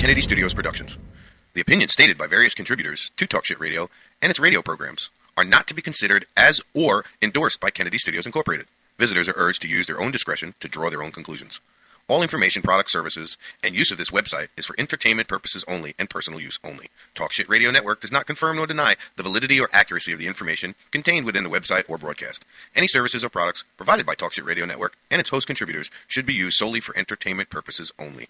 Kennedy Studios Productions. The opinions stated by various contributors to Talk Shit Radio and its radio programs are not to be considered as or endorsed by Kennedy Studios Incorporated. Visitors are urged to use their own discretion to draw their own conclusions. All information, products, services, and use of this website is for entertainment purposes only and personal use only. Talk Shit Radio Network does not confirm nor deny the validity or accuracy of the information contained within the website or broadcast. Any services or products provided by Talk Shit Radio Network and its host contributors should be used solely for entertainment purposes only.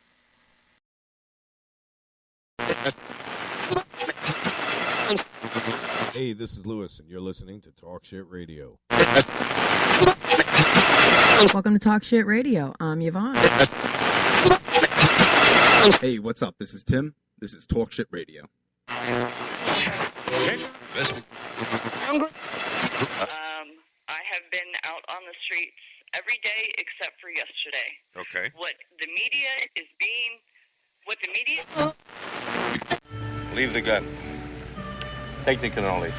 Hey, this is Lewis, and you're listening to Talk Shit Radio. Welcome to Talk Shit Radio. I'm Yvonne. Hey, what's up? This is Tim. This is Talk Shit Radio. I have been out on the streets every day except for yesterday. Okay. What the media... Leave the gun. Technical knowledge.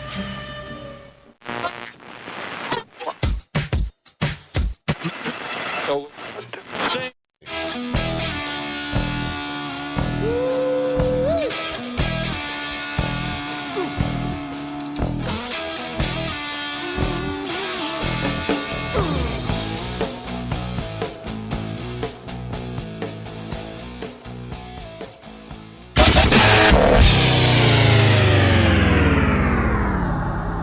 So,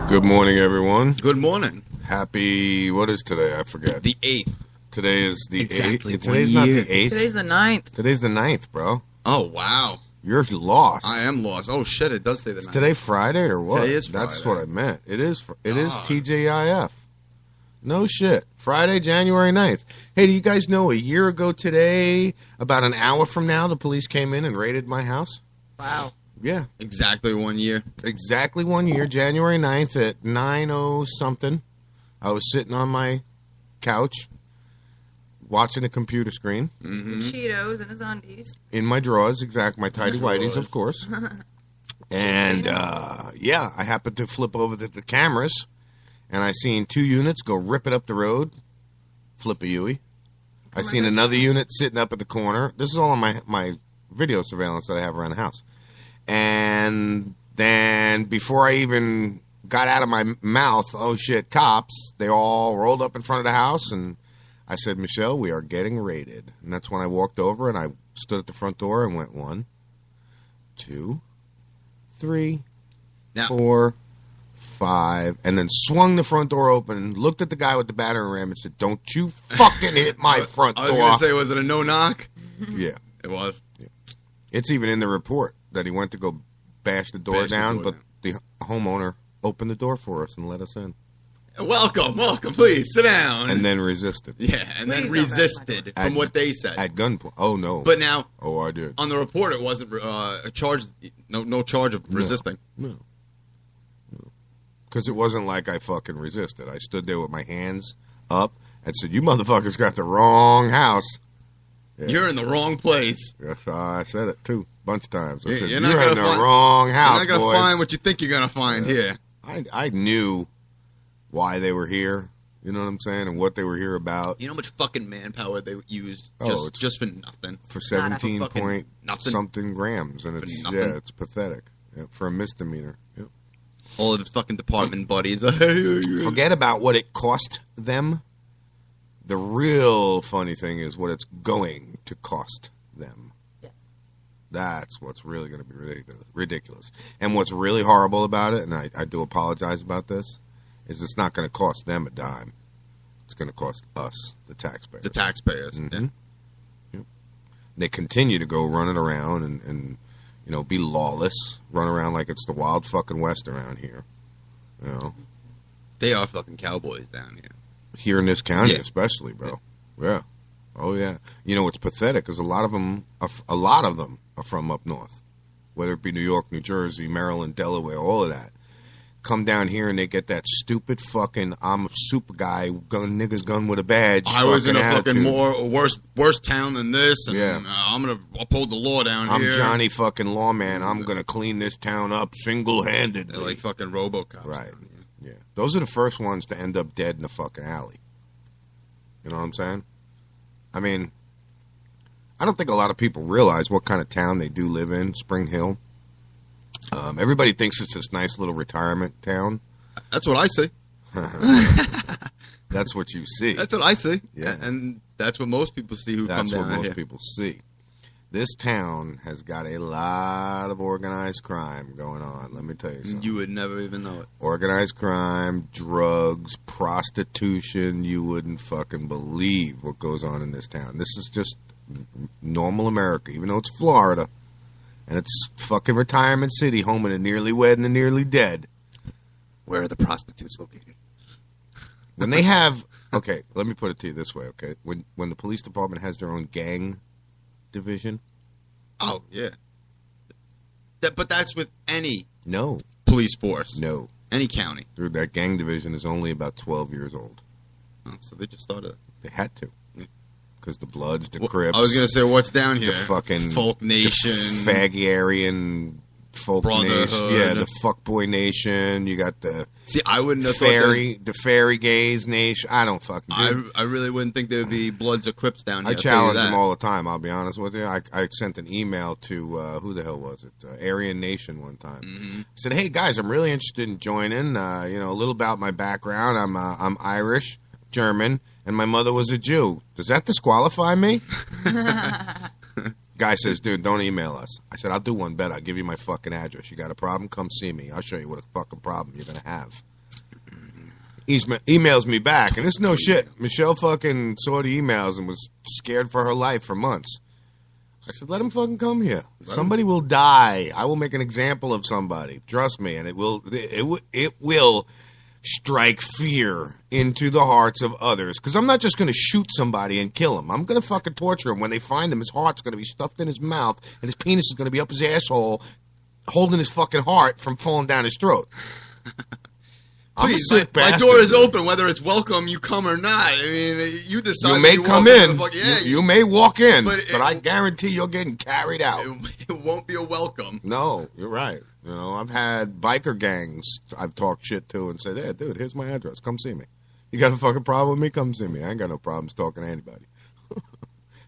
Good morning, everyone. Good morning. Happy, what is today? I forget. The 8th. Today is the Exactly 8th. Today's not the 8th. Today's the 9th. Today's the 9th, bro. Oh, wow. You're lost. I am lost. Oh, shit, it does say the 9th. Is today Friday or what? Today is That's Friday. what I meant. It is TJIF. No shit. Friday, January 9th. Hey, do you guys know a year ago today, about an hour from now, the police came in and raided my house? Wow. Yeah. Exactly 1 year. Exactly 1 year, January 9th at 9:00-something. I was sitting on my couch watching a computer screen. Mm-hmm. Cheetos and his undies. In my drawers, my tidy whities, of course. And, I happened to flip over the cameras, and I seen 2 units go ripping up the road, flip a Yui. I seen another unit sitting up at the corner. This is all on my video surveillance that I have around the house. And then before I even got out of my mouth, oh shit, cops, they all rolled up in front of the house, and I said, Michelle, we are getting raided. And that's when I walked over and I stood at the front door and went 1, 2, 3, 4, 5, and then swung the front door open and looked at the guy with the battering ram and said, don't you fucking hit my front door. I was going to say, was it a no-knock? Yeah. It was. Yeah. It's even in the report that he went to go bash the door down, but the homeowner opened the door for us and let us in. Welcome, please, sit down. And then resisted. Yeah, and then resisted from what they said. At gunpoint. Oh, no. But now... Oh, I did. On the report, it wasn't a charge, no charge of resisting. No. Because it wasn't like I fucking resisted. I stood there with my hands up and said, you motherfuckers got the wrong house. Yeah. You're in the wrong place. Yes, I said it, too, a bunch of times. I said, you're in the wrong house, You're not going to find what you think you're going to find here. I knew why they were here, you know what I'm saying, and what they were here about. You know how much fucking manpower they used just for nothing? For 17 point something grams, and it's pathetic. Yeah, for a misdemeanor. Yep. All of his fucking department buddies. Forget about what it cost them. The real funny thing is what it's going to cost them. Yes. That's what's really going to be ridiculous. And what's really horrible about it, and I do apologize about this, is it's not going to cost them a dime. It's going to cost us, the taxpayers. The taxpayers. Mm-hmm. Yeah. Yep. They continue to go running around and be lawless, run around like it's the Wild fucking West around here. You know, they are fucking cowboys down here. Here in this county, especially, bro. Yeah. Oh yeah. You know what's pathetic is a lot of them are from up north, whether it be New York, New Jersey, Maryland, Delaware, all of that. Come down here and they get that stupid fucking I'm a super guy niggas gun with a badge. I was in a attitude. fucking worse town than this, and I'm gonna uphold the law down here. I'm Johnny fucking Lawman. I'm gonna clean this town up single-handedly. They're like fucking RoboCops. Right. Yeah. Those are the first ones to end up dead in a fucking alley. You know what I'm saying? I mean, I don't think a lot of people realize what kind of town they do live in, Spring Hill. Everybody thinks it's this nice little retirement town. That's what I see. That's what you see. That's what I see. Yeah. And that's what most people see who come That's down what most here. people see. This town has got a lot of organized crime going on. Let me tell you something. You would never even know it. Organized crime, drugs, prostitution. You wouldn't fucking believe what goes on in this town. This is just normal America, even though it's Florida. And it's fucking retirement city, home of the nearly wed and the nearly dead. Where are the prostitutes located? When they have... Okay, let me put it to you this way, okay? When the police department has their own gang division... Oh, yeah. But that's with any No. police force. No. Any county. Dude, that gang division is only about 12 years old. Oh, so they just started. They had to. Because the Bloods, the Crips... I was going to say, what's down here? The fucking... Folk Nation. The Faggy-Aryan Folk Brotherhood. Nation. Yeah, the Fuckboy Nation. You got the... See, I wouldn't have the Fairy Gays Nation. I don't fucking... I really wouldn't think there would be Bloods or Crips down here. I challenge them all the time, I'll be honest with you. I sent an email to, who the hell was it? Aryan Nation one time. Mm-hmm. I said, hey, guys, I'm really interested in joining. A little about my background. I'm Irish, German, and my mother was a Jew. Does that disqualify me? Guy says, dude, don't email us. I said, I'll do one better. I'll give you my fucking address. You got a problem? Come see me. I'll show you what a fucking problem you're going to have. He emails me back, and it's no shit. Michelle fucking saw the emails and was scared for her life for months. I said, let him fucking come here. Somebody will die. I will make an example of somebody. Trust me, and it will strike fear into the hearts of others. Because I'm not just going to shoot somebody and kill him. I'm going to fucking torture him. When they find him, his heart's going to be stuffed in his mouth, and his penis is going to be up his asshole, holding his fucking heart from falling down his throat. Please, my door is open, whether it's welcome you come or not. I mean, you decide. You may come in. Yeah, you may walk in, but I guarantee you're getting carried out. It won't be a welcome. No, you're right. I've had biker gangs I've talked shit to and said, hey, dude, here's my address. Come see me. You got a fucking problem with me? Come see me. I ain't got no problems talking to anybody.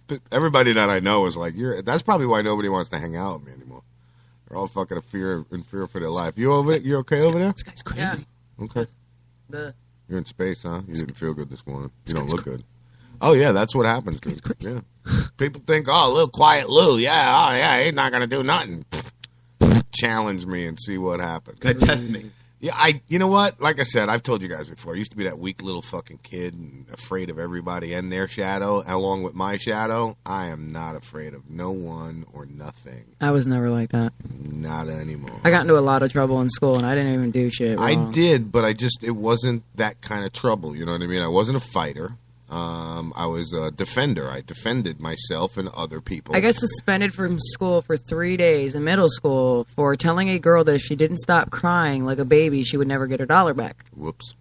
But everybody that I know is like, that's probably why nobody wants to hang out with me anymore. They're all fucking in fear for their life. You okay over there? This guy's crazy. Yeah. Okay. The You're in space, huh? You didn't feel good this morning. You don't look good. Oh, yeah, that's what happens. Yeah. People think, oh, little quiet Lou. Yeah, he's not going to do nothing. Challenge me and see what happens. Test me. Yeah, you know what? Like I said, I've told you guys before, I used to be that weak little fucking kid and afraid of everybody and their shadow, along with my shadow. I am not afraid of no one or nothing. I was never like that. Not anymore. I got into a lot of trouble in school, and I didn't even do shit I wrong. did, but it wasn't that kind of trouble. You know what I mean? I wasn't a fighter. I was a defender. I defended myself and other people. I got suspended from school for 3 days in middle school for telling a girl that if she didn't stop crying like a baby, she would never get her $1 back. Whoops.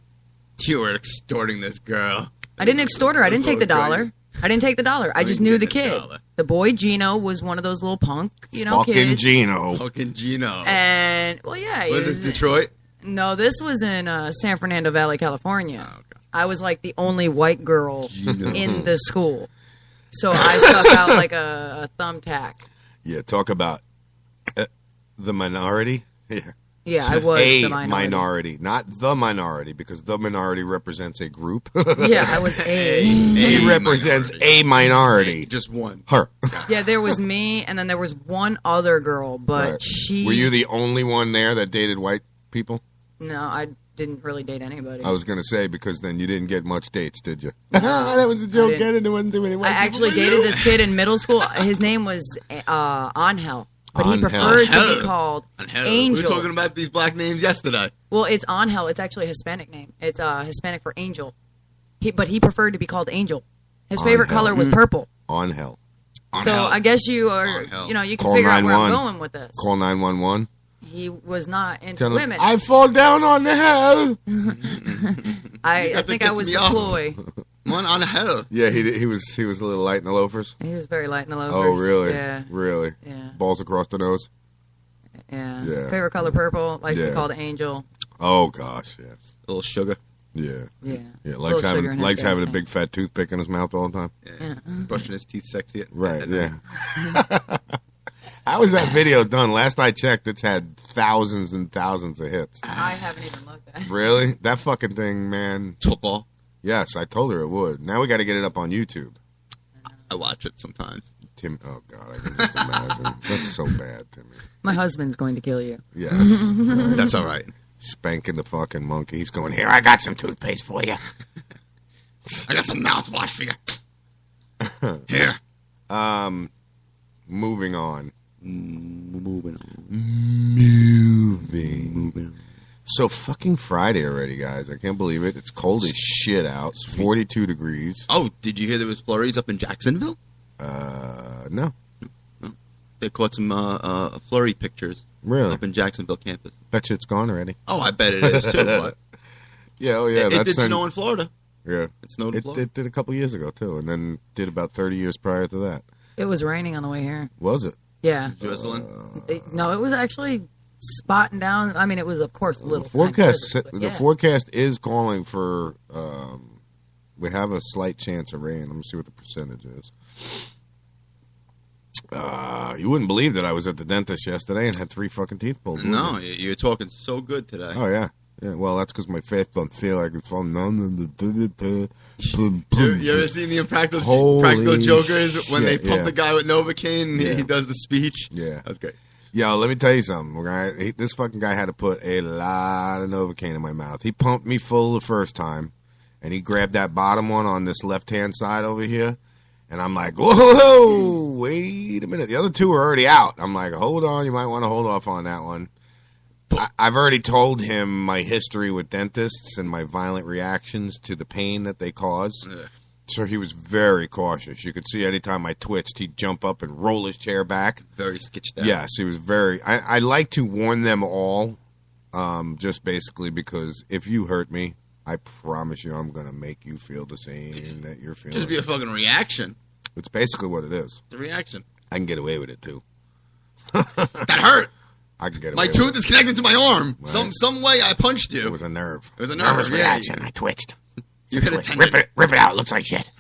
You were extorting this girl. I didn't extort her. I didn't take the $1. I didn't take the $1. I just knew the kid. The boy Gino was one of those little punk, fucking kids. Gino. Fucking Gino. And well, yeah. Was it Detroit? No, this was in San Fernando Valley, California. Oh, okay. I was like the only white girl in the school, so I stuck out like a thumbtack. Yeah, talk about the minority. Yeah. Yeah, I was a the minority. Not the minority, because the minority represents a group. Yeah, I was a. She represents a minority. Just one. Her. Yeah, there was me, and then there was one other girl, but Right. she. Were you the only one there that dated white people? No, I didn't really date anybody. I was going to say, because then you didn't get much dates, did you? That was a joke. didn't. Get it. There wasn't too many white I people. actually dated this kid in middle school. His name was Angel, but he Angel. preferred to Angel. be called We Angel. were talking about these black names yesterday. Well, it's Angel. It's actually a Hispanic name. It's Hispanic for angel. But he preferred to be called Angel. His favorite Angel. color was purple. On hell. So hell. I guess you are, On hell. you can Call figure out where I'm 911. going with this. Call 911. He was not into Tell him, women. I fall down on the hell. I that think I gets was me the off. ploy. One on the hell. Yeah, he was a little light in the loafers. He was very light in the loafers. Oh, really? Yeah. Really? Yeah. Balls across the nose? Yeah. Yeah. Favorite color purple. Likes to Yeah. be called Angel. Oh, gosh, yes. A little sugar. Yeah. Yeah. Likes having a big fat toothpick in his mouth all the time. Yeah. Brushing his teeth sexy. Right, yeah. How was that video done? Last I checked, it's had thousands and thousands of hits. I haven't even looked at it. Really? That fucking thing, man. Took off. Yes, I told her it would. Now we got to get it up on YouTube. I watch it sometimes. Tim, oh God, I can just imagine. That's so bad, Timmy. My husband's going to kill you. Yes. Right. That's all right. Spanking the fucking monkey. He's going, here, I got some toothpaste for you. I got some mouthwash for you. Here. Moving on. Moving. So fucking Friday already, guys. I can't believe it. It's cold as shit out. It's 42 degrees. Oh, did you hear there was flurries up in Jacksonville? No. They caught some flurry pictures. Really? Up in Jacksonville campus. Bet you it's gone already. Oh, I bet it is too. But yeah, it did snow in Florida. Yeah. It snowed in Florida. It did a couple years ago, too, and then did about 30 years prior to that. It was raining on the way here. Was it? Yeah. Drizzling? No, it was actually spotting down. I mean, it was, of course, a little. The forecast is calling for, we have a slight chance of rain. Let me see what the percentage is. You wouldn't believe that I was at the dentist yesterday and had 3 fucking teeth pulled. No, you're talking so good today. Oh, yeah. Yeah, well, that's because my face don't feel like it's all numb. You ever seen the Impractical Jokers when they pump the guy with Novocaine and he does the speech? Yeah. That's great. Yo, let me tell you something. This fucking guy had to put a lot of Novocaine in my mouth. He pumped me full the first time, and he grabbed that bottom one on this left-hand side over here, and I'm like, whoa, wait a minute. The other 2 are already out. I'm like, hold on, you might want to hold off on that one. I've already told him my history with dentists and my violent reactions to the pain that they cause. Yeah. So he was very cautious. You could see anytime I twitched, he'd jump up and roll his chair back. Very sketched out. Yes, he was very... I like to warn them all, just basically because if you hurt me, I promise you I'm going to make you feel the same that you're feeling. Just be a fucking reaction. It's basically what it is. It's a reaction. I can get away with it, too. That hurt. I can get away My with tooth it. is connected to my arm. Right. Some way I punched you. It was a nerve. It was a nerve. Nervous Yeah. reaction. I twitched. You hit a tendon. Rip it out. It looks like shit.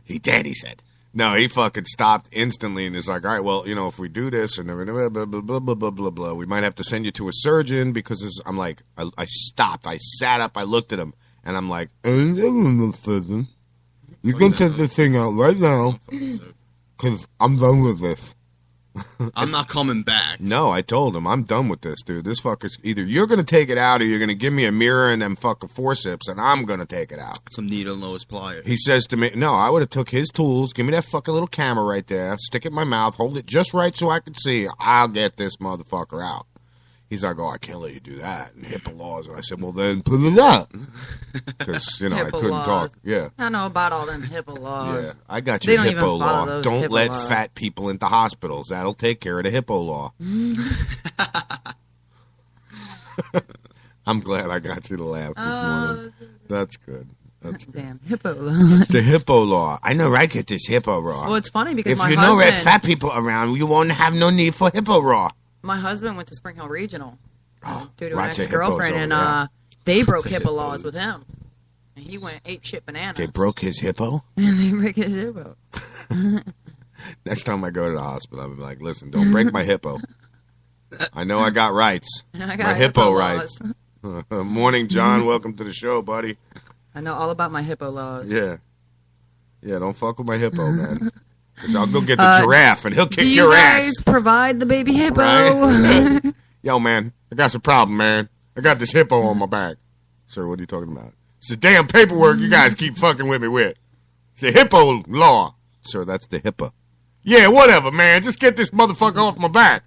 He did, he said. No, he fucking stopped instantly and is like, all right, well, if we do this and blah, blah, blah, blah, blah, blah, blah, blah, we might have to send you to a surgeon because I'm like, I stopped. I sat up. I looked at him and I'm like, surgeon. You can take this thing out right now because I'm done with this. I'm not coming back. No, I told him, I'm done with this, dude. This fucker's either you're going to take it out or you're going to give me a mirror and them fucking forceps and I'm going to take it out. Some needle nose pliers. He says to me, no, I would have took his tools, give me that fucking little camera right there, stick it in my mouth, hold it just right so I can see. I'll get this motherfucker out. He's like, I can't let you do that. And HIPAA laws. And I said, well, then put it up. Because, I couldn't laws. talk. Yeah. I know about all them HIPAA laws. Yeah, I got They your don't even HIPAA follow law. those Don't HIPAA let laws. fat people into hospitals. That'll take care of the HIPAA law. I'm glad I got you to laugh this morning. That's good. That's good. Damn, HIPAA laws. The HIPAA law. I know, right? Get this HIPAA law. Well, it's funny because if my you know husband, that fat people around, you won't have no need for HIPAA law. my husband went to Spring Hill Regional due to an lots of ex-girlfriend, hippos and over there. they broke HIPAA laws with him. And he went ape shit bananas. They broke his hippo? They broke his hippo. Next time I go to the hospital, I'm like, listen, don't break my hippo. I know I got rights. I got my hippo laws. rights. Morning, John. Welcome to the show, buddy. I know all about my hippo laws. Yeah. Yeah, don't fuck with my hippo, man. Because I'll go get the giraffe, and he'll kick Do you your guys ass. provide the baby hippo? Right? Yo, man, I got some problem, man. I got this hippo on my back. Sir, what are you talking about? It's the damn paperwork you guys keep fucking with me with. It's the hippo law. Sir, that's the HIPAA. Yeah, whatever, man. Just get this motherfucker off my back.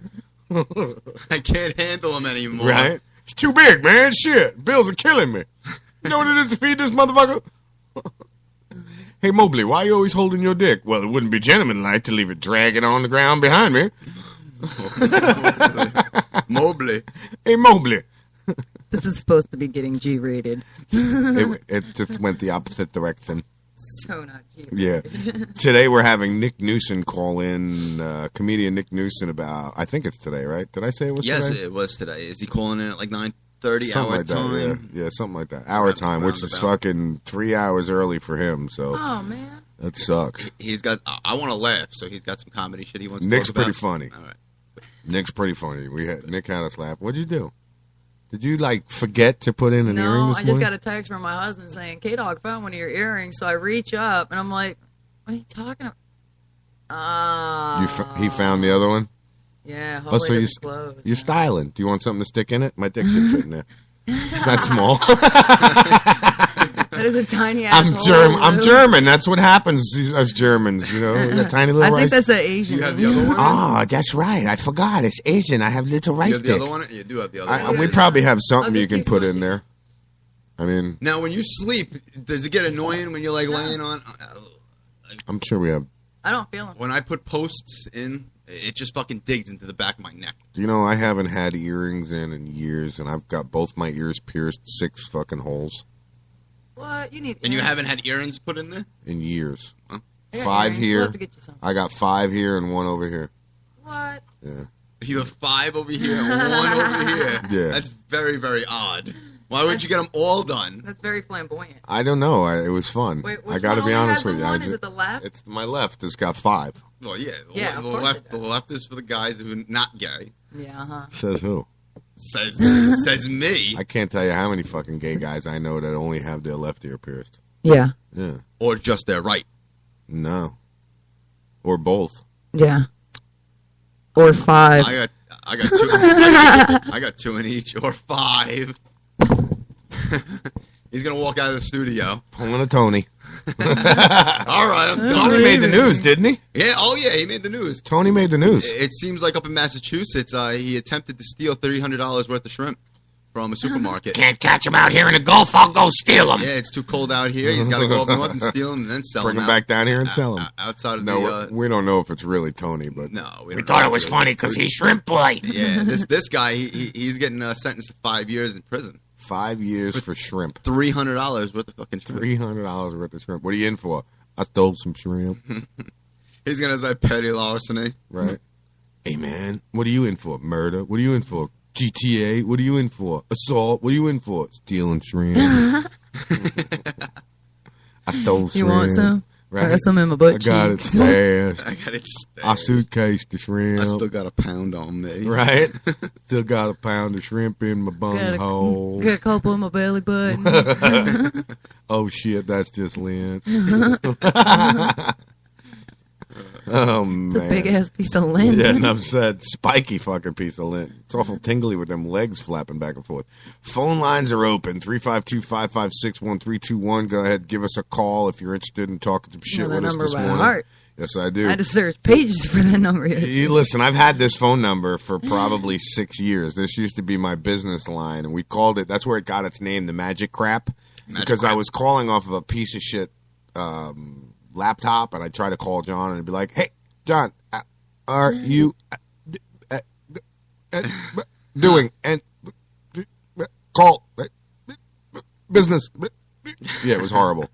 I can't handle him anymore. Right? It's too big, man. Shit. Bills are killing me. You know what it is to feed this motherfucker? Hey, Mobley, why are you always holding your dick? Well, it wouldn't be gentlemanlike to leave it dragging on the ground behind me. Mobley. Hey, Mobley. This is supposed to be getting G-rated. It just went the opposite direction. So not G-rated. Yeah. Today we're having Nick Newson call in, comedian Nick Newson about, I think it's today, right? Did I say it was Yes, today? it was today. Is he calling in at like 9:30 30 something hour like time. that. Yeah, something like that. Hour time, which is fucking 3 hours early for him. So Oh man. that sucks. He's got. I want to laugh, so he's got some comedy shit he wants. Nick's to talk pretty about. funny. All right. Nick's pretty funny. Nick had us laugh. What'd you do? Did you like forget to put in an earring No, this I just morning? got a text from my husband saying K-Dog found one of your earrings. So I reach up and I'm like, "What are you talking about?" He found the other one. Yeah. Oh, Hopefully so it's closed. you're styling. Do you want something to stick in it? My dick should fit in there. It's not small. That is a tiny ass. I'm German. That's what happens. Us Germans, you know, the tiny little. I rice. think that's an Asian. You have the other one? Oh, that's right. I forgot. It's Asian. I have little You rice have the dick. other one? You do have the other one. We probably have something I'll you just can keep put in switching. there. I mean, Now, when you sleep, does it get annoying when you're like laying on? I'm sure we have. I don't feel them. When I put posts in, it just fucking digs into the back of my neck. You know, I haven't had earrings in years, and I've got both my ears pierced 6 fucking holes What you need? And you haven't had earrings put in there? in years. Huh? I got 5 earrings. We'll here. have to get you some. I got 5 here and 1 over here. What? Yeah. You have 5 over here and 1 over here. Yeah. That's very, very odd. Why would you get them all done? That's very flamboyant. I don't know. It was fun. Wait, I which got to one be only honest has the with you. one? Is it the left? It's my left. It's got 5. Well, yeah. Yeah, of the course left, it the does. left is for the guys who are not gay. Yeah. Says who? Says me. I can't tell you how many fucking gay guys I know that only have their left ear pierced. Yeah. Yeah. Or just their right. No. Or both. Yeah. Or 5. I got 2. I got 2 in each, or 5. He's gonna walk out of the studio. Pulling a Tony. All right, I'm done. Tony made the news, didn't he? Yeah. Oh yeah, he made the news. Tony made the news. It seems like up in Massachusetts, he attempted to steal $300 worth of shrimp from a supermarket. Can't catch him out here in the Gulf. I'll go steal him. Yeah, it's too cold out here. He's got to go up north and steal them and then sell Bring them him back down here and sell him. outside of No, we don't know if it's really Tony, but no. we don't thought know it was if funny because he's shrimp boy. Yeah, this guy he's getting sentenced to 5 years in prison. 5 years for shrimp. $300 worth of fucking shrimp. $300 worth of shrimp. What are you in for? I stole some shrimp. He's gonna say petty larceny. Right. Hey man, what are you in for? Murder? What are you in for? GTA? What are you in for? Assault? What are you in for? Stealing shrimp. I stole shrimp. You want some? Right. I got some in my butt I got it cheeks. stashed. I got it. Stashed. I suitcased the shrimp. I still got a pound on me. Right? Still got a pound of shrimp in my bung hole. Got a couple in my belly button. Oh shit, that's just lint. Oh man. It's a big ass piece of lint. Yeah, enough said. Spiky fucking piece of lint. It's awful tingly with them legs flapping back and forth. Phone lines are open. 352-556-1321. Go ahead, give us a call if you're interested in talking some shit that with us number this by morning. heart. Yes, I do. I had to search pages for that number. You listen, I've had this phone number for probably 6 years. This used to be my business line, and we called it, that's where it got its name, the Magic Crap, because I was calling off of a piece of shit laptop, and I'd try to call John, and I'd be like, hey, John, are you doing and call business? Yeah, it was horrible.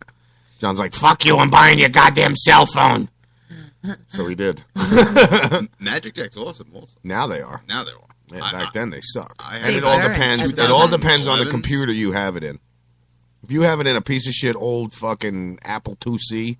John's like, fuck you, I'm buying your goddamn cell phone. So he did. Magic Jack's awesome. Now they are. Now they are. Yeah, back then they sucked. had And it it all back depends. in It all depends on the 2011. computer you have it in. If you have it in a piece of shit old fucking Apple IIc,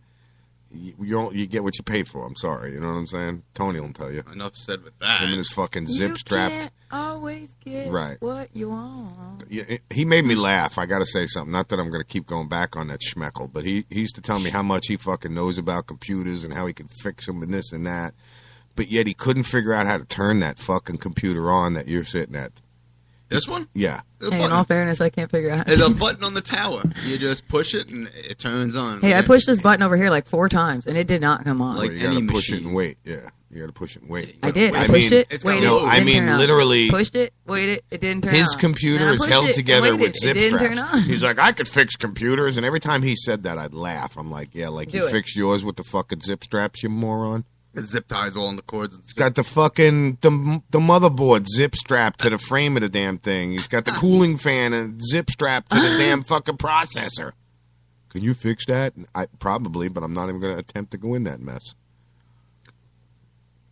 you get what you pay for. I'm sorry, you know what I'm saying? Tony will tell you. Enough said with that. Him and his fucking You zip strapped. can't always get Right. what you want. Yeah, he made me laugh. I got to say something. Not that I'm going to keep going back on that schmeckle, but he used to tell me how much he fucking knows about computers and how he can fix them and this and that. But yet he couldn't figure out how to turn that fucking computer on that you're sitting at. This one? Yeah. There's a Hey, in all button. fairness, I can't figure out. There's a button on the tower. You just push it and it turns on. Hey, I pushed this button over here like 4 times, and it did not come on. Like Well, you got any to push it machine. and wait. Yeah. You got to push it and wait. I did. I I pushed mean, it, it's waited. got No, loads. it I didn't mean turn on. literally. Pushed it, waited. It didn't turn His on. computer Then I is pushed held it and together waited. with zip It didn't straps. turn on. He's like, I could fix computers, and every time he said that, I'd laugh. I'm like, yeah, like Do you it. fixed yours with the fucking zip straps, you moron. The zip ties all on the cords. And He's got the fucking the motherboard zip strapped to the frame of the damn thing. He's got the cooling fan and zip strapped to the damn fucking processor. Can you fix that? I probably, but I'm not even going to attempt to go in that mess.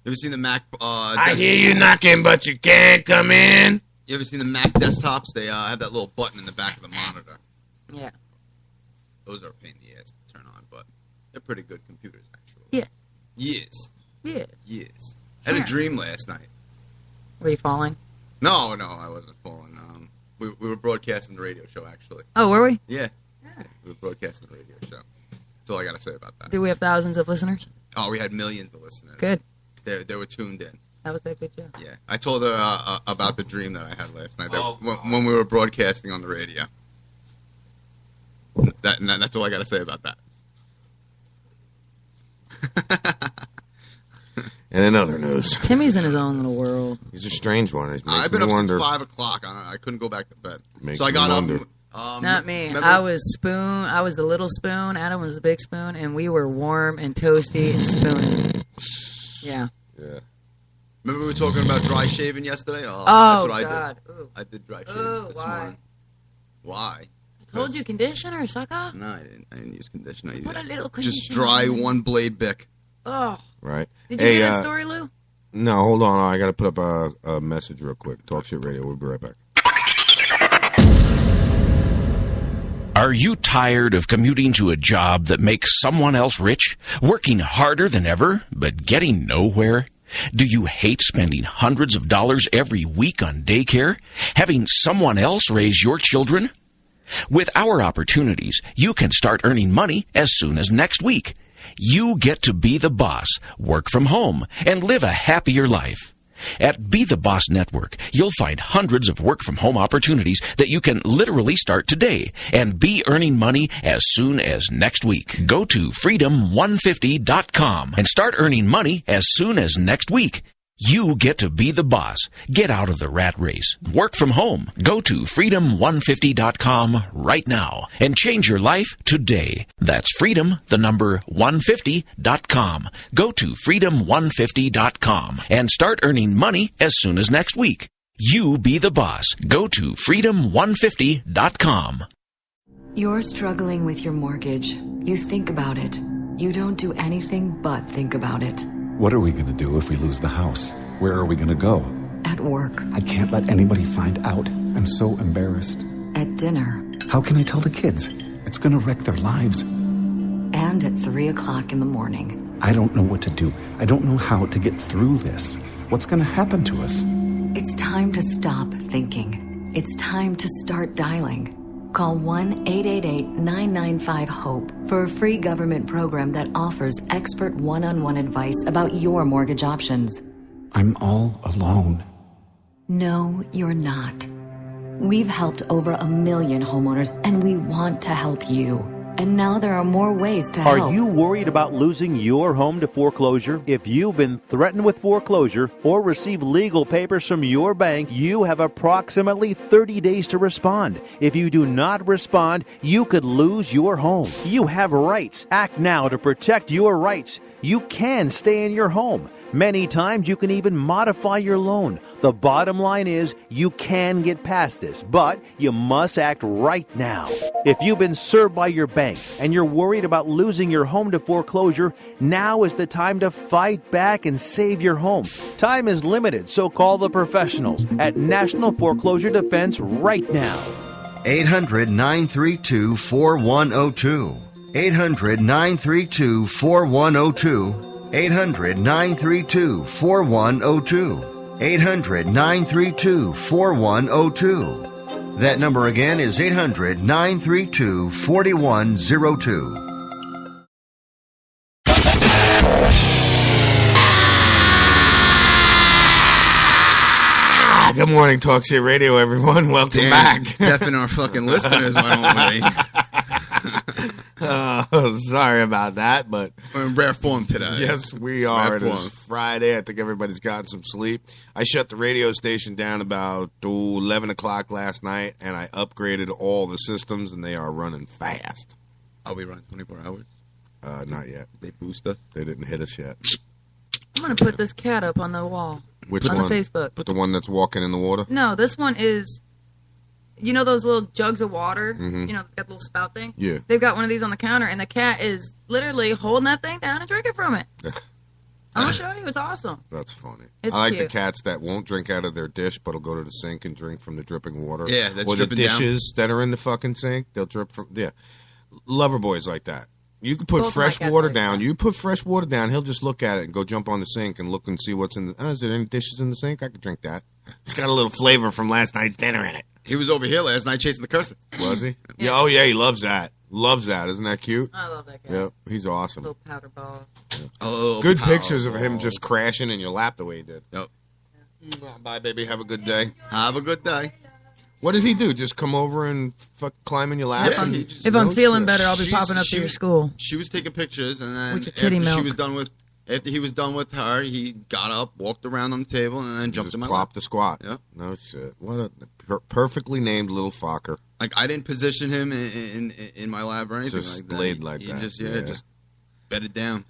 Have you seen the Mac? I hear you knocking, but you can't come in. You ever seen the Mac desktops? They have that little button in the back of the monitor. Yeah. Those are a pain in the ass to turn on, but they're pretty good computers, actually. Yes. Yes. Yeah. Yes. I had a dream last night. Were you falling? No, I wasn't falling. We were broadcasting the radio show, actually. Oh, were we? Yeah. We were broadcasting the radio show. That's all I got to say about that. Do we have thousands of listeners? Oh, we had millions of listeners. Good. They were tuned in. That was a good job. Yeah. I told her about the dream that I had last night when we were broadcasting on the radio. That's all I got to say about that. And in other news, Timmy's in his own little world. he's a strange one. I've been up since 5 o'clock. I couldn't go back to bed. So I got up. Not me. Remember? I was the little spoon. Adam was the big spoon, and we were warm and toasty and spooning. Yeah. Yeah. Remember we were talking about dry shaving yesterday? Oh, that's what God. I did. Ooh. I did dry shaving this Why? morning. Why? I told you conditioner, sucker. No, I didn't use conditioner. What a little Just conditioner. dry one blade bic. Oh. Right. Did you get a story, Lou? No, hold on. I got to put up a message real quick. Talk Shit Radio. We'll be right back. Are you tired of commuting to a job that makes someone else rich? Working harder than ever, but getting nowhere? Do you hate spending hundreds of dollars every week on daycare? Having someone else raise your children? With our opportunities, you can start earning money as soon as next week. You get to be the boss, work from home, and live a happier life. At Be the Boss Network, you'll find hundreds of work-from-home opportunities that you can literally start today and be earning money as soon as next week. Go to freedom150.com and start earning money as soon as next week. You get to be the boss. Get out of the rat race. Work from home. Go to freedom150.com right now and change your life today. That's freedom150.com. Go to freedom150.com and start earning money as soon as next week. You be the boss. Go to freedom150.com. You're struggling with your mortgage. You think about it. You don't do anything but think about it. What are we going to do if we lose the house? Where are we going to go? At work. I can't let anybody find out. I'm so embarrassed. At dinner. How can I tell the kids? It's going to wreck their lives. And at 3 o'clock in the morning. I don't know what to do. I don't know how to get through this. What's going to happen to us? It's time to stop thinking. It's time to start dialing. Call 1-888-995-HOPE for a free government program that offers expert one-on-one advice about your mortgage options. I'm all alone. No, you're not. We've helped over 1 million homeowners, and we want to help you. And now there are more ways to help. Are you worried about losing your home to foreclosure? If you've been threatened with foreclosure or received legal papers from your bank, you have approximately 30 days to respond. If you do not respond, you could lose your home. You have rights. Act now to protect your rights. You can stay in your home. Many times you can even modify your loan. The bottom line is you can get past this, but you must act right now. If you've been served by your bank and you're worried about losing your home to foreclosure, now is the time to fight back and save your home. Time is limited, so call the professionals at National Foreclosure Defense right now. 800-932-4102. 800-932-4102. 800-932-4102. 800-932-4102. That number again is 800-932-4102. Good morning, Talk Shit Radio, everyone. Welcome back. Deafening our fucking listeners went already. Oh, sorry about that, but we're in rare form today. Yes, we are. It is Friday. I think everybody's gotten some sleep. I shut the radio station down about 11 o'clock last night, and I upgraded all the systems, and they are running fast. Are we running 24 hours? Not yet. They boost us? They didn't hit us yet. I'm going to put this cat up on the wall. Which on one? The Facebook. The one that's walking in the water? No, this one is... You know those little jugs of water? Mm-hmm. You know, got the little spout thing? Yeah. They've got one of these on the counter, and the cat is literally holding that thing down and drinking from it. I'm going to show you. It's awesome. That's funny. It's I like cute. the cats that won't drink out of their dish, but will go to the sink and drink from the dripping water. Yeah, that's or the dripping down. dishes that are in the fucking sink. They'll drip from. Yeah, lover boys like that. You can put Both fresh my cats water like down. that. You put fresh water down. He'll just look at it and go jump on the sink and look and see what's in the. Oh, is there any dishes in the sink? I could drink that. It's got a little flavor from last night's dinner in it. He was over here last night chasing the cursor. Was he? Yeah. Oh yeah, he loves that. Loves that. Isn't that cute? I love that guy. Yep, he's awesome. Little powder ball. Oh, Good pictures of him just crashing in your lap the way he did. Yep. Bye, baby. Have a good day. Have a good day. What did he do? Just come over and climb in your lap? Yeah, and he just- If I'm no feeling shit. better, I'll be popping up to your school. She was taking pictures, and then With your kitty after milk. she was done with, after he was done with her, he got up, walked around on the table, and then jumped Just in my plop lap. the squat. Yep. No shit. What a perfectly named little fucker. Like I didn't position him in my lab or anything Just like that. laid like He that. Just Yeah. just bedded down.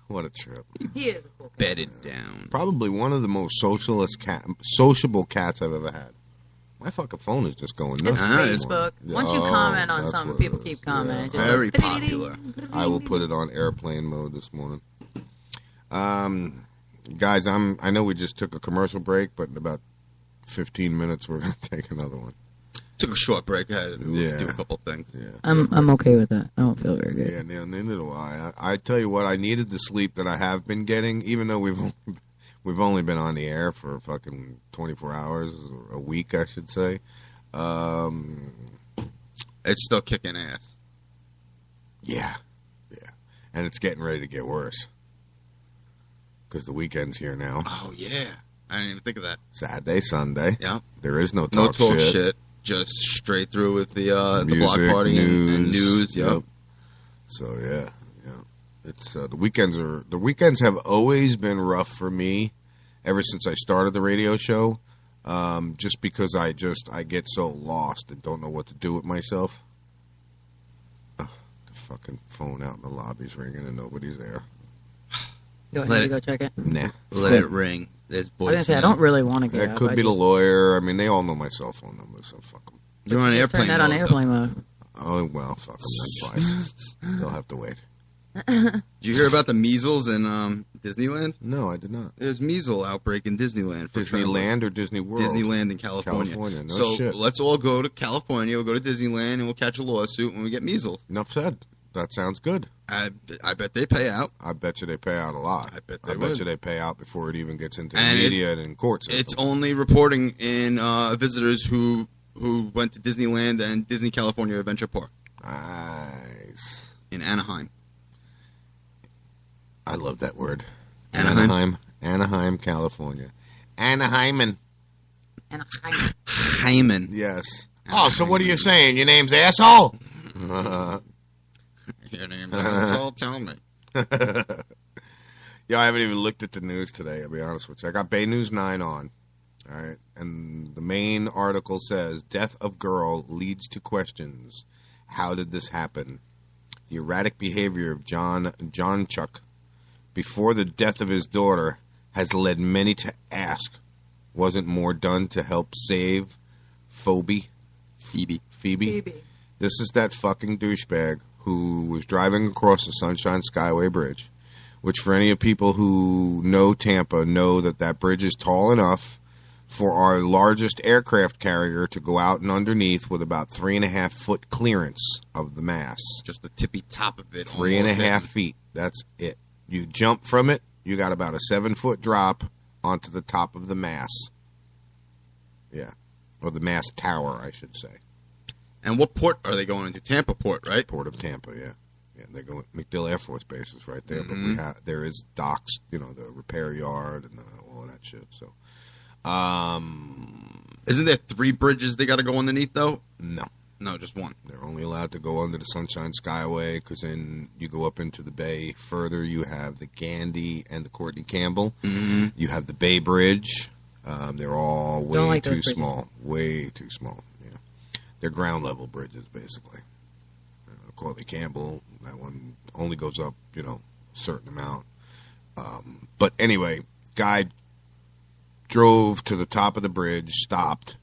What a trip. He is a cool cat. Bedded down. Probably one of the most sociable cats I've ever had. My fucking phone is just going nuts. It's Facebook. Once you comment on that's something, what it people is. keep commenting. Yeah. Just Very go, popular. I will put it on airplane mode this morning. Guys, I know we just took a commercial break, but in about 15 minutes we're going to take another one. Took a short break. I had to Yeah. do a couple things. Yeah. I'm okay with that. I don't feel very good. Yeah, neither do I. I tell you what, I needed the sleep that I have been getting, even though we've only been on the air for fucking 24 hours, or a week, I should say. It's still kicking ass. Yeah. And it's getting ready to get worse. Because the weekend's here now. Oh yeah, I didn't even think of that. Saturday, Sunday. Yeah. There is no No talk, talk shit. shit. Just straight through with the Music, block party news, and news. Yep. So yeah. It's the weekends have always been rough for me ever since I started the radio show. Just because I get so lost and don't know what to do with myself. The fucking phone out in the lobby's ringing and nobody's there. Do I need to go check it? Nah. Let it ring. There's I was gonna boys. say I don't really want to get That up. could I be the just- love. I mean, they all know my cell phone number, so fuck them. You're on Just airplane. turn that on mode, airplane mode. Oh, well, fuck them. That's fine. They'll have to wait. Did you hear about the measles in Disneyland? No, I did not. There's measles outbreak in Disneyland. For Disneyland or Disney World? Disneyland in California. California, no so shit. let's all go to California. We'll go to Disneyland and we'll catch a lawsuit when we get measles. Enough said. That sounds good. I bet they pay out. I bet you they pay out a lot. I bet they bet would. you they pay out before it even gets into the And media and in court system. It's only reporting in visitors who went to Disneyland and Disney California Adventure Park. Nice. In Anaheim. I love that word. Anaheim? Anaheim, California. Anaheimen. Hyman. Yes. Oh, so what are you saying? Your name's asshole? Your name's asshole? Tell me. Yeah, I haven't even looked at the news today, I'll be honest with you. I got Bay News 9 on. All right. And the main article says, Death of Girl leads to questions. How did this happen? The erratic behavior of John Chuck before the death of his daughter has led many to ask, wasn't more done to help save Phoebe? Phoebe. This is that fucking douchebag who was driving across the Sunshine Skyway Bridge, which for any of people who know Tampa know that bridge is tall enough for our largest aircraft carrier to go out and underneath with about 3.5 foot clearance of the mast. Just the tippy top of it. 3.5 feet. That's it. You jump from it, you got about a 7-foot drop onto the top of the mast. Yeah. Or the mast tower, I should say. And what port are they going into? Tampa Port, right? Port of Tampa, yeah. Yeah, they go MacDill Air Force Base is right there, Mm-hmm. but there is docks, the repair yard and all of that shit. So, isn't there 3 bridges they got to go underneath though? No, just one. They're only allowed to go under the Sunshine Skyway because then you go up into the bay further. You have the Gandy and the Courtney Campbell. Mm-hmm. You have the Bay Bridge. They're all way too bridges. small. Way too small. Yeah, they're ground level bridges basically. Courtney Campbell, that one only goes up, a certain amount. But anyway, guy drove to the top of the bridge, stopped,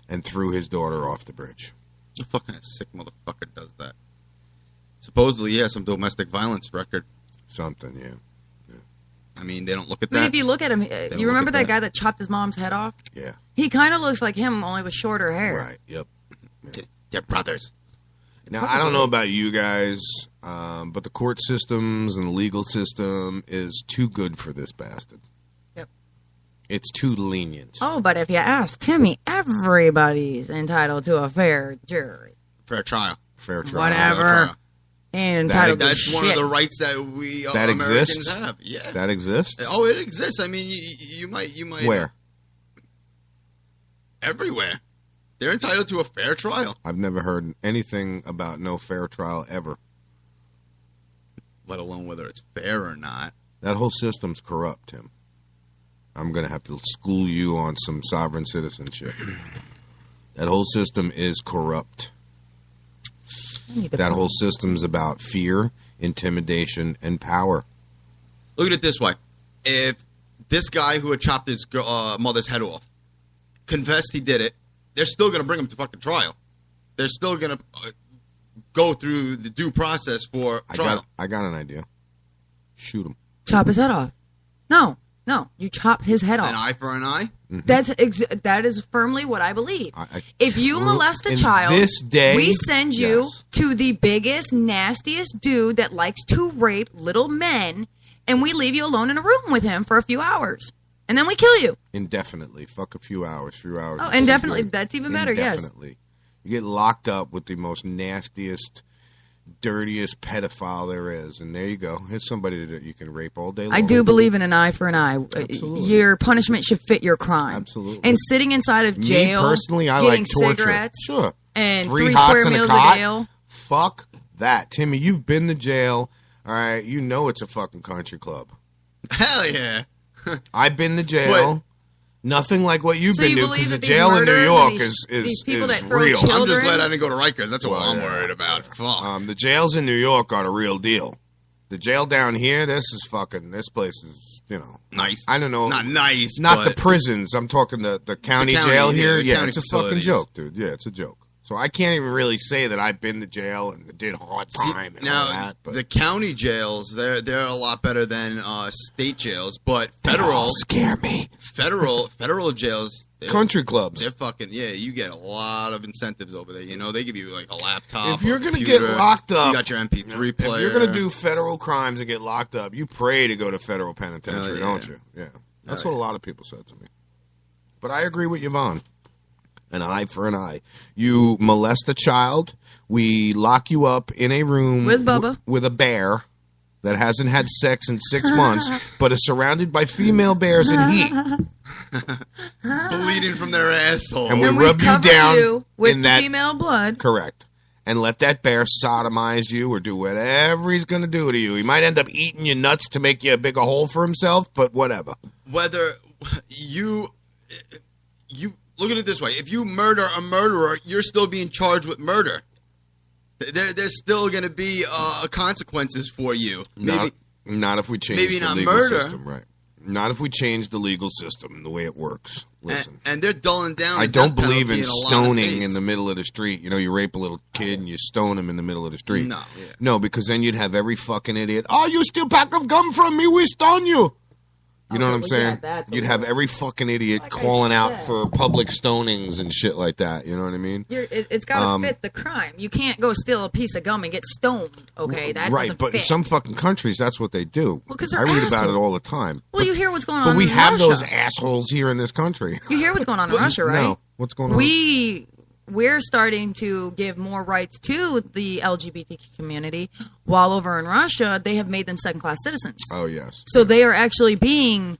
and threw his daughter off the bridge. The fucking sick motherfucker does that. Supposedly, yeah, some domestic violence record. Something, yeah. I mean, they don't look at I mean, that. if you look at him, you remember that guy that chopped his mom's head off? Yeah. He kind of looks like him, only with shorter hair. Right. Yep. They're brothers. Now, I don't know about you guys, but the court systems and the legal system is too good for this bastard. Yep. It's too lenient. Oh, but if you ask Timmy, everybody's entitled to a fair jury. Fair trial. Fair trial. Whatever. And entitled to That's shit. one of the rights that we that Americans exists? have. Yeah. That exists? Oh, it exists. I mean, you might. Where? Everywhere. They're entitled to a fair trial. I've never heard anything about no fair trial ever. Let alone whether it's fair or not. That whole system's corrupt, Tim. I'm going to have to school you on some sovereign citizenship. That whole system is corrupt. That whole system's about fear, intimidation, and power. Look at it this way. If this guy who had chopped his mother's head off confessed he did it, they're still going to bring him to fucking trial. They're still going to go through the due process for trial. I got an idea. Shoot him. Chop his head off. No. You chop his head off. An eye for an eye? Mm-hmm. That is firmly what I believe. If you molest a child, this day, we send you to the biggest, nastiest dude that likes to rape little men, and we leave you alone in a room with him for a few hours. And then we kill you. Indefinitely. Fuck a few hours. Oh, indefinitely. That's even better, indefinitely. Yes. You get locked up with the most nastiest, dirtiest pedophile there is. And there you go. Here's somebody that you can rape all day long. I do believe in an eye for an eye. Absolutely. Your punishment should fit your crime. Absolutely. And sitting inside of jail, me personally, I getting like torture. cigarettes, sure. and 3 square meals a jail. Fuck that. Timmy, you've been to jail. All right. You know it's a fucking country club. Hell yeah. I've been to jail. What? Nothing like what you've been to, because the these jail in New York these is people that throw real. children? I'm just glad I didn't go to Rikers. That's what I'm worried about. Fuck. The jails in New York are the real deal. The jail down here, this place is, nice. I don't know. Not nice. Not the prisons. I'm talking the county jail here. Yeah, it's a fucking joke, dude. Yeah, it's a joke. So I can't even really say that I've been to jail and did hard time and all that. But the county jails, they're a lot better than state jails, but federal scare me. Federal jails, country clubs. They're fucking you get a lot of incentives over there. They give you like a laptop. If you're gonna get locked up, you got your MP3 player. If you're gonna do federal crimes and get locked up, you pray to go to federal penitentiary, don't you? Yeah, that's what a lot of people said to me. But I agree with Yvonne. An eye for an eye. You molest a child, we lock you up in a room with Bubba, with a bear that hasn't had sex in 6 months, but is surrounded by female bears in heat, bleeding from their asshole, and we rub you down with in that female blood. Correct. And let that bear sodomize you or do whatever he's going to do to you. He might end up eating your nuts to make you a bigger hole for himself, but whatever. Whether you look at it this way. If you murder a murderer, you're still being charged with murder. There's still going to be consequences for you. Not if we change maybe the not legal murder. system, right? Not if we change the legal system, the way it works. Listen. And they're dulling down I the don't death believe penalty in a lot of stoning states. in the middle of the street. You rape a little kid and you stone him in the middle of the street. No, No, because then you'd have every fucking idiot, oh, you steal a pack of gum from me, we stone you. You know what I'm saying? You'd have every fucking idiot calling out for public stonings and shit like that. You know what I mean? It's got to fit the crime. You can't go steal a piece of gum and get stoned. Okay, that right. doesn't But fit. in some fucking countries, that's what they do. Well, 'cause I they're read about it assholes. all the time. Well, you hear what's going on. But we in have Russia. those assholes here in this country. You hear what's going on in Russia, right? No. What's going on? We're starting to give more rights to the LGBTQ community, while over in Russia, they have made them second-class citizens. Oh, yes. So they are actually being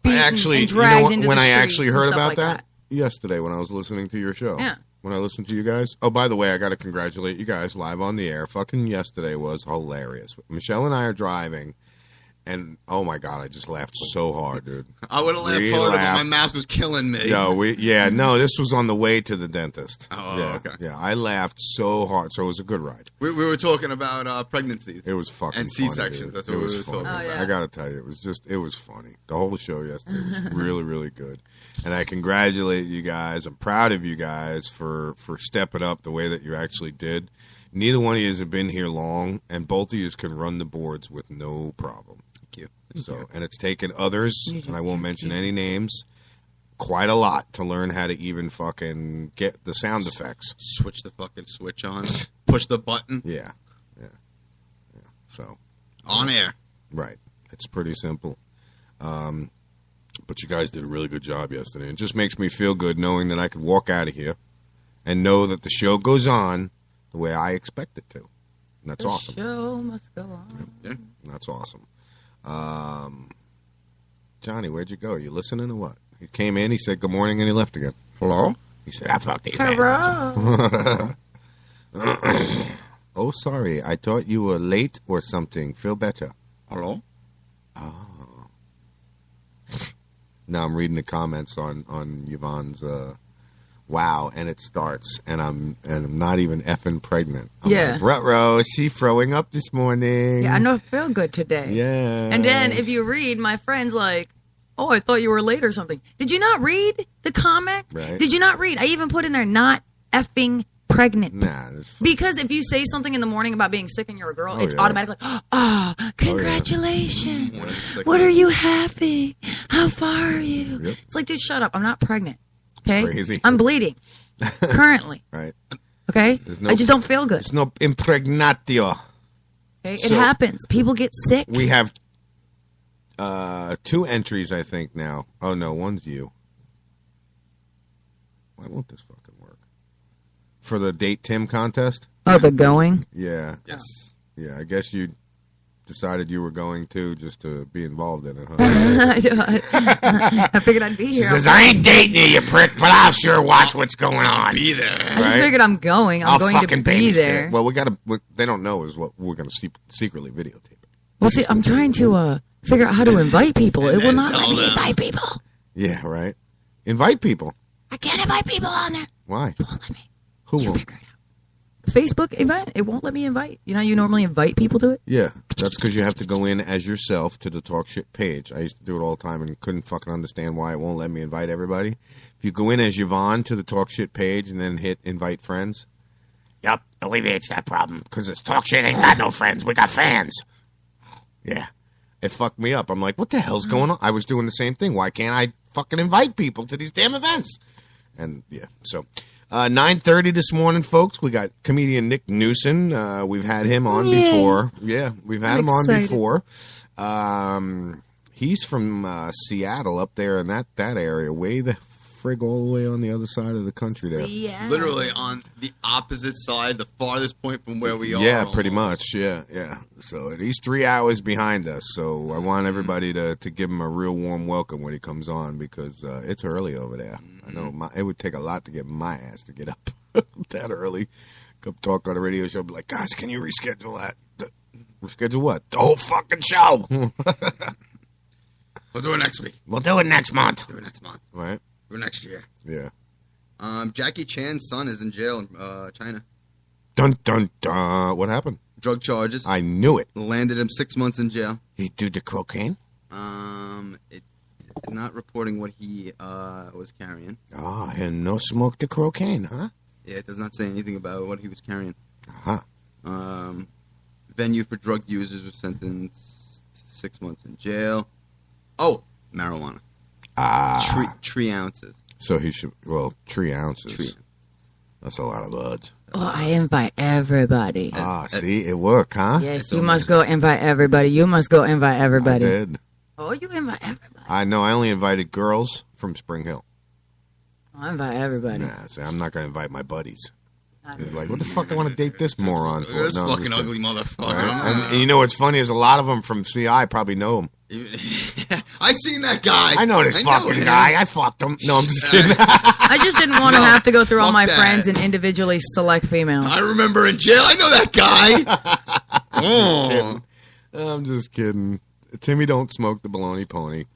beaten and dragged into when the I streets actually and heard stuff about like that yesterday when I was listening to your show. Yeah. When I listened to you guys. Oh, by the way, I got to congratulate you guys live on the air. Fucking yesterday was hilarious. Michelle and I are driving. And, oh, my God, I just laughed so hard, dude. I would have laughed harder, but my mouth was killing me. No, this was on the way to the dentist. Oh, okay. Yeah, I laughed so hard. So it was a good ride. We were talking about pregnancies. It was fucking and C-sections. That's what we were talking about. I got to tell you, it was funny. The whole show yesterday was really, really good. And I congratulate you guys. I'm proud of you guys for stepping up the way that you actually did. Neither one of you have been here long, and both of you can run the boards with no problem. Thank you. So, and it's taken others, and I won't mention any names, quite a lot to learn how to even fucking get the sound effects. Switch the fucking switch on. Push the button. Yeah. So. On air. Right. It's pretty simple. But you guys did a really good job yesterday. It just makes me feel good knowing that I could walk out of here and know that the show goes on the way I expect it to. And that's awesome. The show must go on. Yeah. That's awesome. Johnny, where'd you go? You listening or what? He came in, he said good morning, and he left again. Hello? He said, I fuck these Hello. bastards. Oh, sorry. I thought you were late or something. Feel better. Hello? Oh. Now I'm reading the comments on Yvonne's wow, and it starts, and I'm not even effing pregnant. I'm like, ruh-roh, is she throwing up this morning? Yeah, I don't feel good today. Yeah. And then if you read, my friend's like, oh, I thought you were late or something. Did you not read the comment? Right. Did you not read? I even put in there, not effing pregnant. Nah. Because if you say something in the morning about being sick and you're a girl, it's yeah. automatically, congratulations. What are you having? How far are you? Yep. It's like, dude, shut up. I'm not pregnant. Okay? It's crazy. I'm bleeding. Currently. Right. Okay? I just don't feel good. It's no impregnatio. Okay? It happens. People get sick. We have 2 entries, I think, now. Oh, no, one's you. Why won't this fucking work? For the Date Tim contest? Oh, the going? Yeah. Yes. Yeah, I guess you decided you were going to just to be involved in it, huh? I figured I'd be here. She says, I ain't dating you, you prick, but I'll sure watch what's going on. Be there. I just figured I'm going. I'm going to be there. Well, they don't know is what we're going to secretly videotape it. Well, see, I'm trying to figure out how to invite people. It will not let me invite people. Yeah, right. Invite people. I can't invite people on there. Why? It won't let me. Who You won't? figure it out. Facebook event, it won't let me invite. You know, you normally invite people to it. Yeah, that's because you have to go in as yourself to the Talk Shit page. I used to do it all the time and couldn't fucking understand why it won't let me invite everybody. If you go in as Yvonne to the Talk Shit page and then hit invite friends. Yup, alleviates that problem. Because this Talk Shit ain't got no friends. We got fans. Yeah. It fucked me up. I'm like, what the hell's going on? I was doing the same thing. Why can't I fucking invite people to these damn events? And, yeah, so... 9:30 this morning, folks. We got comedian Nick Newson. We've had him on before. Yeah, we've had him on before. He's from Seattle, up there in that area, way the frig all the way on the other side of the country there. Yeah. Literally on the opposite side, the farthest point from where we are. Yeah, pretty much. Yeah. So he's 3 hours behind us. So I want everybody to give him a real warm welcome when he comes on because it's early over there. I know it would take a lot to get my ass to get up that early. Come talk on a radio show, be like, guys, can you reschedule that? Reschedule what? The whole fucking show. We'll do it next week. We'll do it next month. Do it next month. Right. Or next year. Yeah. Jackie Chan's son is in jail in China. Dun, dun, dun. What happened? Drug charges. I knew it. Landed him 6 months in jail. He did the cocaine? It's not reporting what he was carrying. Ah, and no smoke the cocaine, huh? Yeah, it does not say anything about what he was carrying. Uh-huh. Venue for drug users was sentenced 6 months in jail. Oh, marijuana. Ah. 3 ounces. So he should, 3 ounces. That's a lot of buds. Oh, I invite everybody. See, it worked, huh? Yes, you must go invite everybody. You must go invite everybody. I did. Oh, you invite everybody. I know. I only invited girls from Spring Hill. I invite everybody. Nah, see, I'm not going to invite my buddies. They're like, what the fuck I want to date this moron for? This No, I'm fucking just ugly kidding. motherfucker. Right? And you know what's funny is a lot of them from CI probably know him. I seen that guy. I know this fucking guy. I fucked him. No, I'm just kidding. I just didn't want to have to go through all fuck my that. friends and individually select females. I remember in jail. I know that guy. I'm just kidding. Timmy don't smoke the baloney pony.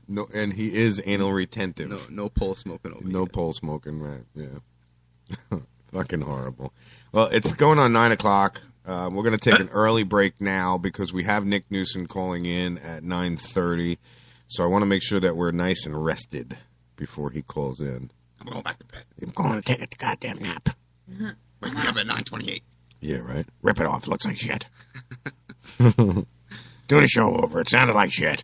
No, and he is anal retentive. No pole smoking over No pole smoking, right? Yeah. Fucking horrible. Well, it's going on 9 o'clock. We're going to take an early break now because we have Nick Newson calling in at 9:30. So I want to make sure that we're nice and rested before he calls in. I'm going back to bed. I'm going to take a goddamn nap. Waking up at 9:28. Yeah, right. Rip it off. Looks like shit. Do the show over. It sounded like shit.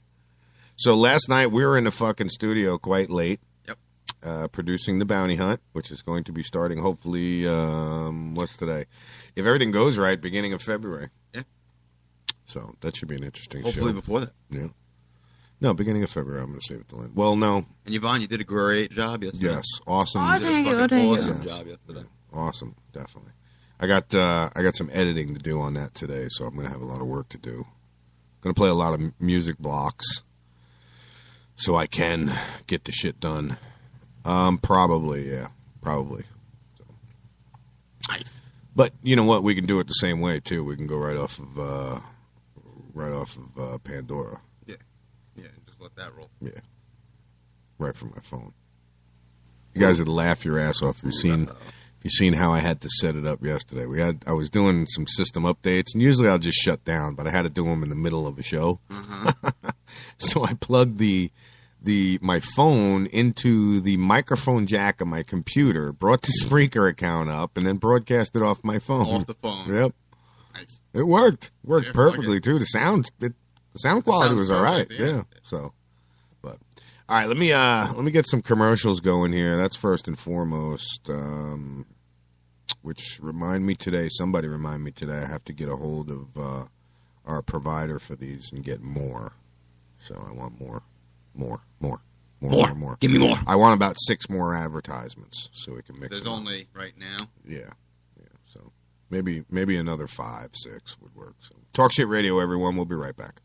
So last night we were in the fucking studio quite late. Yep. Producing The Bounty Hunt, which is going to be starting hopefully, what's today? If everything goes right, beginning of February. Yeah. So that should be an interesting Hopefully show. before that. Yeah. No, beginning of February. I'm going to save it to Lynn. Well, no. And Yvonne, you did a great job yesterday. Yes. Awesome. Oh, You did thank a you, fucking thank you. awesome Yes. job yesterday. Awesome. Definitely. I got some editing to do on that today, so I'm going to have a lot of work to do. Going to play a lot of music blocks so I can get the shit done. Probably, yeah. Probably. So. Nice. But you know what? We can do it the same way too. We can go right off of Pandora. Yeah. Yeah, just let that roll. Yeah. Right from my phone. You guys would laugh your ass off if you seen how I had to set it up yesterday. I was doing some system updates, and usually I'll just shut down, but I had to do them in the middle of a show. So I plugged my phone into the microphone jack of my computer, brought the Spreaker account up, and then broadcast it off my phone. Off the phone. Yep. Nice. It worked. Worked Yeah, perfectly like too. The sound quality sound was all right. perfect, yeah. Yeah. So, but all right, let me get some commercials going here. That's first and foremost. Which somebody remind me today. I have to get a hold of our provider for these and get more. So I want more. Give me more. I want about 6 more advertisements so we can mix. There's them up. only right now. Yeah. So maybe another 5, 6 would work. So Talk Shit Radio, everyone. We'll be right back.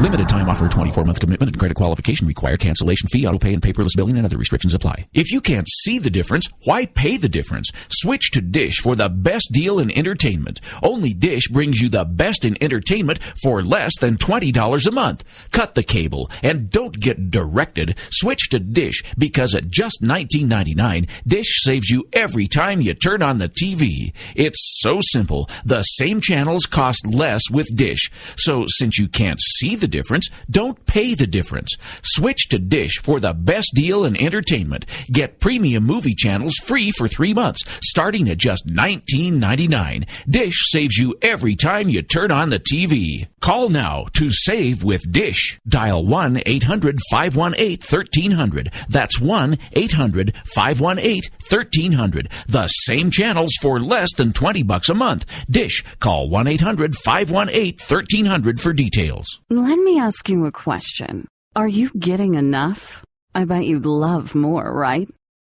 Limited time offer, 24-month commitment and credit qualification required. Cancellation fee, auto pay, and paperless billing and other restrictions apply. If you can't see the difference, why pay the difference? Switch to Dish for the best deal in entertainment. Only Dish brings you the best in entertainment for less than $20 a month. Cut the cable and don't get directed. Switch to Dish because at just $19.99, Dish saves you every time you turn on the TV. It's so simple. The same channels cost less with Dish. So since you can't see the difference, don't pay the difference. Switch to Dish for the best deal in entertainment. Get premium movie channels free for 3 months, starting at just $19.99. Dish saves you every time you turn on the TV. Call now to save with Dish. Dial 1-800-518-1300. That's 1-800-518-1300. The same channels for less than $20 a month. Dish. Call 1-800-518-1300 for details. Let me ask you a question. Are you getting enough? I bet you'd love more, right?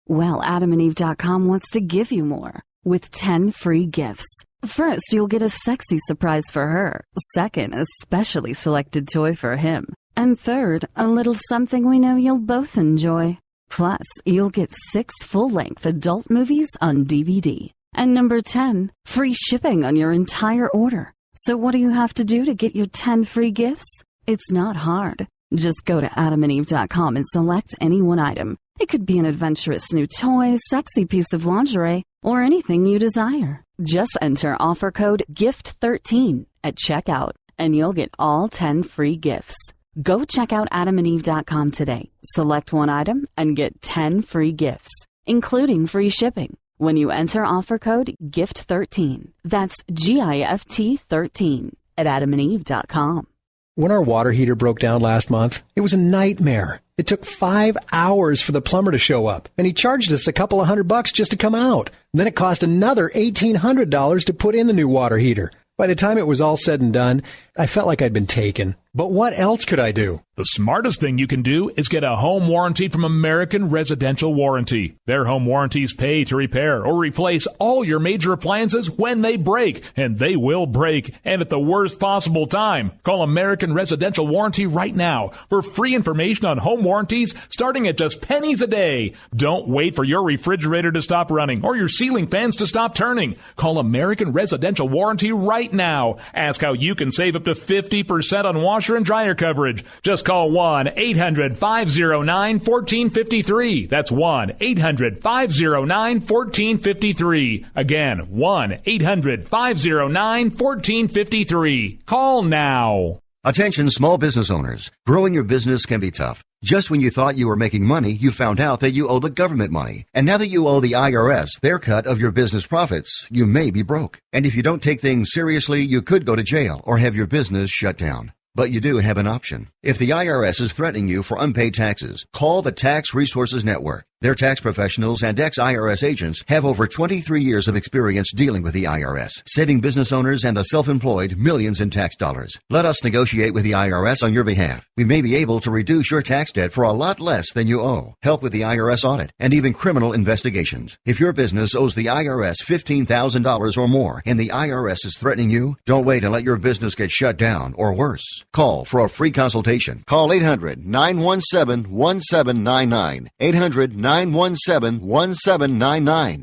Well, AdamandEve.com wants to give you more with 10 free gifts. First, you'll get a sexy surprise for her. Second, a specially selected toy for him. And third, a little something we know you'll both enjoy. Plus, you'll get 6 full-length adult movies on DVD. And number 10, free shipping on your entire order. So what do you have to do to get your 10 free gifts? It's not hard. Just go to AdamandEve.com and select any one item. It could be an adventurous new toy, sexy piece of lingerie, or anything you desire. Just enter offer code GIFT13 at checkout, and you'll get all 10 free gifts. Go check out AdamandEve.com today. Select one item and get 10 free gifts, including free shipping, when you enter offer code GIFT13. That's GIFT 13 at AdamandEve.com. When our water heater broke down last month, it was a nightmare. It took 5 hours for the plumber to show up, and he charged us a couple of $100 just to come out. Then it cost another $1,800 to put in the new water heater. By the time it was all said and done, I felt like I'd been taken. But what else could I do? The smartest thing you can do is get a home warranty from American Residential Warranty. Their home warranties pay to repair or replace all your major appliances when they break, and they will break, and at the worst possible time. Call American Residential Warranty right now for free information on home warranties starting at just pennies a day. Don't wait for your refrigerator to stop running or your ceiling fans to stop turning. Call American Residential Warranty right now. Ask how you can save up to 50% on washer and dryer coverage. Just call 1-800-509-1453. That's 1-800-509-1453. Again, 1-800-509-1453. Call now. Attention small business owners. Growing your business can be tough. Just when you thought you were making money, you found out that you owe the government money. And now that you owe the IRS their cut of your business profits, you may be broke. And if you don't take things seriously, you could go to jail or have your business shut down. But you do have an option. If the IRS is threatening you for unpaid taxes, call the Tax Resources Network. Their tax professionals and ex-IRS agents have over 23 years of experience dealing with the IRS, saving business owners and the self-employed millions in tax dollars. Let us negotiate with the IRS on your behalf. We may be able to reduce your tax debt for a lot less than you owe, help with the IRS audit, and even criminal investigations. If your business owes the IRS $15,000 or more and the IRS is threatening you, don't wait and let your business get shut down or worse. Call for a free consultation. Call 800-917-1799. 800-917-1799.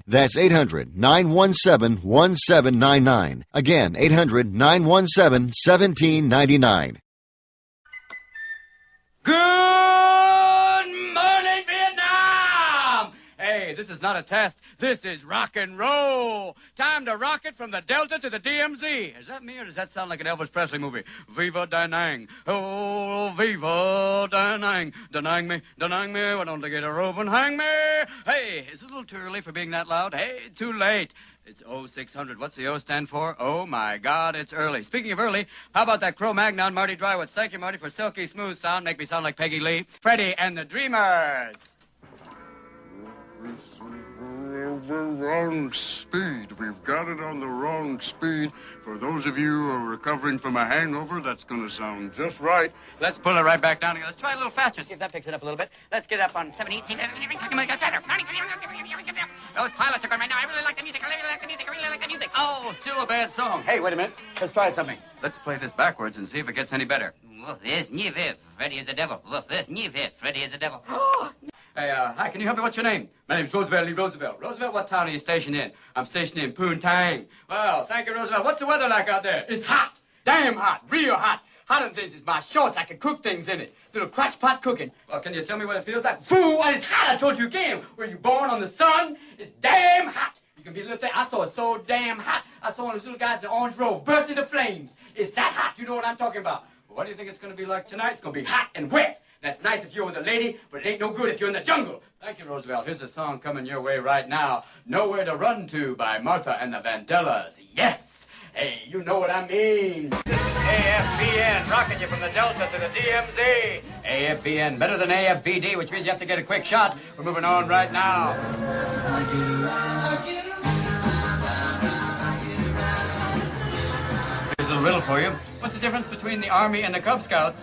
That's 800-917-1799. Again, 800-917-1799. Good morning, Vietnam! Hey, this is not a test. This is rock and roll. Time to rock it from the Delta to the DMZ. Is that me or does that sound like an Elvis Presley movie? Viva Da Nang. Oh, Viva Da Nang. Da Nang me. Why don't they get a rope and hang me? Hey, is it a little too early for being that loud? Hey, too late. It's 0600. What's the O stand for? Oh, my God, it's early. Speaking of early, how about that Cro-Magnon, Marty Drywoods? Thank you, Marty, for silky smooth sound. Make me sound like Peggy Lee. Freddie and the Dreamers. The wrong speed. We've got it on the wrong speed. For those of you who are recovering from a hangover, that's going to sound just right. Let's pull it right back down again. Let's try a little faster, see if that picks it up a little bit. Let's get up on 17. Those pilots are going right now. I really like the music. Oh, still a bad song. Hey, wait a minute. Let's try something. Let's play this backwards and see if it gets any better. This new Freddy is the devil. This new Freddy is the devil. Hey, hi, can you help me? What's your name? My name's Roosevelt Lee Roosevelt. Roosevelt, what town are you stationed in? I'm stationed in Poontang. Well, thank you, Roosevelt. What's the weather like out there? It's hot. Damn hot. Real hot. Hotter than this is my shorts. I can cook things in it. Little crotch pot cooking. Well, can you tell me what it feels like? Fool, it's hot. I told you again. Were you born on the sun? It's damn hot. You can be a little thing. I saw it so damn hot. I saw one of those little guys in the orange robe burst into flames. It's that hot. You know what I'm talking about. Well, what do you think it's going to be like tonight? It's going to be hot and wet. That's nice if you're with a lady, but it ain't no good if you're in the jungle. Thank you, Roosevelt. Here's a song coming your way right now. Nowhere to Run To by Martha and the Vandellas. Yes! Hey, you know what I mean. AFBN, rocking you from the Delta to the DMZ. AFBN, better than AFVD, which means you have to get a quick shot. We're moving on right now. Here's a little riddle for you. What's the difference between the Army and the Cub Scouts?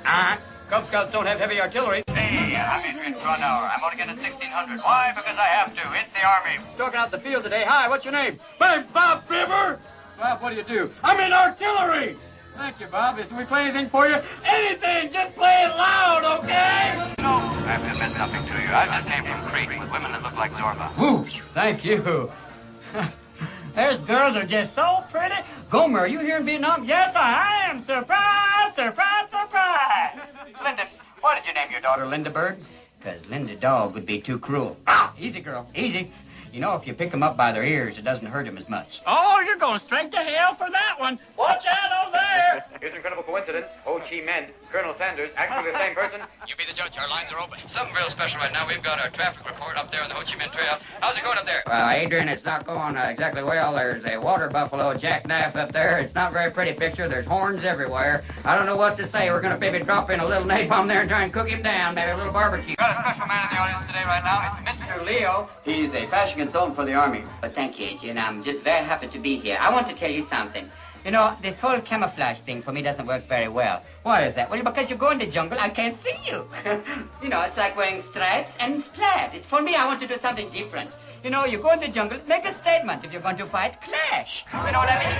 Cub Scouts don't have heavy artillery. Hey, I'm Adrian Cronauer. I'm only getting 1,600. Why? Because I have to. It's the Army. Talking out the field today. Hi, what's your name? My name's Bob Fibber. Bob, what do? I'm in artillery. Thank you, Bob. Can we play anything for you? Anything! Just play it loud, okay? No, I meant nothing to you. I just came from Crete with women that look like Zorba. Whoo! Thank you. Those girls are just so pretty. Gomer, are you here in Vietnam? Yes, I am. Surprise, surprise, surprise. Linda, why did you name your daughter Linda Bird? Because Linda Dog would be too cruel. Ah, easy, girl, easy. You know, if you pick them up by their ears, it doesn't hurt them as much. Oh, you're going straight to hell for that one. Watch out over there. Here's an incredible coincidence. Ho Chi Minh, Colonel Sanders, actually the same person. You be the judge. Our lines are open. Something real special right now. We've got our traffic report up there on the Ho Chi Minh Trail. How's it going up there? Well, Adrian, it's not going exactly well. There's a water buffalo jackknife up there. It's not a very pretty picture. There's horns everywhere. I don't know what to say. We're going to maybe drop in a little napalm there and try and cook him down. Maybe a little barbecue. Got a special man in the audience today right now. It's Mr. Leo. He's a fashion consultant for the Army. Well, thank you, Adrian. I'm just very happy to be here. I want to tell you something. You know, this whole camouflage thing for me doesn't work very well. Why is that? Well, because you go in the jungle, I can't see you. You know, it's like wearing stripes and plaid. For me, I want to do something different. You know, you go in the jungle, make a statement. If you're going to fight, clash. You know what I mean?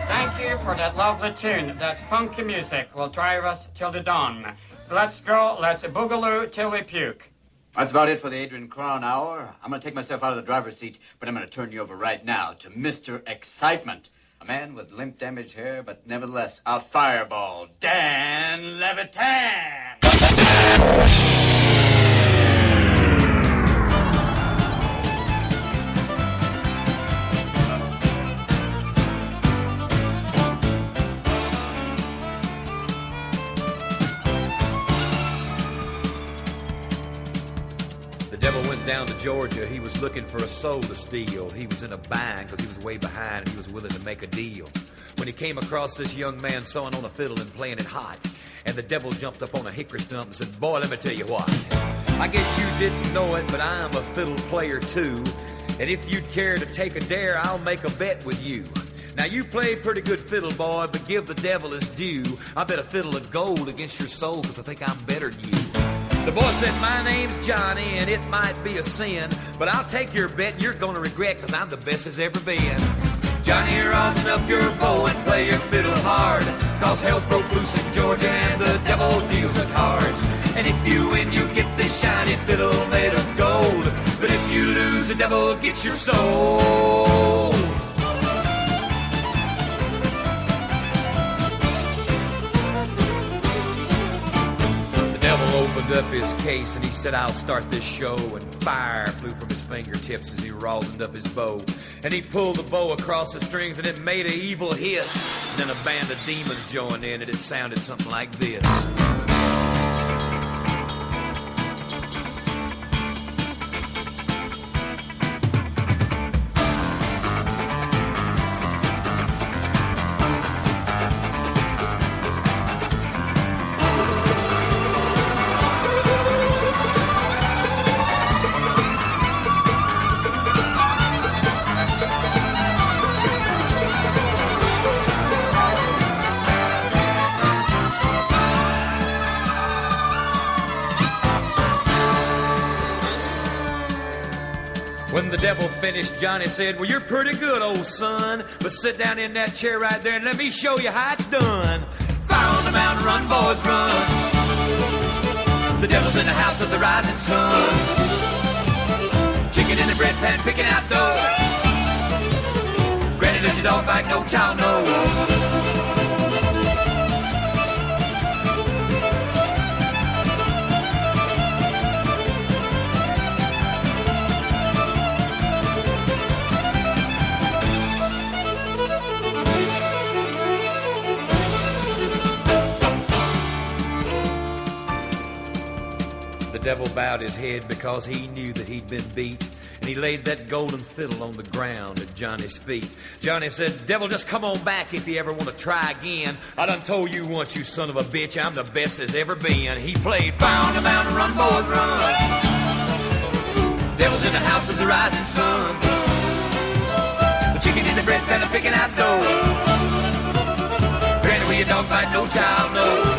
Thank you for that lovely tune, that funky music. Will drive us till the dawn. Let's go, let's boogaloo till we puke. That's about it for the Adrian Cron Hour. I'm going to take myself out of the driver's seat, but I'm going to turn you over right now to Mr. Excitement. A man with limp damaged hair, but nevertheless a fireball. Dan Levitan! devil went down to Georgia. He was looking for a soul to steal. He was in a bind because he was way behind and he was willing to make a deal. When he came across this young man sewing on a fiddle and playing it hot, and the devil jumped up on a hickory stump and said, "Boy, let me tell you what. I guess you didn't know it, but I'm a fiddle player too. And if you'd care to take a dare, I'll make a bet with you. Now you play pretty good fiddle, boy, but give the devil his due. I bet a fiddle of gold against your soul, because I think I'm better than you." The boy said, "My name's Johnny, and it might be a sin, but I'll take your bet and you're gonna regret, because I'm the best as ever been. Johnny, rosin up your bow and play your fiddle hard, cause hell's broke loose in Georgia and the devil deals the cards. And if you win, you get this shiny fiddle made of gold, but if you lose, the devil gets your soul." Opened up his case and he said, "I'll start this show," and fire flew from his fingertips as he rosined up his bow. And he pulled the bow across the strings and it made an evil hiss. And then a band of demons joined in and it sounded something like this. When the devil finished, Johnny said, "Well, you're pretty good, old son, but sit down in that chair right there and let me show you how it's done. Fire on the mountain, run, boys, run. The devil's in the house of the rising sun. Chicken in the bread pan, picking out dough. Granny, does your dog bite? No child, no. The devil bowed his head because he knew that he'd been beat, and he laid that golden fiddle on the ground at Johnny's feet. Johnny said, "Devil, just come on back if you ever want to try again. I done told you once, you son of a bitch, I'm the best there's ever been." He played, "Fire on the mountain, run, boys, run. Devil's in the house of the rising sun. The chicken in the bread pan, picking out dough. Granny, will your dog bite? No child, no."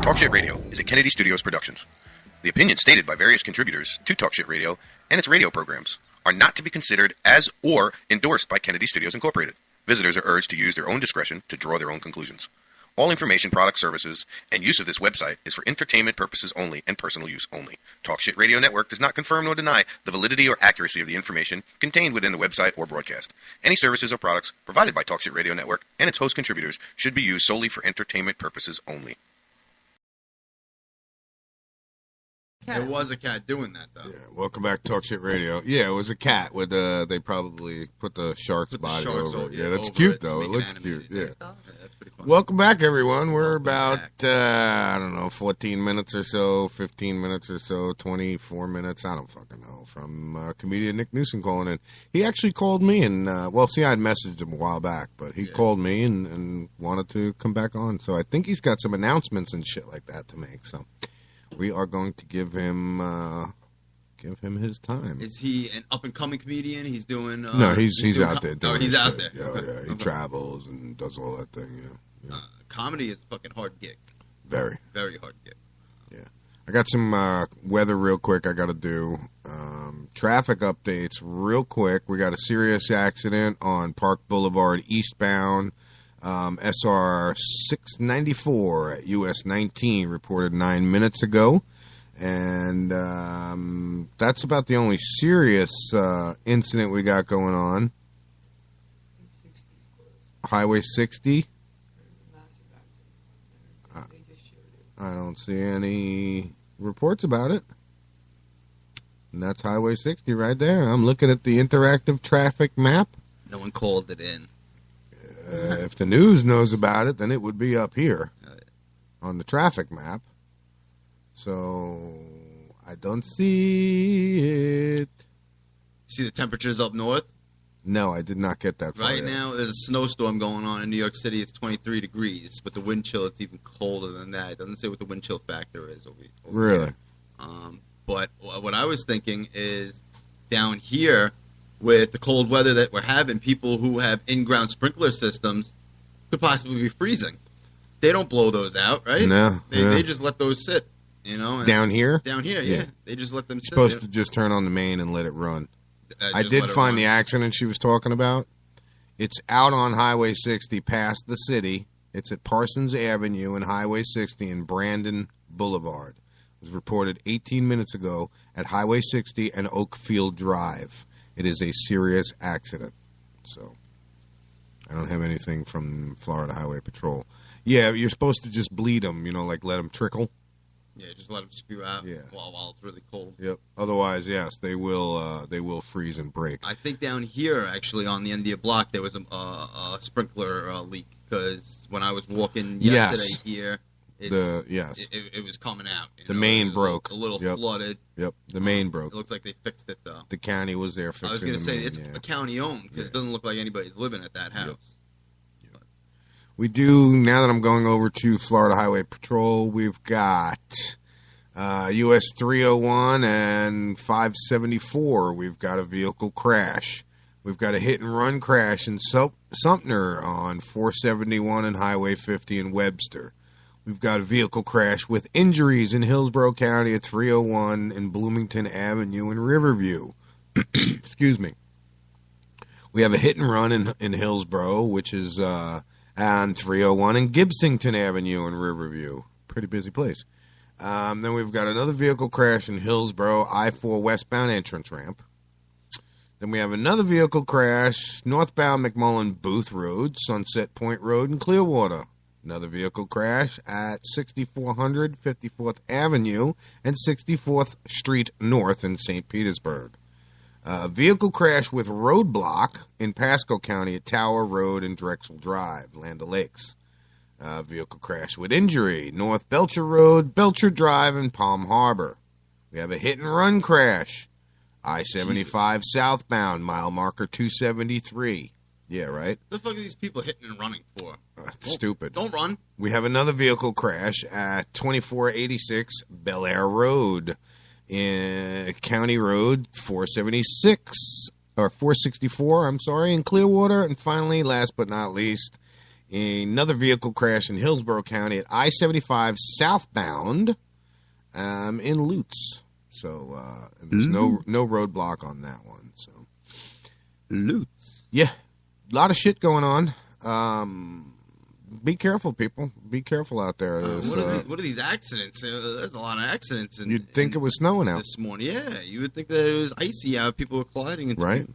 Talkshit Radio is a Kennedy Studios Productions. The opinions stated by various contributors to Talkshit Radio and its radio programs are not to be considered as or endorsed by Kennedy Studios Incorporated. Visitors are urged to use their own discretion to draw their own conclusions. All information, products, services, and use of this website is for entertainment purposes only and personal use only. Talkshit Radio Network does not confirm nor deny the validity or accuracy of the information contained within the website or broadcast. Any services or products provided by Talkshit Radio Network and its host contributors should be used solely for entertainment purposes only. There was a cat doing that, though. Yeah, welcome back to Talk Shit Radio. Yeah, it was a cat with they probably put the shark's body over it. Yeah, that's cute, though. It looks cute. Yeah. That's pretty fun. Welcome back, everyone. We're about, 14 minutes or so, 15 minutes or so, 24 minutes, I don't fucking know, from comedian Nick Newsom calling in. He actually called me and, I had messaged him a while back, but he called me and wanted to come back on. So I think he's got some announcements and shit like that to make, so we are going to give him his time. Is he an up and coming comedian? He's doing. No, he's out there. Oh, he's out there. Yeah. He travels and does all that thing. Yeah. Comedy is a fucking hard gig. Very, very hard gig. Yeah. I got some weather real quick. I got to do traffic updates real quick. We got a serious accident on Park Boulevard eastbound. SR 694 at US 19 reported 9 minutes ago, and that's about the only serious incident we got going on. Highway 60. I don't see any reports about it. And that's Highway 60 right there. I'm looking at the interactive traffic map. No one called it in. If the news knows about it, then it would be up here on the traffic map. So I don't see it. See the temperatures up north? No, I did not get that far Right yet. now, there's a snowstorm going on in New York City. It's 23 degrees, but the wind chill, it's even colder than that. It doesn't say what the wind chill factor is over Really? here. But what I was thinking is down here, with the cold weather that we're having, people who have in-ground sprinkler systems could possibly be freezing. They don't blow those out, right? No. They just let those sit, and Down here? Down here, yeah. They just let them sit. Supposed to just turn on the main and let it run. I just did let it find run. the accident she was talking about. It's out on Highway 60 past the city, It's at Parsons Avenue and Highway 60 and Brandon Boulevard. It was reported 18 minutes ago at Highway 60 and Oakfield Drive. It is a serious accident. So, I don't have anything from Florida Highway Patrol. Yeah, you're supposed to just bleed them, like let them trickle. Yeah, just let them spew out while it's really cold. Yep. Otherwise, yes, they will freeze and break. I think down here, actually, on the end of the block, there was a sprinkler leak because when I was walking yesterday here, it was coming out. The main broke. A little flooded. Yep, the main broke. It looks like they fixed it, though. The county was there fixing it. I was going to say, it's a county-owned because it doesn't look like anybody's living at that house. Yep. We do, now that I'm going over to Florida Highway Patrol, we've got US 301 and 574. We've got a vehicle crash. We've got a hit-and-run crash in Sumter on 471 and Highway 50 in Webster. We've got a vehicle crash with injuries in Hillsborough County at 301 and Bloomington Avenue in Riverview. Excuse me. We have a hit-and-run in Hillsborough, which is on 301 and Gibsonton Avenue in Riverview. Pretty busy place. Then we've got another vehicle crash in Hillsborough, I-4 westbound entrance ramp. Then we have another vehicle crash, northbound McMullen Booth Road, Sunset Point Road in Clearwater. Another vehicle crash at 6400 54th Avenue and 64th Street North in St. Petersburg. A vehicle crash with roadblock in Pasco County at Tower Road and Drexel Drive, Land O'Lakes. Vehicle crash with injury, North Belcher Road, Belcher Drive, and Palm Harbor. We have a hit-and-run crash, I-75 southbound, mile marker 273. Yeah, right? What the fuck are these people hitting and running for? Stupid. Don't run. We have another vehicle crash at 2486 Bel Air Road, in County Road 476, or 464, in Clearwater. And finally, last but not least, another vehicle crash in Hillsborough County at I-75 southbound in Lutz. So there's no roadblock on that one. So Lutz. Yeah, a lot of shit going on. Be careful, people. Be careful out there. What are these accidents? There's a lot of accidents. You'd think it was snowing out this morning. Yeah, you would think that it was icy out. People were colliding into right.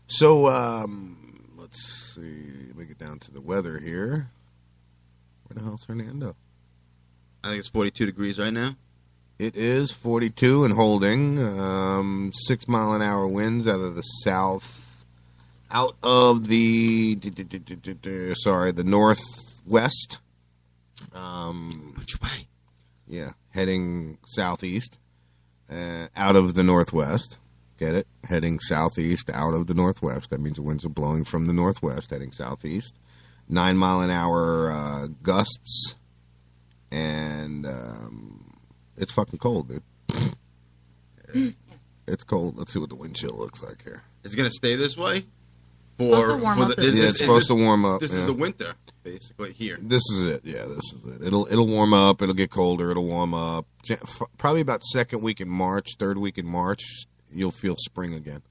So let's see. Let me get down to the weather here. Where the hell's Hernando? I think it's 42 degrees right now. It is 42 and holding. 6 mile an hour winds out of the south. Out of the the northwest. Which way? Yeah, heading southeast. Out of the northwest. Get it? Heading southeast out of the northwest. That means the winds are blowing from the northwest, heading southeast. 9 mile an hour gusts. And it's fucking cold, dude. It's cold. Let's see what the wind chill looks like here. Is it going to stay this way? It's supposed to warm up. This is the winter, basically, here. This is it. Yeah, this is it. It'll warm up. It'll get colder. It'll warm up. Probably about second week in March, third week in March, you'll feel spring again.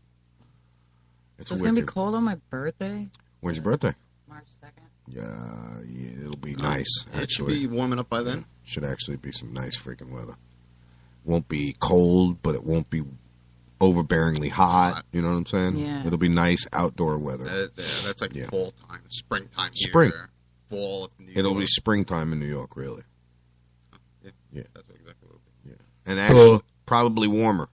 It's going to be cold on my birthday? When's your birthday? March 2nd. Yeah, it'll be nice, actually. It should be warming up by then. Should actually be some nice freaking weather. Won't be cold, but it won't be overbearingly hot. You know what I'm saying? Yeah. It'll be nice outdoor weather. That's like fall time, springtime here. Spring. Fall up in New York. It'll be springtime in New York, really. Yeah. That's exactly what it'll be. Yeah. And actually, probably warmer.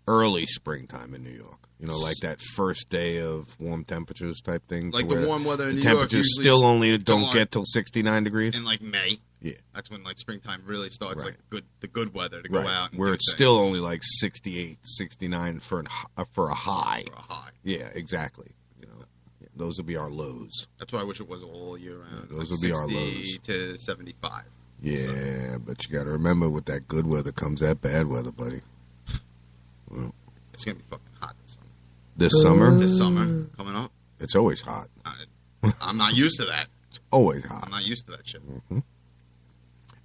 Early springtime in New York. Like that first day of warm temperatures type thing. Like the warm weather in New York. The temperatures still only don't like, get till 69 degrees. In like May. Yeah. That's when like springtime really starts, like the good weather to go out. And where it's still only like 68, 69 for a high. Yeah, exactly. Those will be our lows. That's what I wish it was all year round. Those will be our lows. 60 to 75. Yeah, but you got to remember with that good weather comes that bad weather, buddy. Well, it's going to be fucking hot this summer. This summer coming up. It's always hot. I'm not used to that. It's always hot. I'm not used to that shit. Mm-hmm.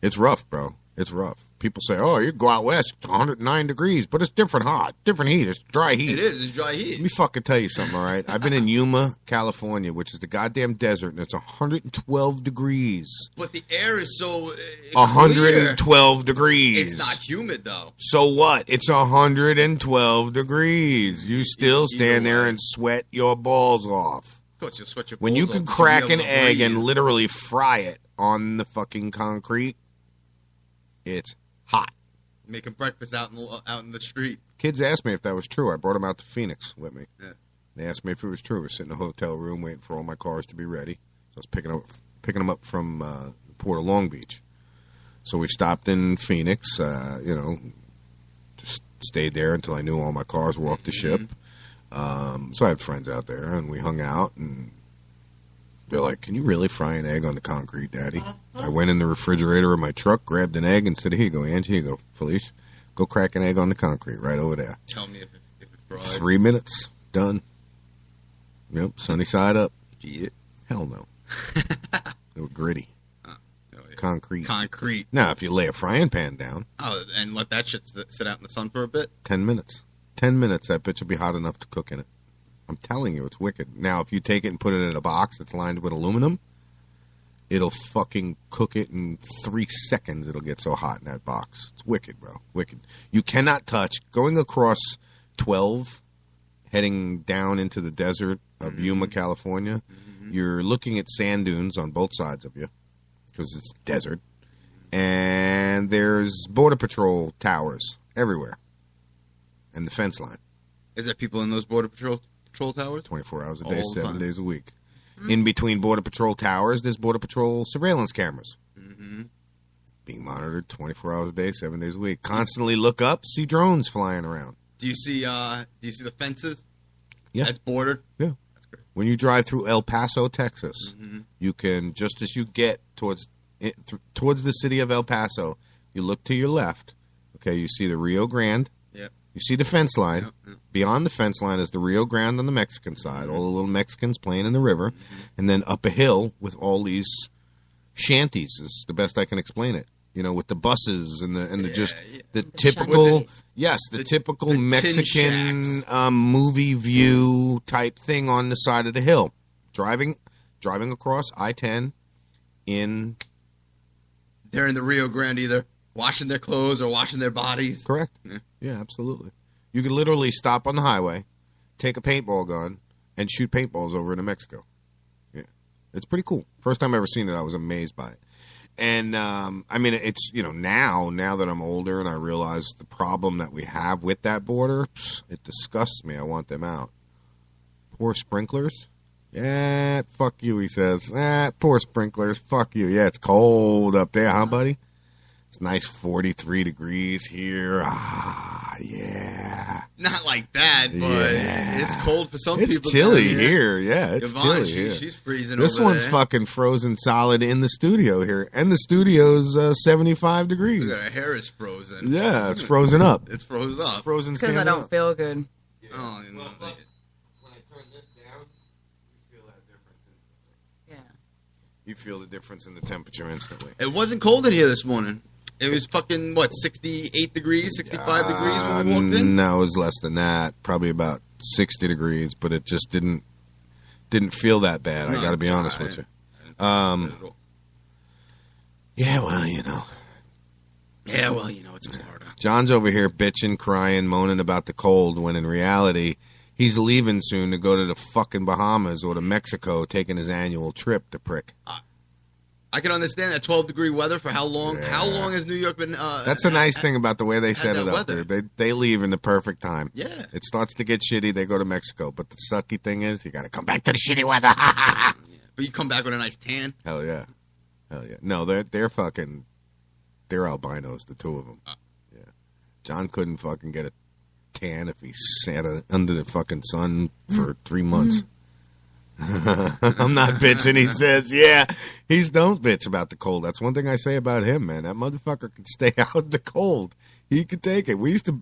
It's rough, bro. It's rough. People say, oh, you go out west, it's 109 degrees, but it's different hot, different heat. It's dry heat. It is. It's dry heat. Let me fucking tell you something, all right? I've been in Yuma, California, which is the goddamn desert, and it's 112 degrees. But the air is so 112 degrees. It's not humid, though. So what? It's 112 degrees. You still stand there and sweat your balls off. Of course, you'll sweat your balls When you off, can but crack you'll be an able to egg breathe. and literally fry it on the fucking concrete, it's hot. Making breakfast out in the street. Kids asked me if that was true. I brought them out to Phoenix with me. Yeah. They asked me if it was true. I was sitting in a hotel room waiting for all my cars to be ready. So I was picking them up from the Port of Long Beach. So we stopped in Phoenix, just stayed there until I knew all my cars were off the ship. So I had friends out there, and we hung out, and they're like, can you really fry an egg on the concrete, Daddy? I went in the refrigerator of my truck, grabbed an egg, and said, here you go, Angie, here you go, Felice. Go crack an egg on the concrete right over there. Tell me if it fries. 3 minutes, done. Yep, sunny side up. Hell no. They were gritty. Concrete. Now, if you lay a frying pan down. Oh, and let that shit sit out in the sun for a bit? 10 minutes. 10 minutes, that bitch will be hot enough to cook in it. I'm telling you, it's wicked. Now, if you take it and put it in a box that's lined with aluminum, it'll fucking cook it in 3 seconds. It'll get so hot in that box. It's wicked, bro. Wicked. You cannot touch. Going across 12, heading down into the desert of Yuma, California, you're looking at sand dunes on both sides of you because it's desert. And there's Border Patrol towers everywhere. And the fence line. Is there people in those Border Patrol towers? 24 hours a day, All the 7 time. days a week. In between Border Patrol towers, there's Border Patrol surveillance cameras. Being monitored 24 hours a day, 7 days a week. Constantly look up, see drones flying around. Do you see the fences? Yeah. That's bordered? Yeah. When you drive through El Paso, Texas, you can, just as you get towards the city of El Paso, you look to your left. Okay, you see the Rio Grande. Yep. You see the fence line. Beyond the fence line is the Rio Grande on the Mexican side, all the little Mexicans playing in the river. And then up a hill with all these shanties is the best I can explain it. You know, with the buses and the typical, the typical the tin Mexican shacks. movie view type thing on the side of the hill. Driving across I-10 in. They're in the Rio Grande either washing their clothes or washing their bodies. Correct. Yeah, absolutely. You could literally stop on the highway, take a paintball gun, and shoot paintballs over into Mexico. Yeah, it's pretty cool. First time I ever seen it, I was amazed by it. And, I mean, it's, now that I'm older and I realize the problem that we have with that border, it disgusts me. I want them out. Poor sprinklers. Yeah, fuck you, he says. Poor sprinklers. Fuck you. Yeah, it's cold up there, huh, buddy? It's nice 43 degrees here. Ah, yeah. Not like that, but it's cold for some people. It's chilly down here. Yeah, it's Yvonne, chilly here. She's freezing This over one's there. fucking frozen solid in the studio here. And the studio's 75 degrees. Look at her hair is frozen. Yeah, it's frozen up. It's frozen up. It's frozen Because I standing don't up. feel good. Oh, you know, When I turn this down, you feel that difference instantly. Yeah. You feel the difference in the temperature instantly. it wasn't cold in here this morning. It was fucking, 68 degrees, 65 degrees when we walked in? No, it was less than that. Probably about 60 degrees, but it just didn't feel that bad. I got to be honest with you. Yeah, well, Yeah, well, it's Florida. John's over here bitching, crying, moaning about the cold, when in reality, he's leaving soon to go to the fucking Bahamas or to Mexico, taking his annual trip to prick. I can understand that 12-degree weather for how long? Yeah. How long has New York been? That's a nice thing about the way they set it up there. They leave in the perfect time. Yeah. It starts to get shitty, they go to Mexico. But the sucky thing is, you got to come back To the shitty weather. But you come back with a nice tan. Hell yeah. Hell yeah. No, they're fucking, they're albinos, the two of them. Yeah. John couldn't fucking get a tan if he sat under the fucking sun for 3 months. I'm not bitching, he says. Yeah, don't bitch about the cold. That's one thing I say about him, man. That motherfucker can stay out in the cold. He could take it.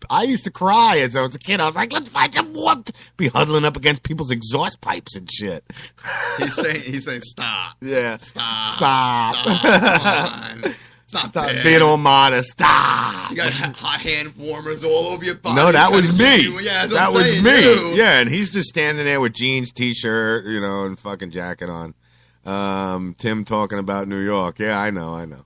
I used to cry as I was a kid. I was like, let's find some warmth. Be huddling up against people's exhaust pipes and shit. He's saying, stop. Yeah. Stop. Stop. Come on. not Stop bad. being all modest. Stop. You got hot hand warmers all over your body. No, that was me. Yeah, that's what that I'm was saying, me. too. Yeah, and he's just standing there with jeans, t-shirt, and fucking jacket on. Tim talking about New York. Yeah, I know.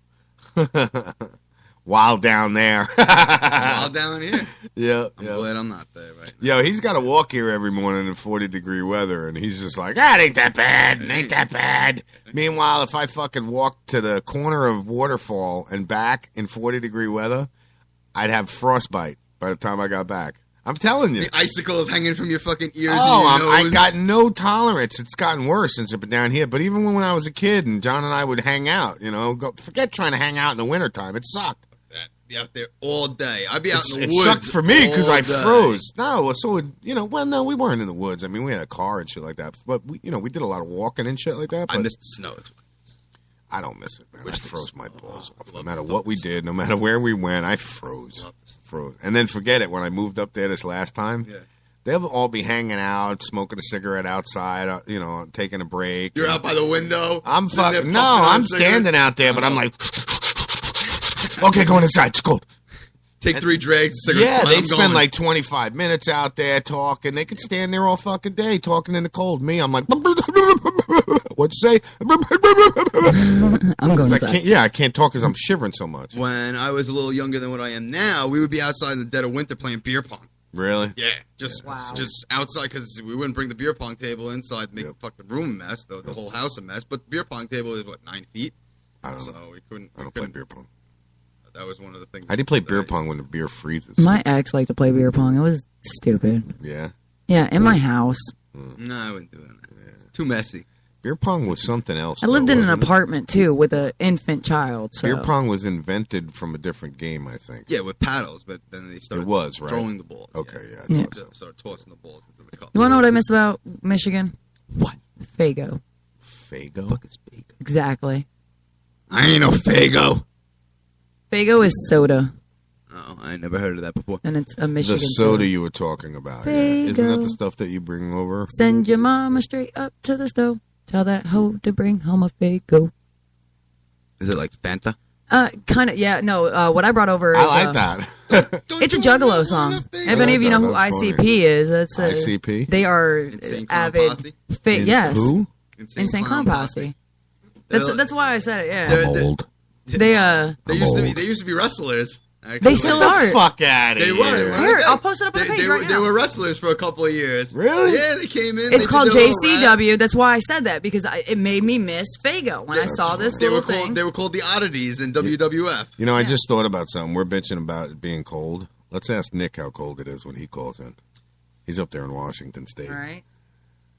Wild down there. Wild down here. Yeah. I'm glad I'm not there right Yo, he's got to walk here every morning in 40-degree weather, and he's just like, it ain't that bad. It ain't that bad. Meanwhile, if I fucking walked to the corner of Waterfall and back in 40-degree weather, I'd have frostbite by the time I got back. I'm telling you. The icicles hanging from your fucking ears Oh, and your nose. I got no tolerance. It's gotten worse since I've been down here. But even when I was a kid and John and I would hang out, forget trying to hang out in the wintertime. It sucked. Be out there all day. I'd be out in the It woods. sucked for me because I all day. froze. No, so no, we weren't in the woods. I mean, we had a car and shit like that. But we did a lot of walking and shit like that. But I missed the snow. I don't miss it, man. I froze my balls off. No matter what we did, no matter where we went, I froze. And then forget it. When I moved up there this last time, they'll all be hanging out, smoking a cigarette outside, taking a break. You're out by the window. I'm sitting there fucking puffing on I'm a cigarette. standing out there, but I'm like, okay, going inside. It's cold. Take 3 drags. Cigarettes. Yeah, I'm they'd spend going. like 25 minutes out there talking. They could stand there all fucking day talking in the cold. Me, I'm like, what'd you say? I'm going inside. I can't talk because I'm shivering so much. When I was a little younger than what I am now, we would be outside in the dead of winter playing beer pong. Really? Yeah, just outside because we wouldn't bring the beer pong table inside, make the fucking room a mess, the whole house a mess. But the beer pong table is 9 feet. I don't so know. we couldn't. I don't play beer pong. That was one of the things. How do you play beer pong when the beer freezes? My ex liked to play beer pong. It was stupid. Yeah. Yeah, in my house. No, I wouldn't do that. It's too messy. Beer pong was something else. I lived though, in an wasn't it? apartment too with an infant child. So. Beer pong was invented from a different game, I think. Yeah, with paddles, but then they started It was, right? throwing the balls. Okay, Yeah. Started tossing the balls into the cup. You want to know what I miss about Michigan? What? Fago. Fago? Exactly. I ain't no Fago. Fago is soda. Oh, I never heard of that before. And it's a Michigan The soda you were talking about. Yeah. Isn't that the stuff that you bring over? Send your mama straight up to the stove. Tell that hoe to bring home a Fago. Is it like Fanta? Kind of, yeah. No, what I brought over is... I like that. It's a Juggalo song. If any of you know who ICP is, it's a... ICP? They are Insane Clown avid... Posse? Yes. Who? Insane Clown Posse. That's why I said it, yeah. They're- Old. They used to be wrestlers. Actually. They still Get are. the fuck out of They here. were. Here, I'll post it up on the page They right were, now. they were wrestlers for a couple of years. Really? Yeah, they came in. It's they called did their little rap. JCW. That's why I said that, because it made me miss Fago when I saw this They little were called. thing. They were called the Oddities in WWF. I just thought about something. We're bitching about it being cold. Let's ask Nick how cold it is when he calls in. He's up there in Washington State. All right.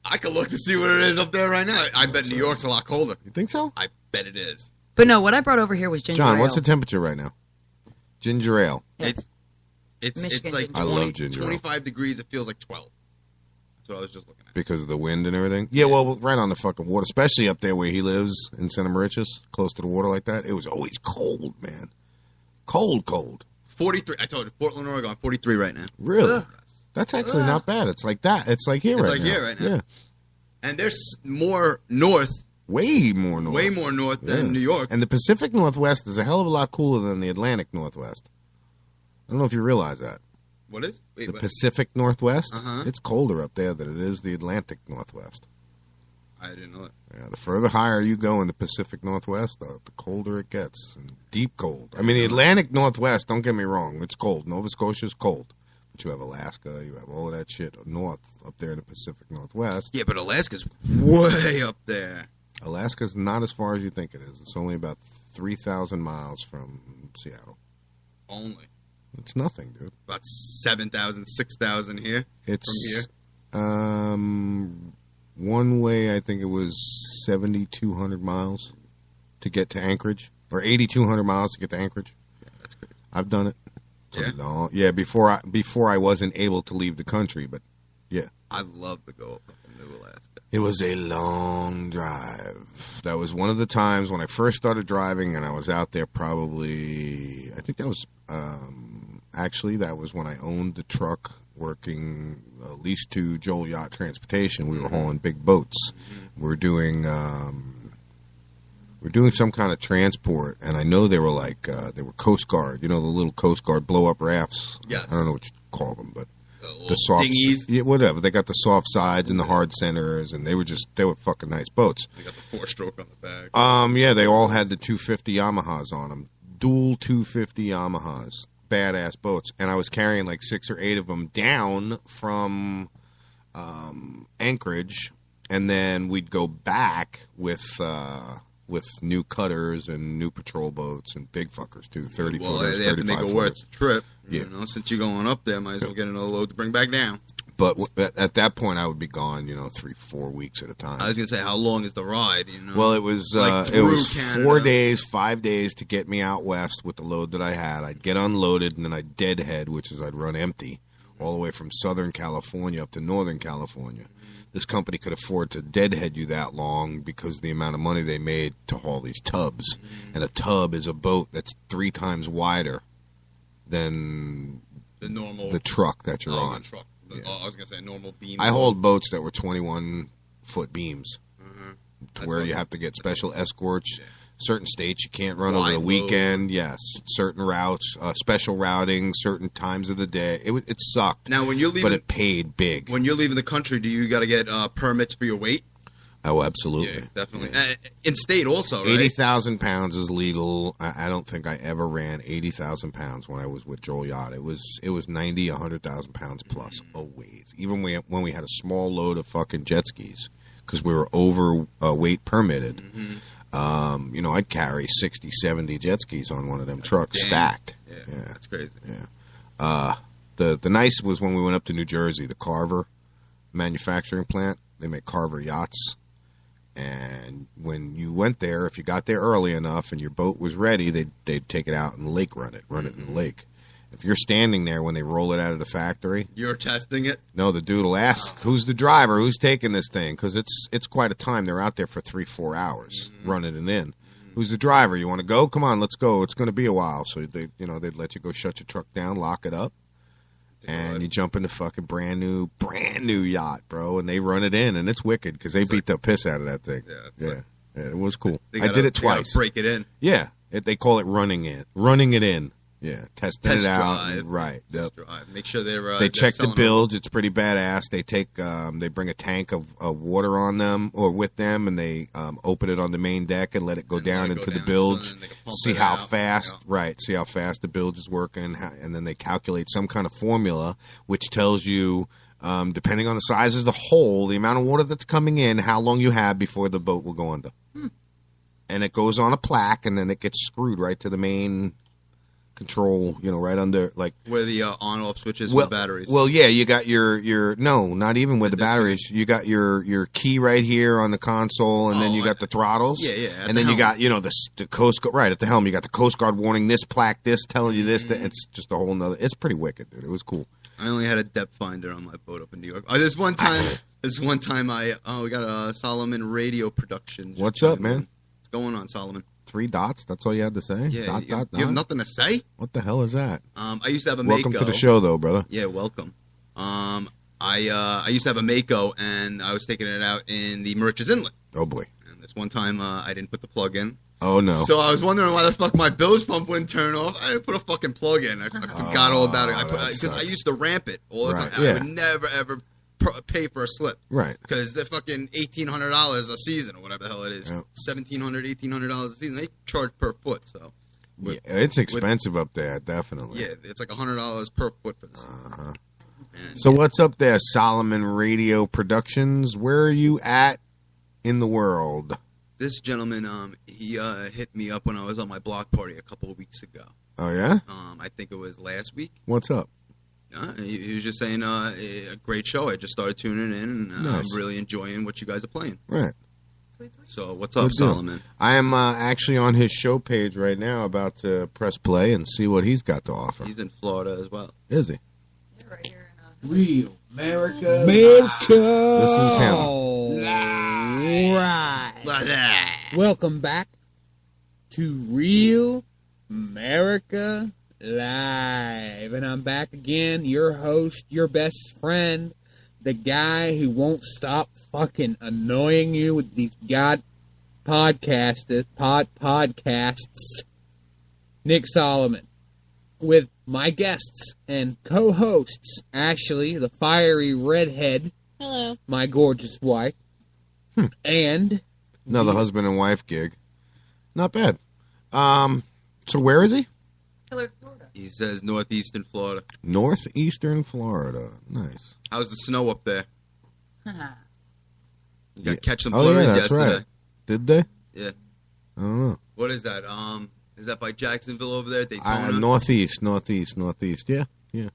I could look to see what it is up there right now. I bet New York's a lot colder. You think so? I bet it is. But no, what I brought over here was ginger John, ale. what's the temperature right now? Ginger ale. It's Michigan like ginger I 20, love ginger ale. 25 degrees. It feels like 12. That's what I was just looking at. Because of the wind and everything? Yeah, well, right on the fucking water, especially up there where he lives in Santa Mauritius, close to the water like that. It was always cold, man. Cold. 43. I told you, Portland, Oregon, 43 right now. Really? That's actually not bad. It's like that. It's like here It's right like now. here right now. Yeah. And there's more north. Way more north. Way more north than Yeah. New York. And the Pacific Northwest is a hell of a lot cooler than the Atlantic Northwest. I don't know if you realize that. What is? Wait, The what? Pacific Northwest, Uh-huh. it's colder up there than it is the Atlantic Northwest. I didn't know that. Yeah, the further higher you go in the Pacific Northwest, the colder it gets. And deep cold. I mean, the Atlantic Northwest, don't get me wrong, it's cold. Nova Scotia's cold. But you have Alaska, you have all of that shit north up there in the Pacific Northwest. Yeah, but Alaska's way up there. Alaska's not as far as you think it is. It's only about 3,000 miles from Seattle. Only. It's nothing, dude. About 7,000, 6,000 here. It's from here. One way I think it was 7,200 miles to get to Anchorage, or 8,200 miles to get to Anchorage. Yeah, that's great. I've done it. Yeah? Before I wasn't able to leave the country, but yeah. I'd love to go up into Alaska. It was a long drive. That was one of the times when I first started driving, and I was out there probably, I think that was, actually, that was when I owned the truck working leased to Joel Yacht Transportation. We were hauling big boats. We were doing We're doing some kind of transport, and I know they were like they were Coast Guard. You know, the little Coast Guard blow-up rafts. Yes. I don't know what you call them, but the soft dinghies. Yeah, whatever. They got the soft sides and the hard centers, and they were fucking nice boats. They got the 4-stroke on the back. Yeah, they all had the 250 Yamahas on them, dual 250 Yamahas, badass boats, and I was carrying like 6 or 8 of them down from Anchorage, and then we'd go back with new cutters and new patrol boats and big fuckers too, 30 footers, they have to make it worth the trip. Yeah. You know, since you're going up there, might as well get another load to bring back down. But at that point, I would be gone, 3-4 weeks at a time. I was gonna say, how long is the ride? Well, it was like it was Canada. 4 days, 5 days to get me out west with the load that I had. I'd get unloaded and then I'd deadhead, which is I'd run empty all the way from Southern California up to Northern California. This company could afford to deadhead you that long because of the amount of money they made to haul these tubs. And a tub is a boat that's 3 times wider than the truck that you're on. The truck. I was going to say normal beam. I hold boats that were 21-foot beams to where you have to get special escorts. Certain states you can't run over the weekend. Yes, certain routes, special routing, certain times of the day. It sucked. Now, when you're leaving, but it paid big. When you're leaving the country, do you got to get permits for your weight? Oh, absolutely. Yeah, definitely. In state also, right? 80,000 pounds is legal. I don't think I ever ran 80,000 pounds when I was with Joel Yacht. It was 90, 100,000 pounds plus always. Even when we had a small load of fucking jet skis because we were overweight permitted. I'd carry 60, 70 jet skis on one of them trucks stacked. Yeah, that's crazy. Yeah. The nice was when we went up to New Jersey, the Carver manufacturing plant. They make Carver yachts. And when you went there, if you got there early enough and your boat was ready, they'd take it out and lake run it in the lake. If you're standing there when they roll it out of the factory, you're testing it. No, the dude will ask, "Who's the driver? Who's taking this thing?" Because it's quite a time. They're out there for 3-4 hours running it in. Who's the driver? You want to go? Come on, let's go. It's going to be a while. So they'd let you go shut your truck down, lock it up, and you jump in the fucking brand new yacht, bro, and they run it in, and it's wicked because they beat the piss out of that thing. Yeah, it was cool. I did it twice. Break it in. Yeah, they call it running it in. Yeah, testing it out. Drive. Right. Test drive. Make sure they check the builds. It's pretty badass. They they bring a tank of water on them or with them, and they open it on the main deck and let it go down into the builds. See how fast, see how fast the build is working, and then they calculate some kind of formula which tells you, depending on the size of the hole, the amount of water that's coming in, how long you have before the boat will go under. And it goes on a plaque, and then it gets screwed right to the main control, right under, like where the on-off switches for the batteries. Well, yeah, you got your no, not even with the batteries. You got your key right here on the console, and then you got the throttles. Yeah. And then you got the Coast Guard right at the helm. You got the Coast Guard warning, this plaque, this telling you this. That it's just a whole nother. It's pretty wicked, dude. It was cool. I only had a depth finder on my boat up in New York. This one time we got a Solomon Radio production. What's up, man? What's going on, Solomon? 3 dots. That's all you had to say. Yeah, you have nothing to say. What the hell is that? I used to have a welcome Mako. to the show, though, brother. Yeah, welcome. I used to have a Mako, and I was taking it out in the Moriches Inlet. Oh boy! And this one time, I didn't put the plug in. Oh no! So I was wondering why the fuck my bilge pump wouldn't turn off. I didn't put a fucking plug in. I forgot all about it. Because I used to ramp it all the time. Yeah. I would never ever pay for a slip. Right. Because they're fucking $1,800 a season or whatever the hell it is. Yep. $1,700, $1,800 a season. They charge per foot. So it's expensive up there, definitely. Yeah, it's like $100 per foot for this. So what's up there, Solomon Radio Productions? Where are you at in the world? This gentleman, he hit me up when I was on my block party a couple of weeks ago. Oh yeah? I think it was last week. What's up? He was just saying, a great show. I just started tuning in, and Nice. I'm really enjoying what you guys are playing. Right. So what's up, Good deal. Solomon? I am actually on his show page right now, about to press play and see what he's got to offer. He's in Florida as well. Is he? Real America. America. This is him. Right. Welcome back to Real America Live. And I'm back again, your host, your best friend, the guy who won't stop fucking annoying you with these podcasts, Nick Solomon, with my guests and co-hosts, Ashley, the fiery redhead, Hello. my gorgeous wife, and Another husband and wife gig. Not bad. So where is he? He says northeastern Florida. Northeastern Florida. Nice. How's the snow up there? You got catch some Oh, flurries yeah, that's yesterday. right. Did they? Yeah. I don't know. What is that? Is that by Jacksonville over there? Daytona? Northeast. Yeah. I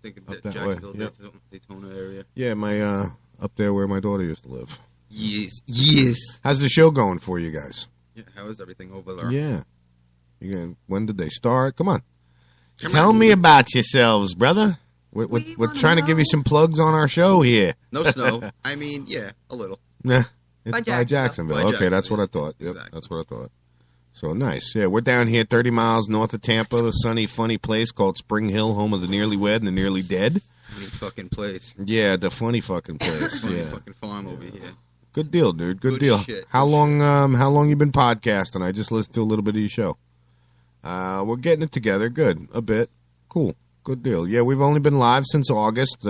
think Up that that Jacksonville, way. Yep. Daytona area. Yeah, my up there where my daughter used to live. Yes. How's the show going for you guys? Yeah, how is everything over there? Yeah. When did they start? Come on. Tell me about yourselves, brother. We're trying to give you some plugs on our show here. No snow. I mean, yeah, a little. Nah, it's By by Jacksonville. By Okay, that's what I thought. Yep, that's what I thought. So nice. Yeah, we're down here 30 miles north of Tampa, the sunny, funny place called Spring Hill, home of the nearly wed and the nearly dead. Funny fucking place. Yeah, the funny fucking place. Funny Yeah. fucking farm over here. Good deal, dude. Good Good deal. shit. How long you been podcasting? I just listened to a little bit of your show. We're getting it together. Good. A bit. Cool. Good deal. Yeah, we've only been live since August.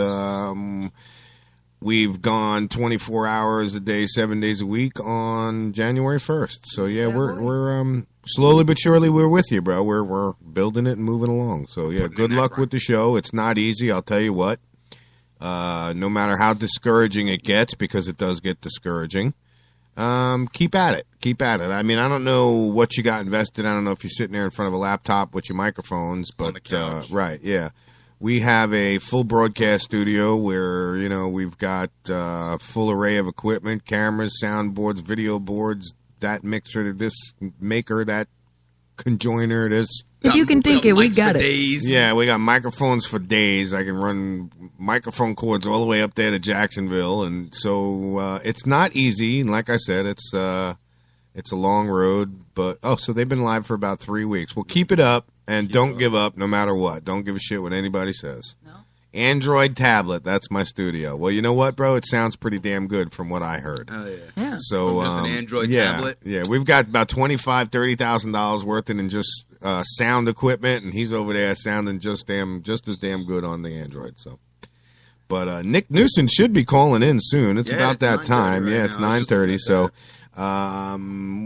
We've gone 24 hours a day, 7 days a week on January 1st. So yeah, we're slowly but surely we're with you, bro. We're building it and moving along. So yeah, good luck with the show. It's not easy, I'll tell you what. No matter how discouraging it gets, because it does get discouraging. Keep at it. Keep at it. I mean, I don't know what you got invested. I don't know if you're sitting there in front of a laptop with your microphones, but right, yeah. We have a full broadcast studio where, we've got a full array of equipment, cameras, soundboards, video boards, that mixer, this maker, that conjoiner, this. If you can think it, we got it. Yeah, we got microphones for days. I can run microphone cords all the way up there to Jacksonville, and so it's not easy. And like I said, it's a long road. But so they've been live for about 3 weeks. Well, keep it up and don't give up, no matter what. Don't give a shit what anybody says. No. Android tablet. That's my studio. Well, you know what, bro? It sounds pretty damn good from what I heard. Oh yeah. So just an Android yeah, tablet. Yeah, we've got about $25,000-$30,000 worth in just sound equipment, and he's over there sounding just as damn good on the Android. So, but Nick Newson should be calling in soon. It's about that time. Yeah, it's 9:30. So,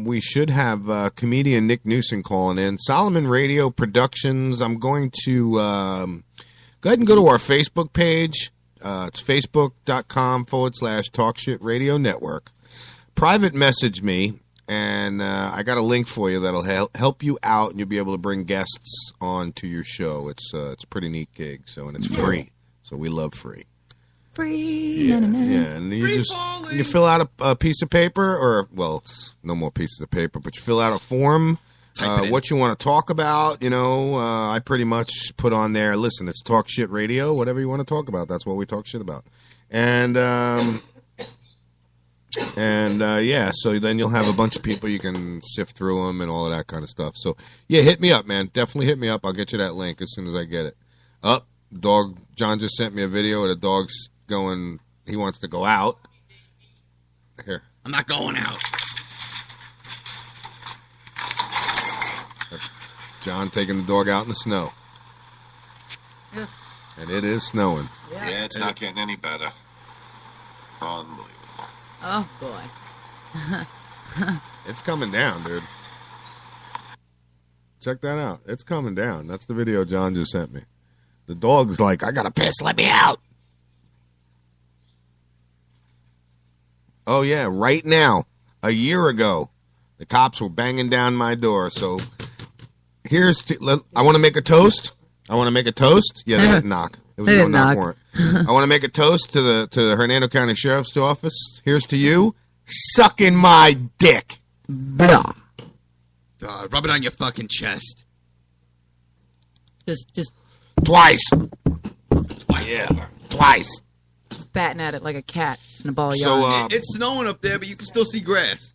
we should have comedian Nick Newson calling in. Solomon Radio Productions. I'm going to go ahead and go to our Facebook page. It's facebook.com/Talk Shit Radio Network. Private message me. And I got a link for you that'll help you out, and you'll be able to bring guests on to your show. It's a pretty neat gig, and it's free. So we love free. Free. Yeah, and you fill out a piece of paper, or no more pieces of paper, but you fill out a form. What you want to talk about, I pretty much put on there. Listen, it's Talk Shit Radio. Whatever you want to talk about, that's what we talk shit about. And so then you'll have a bunch of people, you can sift through them and all of that kind of stuff. So, yeah, hit me up, man. Definitely hit me up. I'll get you that link as soon as I get it. Dog, John just sent me a video of the dog's going, he wants to go out. Here. I'm not going out. John taking the dog out in the snow. Yeah. And it is snowing. Yeah, it's not getting any better. Unbelievable. Oh, boy. It's coming down, dude. Check that out. It's coming down. That's the video John just sent me. The dog's like, I gotta piss, let me out. Oh, yeah, right now, a year ago, the cops were banging down my door. So I want to make a toast. Yeah, they didn't knock. It was no knock warrant. I want to make a toast to the Hernando County Sheriff's Office. Here's to you, sucking my dick. Blah. God, rub it on your fucking chest. Just twice. Yeah, twice. Just batting at it like a cat in a ball of So, yarn. it's snowing up there, but you can still see grass.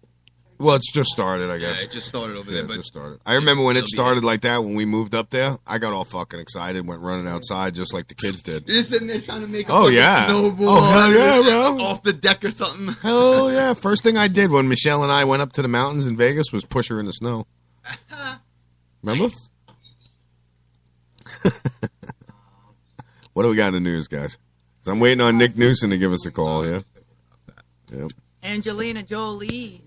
Well, it's just started, I guess. Yeah, it just started over there. Yeah, But it just started. I remember when it it'll be started like that, when we moved up there, I got all fucking excited, went running outside just like the kids did. You're sitting there trying to make a Oh, fucking yeah. snowball Oh, hell yeah, bro. off the deck or something. Hell yeah. First thing I did when Michelle and I went up to the mountains in Vegas was push her in the snow. Remember? What do we got in the news, guys? I'm waiting on Nick Newsom to give us a call, yeah? Yep. Angelina Jolie.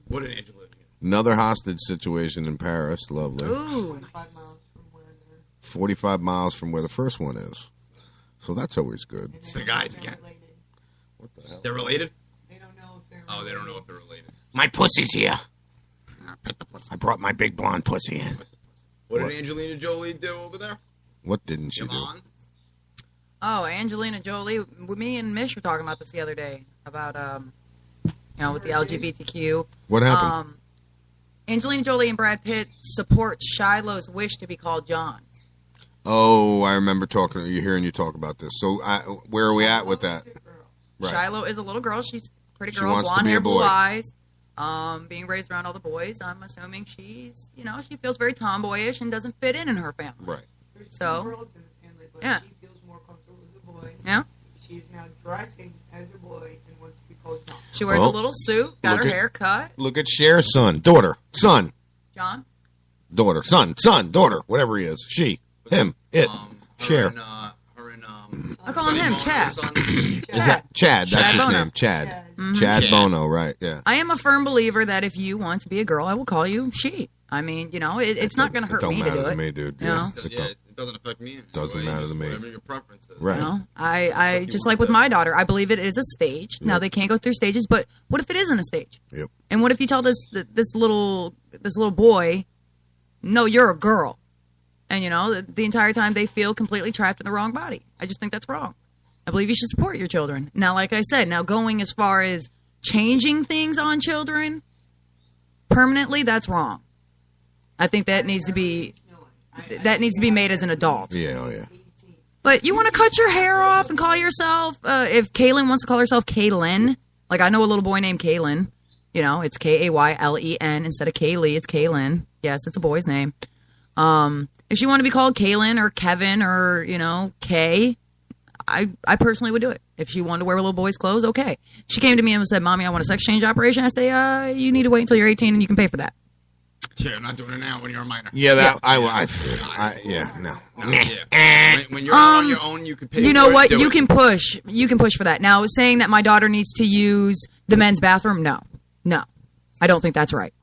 What did Angelina? Another hostage situation in Paris. Lovely. Ooh. 45 miles from where the first one is. So that's always good. It's the guys again. What the hell? They're related? They don't know if they're related. My pussy's here. I brought my big blonde pussy in. What did Angelina Jolie do over there? What didn't she do? Oh, Angelina Jolie. Me and Mish were talking about this the other day about, with the LGBTQ. What happened? Angelina Jolie and Brad Pitt support Shiloh's wish to be called John. Oh, I remember hearing you talk about this. So where are we at with that? Right. Shiloh is a little girl. She's a pretty She girl, wants to blonde be a hair, blue boy. eyes. Being raised around all the boys, I'm assuming she's, she feels very tomboyish and doesn't fit in her family. Right. So, yeah. She feels more comfortable as a boy. Yeah. She's now dressing as a boy and wants to be called John. She wears a little suit, got her hair cut. Look at Cher's son, daughter, son, John? daughter, son, daughter, whatever he is. She, him, it, Cher. I call him Chad. Chad, that's his Bono. name. Chad. Mhm. Chad Bono, right, yeah. I am a firm believer that if you want to be a girl, I will call you she. I mean, it's not going to hurt It don't me to matter do to it. me, dude. You know? It It doesn't affect me. doesn't matter to me. Whatever your preference is. Right. You know, I just like with my daughter, I believe it is a stage. Now they can't go through stages, but what if it isn't a stage? Yep. And what if you tell this little boy, no, you're a girl, and the entire time they feel completely trapped in the wrong body? I just think that's wrong. I believe you should support your children. Now, like I said, going as far as changing things on children permanently, that's wrong. I think that needs to be made as an adult. Yeah, oh yeah. But you want to cut your hair off and call yourself, if Kaylin wants to call herself Kaylin, like I know a little boy named Kaylin, it's Kaylen instead of Kaylee, it's Kaylin. Yes, it's a boy's name. If she wanted to be called Kaylin or Kevin or, Kay, I personally would do it. If she wanted to wear little boy's clothes, okay. She came to me and said, Mommy, I want a sex change operation. I say, you need to wait until you're 18 and you can pay for that. Yeah, I'm not doing it now when you're a minor. Yeah, no. When you're out on your own, you can pay. You know what? Do You it. can push. You can push for that. Now, saying that my daughter needs to use the men's bathroom, no. I don't think that's right.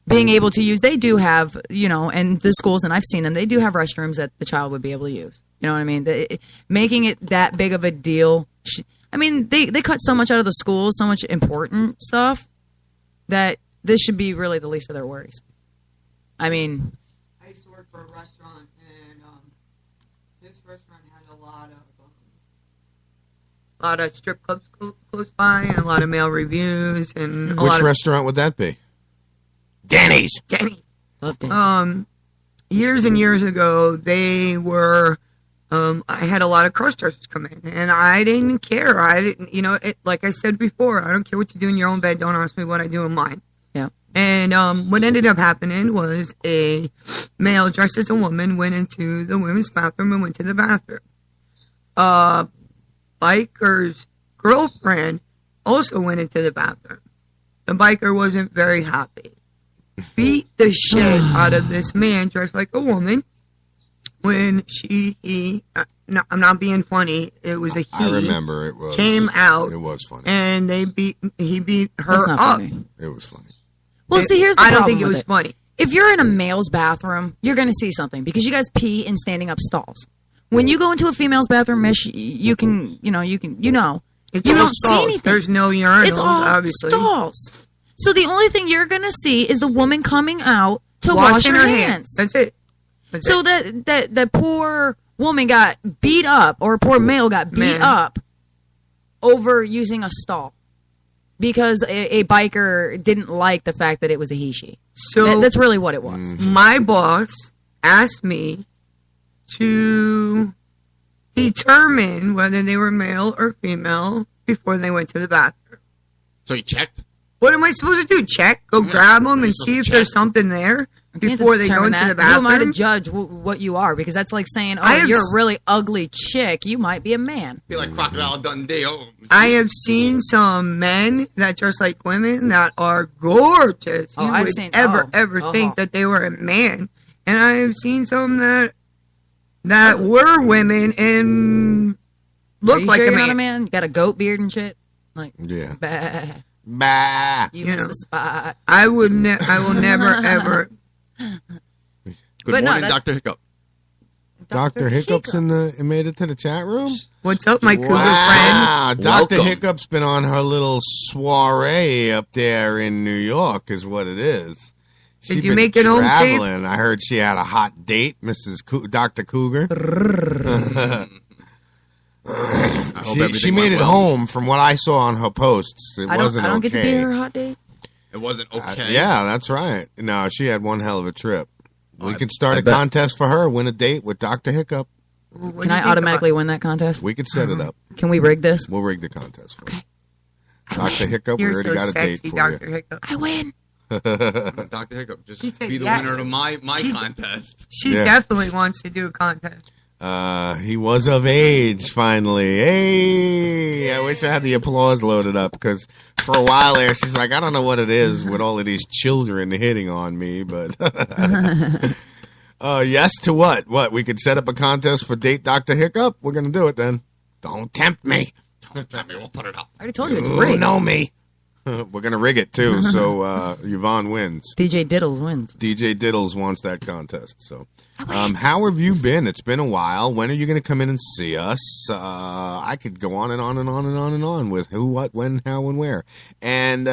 Being able to use, they do have, and the schools, and I've seen them, they do have restrooms that the child would be able to use. You know what I mean? Making it that big of a deal. They cut so much out of the schools, so much important stuff, that this should be really the least of their worries. I used to work for a restaurant, and this restaurant had a lot of strip clubs close by, and a lot of male reviews, and Which restaurant would that be? Denny's. Denny. Love Denny. Years and years ago, they were. I had a lot of cross-dressers come in, and I didn't care. I didn't, like I said before, I don't care what you do in your own bed. Don't ask me what I do in mine. Yeah. And what ended up happening was a male dressed as a woman went into the women's bathroom and went to the bathroom. Biker's girlfriend also went into the bathroom. The biker wasn't very happy. Beat the shit out of this man dressed like a woman. When no, I'm not being funny. It was a he. I remember it was. Came out. It was funny. And he beat her not up. funny. It was funny. Well, see, here's the I don't problem think it with was funny. If you're in a male's bathroom, you're going to see something because you guys pee in standing up stalls. When you go into a female's bathroom, Mish, you don't It's see all stalls. anything. There's no urinals, It's all obviously. stalls. So the only thing you're going to see is the woman coming out to wash Washing her her hands. hands. That's it. So that poor woman got beat up, or a poor male got beat up over using a stall because a biker didn't like the fact that it was a he/she. So that's really what it was. My boss asked me to determine whether they were male or female before they went to the bathroom. So he checked? What am I supposed to do? Check? Go grab them and see if there's something there before they go into the bathroom? Who am I to judge what you are? Because that's like saying, you're a really ugly chick. You might be a man. Be like Crocodile Dundee. Oh. I have seen some men that dress like women that are gorgeous. You would ever think that they were a man. And I have seen some that were women and look like you're a man. Not a man. You got a goat beard and shit. Like, yeah. Bah. You missed the spot. I will never ever. Good morning, Dr. Hiccup. Dr. Hiccup's made it to the chat room? What's up, my cougar friend? Wow, Dr. Hiccup's been on her little soiree up there in New York, is what it is. Did you make it home safe? I heard she had a hot date, Dr. Cougar. She made it home from what I saw on her posts. I don't get to be her hot date. It wasn't okay. Yeah, that's right. No, she had one hell of a trip. We could start a contest for her, win a date with Dr. Hiccup. Can I automatically win that contest? We could set it up. Can we rig this? We'll rig the contest for you. Dr. Hiccup, we already got a date for Dr. Hiccup. I win. Dr. Hiccup, just be the winner of my contest. She definitely wants to do a contest. He was of age, finally. Hey! I wish I had the applause loaded up, because for a while there, she's like, I don't know what it is with all of these children hitting on me, but... yes to what? What, we could set up a contest for Date Dr. Hiccup? We're going to do it then. Don't tempt me. Don't tempt me, we'll put it up. I already told you it's rigged. You know me. We're going to rig it, too, so Yvonne wins. DJ Diddles wins. DJ Diddles wants that contest, so... how have you been? It's been a while. When are you going to come in and see us? I could go on and on and on and on and on with who, what, when, how, and where. And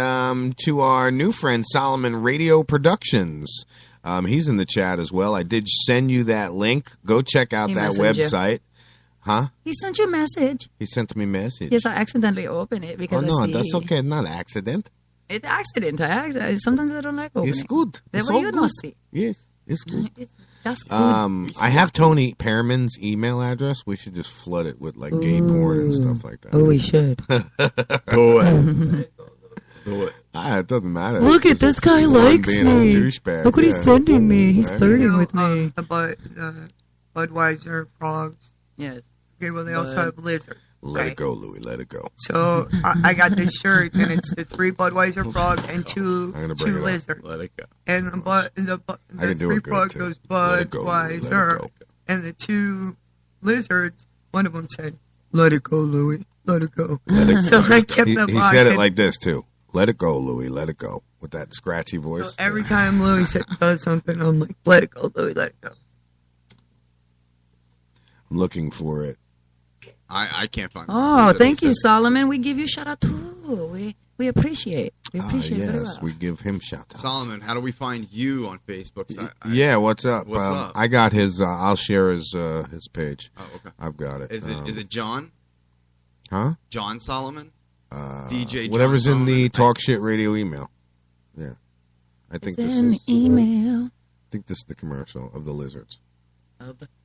to our new friend, Solomon Radio Productions. He's in the chat as well. I did send you that link. Go check out that website. Huh? He sent you a message. He sent me a message. Yes, I accidentally opened it because that's okay. Not accident. It's accident. Sometimes I don't like opening. It's good. That's what you not see. Yes, it's good. That's good. I have Tony Pearman's email address. We should just flood it with like gay porn and stuff like that. Oh, we should. Do it. Do it. It doesn't matter. Look at this guy likes me. Look what he's sending me. He's flirting with me. The Budweiser frogs. Yes. Okay, well, they also have lizards. Let it go, Louie. Let it go. So I got this shirt, and it's the 3 Budweiser frogs and two lizards. Let it go. And the 3 frogs goes Budweiser, and the 2 lizards. One of them said, "Let it go, Louie. Let it go." So I kept the box. He said it like this too. Let it go, Louie. Let it go. With that scratchy voice. So every time Louie does something, I'm like, "Let it go, Louie. Let it go." I'm looking for it. I can't find it. Oh, thank you, Solomon. We give you shout out too. We appreciate. We appreciate it. Yes, we give him shout out. Solomon, how do we find you on Facebook? What's up? What's up? I got his. I'll share his page. Oh, okay. I've got it. Is it John? Huh? John Solomon? DJ John whatever's Solomon? in the Talk Shit Radio email. Yeah, I think this in is the email. I think this is the commercial of the lizards.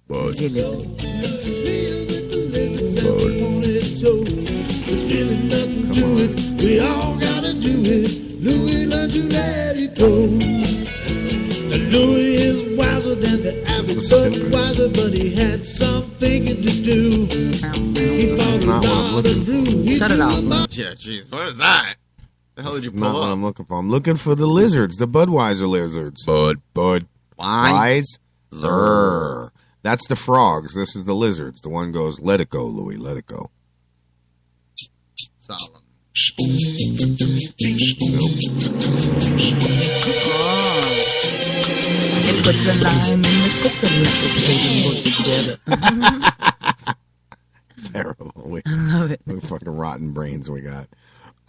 Bud. We all gotta do it. Louis learned to let it go. Louis is wiser than the average Budweiser, but he had some thinking to do. He bought a lot of brew. Shut it off. Yeah, jeez, what is that? The hell did you pull Not up? what I'm looking for. I'm looking for the lizards, the Budweiser lizards. Budweiser. That's the frogs. This is the lizards. The one goes, "Let it go, Louie. Let it go." Solomon. It puts the lime in the cooker together. Terrible. I love it. What fucking rotten brains we got.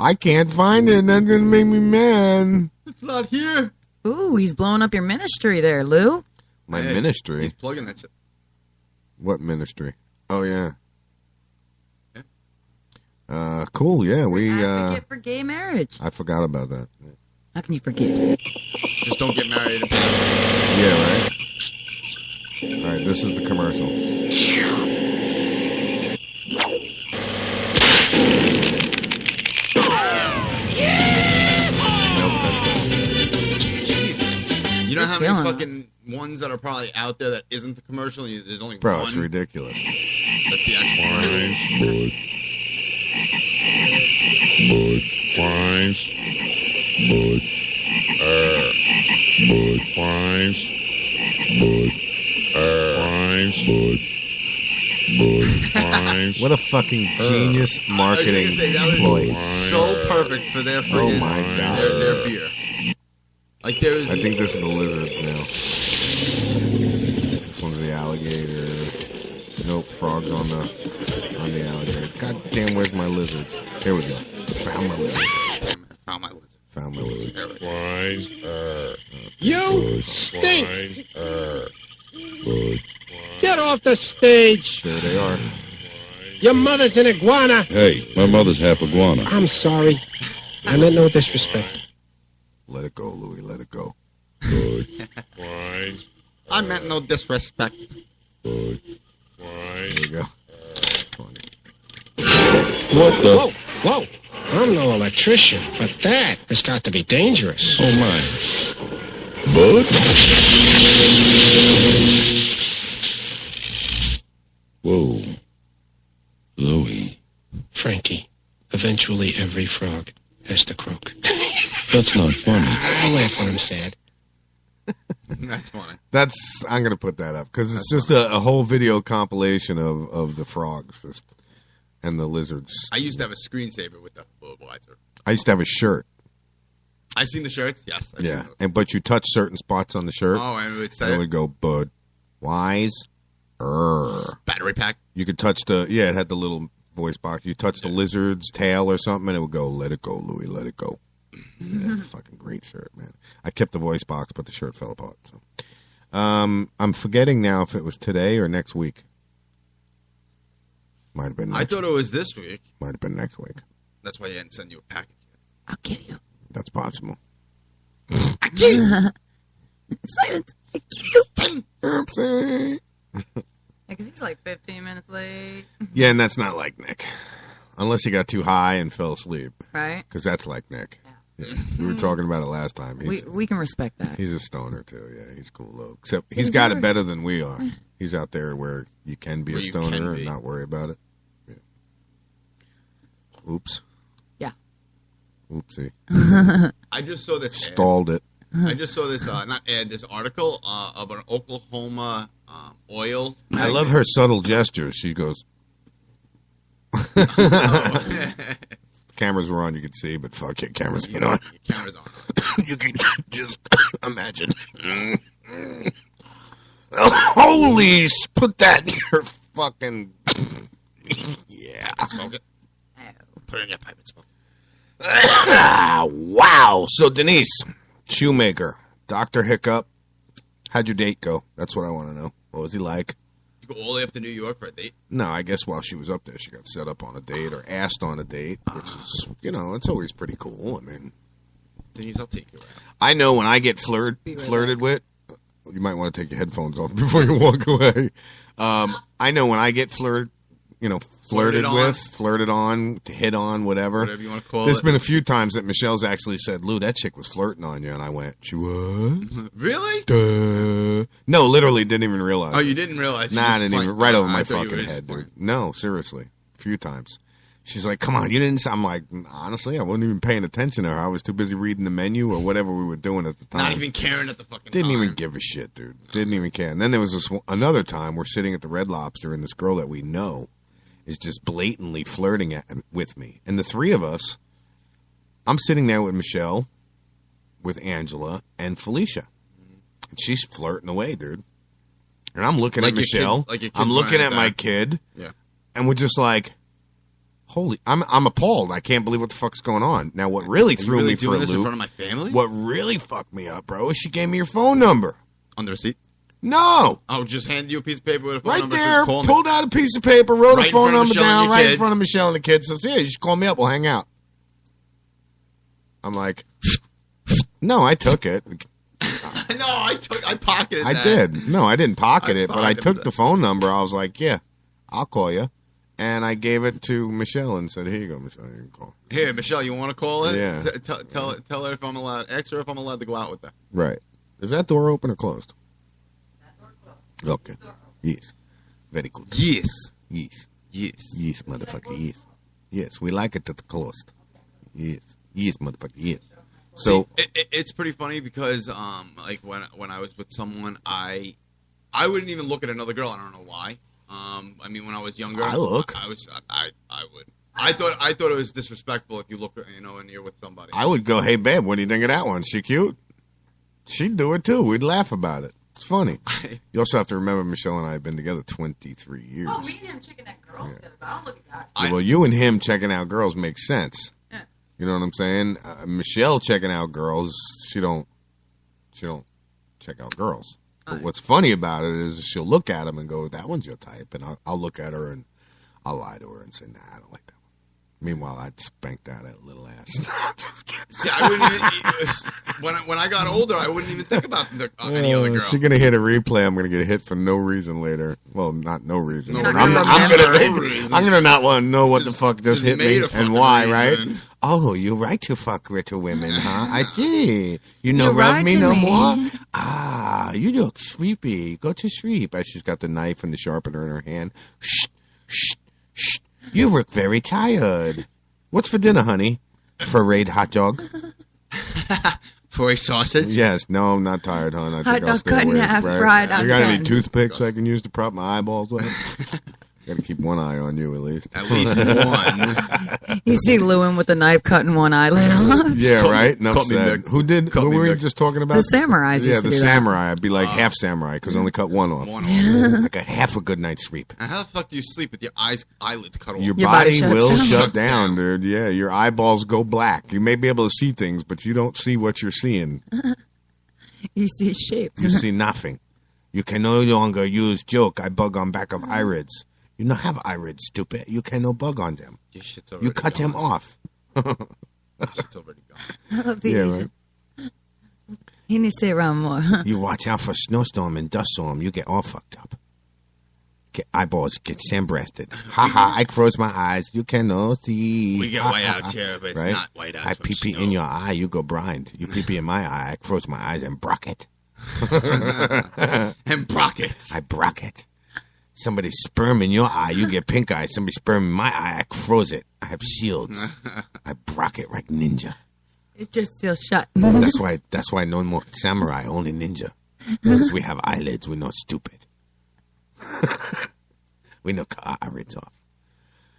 I can't find it, and that's gonna make me mad. It's not here. Ooh, he's blowing up your ministry there, Lou. My ministry? He's plugging that shit. What ministry? Oh, yeah. Cool, yeah. We advocate for gay marriage. I forgot about that. How can you forget? Just don't get married in person. Yeah, right? All right, this is the commercial. how many Killing fucking ones that are probably out there that isn't the commercial? There's only Bro, one. it's ridiculous. That's the actual What a fucking genius marketing ploy. So perfect for their friggin' my God. their beer. Like there's I think this is the lizards now. This one's the alligator. Nope, frogs on the alligator. God damn, where's my lizards? Here we go. Found my lizards. Found my lizard. Found my lizards. You stink! Get off the stage! There they are. Your mother's an iguana! Hey, my mother's half iguana. I'm sorry. I meant no disrespect. Let it go, Louie. Let it go. I meant no disrespect. There you go. What the? Whoa! I'm no electrician, but that has got to be dangerous. Oh, my. Bud? Whoa. Louie. Frankie, eventually every frog has to croak. That's not funny. I laugh when I'm sad. That's funny. I'm going to put that up because it's just a whole video compilation of the frogs and the lizards. I used to have a screensaver with the Budweiser. I used to have a shirt. I seen the shirts. Yes. I've seen those. But you touch certain spots on the shirt. Oh, and it would say and it would go Bud Wise. Battery pack. You could touch it had the little voice box. You touch the lizard's tail or something, and it would go, "Let it go, Louie, let it go." Yeah, fucking great shirt, man. I kept the voice box, but the shirt fell apart. So, I'm forgetting now if it was today or next week. Might have been. I thought it was this week. Might have been next week. That's why you didn't send you a package. I'll kill you. That's possible. I kill you. Silence. Oopsie. Because he's like 15 minutes late. Yeah, and that's not like Nick. Unless he got too high and fell asleep. Right. Because that's like Nick. Yeah. We were talking about it last time. We can respect that. He's a stoner, too. Yeah, he's cool, though. Except he's got it better than we are. He's out there where you can be a stoner and not worry about it. Yeah. Oops. Yeah. Oopsie. I just saw this Stalled it. I just saw this, this article of an Oklahoma oil. I love her subtle gestures. She goes. Cameras were on, you could see, but fuck it, cameras ain't on. Cameras on. You can just imagine. Holy, put that in your fucking. Yeah. Smoke it. Put it in your pipe and smoke it. Wow. So, Denise, shoemaker, Dr. Hiccup, how'd your date go? That's what I want to know. What was he like? You go all the way up to New York for a date? No, I guess while she was up there, she got set up on a date or asked on a date, which is, it's always pretty cool. I mean, Denise, I'll take you out. I know when I get flirted with, you might want to take your headphones off before you walk away. I know when I get flirted on, hit on, whatever you want to call There's it. been a few times that Michelle's actually said, Lou, that chick was flirting on you. And I went, she was? Really? Duh. No, literally didn't even realize. Oh, you didn't realize? Nah, I didn't even. Right over my I thought you fucking were head, just dude. No, seriously. A few times. She's like, come on, you didn't say. I'm like, honestly, I wasn't even paying attention to her. I was too busy reading the menu or whatever we were doing at the time. Not even caring at the fucking Didn't time. even give a shit, dude. Didn't even care. And then there was another time we're sitting at the Red Lobster and this girl that we know is just blatantly flirting with me. And the three of us, I'm sitting there with Michelle, with Angela, and Felicia. And she's flirting away, dude. And I'm looking at Michelle. I'm looking at my kid. Yeah. And we're just like, holy, I'm appalled. I can't believe what the fuck's going on. Now, what really threw me for a this in loop, front of my family? what really fucked me up, bro, is she gave me your phone number. On the receipt? No. Oh, just hand you a piece of paper with a phone Right number. there, Says, call me. pulled out a piece of paper, wrote Right a in phone front of number Michelle and down your right in kids. front of Michelle and the kids. Says, yeah, you just call me up. We'll hang out. I'm no, I took it. No, I pocketed that. I did. No, I didn't pocket it, but I pocketed took that. the phone number. I was like, yeah, I'll call you. And I gave it to Michelle and said, here you go, Michelle. You can call. Here, Michelle, you want to call it? Yeah. Tell her if I'm allowed, ask her if I'm allowed to go out with her. Right. Is that door open or closed? Okay. Yes. Very good. Yes. Yes. Yes. Yes, motherfucker. Yes. Yes. We like it at the closed. Yes. Yes, motherfucker. Yes. So it's pretty funny because like when I was with someone, I wouldn't even look at another girl. I don't know why. I mean, when I was younger, I look. I would. I thought it was disrespectful if you look, and you're with somebody. I would go, hey, babe, what do you think of that one? She cute? She'd do it, too. We'd laugh about it. It's funny. You also have to remember Michelle and I have been together 23 years. Oh, me and him checking that girl together, but I don't look at that. Yeah, well, you and him checking out girls makes sense. Yeah. You know what I'm saying? Michelle checking out girls, she don't check out girls. But what's funny about it is she'll look at them and go, that one's your type. And I'll look at her and I'll lie to her and say, nah, I don't like that one. Meanwhile, I'd spank that little ass. See, I wouldn't even, when I got older, I wouldn't even think about any other girl. She's going to hit a replay. I'm going to get a hit for no reason later. Well, not no reason. No, I'm going to not want to know what the fuck just hit me and why, right? Oh, you right to fuck little women, huh? I see. You know, rub me no more? Ah, you look sleepy. Go to sleep. As she's got the knife and the sharpener in her hand. Shh, shh, shh. You look very tired. What's for dinner, honey? Parade hot dog? For a sausage? Yes. No, I'm not tired, hon. I Hot think I'll dog stay cut in awake, half, right? fried on You got any pan. toothpicks I can use to prop my eyeballs up? Got to keep one eye on you, at least. At least one. You see Lewin with the knife cutting one eyelid off. Yeah, right? Enough said. Who were we just talking about? The samurais Yeah, used to the do that. samurai. I'd be like half samurai because I only cut one off. I got half a good night's sleep. And how the fuck do you sleep with your eyelids cut off? Your body will shut down, dude. Yeah, your eyeballs go black. You may be able to see things, but you don't see what you're seeing. You see shapes. You see nothing. You can no longer use joke. I bug on back of irids. You don't have irids, stupid. You can no bug on them. You cut them off. Shit's already gone. I love the Yeah, Asian. He needs to say around more. You watch out for snowstorm and dust storm. You get all fucked up. Get eyeballs get sandblasted. Ha ha! I close my eyes. You cannot see. We get Ha, white ha, outs ha. here, but it's Right? not white outs I from pee pee snow. in your eye. You go blind. You pee pee in my eye. I close my eyes and brock it. And brockets. I brock it. Somebody's sperm in your eye, you get pink eye. Somebody's sperm in my eye, I froze it. I have shields. I brock it like ninja. It just feels shut. That's why no more samurai, only ninja. Because we have eyelids, we're not stupid. We know cut our eyelids off.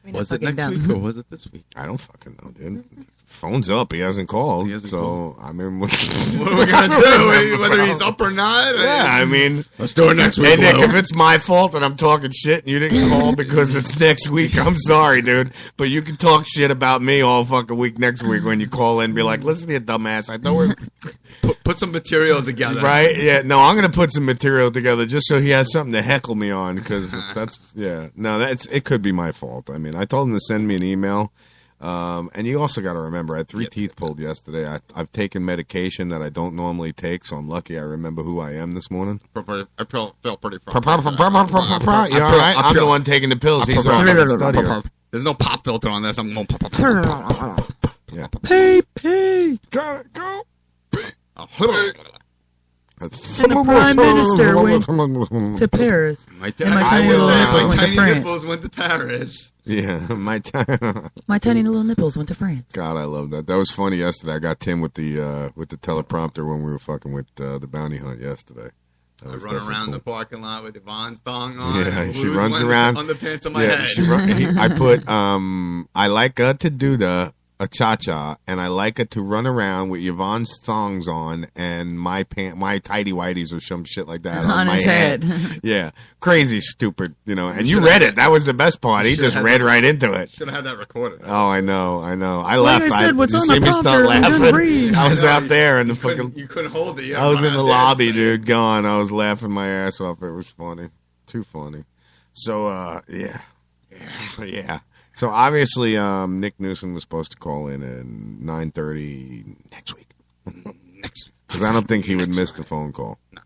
Was it next week or was it this week? I don't fucking know, dude. Phone's up. He hasn't called. I mean, what are we gonna do? Whether he's up or not? Yeah, I mean, let's do it next week. Hey, Nick, Lou. if it's my fault and I'm talking shit and you didn't call because it's next week, I'm sorry, dude. But you can talk shit about me all fucking week next week when you call in and be like, listen to you, dumbass. I thought we put some material together. Right? Yeah. No, I'm going to put some material together just so he has something to heckle me on because that's, yeah. No, it could be my fault. I mean, I told him to send me an email. And you also got to remember, I had 3 teeth pulled yesterday. I've taken medication that I don't normally take, so I'm lucky I remember who I am this morning. I felt pretty You all right? I'm the one taking the pills. He's off at the study. There's no pop filter on this. I'm going Yeah. Pee. Go. And the Prime Minister went to Paris. My and tiny France. nipples went to Paris. Yeah, my tiny little nipples went to France. God, I love that. That was funny yesterday. I got Tim with the teleprompter when we were fucking with the bounty hunt yesterday. I run around the parking lot with Yvonne's thong on. Yeah, she runs around. Underpants on my head. I put I like her to do a cha-cha, and I like her to run around with Yvonne's thongs on and my tidy whities or some shit like that on my his head. Yeah, crazy, stupid, and you read it. That was the best part. He just read right into it. Should have had that recorded. Oh, I know. I Like left. I said, what's you on see the me prompter? start I'm gonna laughing. read. I was out there in the You couldn't hold it. I was in the lobby, dude, gone. I was laughing my ass off. It was funny. Too funny. So, yeah. So, obviously, Nick Newsom was supposed to call in at 9:30 next week. Because I don't think he would miss the phone call. No.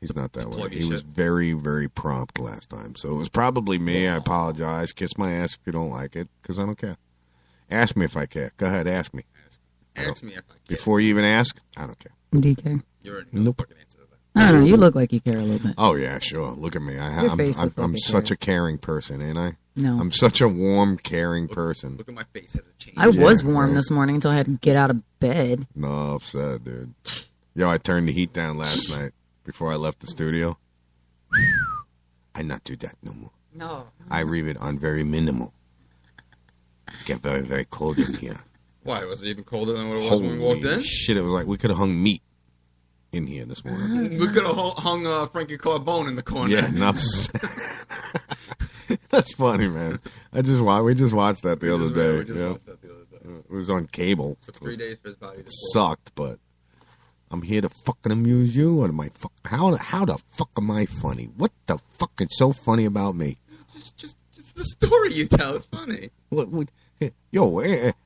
He's not that way. He was very, very prompt last time. So, it was probably me. I apologize. Kiss my ass if you don't like it, because I don't care. Ask me if I care. Go ahead, ask me. Ask me if I care. Before you even ask, I don't care. DK. Nope. I don't know. You look like you care a little bit. Oh yeah, sure. Look at me. Your face looks like I'm it such cares. a caring person, ain't I? No. I'm such a warm, caring person. Look at my face. Has it changed? I was Yeah, warm right. this morning until I had to get out of bed. No, upset, dude. Yo, I turned the heat down last night before I left the studio. I not do that no more. No. I leave it on very minimal. Get very, very cold in here. Why? Was it even colder than what it was when we walked in? Shit, it was like we could have hung meat in here this morning. We could have hung Frankie Carbone in the corner. Yeah, enough. That's funny, man. We just watched that the other day. We just yeah. watched that the other day. It was on cable. Took 3 days for his body to It sucked, but I'm here to fucking amuse you. What am I? How the fuck am I funny? What the fuck is so funny about me? Just the story you tell. It's funny. What, yo,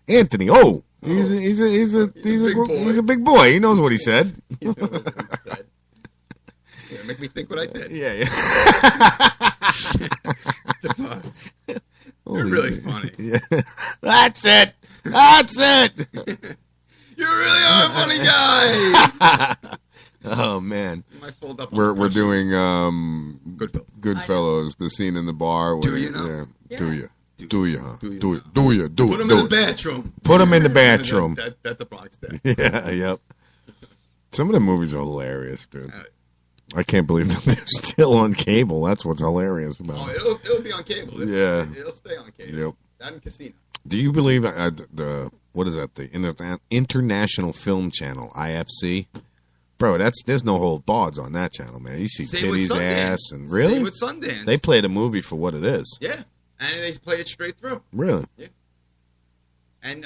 Anthony. Oh, he's a big boy. He knows what he said. Yeah, make me think what I did. Yeah. You're really funny. Yeah. That's it. That's it. You really are a funny guy. Oh man, Might fold up on we're the doing Goodfellas. Goodfellas, the scene in the bar. Do where- you know? Yeah. Do you? Do you? Huh? Do you? Do it. Do you? Do Put it. him do in the it. bathroom. Put him in the bathroom. That's a Bronx thing. Yeah. Yep. Some of the movies are hilarious, dude. I can't believe that they're still on cable. That's what's hilarious about Oh, it. it'll be on cable. It'll stay on cable. Yep. Not in casino. Do you believe what is that? The International Film Channel, IFC? Bro, there's no hold bards on that channel, man. You see Same with titties, Sundance. ass, and really? Same with Sundance. They play the movie for what it is. Yeah, and they play it straight through. Really? Yeah. And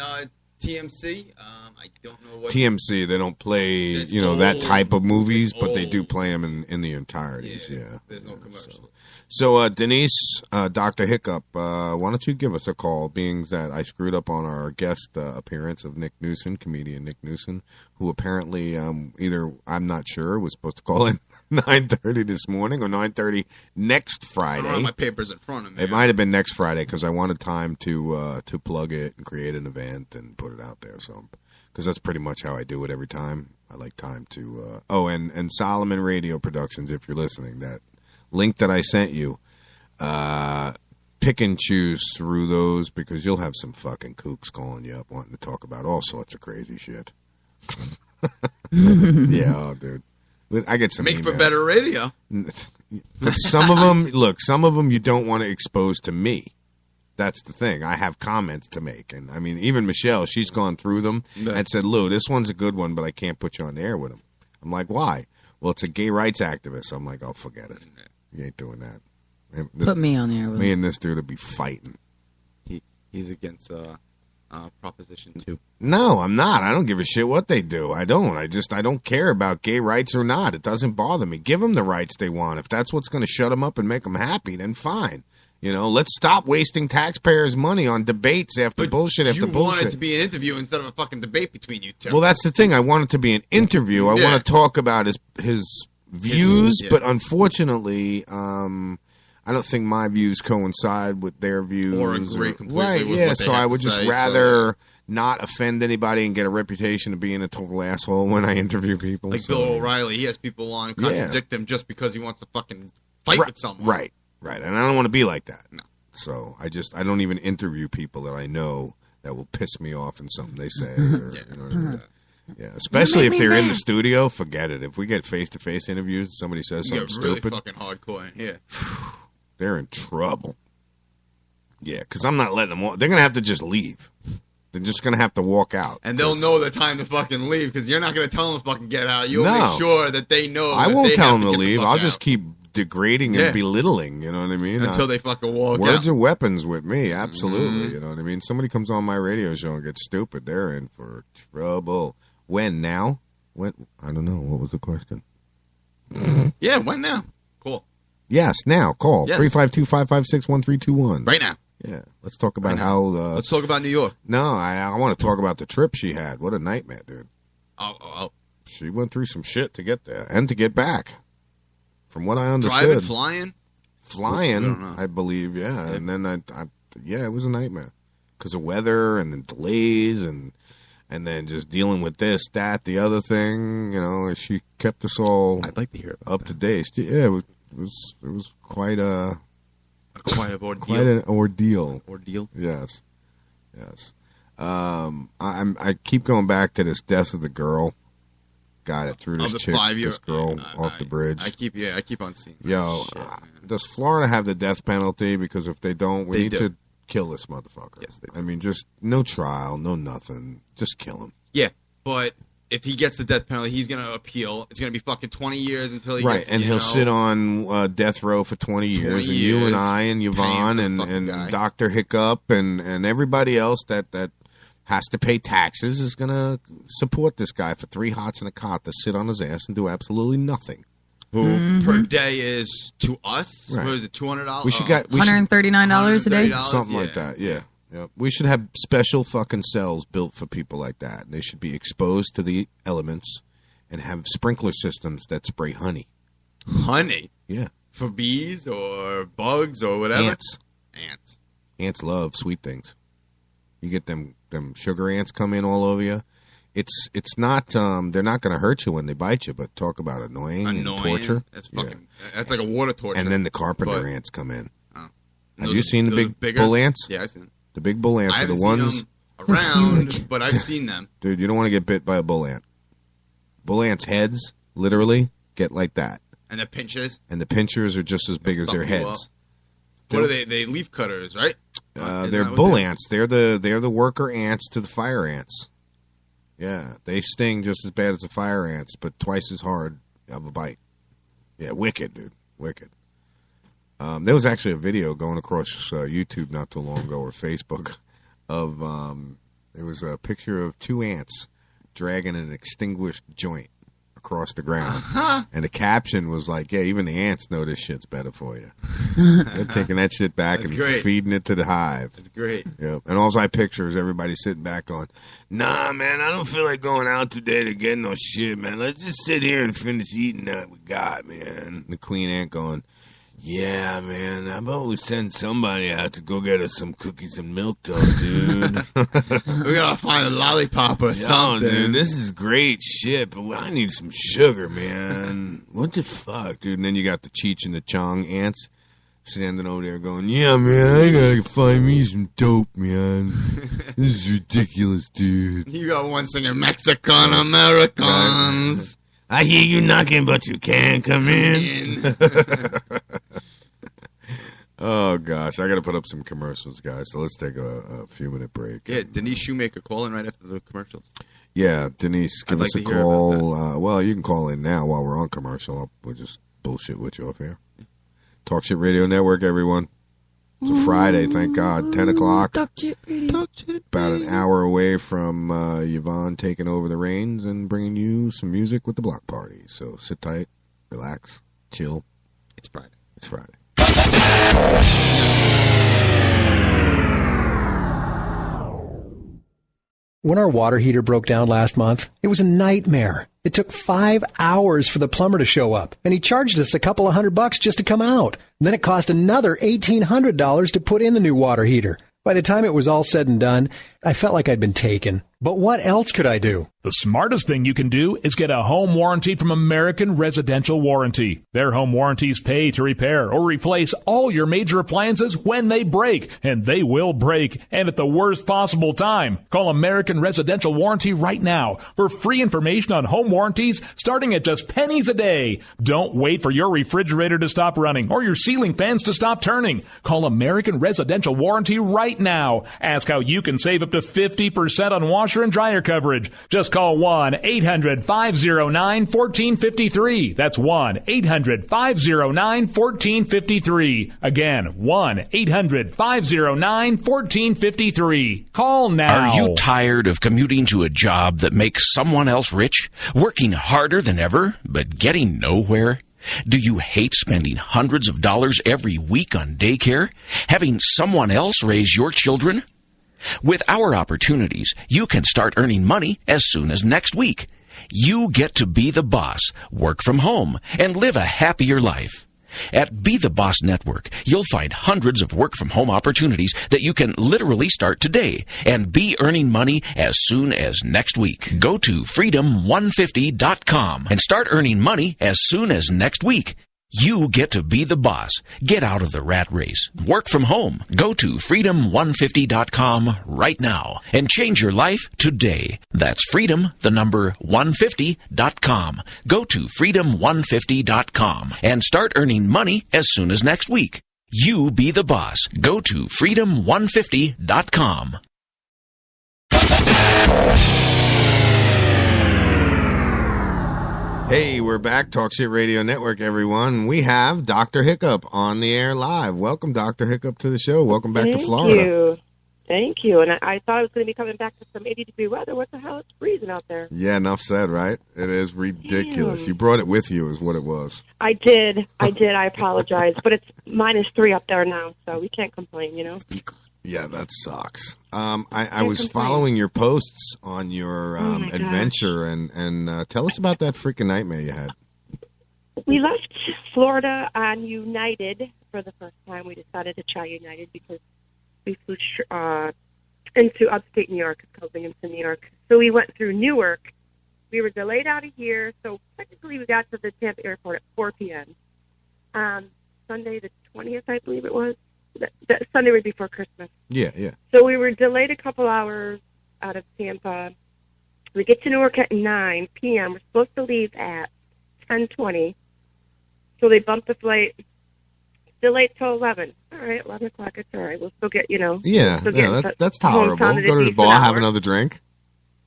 TMC, I don't know what. TMC, they don't play, that type of movies, but they do play them in the entireties. Yeah. There's no commercial. So Denise, Dr. Hiccup, why don't you give us a call, being that I screwed up on our guest appearance of Nick Newson, comedian Nick Newson, who apparently either, I'm not sure, was supposed to call in 9:30 this morning or 9:30 next I don't Friday. have my papers in front of me. It might have been next Friday because I wanted time to plug it and create an event and put it out there. So, because that's pretty much how I do it every time. I like time to. And Solomon Radio Productions, if you're listening, that link that I sent you, pick and choose through those because you'll have some fucking kooks calling you up wanting to talk about all sorts of crazy shit. Yeah, oh, dude. But I get some Make for emails. better radio. But some of them you don't want to expose to me. That's the thing. I have comments to make. And I mean, even Michelle, she's gone through them and said, Lou, this one's a good one, but I can't put you on the air with him. I'm like, why? Well, it's a gay rights activist. I'm like, oh, forget it. You ain't doing that. And Put me on the air with me him. and this dude would be fighting. He's against Proposition 2. No, I'm not. I don't give a shit what they do. I don't. I don't care about gay rights or not. It doesn't bother me. Give them the rights they want. If that's what's going to shut them up and make them happy, then fine. Let's stop wasting taxpayers' money on debates after bullshit after You bullshit. want it to be an interview instead of a fucking debate between you two. Well, that's the thing. I want it to be an interview. I Yeah. want to talk about his views, yeah. but unfortunately, I don't think my views coincide with their views. Or agree completely right, with yeah, what they so have I to would just say, rather not offend anybody and get a reputation of being a total asshole when I interview people. Like so. Bill O'Reilly, he has people on contradict him just because he wants to fucking fight with someone. Right. And I don't want to be like that. No. So I don't even interview people that I know that will piss me off in something they say. Or, you know what I mean? Yeah, especially if they're in the studio, forget it. If we get face-to-face interviews and somebody says You something get really stupid, fucking hardcore in here. they're in trouble. Yeah, because I'm not letting them walk. They're going to have to just leave. They're just going to have to walk out. And they'll know the time to fucking leave because you're not going to tell them to fucking get out. You'll No. make sure that they know. I that won't they tell have them to get the leave. fuck I'll out. just keep degrading Yeah. and belittling, you know what I mean? Until they fucking walk Words out. are weapons with me, absolutely. Mhm. You know what I mean? Somebody comes on my radio show and gets stupid, they're in for trouble. When now? When? I don't know. What was the question? Yeah, when now? Cool. Yes, now. Call. Yes. 352-556-1321. Right now. Yeah. Let's talk about how... Let's talk about New York. No, I want to talk about the trip she had. What a nightmare, dude. Oh. She went through some shit to get there and to get back. From what I understood. Driving, flying? I Flying, don't know. I believe, yeah. And then, it was a nightmare. Because of weather and the delays and And then just dealing with this, that, the other thing, she kept us all I'd like to hear up to date. Yeah, it was quite an ordeal. Ordeal? Yes. I keep going back to this death of the girl. Got it through this girl off the bridge. I keep on seeing. Does Florida have the death penalty? Because if they don't, we need to kill this motherfucker. Yes, they do. I mean, just no trial, no nothing. Just kill him. Yeah, but if he gets the death penalty, he's going to appeal. It's going to be fucking 20 years until he gets, and he'll sit on death row for 20 years. And you and I and Yvonne and Dr. Hiccup and everybody else that has to pay taxes is going to support this guy for 3 hots and a cot to sit on his ass and do absolutely nothing. Who per day is to us? Right. What is it? $200? We should $139 a day, something like that. Yeah. We should have special fucking cells built for people like that. They should be exposed to the elements and have sprinkler systems that spray honey. Honey? Yeah. For bees or bugs or whatever? Ants. Ants love sweet things. You get them sugar ants come in all over you. It's not they're not going to hurt you when they bite you, but talk about annoying and torture. That's fucking that's like a water torture. And then the carpenter ants come in. Oh. Have you seen the big bull ants? Yeah, I've seen them. The big bull ants are the ones around, but I've seen them. Dude, you don't want to get bit by a bull ant. Bull ants' heads literally get like that. And the pinchers? And the pinchers are just as big as their heads. What are they? They leaf cutters, right? They're bull ants. They're the worker ants to the fire ants. Yeah, they sting just as bad as the fire ants, but twice as hard of a bite. Yeah, wicked, dude. Wicked. There was actually a video going across YouTube not too long ago, or Facebook, of it was a picture of 2 ants dragging an extinguished joint across the ground. And the caption was like, yeah, even the ants know this shit's better for you. They're taking that shit back and feeding it to the hive. That's great. Yep. And all I picture is everybody sitting back going, nah, man, I don't feel like going out today to get no shit, man. Let's just sit here and finish eating that we got, man. And the queen ant going, yeah, man, how about we send somebody out to go get us some cookies and milk, though, dude? We gotta find a lollipop or something. Dude, this is great shit, but I need some sugar, man. What the fuck, dude? And then you got the Cheech and the Chong ants standing over there going, yeah, man, I gotta find me some dope, man. This is ridiculous, dude. You got one singing Mexican Americans. I hear you knocking, but you can't come in. Oh, gosh. I got to put up some commercials, guys. So let's take a few-minute break. Yeah, Denise Shoemaker calling right after the commercials. Yeah, Denise, give us a call. Well, you can call in now while we're on commercial. We'll just bullshit with you off here. Talk Shit Radio Network, everyone. It's a Friday, thank God. 10 o'clock. Talk Shit Radio. About an hour away from Yvonne taking over the reins and bringing you some music with the Block Party. So sit tight, relax, chill. It's Friday. It's Friday. When our water heater broke down last month, it was a nightmare. It took 5 hours for the plumber to show up, and he charged us a couple of $100 just to come out. Then it cost another $1,800 to put in the new water heater. By the time it was all said and done, I felt like I'd been taken. But what else could I do? The smartest thing you can do is get a home warranty from American Residential Warranty. Their home warranties pay to repair or replace all your major appliances when they break, and they will break, and at the worst possible time. Call American Residential Warranty right now for free information on home warranties starting at just pennies a day. Don't wait for your refrigerator to stop running or your ceiling fans to stop turning. Call American Residential Warranty right now. Ask how you can save up to 50% on washer and dryer coverage. Just call 1-800-509-1453. That's 1-800-509-1453. Again, 1-800-509-1453. Call now. Are you tired of commuting to a job that makes someone else rich? Working harder than ever, but getting nowhere? Do you hate spending hundreds of dollars every week on daycare? Having someone else raise your children? With our opportunities, you can start earning money as soon as next week. You get to be the boss, work from home, and live a happier life. At Be the Boss Network, you'll find hundreds of work-from-home opportunities that you can literally start today and be earning money as soon as next week. Go to freedom150.com and start earning money as soon as next week. You get to be the boss. Get out of the rat race. Work from home. Go to freedom150.com right now and change your life today. That's freedom150.com. Go to freedom150.com and start earning money as soon as next week. You be the boss. Go to freedom150.com. Hey, we're back. Talk Shit Radio Network, everyone. We have Dr. Hiccup on the air live. Welcome, Dr. Hiccup, to the show. Welcome back to Florida. Thank you. And I thought I was going to be coming back to some 80-degree weather. What the hell? It's freezing out there. Yeah, enough said, right? It is ridiculous. Damn. You brought it with you is what it was. I did. I apologize. But it's -3 up there now, so we can't complain, you know? Yeah, that sucks. I was following your posts on your adventure, and tell us about that freaking nightmare you had. We left Florida on United for the first time. We decided to try United because we flew into upstate New York. It's called Binghamton, New York. So we went through Newark. We were delayed out of here, so technically we got to the Tampa airport at 4 p.m. Sunday the 20th, I believe it was. That Sunday right before Christmas. Yeah. So we were delayed a couple hours out of Tampa. We get to Newark at 9 p.m. We're supposed to leave at 10:20. So they bumped the flight. Delayed till 11. All right, 11 o'clock. It's all right. We'll still get, Yeah, that's tolerable. Go to the bar, have another drink.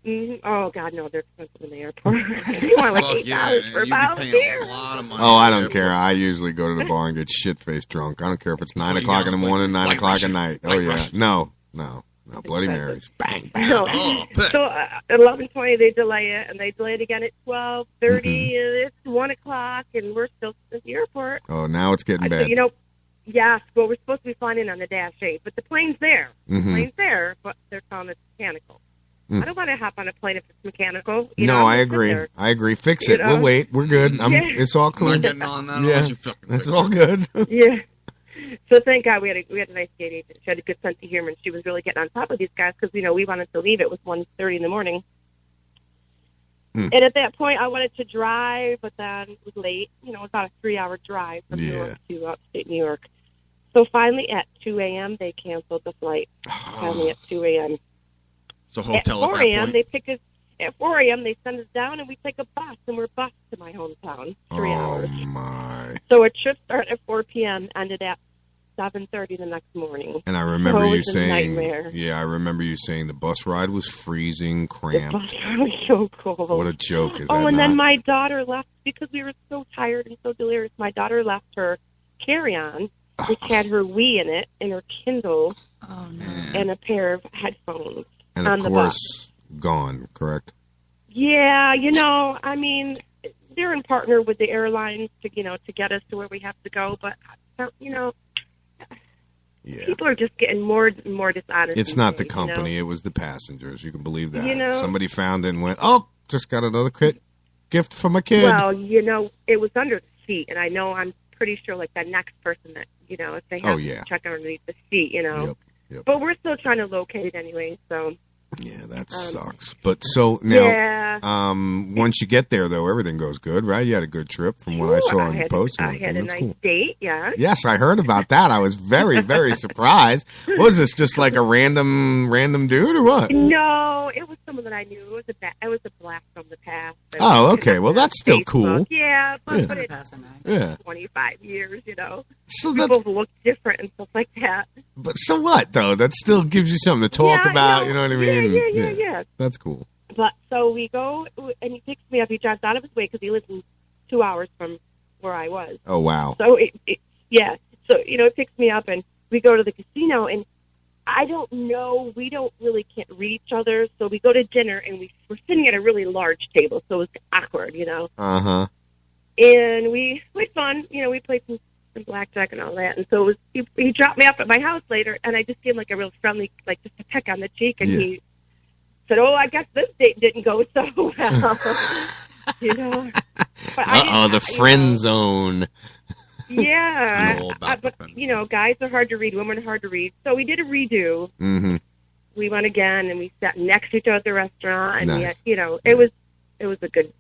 Mm-hmm. Oh, God, no. They're expensive in the airport. You want like $8 for a bottle of beer. Oh, I don't care. I usually go to the bar and get shit-faced drunk. I don't care if it's 9 o'clock in the morning, 9 o'clock at night. Oh, yeah. No. Bloody Marys. Bang, bang. No. So at 11:20, they delay it, and they delay it again at 12:30. It's 1 o'clock, and we're still at the airport. Oh, now it's getting bad. Yes, well, we're supposed to be flying in on the Dash 8, but the plane's there. The plane's there, but they're telling us it's mechanical. I don't want to hop on a plane if it's mechanical. I agree. Fix it. We'll wait. We're good. It's all cool. I'm not getting on that. Yeah, it's all good. Yeah. So thank God we had a nice gate agent. She had a good sense of humor, and she was really getting on top of these guys because, we wanted to leave. It was 1:30 in the morning. And at that point, I wanted to drive, but then it was late. It was about a 3-hour drive from New York to upstate New York. So finally at 2 a.m., they canceled the flight. Finally at 2 a.m. So hotel at 4 a.m. They pick us. At 4 a.m. they send us down, and we take a bus, and we're bused to my hometown. 3 hours. Oh my! So our trip started at 4 p.m. ended at 7:30 the next morning. And I remember you saying, nightmare. I remember you saying the bus ride was freezing, cramped. The bus ride was so cold. What a joke is that? Oh, and then my daughter left because we were so tired and so delirious. My daughter left her carry-on, which had her Wii in it, and her Kindle, and a pair of headphones. And of course, gone, correct? Yeah, they're in partner with the airlines to get us to where we have to go, but, people are just getting more and more dishonest. It's not the company, it was the passengers. You can believe that. Somebody found it and went, just got another gift for my kid. Well, it was under the seat, and I'm pretty sure, the next person that, if they have to check underneath the seat, Yep. But we're still trying to locate it anyway, so. Yeah, that sucks. But so now, once you get there, though, everything goes good, right? You had a good trip from what I saw on the post. I had a nice date, yeah. Yes, I heard about that. I was very, very surprised. Was this just like a random dude or what? No, it was someone that I knew. It was a blast from the past. Oh, okay. Well, that's still cool. Yeah, but From the past, nice. 25 years, So people look different and stuff like that. But so what, though? That still gives you something to talk about. You know what I mean? Yeah. That's cool. But so we go, and he picks me up. He drives out of his way because he lives in 2 hours from where I was. Oh, wow. So, So, he picks me up, and we go to the casino, and I don't know. We can't read each other. So we go to dinner, and we're sitting at a really large table, so it was awkward, Uh-huh. And we had fun. We played some blackjack and all that. And so he dropped me off at my house later, and I just gave him a real friendly, just a peck on the cheek, and he said, I guess this date didn't go so well. The friend zone. Yeah, but guys are hard to read, women are hard to read. So we did a redo. Mm-hmm. We went again, and we sat next to each other at the restaurant, and Nice. it was a good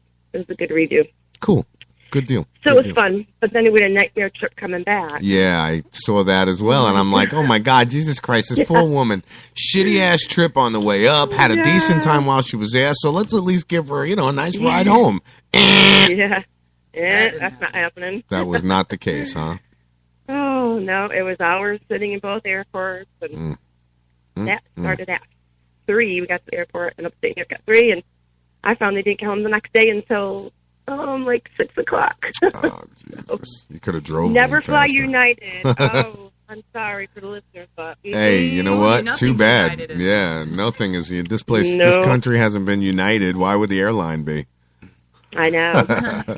redo. Cool. Good deal. So Good it was deal. fun, but then we had a nightmare trip coming back. Yeah, I saw that as well, and I'm like, oh my God, Jesus Christ, this poor woman. Shitty ass trip on the way up, had a decent time while she was there, so let's at least give her, a nice ride home. Yeah, that's not happening. That was not the case, huh? Oh no, it was hours sitting in both airports, and that started at 3. We got to the airport in upstate New York at 3, and I found they didn't get home the next day until like 6 o'clock. Oh, Jesus. You could have drove Never home fly faster. United. Oh, I'm sorry for the listeners, but Hey, you know what? Too bad. Yeah, nothing is. This No. country hasn't been united. Why would the airline be? I know.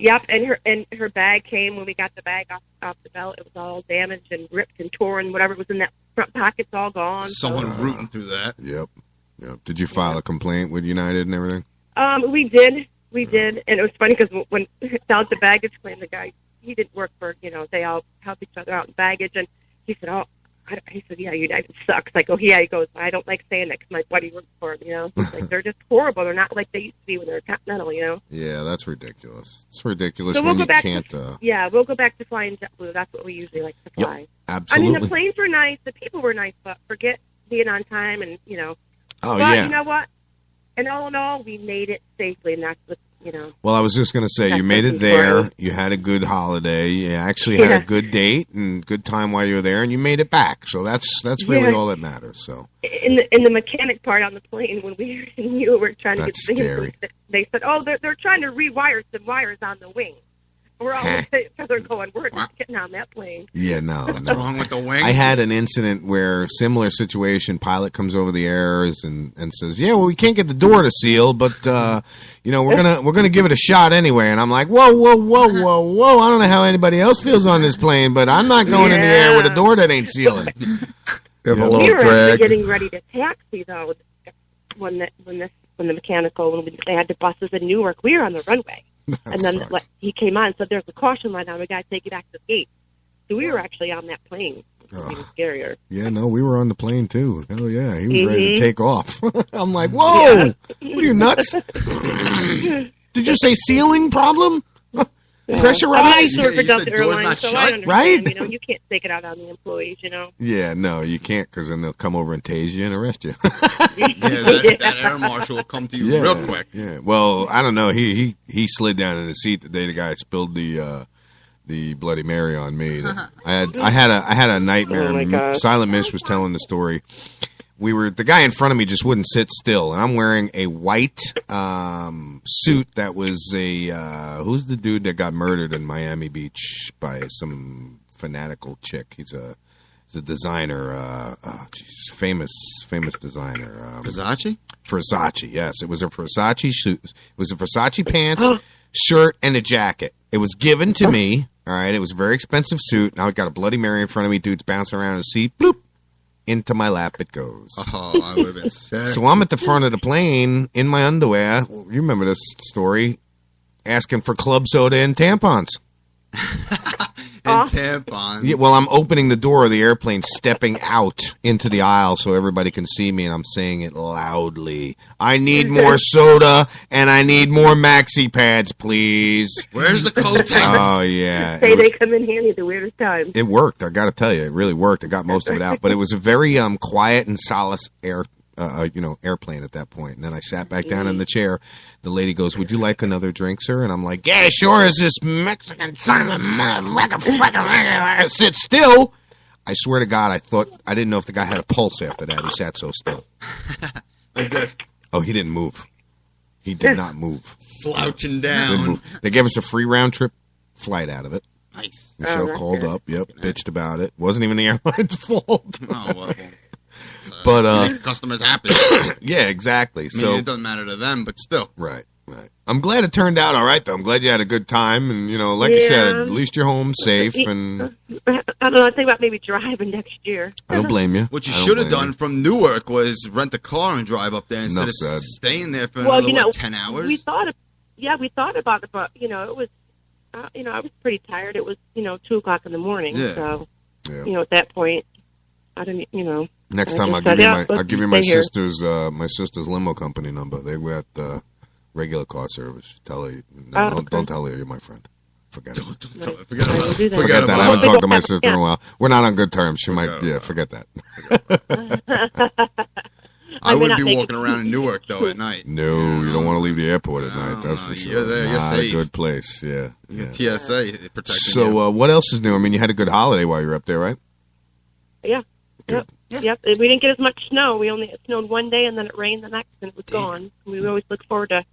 Yep, and her bag came when we got the bag off the belt. It was all damaged and ripped and torn. Whatever was in that front pocket's all gone. Someone rooting through that. Yep. Did you file a complaint with United and everything? We did, and it was funny because when down at the baggage claim, the guy, he didn't work for, they all help each other out in baggage, and he said, he said, yeah, United sucks. I go, yeah, he goes, I don't like saying that because my buddy works for him, He's like, they're just horrible. They're not like they used to be when they were Continental, Yeah, that's ridiculous. It's ridiculous So when we'll you go back can't. we'll go back to flying JetBlue. That's what we usually like to fly. Absolutely. I mean, the planes were nice, the people were nice, but forget being on time and, Oh, but yeah. you know what? And all in all, we made it safely, and that's what, Well, I was just going to say, you made it there. You had a good holiday. You actually had a good date and good time while you were there, and you made it back. So that's really Yeah. all that matters. So In the mechanic part on the plane, when we were trying to That's get the scary. they said, they're trying to rewire some wires on the wing. We're all looking at each other going, we're not getting on that plane. yeah, no. What's wrong with the wing? I had an incident where similar situation. Pilot comes over the airs and says, "Yeah, well, we can't get the door to seal, but we're gonna give it a shot anyway." And I'm like, "Whoa, whoa, whoa, whoa, whoa! I don't know how anybody else feels on this plane, but I'm not going in the air with a door that ain't sealing." We were actually getting ready to taxi though when the mechanical they had the buses in Newark. We were on the runway, and then he came on and said, "There's a caution light on. We got to take you back to the gate." So we were actually on that plane. It was even scarier. Yeah, no, we were on the plane too. Hell yeah, he was ready to Mhm. take off. I'm like, "Whoa, what are you nuts? Did you say ceiling problem? Pressurized?" I used to work for Delta Airlines, so I understand. Right? You can't take it out on the employees. Yeah, no, you can't, because then they'll come over and tase you and arrest you. that air marshal will come to you real quick. Yeah. Well, I don't know. He slid down in the seat the day the guy spilled the Bloody Mary on me. I had a nightmare. Oh, my God. Silent Miss was telling the story. The guy in front of me just wouldn't sit still, and I'm wearing a white suit that was who's the dude that got murdered in Miami Beach by some fanatical chick? He's a designer, famous designer. Versace? Versace, yes. It was a Versace suit. It was a Versace pants, shirt, and a jacket. It was given to me, all right? It was a very expensive suit. Now I got a Bloody Mary in front of me. Dude's bouncing around in the seat. Bloop. Into my lap it goes. Oh, I would have been sick. So I'm at the front of the plane in my underwear. You remember this story. Asking for club soda and tampons. And tampons. Yeah, well, I'm opening the door of the airplane, stepping out into the aisle so everybody can see me, and I'm saying it loudly. I need more soda, and I need more maxi pads, please. Where's the Kotex? Oh, yeah. Say they come in handy at the weirdest times. It worked. I got to tell you, it really worked. I got most of it out, but it was a very quiet and solace airplane at that point. And then I sat back down in the chair. The lady goes, "Would you like another drink, sir?" And I'm like, "Yeah, sure." Is this Mexican son of a mother? Sit still. I swear to God, I didn't know if the guy had a pulse after that. He sat so still. Like this. Oh, he didn't move. He did not move. Slouching Didn't down. move. They gave us a free round trip flight out of it. Nice. Michelle that's called good. up. Yep, bitched about it. Wasn't even the airline's fault. Oh, well. But Make customers happy. yeah, exactly. I So mean, it doesn't matter to them, but still. right. I'm glad it turned out all right, though. I'm glad you had a good time, and like I said, Yeah. at least you're home safe. And I don't know. I think about maybe driving next year. I don't blame you. What you I don't should have blame done you. from Newark was rent a car and drive up there instead Enough of said. staying there for Well, another 10 hours. we thought about it, but it was I was pretty tired. It was 2:00 in the morning. Yeah. So Yeah. at that point, I didn't. Next I time just I'll said, give you let's my stay here. sister's limo company number. They got regular car service. Tell her, don't tell her you're my friend. Forget it. Forget I will do that. Forget that. I haven't talked to my sister in a Yeah. while. We're not on good terms. She might. Yeah, forget that. I wouldn't not be make walking it- around in Newark though at night. No, you don't want to leave the airport at night. That's for sure. You're there. You're Not safe. a good place. Yeah. You got TSA protecting you. So, what else is new? I mean, you had a good holiday while you were up there, right? Yeah. Yep. We didn't get as much snow. It snowed one day and then it rained the next and it was gone. We always look forward to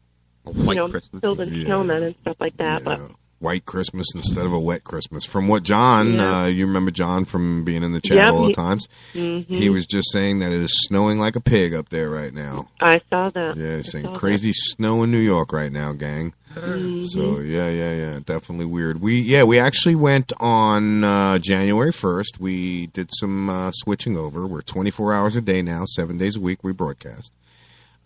Christmas. building snowmen and stuff like that. But White Christmas instead of a wet Christmas. From what John, you remember John from being in the chat Yep, all the he- times. Mhm. He was just saying that it is snowing like a pig up there right now. I saw that. Yeah, he's I saying saw crazy snow in New York right now, gang. Mhm. So yeah, definitely weird. We actually went on January 1st. We did some switching over. We're 24 hours a day now, 7 days a week. We broadcast.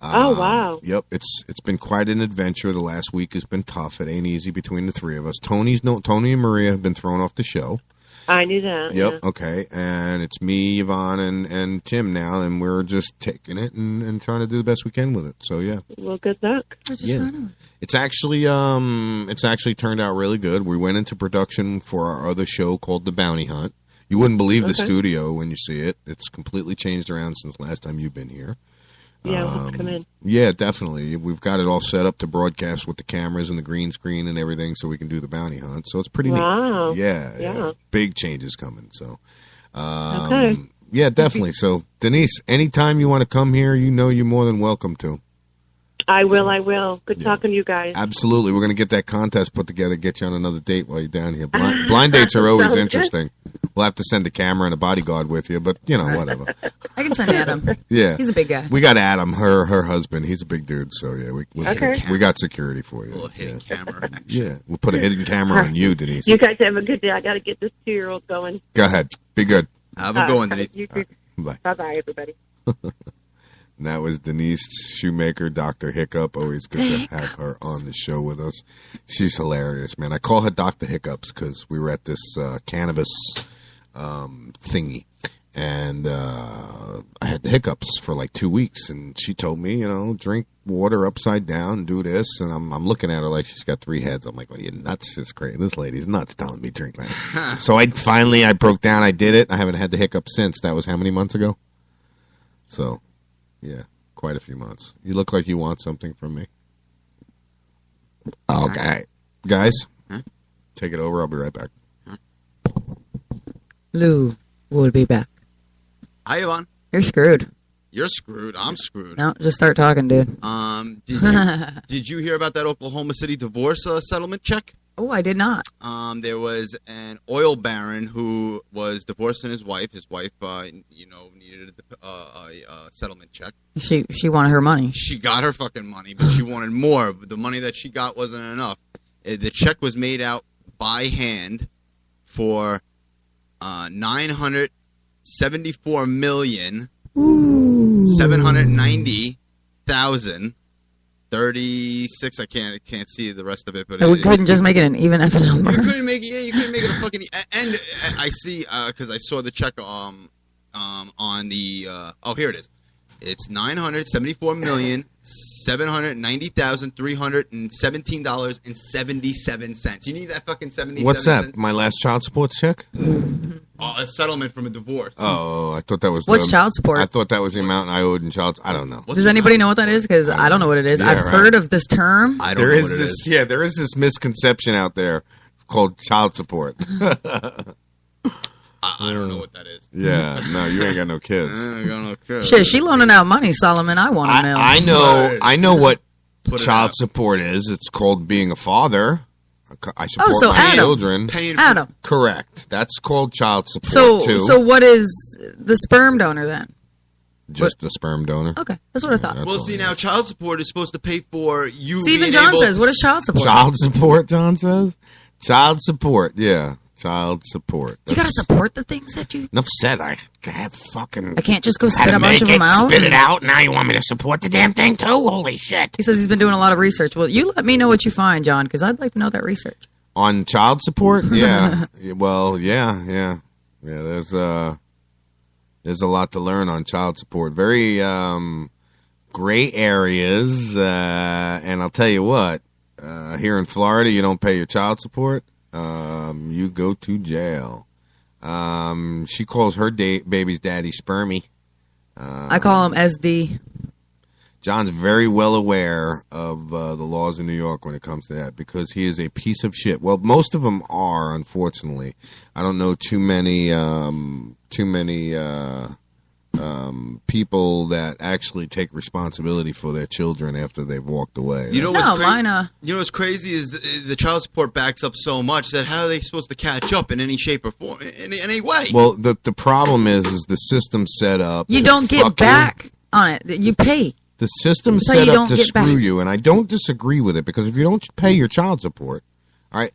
Oh, wow. Yep, it's been quite an adventure. The last week has been tough. It ain't easy between the three of us. Tony and Maria have been thrown off the show. I knew that. Yep. Yeah. Okay. And it's me, Yvonne, and Tim now, and we're just taking it and trying to do the best we can with it. So yeah. Well, good luck. Yeah. It's actually turned out really good. We went into production for our other show called The Bounty Hunt. You wouldn't believe the Okay. studio when you see it. It's completely changed around since last time you've been here. Yeah, we'll have to come in. Yeah, definitely. We've got it all set up to broadcast with the cameras and the green screen and everything, so we can do the bounty hunt. So it's pretty Wow. neat. Yeah. Yeah. Big changes coming. So, Okay. yeah, definitely. So, Denise, anytime you want to come here, you're more than welcome to. I will. Good talking to you guys. Absolutely. We're going to get that contest put together, get you on another date while you're down here. Blind dates are always Sounds good. interesting. We'll have to send a camera and a bodyguard with you, but, whatever. I can send Adam. Yeah. He's a big guy. We got Adam, her husband. He's a big dude, so yeah, Okay. we got security for you. A little hidden camera. Yeah, we'll put a hidden camera on you, Denise. You guys have a good day. I got to get this 2-year-old going. Go ahead. Be good. Have a good one, Denise. Bye. Bye-bye, everybody. And that was Denise Shoemaker, Dr. Hiccup. Always good to have her on the show with us. She's hilarious, man. I call her Dr. Hiccups because we were at this cannabis thingy. And I had the hiccups for like 2 weeks. And she told me, drink water upside down, do this. And I'm looking at her like she's got 3 heads. I'm like, what are you nuts? It's crazy. This lady's nuts telling me drink that. So I broke down. I did it. I haven't had the hiccups since. That was how many months ago? So... yeah, quite a few months. You look like you want something from me. Okay. Guys, take it over. I'll be right back. Lou will be back. Hi, Yvonne. You're screwed. You're screwed. I'm screwed. No, just start talking, dude. Did you hear about that Oklahoma City divorce settlement check? Oh, I did not. There was an oil baron who was divorcing his wife. His wife, needed a settlement check. She wanted her money. She got her fucking money, but she wanted more. But the money that she got wasn't enough. The check was made out by hand for $974,790,036. I can't see the rest of it, but We couldn't just make it an even effing number. You couldn't make it. Yeah, you couldn't make it a fucking. And I see because I saw the check on the. Here it is. It's $974,790,317.77. You need that fucking 77. What's that? My last child support check? A settlement from a divorce. Oh, I thought that was. What's child support? I thought that was the amount I owed in child. I don't know. Does anybody know what that is? Because I don't know what it is. Yeah, I've right. heard of this term. There is this. Yeah, there is this misconception out there called child support. I don't know what that is. Yeah, no, you ain't got no kids. I ain't got no kids. Shit, she loaning out money, Solomon. I want to know. I know what Put it child out. support is. It's called being a father. I support so my Adam. children. Adam. Correct. That's called child support So, too. so what is the sperm donor then? Just the sperm donor. Okay, that's what I thought. Well, see, now child support is supposed to pay for you. Steven being John able says, to what is child support? Child support, John says. Child support. Yeah, child support. You gotta support the things that you. Enough said. I have fucking. I can't just go had spit to a bunch make of them it, out. Spit it out. Now you want me to support the damn thing too? Holy shit! He says he's been doing a lot of research. Well, you let me know what you find, John, because I'd like to know that research. On child support? Yeah. Well, yeah. There's a lot to learn on child support. Very gray areas, and I'll tell you what. Here in Florida, you don't pay your child support, you go to jail. She calls her baby's daddy Spermy. I call him SD. John's very well aware of the laws in New York when it comes to that because he is a piece of shit. Well, most of them are, unfortunately. I don't know too many people that actually take responsibility for their children after they've walked away. You know what's crazy is the child support backs up so much that how are they supposed to catch up in any shape or form, in any way? Well, the problem is the system's set up. You don't get back on it. You pay. The system's So set you up don't to get screw back. you, and I don't disagree with it because if you don't pay your child support, all right,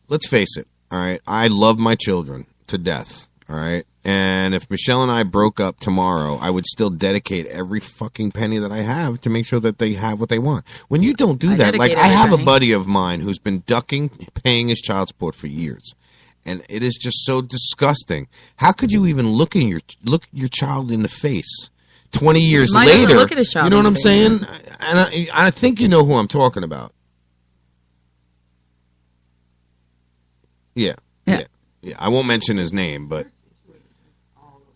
let's face it, all right, I love my children to death, all right, and if Michelle and I broke up tomorrow, I would still dedicate every fucking penny that I have to make sure that they have what they want. When you don't do that, like I have a buddy of mine who's been ducking paying his child support for years. And it is just so disgusting. How could you even look your child in the face 20 years Mine later? doesn't look at his child You know in what I'm the face. saying? And I think you know who I'm talking about. Yeah. I won't mention his name, but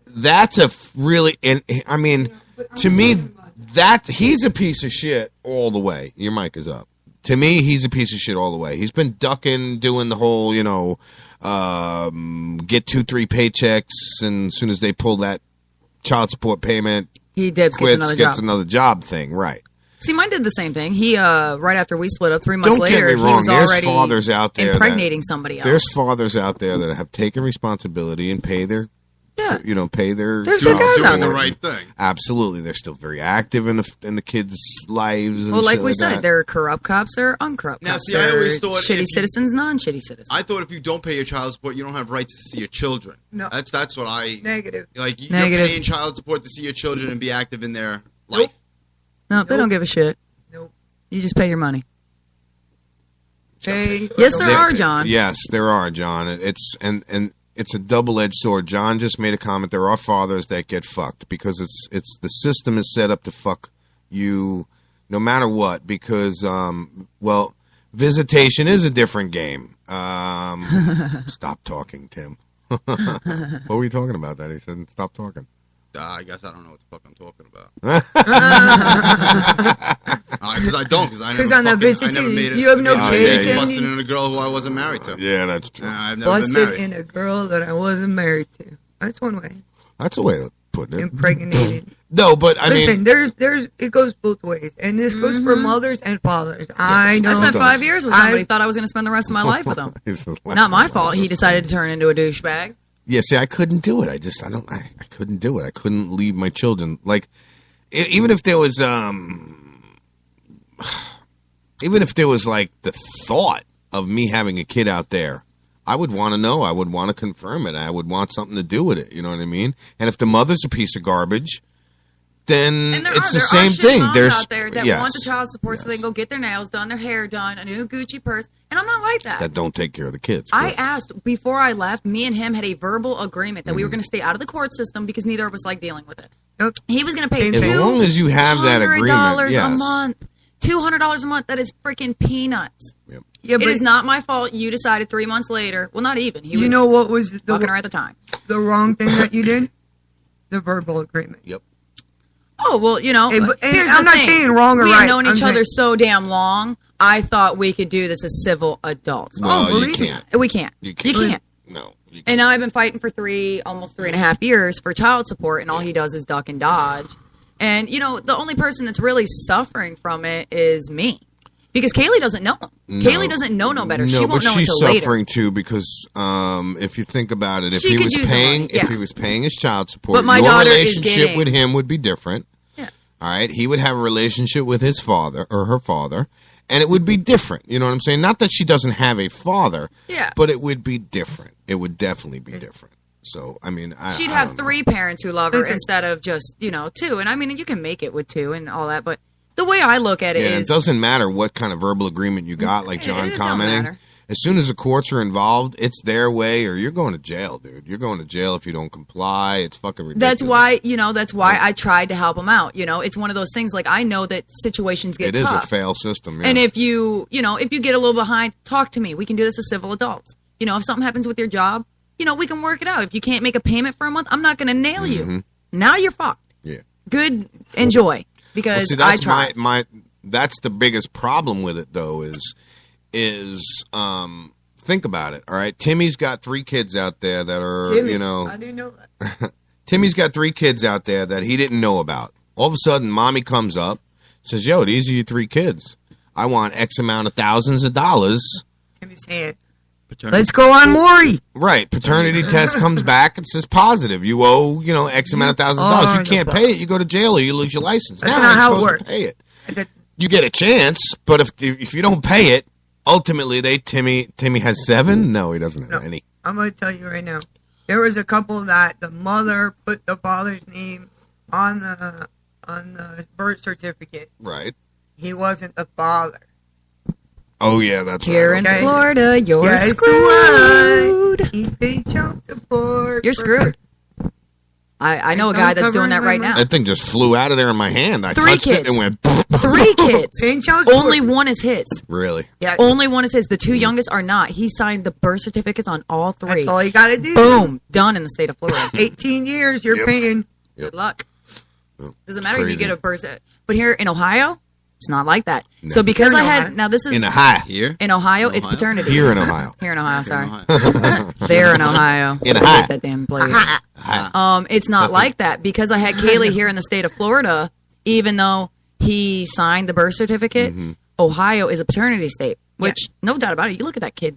that's a really, and I mean, to me, that he's a piece of shit all the way. Your mic is up. To me, he's a piece of shit all the way. He's been ducking, doing the whole, get 2-3 paychecks, and as soon as they pull that child support payment, he dips, gets another job thing, right? See, mine did the same thing. He right after we split up, 3 months Don't later, get me wrong. he was There's already fathers out there impregnating somebody else. There's fathers out there that have taken responsibility and pay their, pay their. There's good guys out doing the there. right thing. Absolutely, they're still very active in the kids' lives. And Well, like shit we said, that. there are corrupt cops, there are uncorrupt Now, cops. see, I there always are thought if shitty you- citizens, non-shitty citizens. I thought if you don't pay your child support, you don't have rights to see your children. No. That's what I negative. like. You're Negative. paying child support to see your children and be active in their life. No, they don't give a shit. Nope. You just pay your money. Pay. Yes, there are, John. Yes, there are, John. It's and it's a double-edged sword. John just made a comment. There are fathers that get fucked because it's the system is set up to fuck you no matter what. Because visitation is a different game. Stop talking, Tim. What were you talking about? That he said, stop talking. I guess I don't know what the fuck I'm talking about. Because I don't. Because I never. 'Cause on the I never visitation, made it. you have no kids. kids. Busted in a girl who I wasn't married to. Yeah, that's true. I've never been Busted married. in a girl that I wasn't married to. That's one way. That's a way to put it. Impregnated. No, but I Listen, mean, there's it goes both ways, and this goes for mothers and fathers. I know. I spent 5 years with somebody. Thought I was going to spend the rest of my life with him. Not my fault. He decided to turn into a douchebag. Yeah, see, I couldn't do it. I couldn't do it. I couldn't leave my children. Like, even if there was, like the thought of me having a kid out there, I would want to know. I would want to confirm it. I would want something to do with it. You know what I mean? And if the mother's a piece of garbage, then it's the same thing. There's out there that want the child support so they can go get their nails done, their hair done, a new Gucci purse, and I'm not like that. that don't take care of the kids. I asked before I left. Me and him had a verbal agreement that we were going to stay out of the court system because neither of us like dealing with it. He was going to pay As long as you have that agreement, $200 yes. a month. $200 a month. That is freaking peanuts. Yep. Yeah, It but is not my fault. You decided 3 months later. Well, not even. He was you know what was fucking her at the time. the wrong thing that you did? The verbal agreement. Yep. Oh, well, And here's I'm the not thing. saying wrong or we right. had known I'm each other saying- so damn long. I thought we could do this as civil adults. Well, you can't. We can't. You You can't. can't. No. And now I've been fighting for almost 3.5 years for child support, and all he does is duck and dodge. And, the only person that's really suffering from it is me. Because Kaylee doesn't know him. No. Kaylee doesn't know no better. No, She won't but know she's until later. suffering too because if you think about it, if She he could was use the paying, money, yeah. if he was paying his child support, But my your daughter is relationship getting- with him would be different. Yeah. All right, he would have a relationship with his father or her father, and it would be different. You know what I'm saying? Not that she doesn't have a father, Yeah. but it would be different. It would definitely be different. So, I mean, She'd I have don't know. 3 parents who love her Listen. instead of just, 2. And I mean, you can make it with 2 and all that, but the way I look at it Yeah, is it doesn't matter what kind of verbal agreement you got, like John it don't commenting. matter. as soon as the courts are involved, it's their way, or you're going to jail, dude. You're going to jail if you don't comply. It's fucking ridiculous. That's why I tried to help him out. It's one of those things. Like, I know that situations get tough. It is a fail system. Yeah. And if you get a little behind, talk to me. We can do this as civil adults. If something happens with your job, we can work it out. If you can't make a payment for a month, I'm not going to nail you. Now you're fucked. Yeah. Good. Enjoy. Because that's I tried. That's the biggest problem with it, though, is think about it. All right. Timmy's got 3 kids out there that are, I didn't know that. Timmy's got 3 kids out there that he didn't know about. All of a sudden, mommy comes up, says, yo, these are your 3 kids. I want X amount of thousands of dollars. Timmy's saying, let's go on Maury. Right. Paternity test comes back and says positive. You owe, X amount of thousands of dollars. You can't pay it. You go to jail or you lose your license. That's now not you're how it supposed works. to pay it. You get a chance, but if you don't pay it, ultimately Timmy has 7? No, he doesn't have any. I'm going to tell you right now. There was a couple that the mother put the father's name on the birth certificate. Right. He wasn't the father. Oh, yeah, that's Here right. in Florida, you're Guess screwed. what? He paid child support. You're screwed. I know a guy that's doing that right now. That thing just flew out of there in my hand. I 3 touched kids. it and went... 3 kids. Paying child support. Only one is his. Really? Yeah. Only one is his. The 2 youngest are not. He signed the birth certificates on all 3. That's all you got to do. Boom. Done in the state of Florida. 18 years you're paying. Good luck. Oh, Doesn't matter if you crazy. get a birth certificate. But here in Ohio, it's not like that. No. So because Here I in had... Ohio. Now this is... In Ohio. Here? In Ohio, it's paternity. Here in Ohio. Here in Ohio, sorry. There in Ohio. In I Ohio. hate that damn place. It's not like that. Because I had Kaylee here in the state of Florida, even though he signed the birth certificate, Ohio is a paternity state, which, no doubt about it, you look at that kid,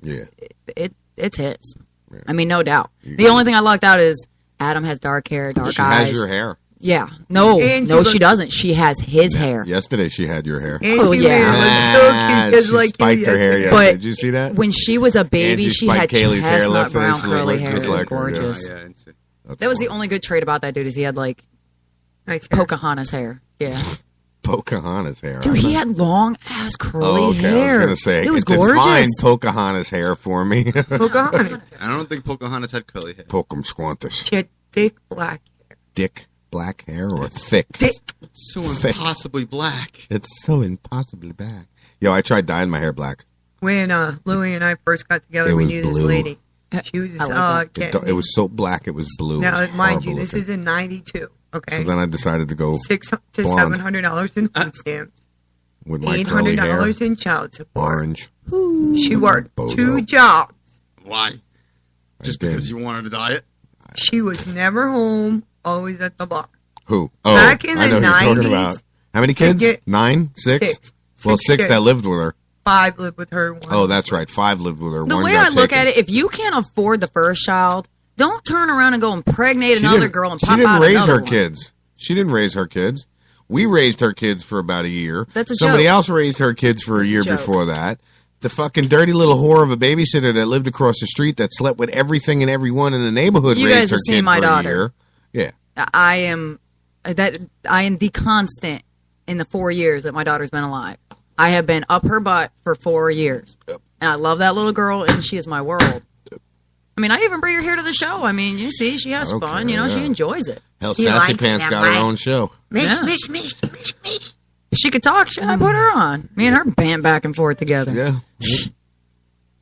it's his. Yeah. I mean, no doubt. The only thing I lucked out is Adam has dark hair, dark She eyes. has your hair. Yeah. No, And no, she she doesn't. She has his hair. Yesterday she had your hair. And Oh, she yeah. made her look so cute, just She like spiked you her hair yesterday. yesterday. But Did you see that? When she was a baby, Angie she had spiked Kaylee's hair chestnut yesterday. brown She curly looked hair. just It was like her, yeah. gorgeous. That's That was the funny. only good trait about that dude is he had like Nice hair. Pocahontas hair. Yeah. Pocahontas hair. Dude, he had long ass curly Oh, okay. hair. I was going to say, it was define gorgeous. Pocahontas hair for me. Pocahontas. I don't think Pocahontas had curly hair. Pocum squantus. She had thick black hair. Dick black hair or thick? Thick. So Thick. impossibly black. It's so impossibly black. Yo, I tried dyeing my hair black. When Louie and I first got together, It we was knew this blue. lady. She was It was so black it was blue. Now, It was mind you, horrible this looking. is in '92. Okay. So then I decided to go $600 to blonde $700 in food stamps. with my curly hair. $800 in child support. Orange. She worked Bozo. 2 jobs. Why? Just did. because you wanted to diet? She was never home, always at the bar. Who? Oh, Back in I know the who you're talking 90s, about. How many to kids? get 9? 6? Six. Well, Six 6 that kids. lived with her. 5 lived with her. 1 Oh, that's right. 5 lived with her. The 1 way got I look taken. at it, if you can't afford the first child, don't turn around and go impregnate She another didn't- girl and she pop didn't out raise another her one. kids. She didn't raise her kids. We raised her kids for about a year. That's a Somebody joke. else raised her kids for a year joke. before that. The fucking dirty little whore of a babysitter that lived across the street that slept with everything and everyone in the neighborhood You raised guys her have seen kid my for daughter. a year. Yeah. I am the constant in the 4 years that my daughter's been alive. I have been up her butt for 4 years. Yep. And I love that little girl, and she is my world. I mean, I even bring her here to the show. I mean, you see, she has Okay, fun. You know, she yeah. enjoys it. Hell, She Sassy likes Pants it got that her way. own show. Yeah. Mish. If she could talk, I put her on. Me and her band back and forth together. Yeah.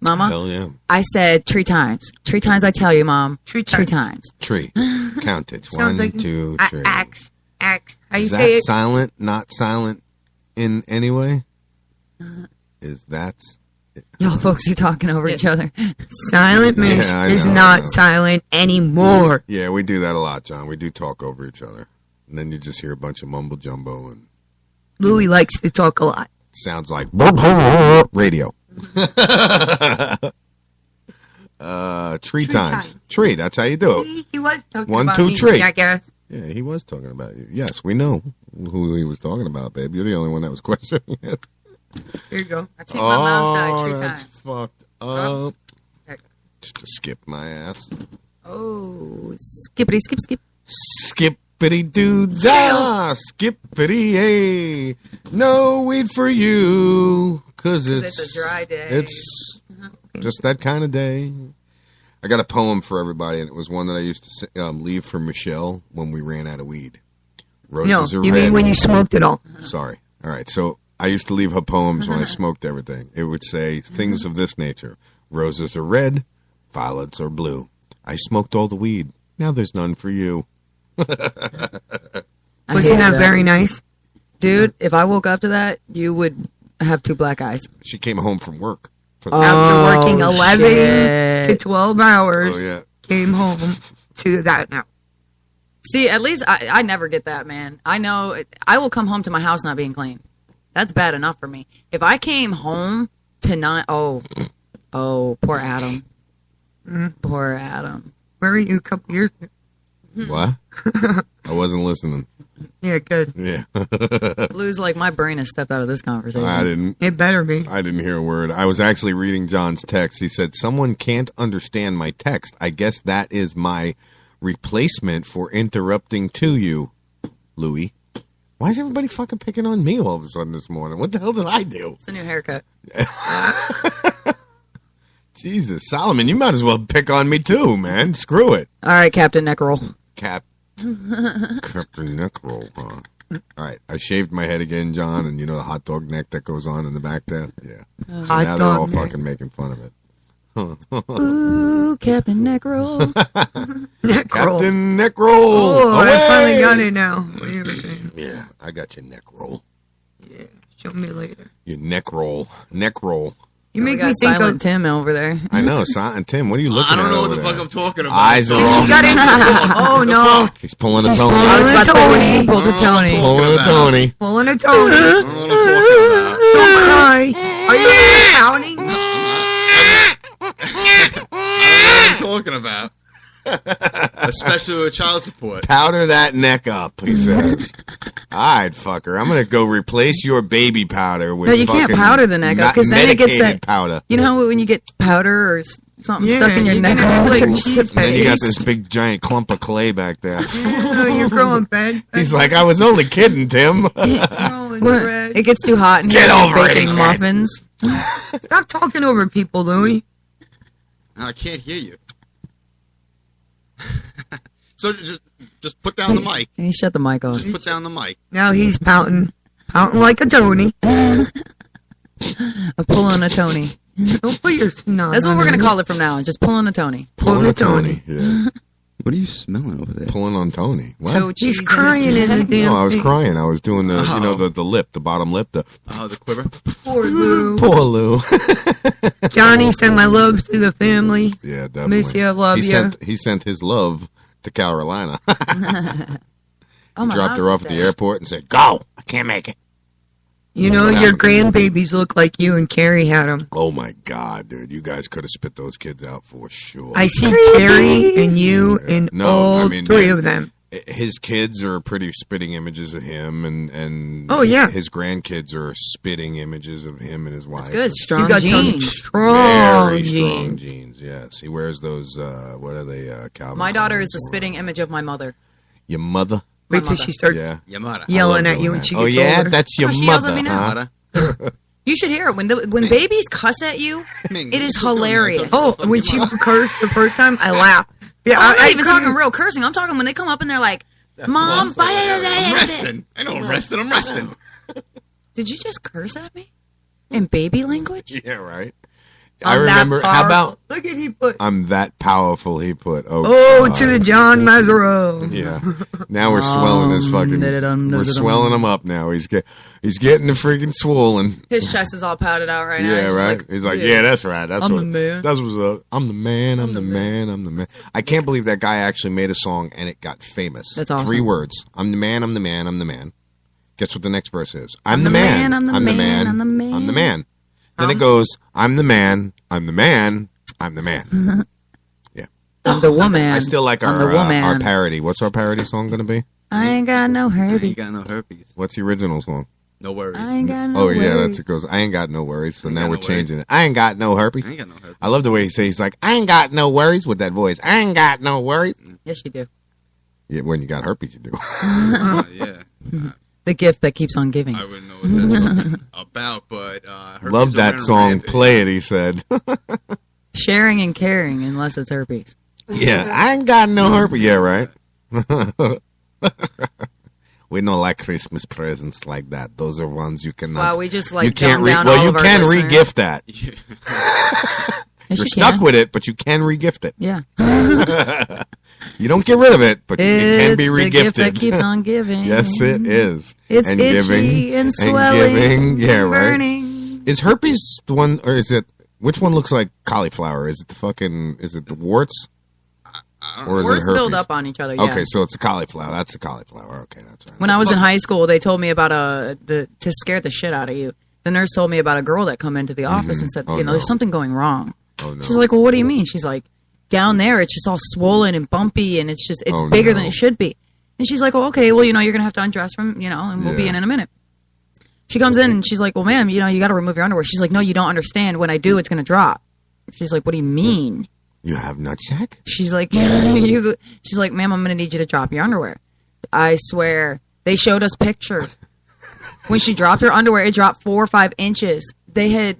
Mama, Hell yeah. I said 3 times. 3 times I tell you, Mom. 3 times. Tree. Count it. Sounds 1, like 2, 3. Axe. How you Is say that it? silent? Not silent in any way? Is that... Y'all folks are talking over each other. Silent Mish Yeah, I is know, I not know. silent anymore. Yeah, we do that a lot, John. We do talk over each other. And then you just hear a bunch of mumble jumbo and Louie likes to talk a lot. sounds like radio. Tree times. Tree, that's how you do it. He was talking 1, about 2, me, 3. jackass. Yeah, he was talking about you. Yes, we know who he was talking about, babe. You're the only one that was questioning it. Here you go. I take my mouse die 3 that's times. fucked up. Just to skip my ass. Oh, skippity, skip, skip. Skippity doo dah, skippity a. No weed for you, cause it's a dry day. It's just that kind of day. I got a poem for everybody, and it was one that I used to leave for Michelle when we ran out of weed. Roses are you red. mean when you smoked it all? Sorry. All right. So I used to leave her poems when I smoked everything. It would say things of this nature. Roses are red, violets are blue. I smoked all the weed. Now there's none for you. Wasn't that very nice? Dude, if I woke up to that, you would have 2 black eyes. She came home from work. After working 11 to 12 hours, came home to that now. See, at least I never get that, man. I know I will come home to my house not being clean. That's bad enough for me. If I came home to not, poor Adam. Poor Adam. Where were you a couple years ago? What? I wasn't listening. Yeah, good. Yeah. Blue's like, my brain has stepped out of this conversation. I didn't. It better be. I didn't hear a word. I was actually reading John's text. He said, someone can't understand my text. I guess that is my replacement for interrupting to you, Louie. Why is everybody fucking picking on me all of a sudden this morning? What the hell did I do? It's a new haircut. Jesus, Solomon, you might as well pick on me too, man. Screw it. All right, Captain Neckroll. Captain Neckroll, huh? All right, I shaved my head again, John, and you know the hot dog neck that goes on in the back there? Yeah. So Hot now they're all dog neck. fucking making fun of it. Ooh, Captain Neckroll. Captain Neckroll. Oh, I Away! finally got it now. What you were saying? Yeah, I got your neck roll. Yeah, show me later. Your neck roll. Neck roll. You make we got me think Silent of... Tim over there. I know, and Tim, what are you looking at? I don't know what over the there? fuck I'm talking about. Eyes are all. He got it. Oh, no. He's pulling a He's Tony. pulling a Tony. Pull the Tony. Pulling a Tony. Pulling a Tony. Don't cry. Are you counting? What I'm talking about. Especially with child support. Powder that neck up, he says. All right, fucker. I'm going to go replace your baby powder with No, you can't powder the neck up because then it gets that powder. You know how when you get powder or something stuck in your neck? And then you got this big giant clump of clay back there. You're growing bed. He's like, I was only kidding, Tim. It gets too hot and Get you're over it, baking he said. muffins. Stop talking over people, Louie. I can't hear you. So just put down the mic. He shut the mic off. Just put down the mic. Now he's pouting. Pouting like a Tony. I'm pulling a Tony. Don't put your snot That's what on we're going to him. call it from now on. Just pulling a Tony. Pulling a Tony. Yeah. What are you smelling over there? Pulling on Tony. What? Toe He's cheese crying in the damn No, I was thing. crying. I was doing the, you know, the lip, the bottom lip. The quiver. Poor Lou. Poor Lou. Johnny sent my loves to the family. Yeah, definitely. Miss you, love you. He sent his love to Carolina. Oh, my Dropped house her off is at the dead. airport and said, "Go! I can't make it." You know, your grandbabies look like you and Carrie had them. Oh my God, dude! You guys could have spit those kids out for sure. I see Carrie and you and all three of them. His kids are pretty spitting images of him, and Oh, yeah. his grandkids are spitting images of him and his wife. Good, strong You got some genes. strong Very genes. strong genes. Yes, he wears those. What are they? Calvin My daughter Kleins is the or- spitting image of my mother. Your mother. Wait till she starts Yeah. yelling I at love you doing when that. she Oh gets yeah, older. that's your Oh, she yells mother, at me now. huh? You should hear it when babies cuss at you. It is hilarious. Oh, when she cursed the first time, I laughed. Yeah, I'm not I even couldn't- talking real cursing. I'm talking when they come up and they're like, "Mom, I'm resting. I know I'm resting. I'm resting. Did you just curse at me in baby language?" Yeah, right. I'm I that remember. How powerful. about Look at he put. I'm that powerful? He put. Oh, God. to the John Mazzaro. Yeah. Now we're swelling his fucking. We're swelling him up now. He's getting the freaking swollen. His chest is all powdered out right now. Yeah, He's just right. like, He's like, yeah, that's right. That's I'm what, the man. That's what's up. I'm the man. I'm the man. I'm the man. I can't believe that guy actually made a song and it got famous. That's awesome. 3 words. I'm the man. I'm the man. I'm the man. Guess what the next verse is? I'm the man. I'm the man. I'm the man. I'm the man. Then it goes, I'm the man. I'm the man. I'm the man. Yeah. I'm the woman. I still like I'm the woman. our parody. What's our parody song going to be? I ain't got no herpes. got no herpes. What's the original song? No worries. I ain't got no Oh worries. yeah, that's it goes. I ain't got no worries. So now got we're no changing it. I ain't got no herpes. I ain't got no herpes. I love the way he says. He's like, I ain't got no worries with that voice. I ain't got no worries. Yes, you do. Yeah, when you got herpes, you do. Yeah. The gift that keeps on giving. I wouldn't know what that's fucking about, but herpes Love that around song. rampant. Play it. He said. Sharing and caring, unless it's herpes. Yeah, I ain't got no herpes. Yeah, right. We don't like Christmas presents like that. Those are ones you cannot. Wow, we just like you can't dumb down well, all you of our can listeners. re-gift that. Yes, You're you stuck can. with it, but you can re-gift it. Yeah. You don't get rid of it, but it can be It's the re-gifted. gift that keeps on giving. Yes, it is. It's and itchy giving and swelling giving. Yeah, and right. burning. Is herpes the one, or is it which one looks like cauliflower? Is it the warts? Or is Words it herpes? build up on each other. Yeah. Okay, so it's a cauliflower. That's a cauliflower. Okay, that's right. When I was in high school, they told me about to scare the shit out of you. The nurse told me about a girl that come into the office and said, Oh, there's something going wrong. Oh, no. She's like, well, what do you mean? She's like, down there, it's just all swollen and bumpy, and it's bigger than it should be. And she's like, well, okay, well, you're going to have to undress and we'll be in a minute. She comes in and she's like, well, ma'am, you got to remove your underwear. She's like, no, you don't understand. When I do, it's going to drop. She's like, what do you mean? You have nutsack? She's like, she's like, ma'am, I'm going to need you to drop your underwear. I swear. They showed us pictures. When she dropped her underwear, it dropped 4 or 5 inches. They had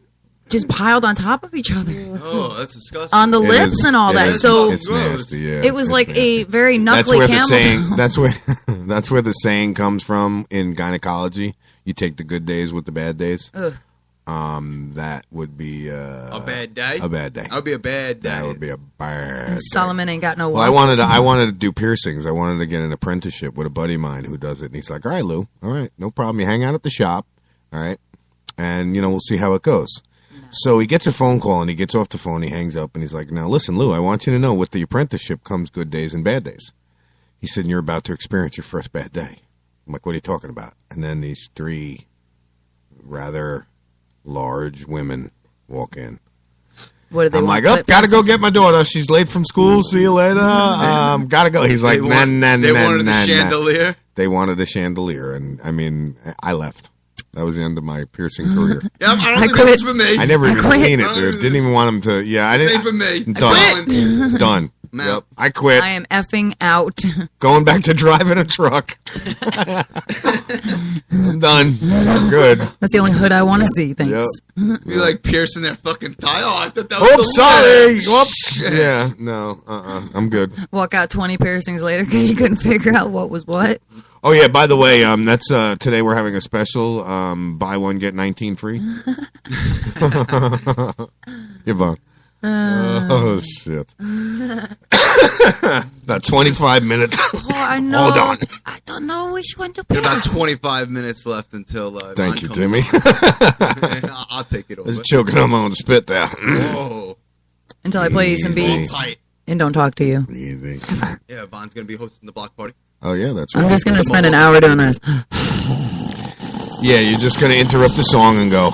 just piled on top of each other. Oh, that's disgusting. On the lips and all that. So it's nasty. Yeah, it was like a very that's knuckly where the camel saying. toe. That's where the saying comes from in gynecology. You take the good days with the bad days. Ugh. That would be a bad day. A bad day. That would be a bad day. That would be a bad. Solomon ain't got no. Well, I wanted to do piercings. I wanted to get an apprenticeship with a buddy of mine who does it, and he's like, "All right, Lou, all right, no problem. You hang out at the shop, all right, and we'll see how it goes." So he gets a phone call, and he gets off the phone. He hangs up, and he's like, "Now listen, Lou, I want you to know with the apprenticeship comes good days and bad days." He said, "You're about to experience your first bad day." I'm like, "What are you talking about?" And then these 3 rather large women walk in. What did they I'm want? like, gotta go get my daughter. She's late from school. See you later. Gotta go. He's like, They nah. wanted the chandelier. They wanted a chandelier, and I mean, I left. That was the end of my piercing career. Yeah, I don't think this is for me. I never even seen it, dude. Didn't even want him to. Yeah, I didn't. Same for me. Done. Done. Yep. I quit. I am effing out. Going back to driving a truck. I'm done. I'm good. That's the only hood I want to see. Thanks. Yep. You like piercing their fucking tie? Oh, I thought that was Oops, the sorry. leg. Whoops. Shit. Yeah, no. I'm good. Walk out 20 piercings later because you couldn't figure out what was what. Oh yeah, by the way, that's today we're having a special buy one get 19 free. Yvonne. Oh shit. About 25 minutes. Oh, I know. Hold on. I don't know which one to Got pick. about 25 minutes left until. Thank you, Ron Timmy. comes on. I'll take it I over. was choking on my own spit there. Whoa. Until I play you some Easy. beats Tight. and don't talk to you. Easy. Yeah, Von's gonna be hosting the block party. Oh yeah, that's right. I'm just going to spend an hour doing this. Yeah, you're just gonna interrupt the song and go.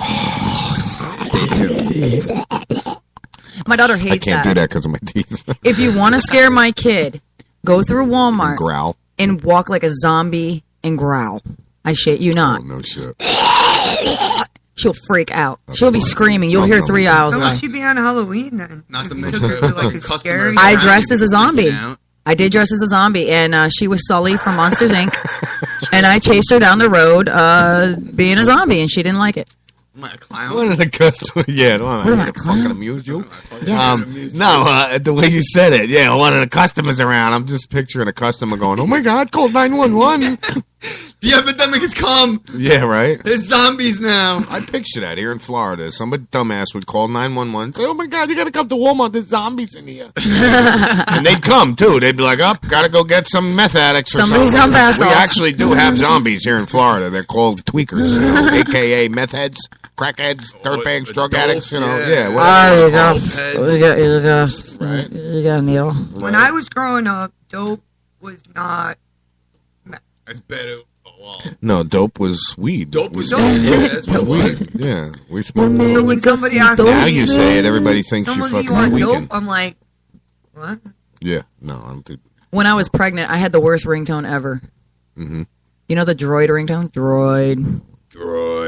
My daughter I hates can't do that because of my teeth. If you want to scare my kid, go through Walmart Growl. and walk like a zombie and growl. I shit you not. Oh, no shit. She'll freak out. She'll be screaming. You'll hear 3 hours So away. will she be on Halloween then? Not to Took mention her to like a scary. I dressed as a zombie. I did dress as a zombie, and she was Sully from Monsters Inc. And I chased her down the road being a zombie, and she didn't like it. Am I a clown? What did customer? Yeah, What am I, a to clown? fucking amuse you. Yes. No, the way you said it. Yeah, one of the customers around. I'm just picturing a customer going, "Oh my God, call 911." The epidemic has come. Yeah, right. There's zombies now. I picture that here in Florida. Somebody dumbass would call 911 and say, "Oh my God, you got to come to Walmart. There's zombies in here." And they'd come too. They'd be like, "Got to go get some meth addicts or Somebody's something." on bath We salts. actually do have zombies here in Florida. They're called tweakers, AKA meth heads, crackheads, dirtbags, drug addicts. You know, yeah. Oh, whatever. you got a needle. When I was growing up, dope was not. That's better. No, dope was weed. Dope was Dope. yeah, that's what it was. weed. Yeah, we smoked. So when somebody asks Now me, you say it, everybody thinks you're someone, fucking you want tweaking. dope? I'm like, what? Yeah, no, I don't think. When I was pregnant, I had the worst ringtone ever. Mm-hmm. You know the droid ringtone? Droid.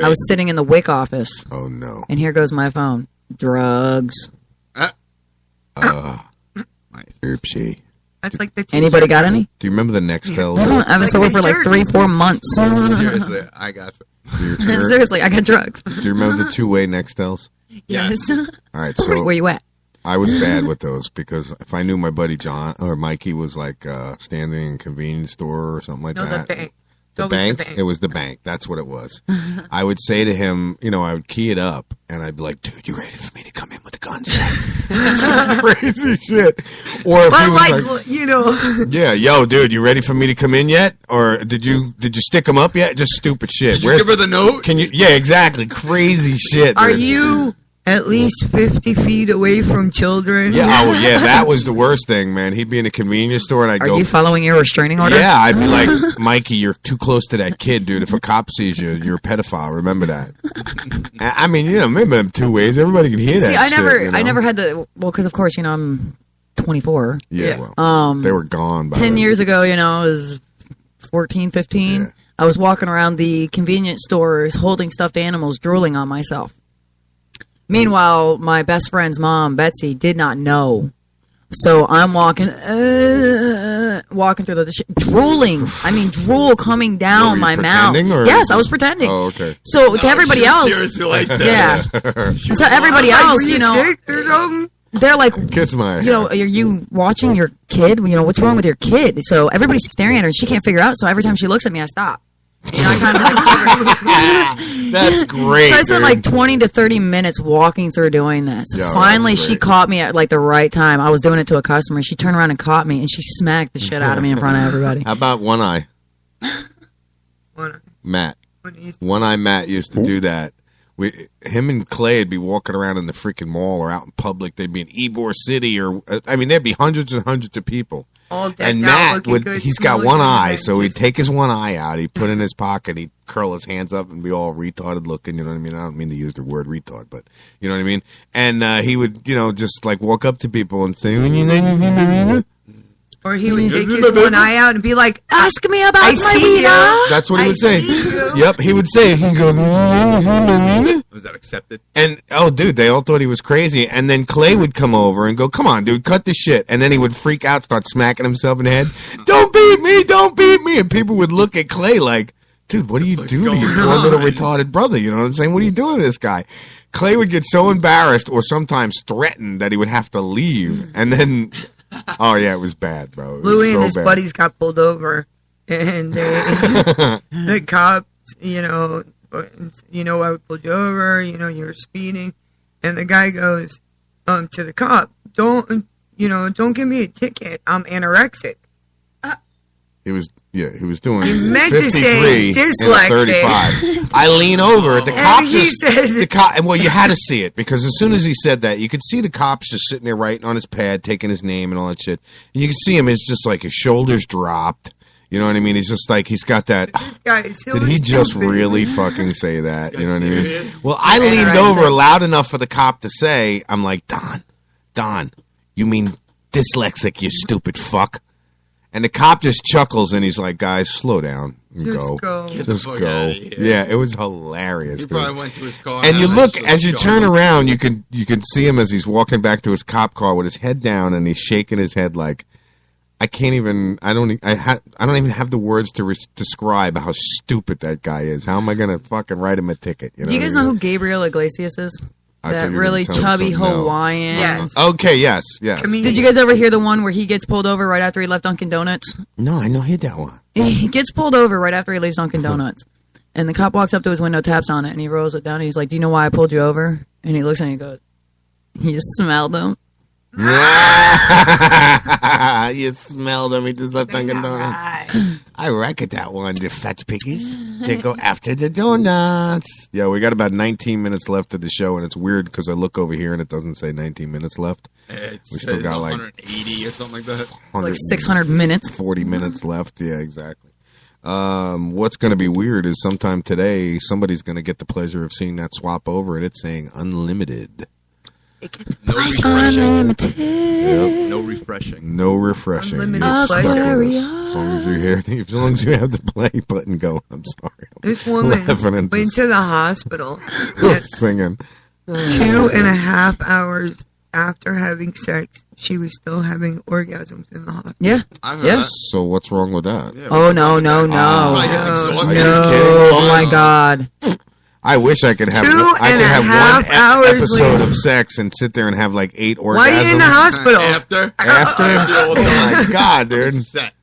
I was sitting in the WIC office. Oh no. And here goes my phone. Drugs. Oopsie. That's like the. Anybody got any? Do you remember the Nextel? I haven't sold for like 3-4 months. Seriously, I got it. Seriously, I got drugs. Do you remember the two-way Nextels? Yes. All right, so Where you at? I was bad with those because if I knew my buddy John or Mikey was like standing in a convenience store or something like that. The bank. The bank? It was the bank. That's what it was. I would say to him, I would key it up, and I'd be like, dude, you ready for me to come in with the guns? That's crazy shit. Or if he was like, yeah, yo, dude, you ready for me to come in yet? Or did you stick them up yet? Just stupid shit. Did you give her the note? Yeah, exactly. Crazy shit. Are dude. you at least 50 feet away from children? Yeah, that was the worst thing, man. He'd be in a convenience store, and I'd go, Are you following your restraining order? yeah, I'd be like, Mikey, you're too close to that kid, dude. If a cop sees you, you're a pedophile. Remember that. I mean, maybe in two ways. Everybody can hear that. See, I shit, never had because of course, I'm 24. Yeah, well, they were gone by 10 years ago, I was 14, 15. Yeah. I was walking around the convenience stores holding stuffed animals, drooling on myself. Meanwhile, my best friend's mom, Betsy, did not know. So I'm walking through the drooling. I mean, drool coming down my mouth. Yes, I was pretending. Oh, okay. So to everybody else, seriously like this. Yeah. So everybody else, Were you sick or something? they're like, kiss my ass. Are you watching your kid? What's wrong with your kid? So everybody's staring at her, and she can't figure it out. So every time she looks at me, I stop. I kind of That's great. So I spent like 20 to 30 minutes walking through doing this. Yo, finally, she caught me at like the right time. I was doing it to a customer. She turned around and caught me, and she smacked the shit out of me in front of everybody. How about One Eye? Matt. One Eye Matt used to do that. Him and Clay would be walking around in the freaking mall or out in public. They'd be in Ybor City there'd be hundreds and hundreds of people. And Matt he's got one eye, so he'd take his one eye out, he'd put it in his pocket, he'd curl his hands up and be all retarded looking, you know what I mean? I don't mean to use the word retard, but you know what I mean? And he would, just like walk up to people and say, or he would take his one eye out and be like, ask me about my Vita. That's what he would say. Yep, he would say, he'd go, was that accepted? And, oh, dude, they all thought he was crazy. And then Clay would come over and go, come on, dude, cut this shit. And then he would freak out, start smacking himself in the head. Don't beat me, don't beat me. And people would look at Clay like, dude, what do you do to your poor little retarded brother? You know what I'm saying? What are you doing to this guy? Clay would get so embarrassed or sometimes threatened that he would have to leave. And then, oh, yeah, it was bad, bro. Louis and his buddies got pulled over. And the cops, I pulled you over, you're speeding. And the guy goes to the cop, don't give me a ticket. I'm anorexic. He was doing he meant 53 to say dyslexic. 35. I lean over. The cop well, you had to see it because as soon as he said that, you could see the cops just sitting there writing on his pad, taking his name and all that shit. And you could see him. It's just like his shoulders dropped. You know what I mean? He's just like, he's got that. Did he just really fucking say that? You know what I mean? Well, I leaned over loud enough for the cop to say, I'm like, Don, you mean dyslexic, you stupid fuck. And the cop just chuckles and he's like, guys, slow down and go. Just go. Yeah, it was hilarious. He probably went to his car. And you look, as you turn around, you can see him as he's walking back to his cop car with his head down and he's shaking his head like, I don't even have the words to describe how stupid that guy is. How am I going to fucking write him a ticket? Do you guys know who Gabriel Iglesias is? That really chubby Hawaiian. Yes. Okay, yes. Did you guys ever hear the one where he gets pulled over right after he left Dunkin' Donuts? No, I don't hear that one. He gets pulled over right after he leaves Dunkin' Donuts. And the cop walks up to his window, taps on it, and he rolls it down. And he's like, do you know why I pulled you over? And he looks at him and he goes, you smelled them? You smelled them. He just left Dunkin' Donuts. I reckon that one, the fat piggies. They go after the donuts. Yeah, we got about 19 minutes left of the show, and it's weird because I look over here and it doesn't say 19 minutes left. We still got 180 or something like that. It's like 600 minutes. 40 minutes left. Yeah, exactly. What's going to be weird is sometime today somebody's going to get the pleasure of seeing that swap over, and it's saying unlimited. No refreshing. Yep. No refreshing. No refreshing. Unlimited pleasure. As long as you hear, as long as you have the play button go. I'm sorry. This woman went to the hospital. Singing. 2.5 hours after having sex, she was still having orgasms in the hospital. Yeah. So what's wrong with that? Oh no. Probably gets exhausted. No. Oh my God. I wish I could have. I could have one episode of sex and sit there and have like 8 orgasms. Why are you in the hospital? After? Oh my god, dude.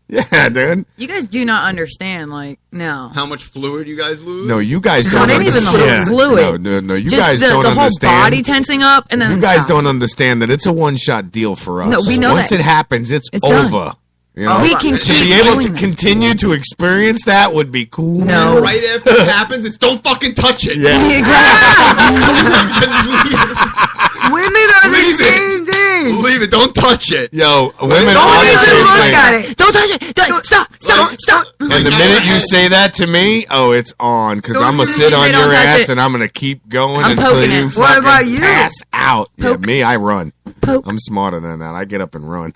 Yeah, dude. You guys do not understand, like, no. How much fluid you guys lose? No, you guys don't Not even understand. the fluid. No, you Just guys don't the whole understand. body tensing up, and then You guys stop. don't understand that it's a one-shot deal for us. No, we know Once that. it happens, it's done. over. You know? We can to keep be able to doing that. continue to experience that would be cool. No. And right after it happens, it's don't fucking touch it. Yeah. Women are the same thing. Leave it. Don't touch it. Yo, women Don't are the even same look thing. at it. Don't touch it. Stop. And the minute you say that to me, oh, it's on. Because Don't I'm going to even sit on say your don't touch ass it. and I'm going to keep going I'm until poking you it. What fucking about you? pass out. Yeah, Poke. me, I run. Poke. I'm smarter than that. I get up and run.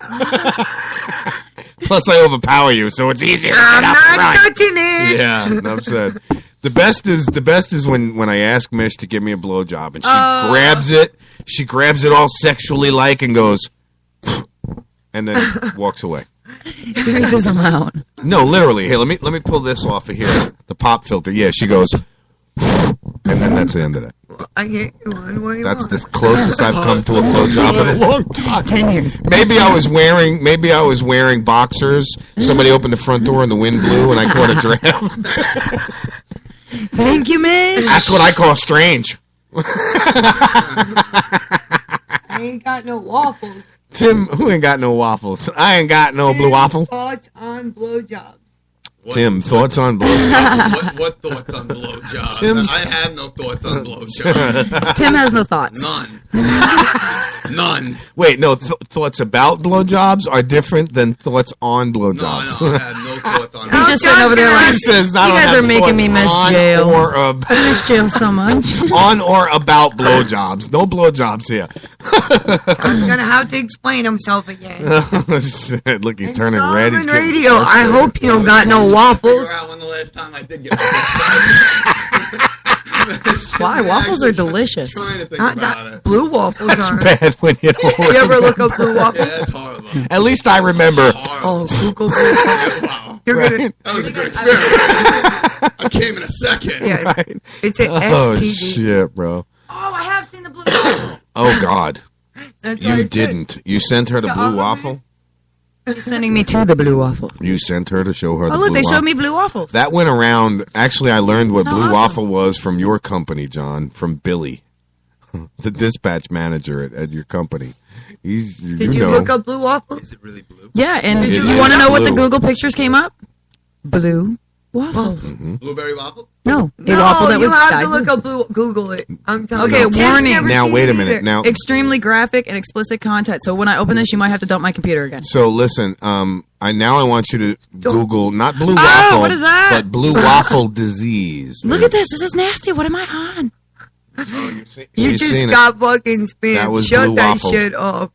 Plus, I overpower you, so it's easier to I'm get up and not run. touching it. Yeah, enough said. The best is when I ask Mish to give me a blowjob and she grabs it. She grabs it all sexually like and goes, and then walks away. Freezes them out. No, literally. Here, let me pull this off of here. The pop filter. Yeah, she goes, and then that's the end of it. I get you one. What do you That's want? the closest I've come to a blowjob in a long time. 10 years. Maybe I was wearing boxers. Somebody opened the front door and the wind blew and I caught a draft. Thank you, Mish. That's what I call strange. I ain't got no waffles. Tim, who ain't got no waffles? I ain't got no blue waffle. Thoughts on blowjobs? Tim, thoughts on blowjobs? What thoughts on blowjobs? Tim's- I have no thoughts on blowjobs. Tim has no thoughts. None. Wait, no, thoughts about blowjobs are different than thoughts on blowjobs. No, I have no thoughts on He's just sitting over there like, He says, you I don't guys have are making me thoughts miss on jail. or I miss jail so much. on or about blowjobs. No blowjobs here. John's gonna have to explain himself again. Oh, shit. Look, he's turning red. He's On getting radio, I hope you don't got no waffles. Figure out when the last time I did get my Why? Waffles are delicious. trying to think Not about that it. blue waffles That's are. bad when you don't You ever look up blue waffles? Yeah, that's horrible. At least I remember. Oh, Google blue waffles. Wow. You're gonna. That was a good experience. I came in a second. Yeah, Right. it's an Oh, STD. shit, bro. Oh, I have seen the blue waffle. Oh, God. That's what I You said. didn't. You sent her the blue waffle? She's sending me to the blue waffle. You sent her to show her the Oh, blue look, they waffle? showed me blue waffles. That went around. Actually, I learned what Oh, blue awesome. waffle was from your company, John, from Billy, the dispatch manager at your company. He's, Did you know. look up blue waffles? Is it really blue? Yeah, and Did you you want to look know what the blue? Google pictures came up? Blue waffle. Blueberry waffle? No, a No, waffle that you was have dyed to look blue. up blue. Google it. I'm telling Okay, you. Tim's warning. never Now, seen wait a it minute. either. Now, Extremely graphic and explicit content. So when I open this, you might have to dump my computer again. so listen. I want you to Google not blue Oh, waffle, what is that? but blue waffle disease. Look at this. This is nasty. What am I on? You You've just seen it. got fucking spam. That was Shut blue that waffle. shit off.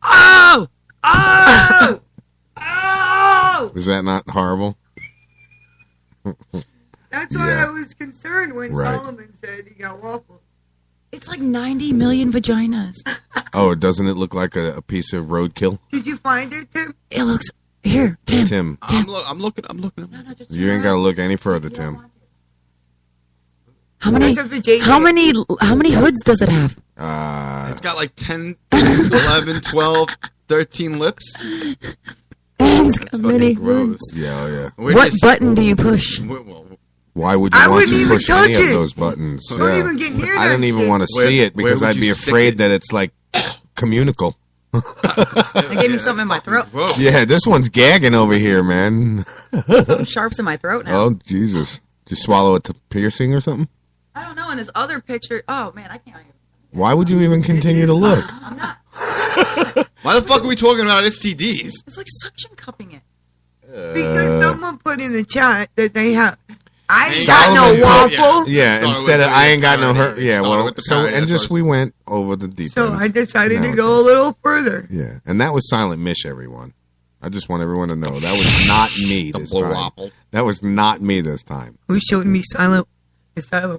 Oh! Oh! Oh! Is that not horrible? That's why Yeah. I was concerned when Right. Solomon said he got waffles. It's like 90 million vaginas. Oh, doesn't it look like a piece of roadkill? Did you find it, Tim? It looks here, Tim. Tim, I'm looking. you ain't got to look any further, Tim. How many? That's a vajayjay. How many hoods does it have? It's got like 10, 11, 12, 13 lips. It's got many gross. hoods. Yeah, oh, yeah. What button do you push? Why would you I want wouldn't to even push any touch of it. those buttons? Don't even get near I that don't even shit. want to Where- see it where because would I'd you be stick afraid it? that it's like communicable. It gave me something in my throat. Yeah, this one's gagging over here, man. Something sharp's in my throat now. Oh, Jesus. Did you swallow a piercing or something? I don't know. In this other picture, oh man, I can't. Why would you even continue to look? I'm not. Why the fuck are we talking about STDs? It's like suction cupping it. Because someone put in the chat that they have. I ain't Solomon- got no waffle. Yeah, Started instead with of I ain't got the no parody. hurt. Yeah, Started well, with the so parody, and that's just what- we went over the deep So end. I decided Now to it's go a little further. Yeah, and that was Silent Mish, everyone. I just want everyone to know that was not me this blue time. waffle. That was not me this time. Who showed me silent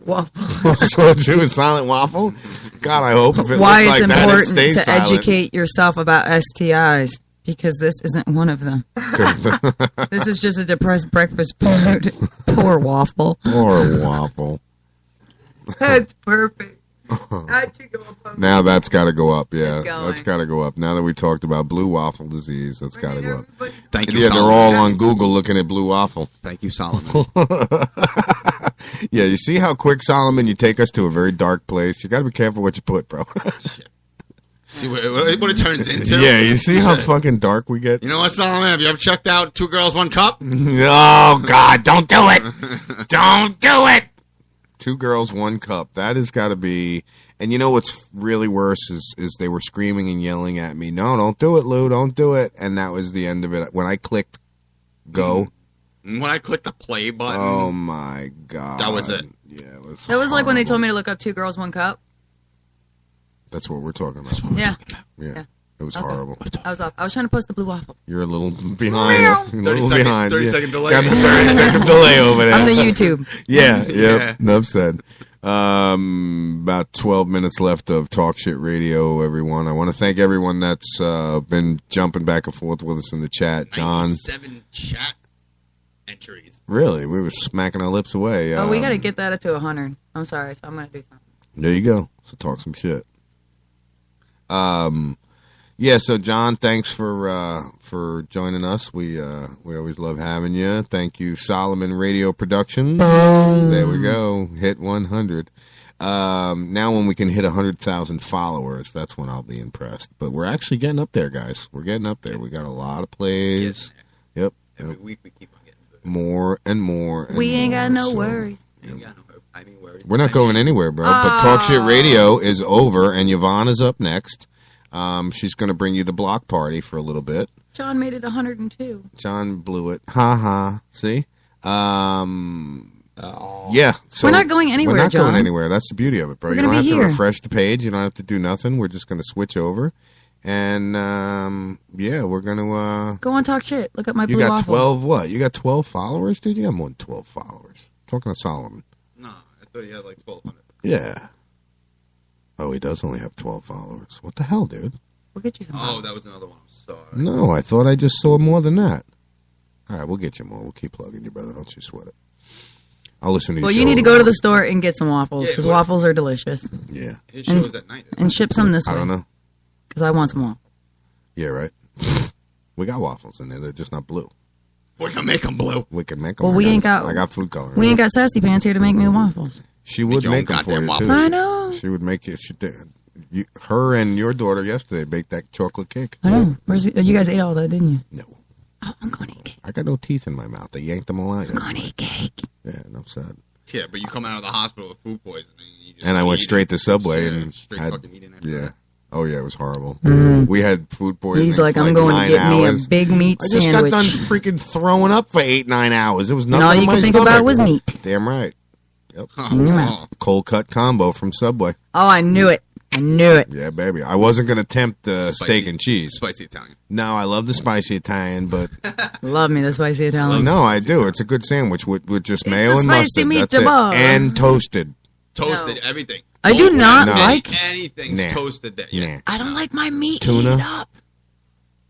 waffle? So you a silent waffle? God, I hope if it Why looks it's like that, it important stays to silent. educate yourself about STIs because this isn't one of them. This is just a depressed breakfast food. Poor waffle. Or a waffle. That's perfect. That should go up on Now that's got to go up. Yeah, going. that's got to go up. Now that we talked about blue waffle disease, that's got to go up. Thank you, Yeah, they're Solomon. all on Google looking at blue waffle. Thank you, Solomon. Yeah, you see how quick, Solomon, you take us to a very dark place. You got to be careful what you put, bro. See what it turns into. Yeah, you see how fucking dark we get? You know what, Solomon? Have you ever checked out 2 Girls, 1 Cup? Oh, God, don't do it. Don't do it. 2 girls, 1 cup. That has got to be... And you know what's really worse is they were screaming and yelling at me, no, don't do it, Lou, don't do it. And that was the end of it. When I clicked go... When I clicked the play button... Oh, my God. That was it. Yeah, it was That was like when they horrible. told me to look up 2 girls, 1 cup. That's what we're talking about. Yeah. Yeah. It was Okay. horrible. I was off. I was trying to post the blue waffle. You're a little behind. Meow. A little 30 behind. 30-second delay. Got the 30-second delay over there. I'm the YouTube. Yeah, yep. Yeah. Enough said. About 12 minutes left of Talk Shit Radio, everyone. I want to thank everyone that's been jumping back and forth with us in the chat. John. 7 chat entries. Really? We were smacking our lips away. Oh, we got to get that up to 100. I'm sorry, so I'm going to do something. There you go. So talk some shit. Yeah, so John, thanks for joining us. We always love having you. Thank you, Solomon Radio Productions. There we go. Hit 100. Now when we can hit 100,000 followers, that's when I'll be impressed. But we're actually getting up there, guys. We're getting up there. We got a lot of plays. Yep. Every week we keep on getting more and more. And We ain't got more, no so- worries. We're not going anywhere, bro. But Talk Shit Radio is over, and Yvonne's up next. She's going to bring you the block party for a little bit. John made it 102. John blew it. Ha ha. See? Yeah. So We're not going anywhere, We're not John. going anywhere. That's the beauty of it, bro. We're You gonna don't be have to here. refresh the page. You don't have to do nothing. We're just going to switch over. And, yeah, we're going to... Go on, talk shit. Look up my you blue got waffle. 12 what? You got 12 followers, dude? You got more than 12 followers. Talking to Solomon. No, I thought he had like 1,200. Yeah. Oh, he does only have 12 followers. What the hell, dude? We'll get you some. Oh, that was another one. Sorry. No, I thought I just saw more than that. All right, we'll get you more. We'll keep plugging you, brother. Don't you sweat it. I'll listen to your Well, show you need to go to the store and get some waffles because waffles are delicious. Yeah. His And- show's at night. And ship some this way. I don't know. Because I want some waffles. Yeah, right. We got waffles in there. They're just not blue. We can make them blue. We can make them. Well, we ain't got. I got food coloring. We ain't got sassy pants here to make me waffles. She would your make own them for goddamn you, waffles. too. I know. She would make it. She did. Her and your daughter yesterday baked that chocolate cake. I know. You guys ate all that, didn't you? No. Oh, I'm going to eat cake. I got no teeth in my mouth. They yanked them all out. I'm going to eat cake. Yeah, no sad. Yeah, but you come out of the hospital with food poisoning. You just And I went eat straight it. to Subway Yeah, and straight had, fucking eating it. yeah. Oh yeah, it was horrible. Mm. We had food poisoning. He's like, for I'm going to 9 get me a hours. big meat I just sandwich. got done freaking throwing up for 8-9 hours. It was nothing. all in you my could think stomach. about was meat. Damn right. Yep. In your mouth. Cold cut combo from Subway. Oh, I knew it. I knew it. Yeah, baby. I wasn't gonna tempt the Spicy. steak and cheese. Spicy Italian. No, I love the spicy Italian, but Love me the spicy Italian. no, I do. It's a good sandwich with just mayo a and spicy mustard. That's it. meatball. And toasted. Toasted, everything. I do Don't not let like- anything's Nah. toasted there. Yeah. Nah. I don't like my meat Tuna? heated up.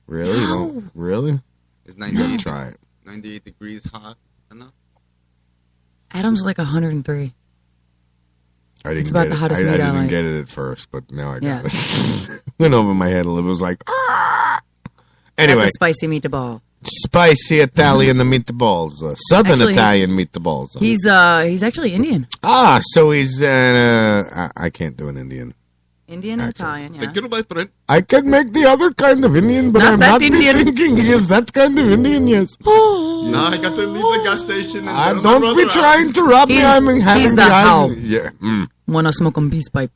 Really? You No. don't really? It's You gotta 98, try it. 98 degrees hot enough. Adam's like 103. I didn't It's about get the it. hottest I meat I didn't like. get it at first, but now I got Yeah. it. Went over my head a little. It was like, ah! Anyway, That's a spicy meatball. spicy Italian meatballs, Southern Actually, Italian meatballs. He's actually Indian. So he's I can't do an Indian. Indian or Italian, yeah. Thank you, my friend. I can make the other kind of Indian, but Not I'm that not Indian. thinking he is that kind of Indian. Yes. No, I got to leave the gas station. And Don't be trying to rob me. He's- I'm having he's the the eyes. how. Yeah. Wanna smoke 'em peace pipe.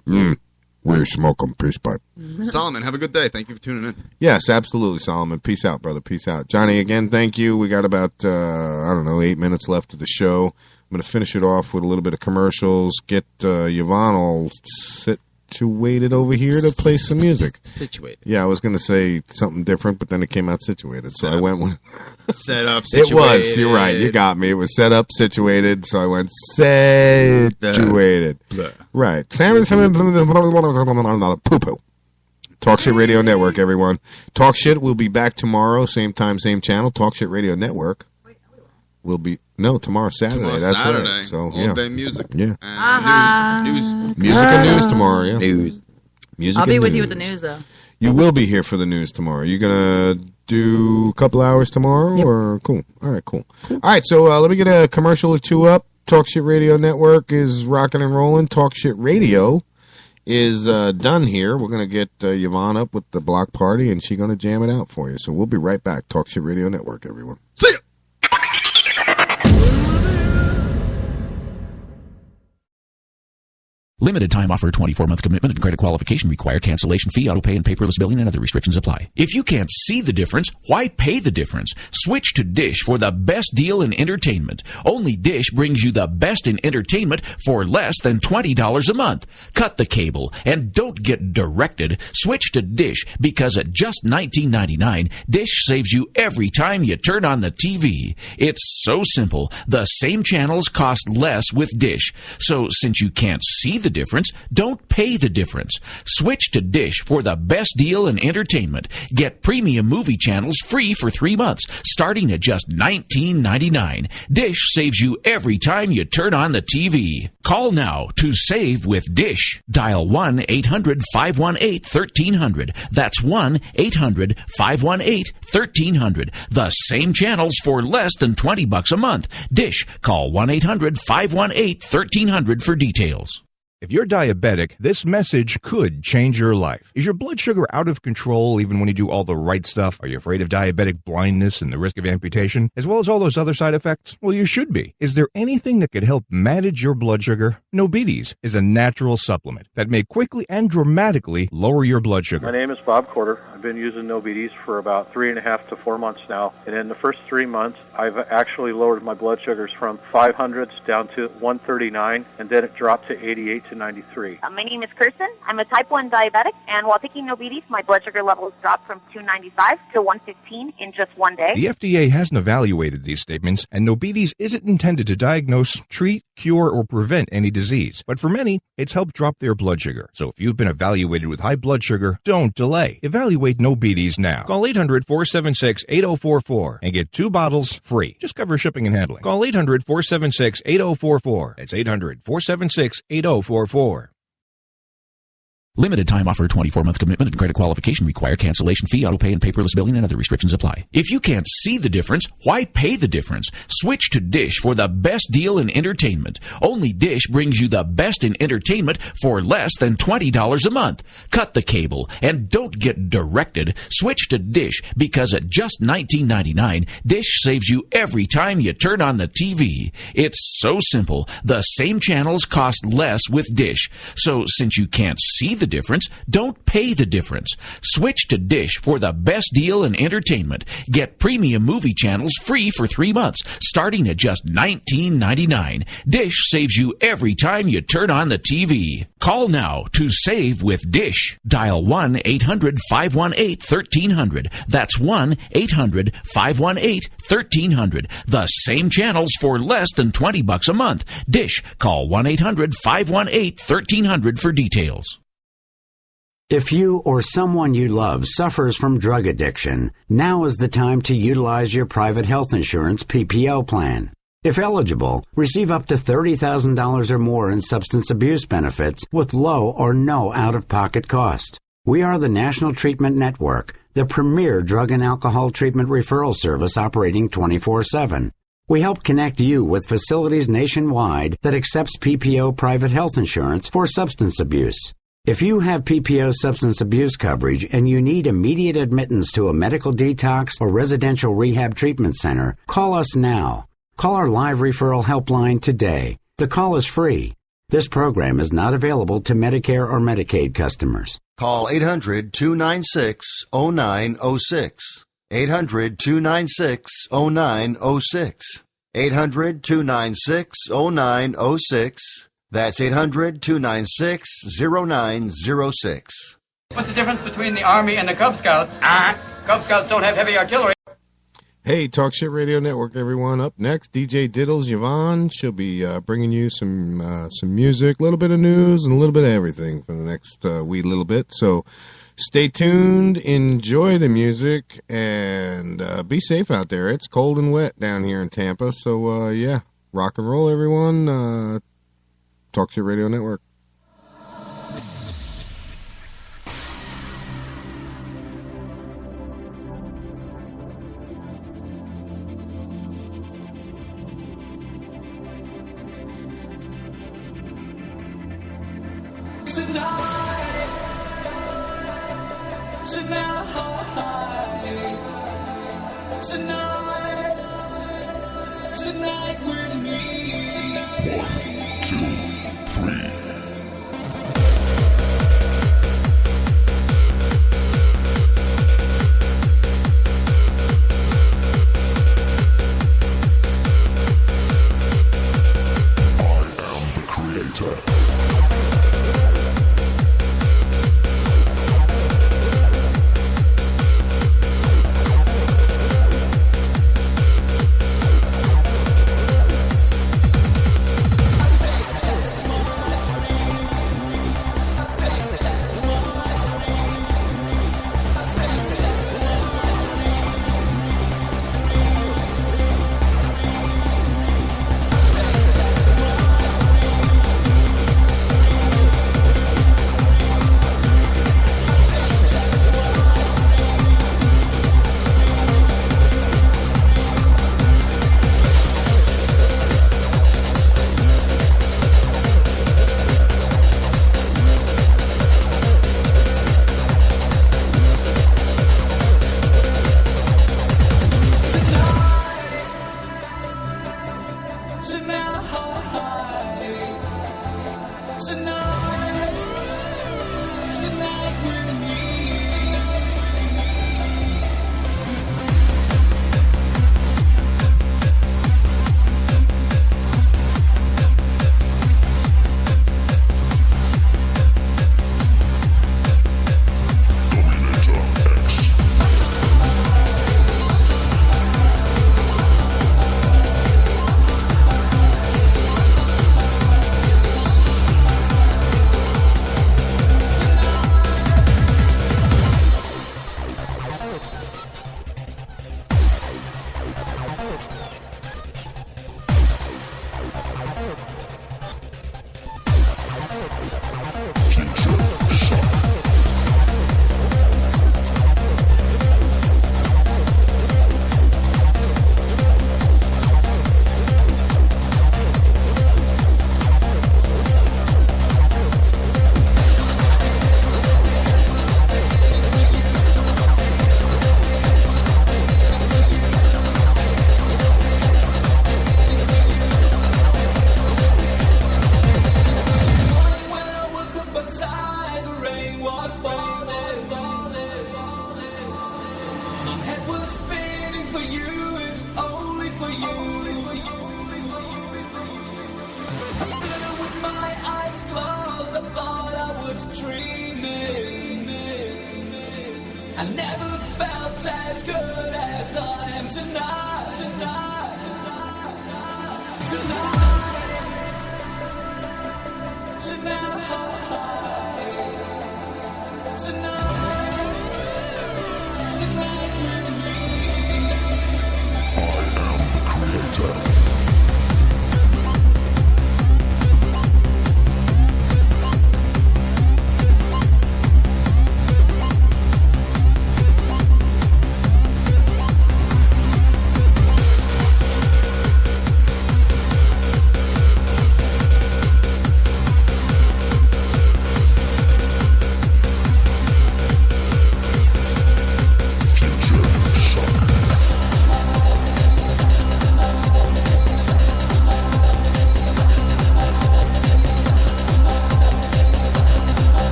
We smoke 'em peace pipe. Solomon, have a good day. Thank you for tuning in. Yes, absolutely, Solomon. Peace out, brother. Peace out. Johnny, again, thank you. We got about, 8 minutes left of the show. I'm going to finish it off with a little bit of commercials. Get Yvonne all situated over here to play some music. Situated. Yeah, I was going to say something different, but then it came out situated. So I went with... Set up, It situated. was. You're right. You got me. It was set up, situated. So I went situated. Right. Poo-poo. Talk Shit Radio Network, everyone. Talk Shit will be back tomorrow. Same time, same channel. Talk Shit Radio Network. will be tomorrow Saturday. Tomorrow That's Saturday. right. So All day music. Yeah. And news. Music and news tomorrow. Yeah. News. Music I'll be and with you news. with the news, though. You will be here for the news tomorrow. You gonna do a couple hours tomorrow, or cool? All right, cool. All right, so let me get a commercial or two up. Talk Shit Radio Network is rocking and rolling. Talk Shit Radio is done here. We're gonna get Yvonne up with the block party, and she's gonna jam it out for you. So we'll be right back. Talk Shit Radio Network, everyone. See ya. Limited time offer, 24-month commitment and credit qualification required. Cancellation fee, auto pay, and paperless billing and other restrictions apply. If you can't see the difference, why pay the difference? Switch to Dish for the best deal in entertainment. Only Dish brings you the best in entertainment for less than $20 a month. Cut the cable and don't get directed. Switch to Dish because at just $19.99, Dish saves you every time you turn on the TV. It's so simple. The same channels cost less with Dish. So since you can't see the difference, don't pay the difference. Switch to Dish for the best deal in entertainment. Get premium movie channels free for 3 months, starting at just $19.99. Dish saves you every time you turn on the TV. Call now to save with Dish. Dial 1-800-518-1300. That's 1-800-518-1300. The same channels for less than $20 a month. Dish. Call 1-800-518-1300 for details. If you're diabetic, this message could change your life. Is your blood sugar out of control even when you do all the right stuff? Are you afraid of diabetic blindness and the risk of amputation, as well as all those other side effects? Well, you should be. Is there anything that could help manage your blood sugar? Nobetes is a natural supplement that may quickly and dramatically lower your blood sugar. My name is Bob Corder. I've been using Nobetes for about 3.5 to 4 months now. And in the first 3 months, I've actually lowered my blood sugars from 500s down to 139, and then it dropped to 88 to 93. My name is Kirsten. I'm a type 1 diabetic, and while taking Nobetes, my blood sugar levels dropped from 295 to 115 in just 1 day. The FDA hasn't evaluated these statements, and Nobetes isn't intended to diagnose, treat, cure, or prevent any disease. But for many, it's helped drop their blood sugar. So if you've been evaluated with high blood sugar, don't delay. Evaluate Nobetes now. Call 800-476-8044 and get 2 bottles free. Just cover shipping and handling. Call 800-476-8044. That's 800-476-8044. Limited time offer, 24-month commitment and credit qualification required. Cancellation fee, auto pay, and paperless billing and other restrictions apply. If you can't see the difference, why pay the difference? Switch to Dish for the best deal in entertainment. Only Dish brings you the best in entertainment for less than $20 a month. Cut the cable and don't get directed. Switch to Dish because at just $19.99, Dish saves you every time you turn on the TV. It's so simple. The same channels cost less with Dish. So since you can't see the difference, don't pay the difference. Switch to Dish for the best deal in entertainment. Get premium movie channels free for 3 months, starting at just $19.99. Dish saves you every time you turn on the TV. Call now to save with Dish. Dial 1-800-518-1300. That's 1-800-518-1300. The same channels for less than $20 a month. Dish. Call 1-800-518-1300 for details. If you or someone you love suffers from drug addiction, now is the time to utilize your private health insurance PPO plan. If eligible, receive up to $30,000 or more in substance abuse benefits with low or no out-of-pocket cost. We are the National Treatment Network, the premier drug and alcohol treatment referral service operating 24/7. We help connect you with facilities nationwide that accepts PPO private health insurance for substance abuse. If you have PPO substance abuse coverage and you need immediate admittance to a medical detox or residential rehab treatment center, call us now. Call our live referral helpline today. The call is free. This program is not available to Medicare or Medicaid customers. Call 800-296-0906. 800-296-0906. 800-296-0906. That's 800-296-0906. What's the difference between the Army and the Cub Scouts? Cub Scouts don't have heavy artillery. Hey, Talk Shit Radio Network, everyone. Up next, DJ Diddles Yvonne. She'll be bringing you some music, a little bit of news, and a little bit of everything for the next wee little bit. So stay tuned, enjoy the music, and be safe out there. It's cold and wet down here in Tampa. So, yeah, rock and roll, everyone. Talk Shit Radio Network. Tonight with me. 1, 2, 3.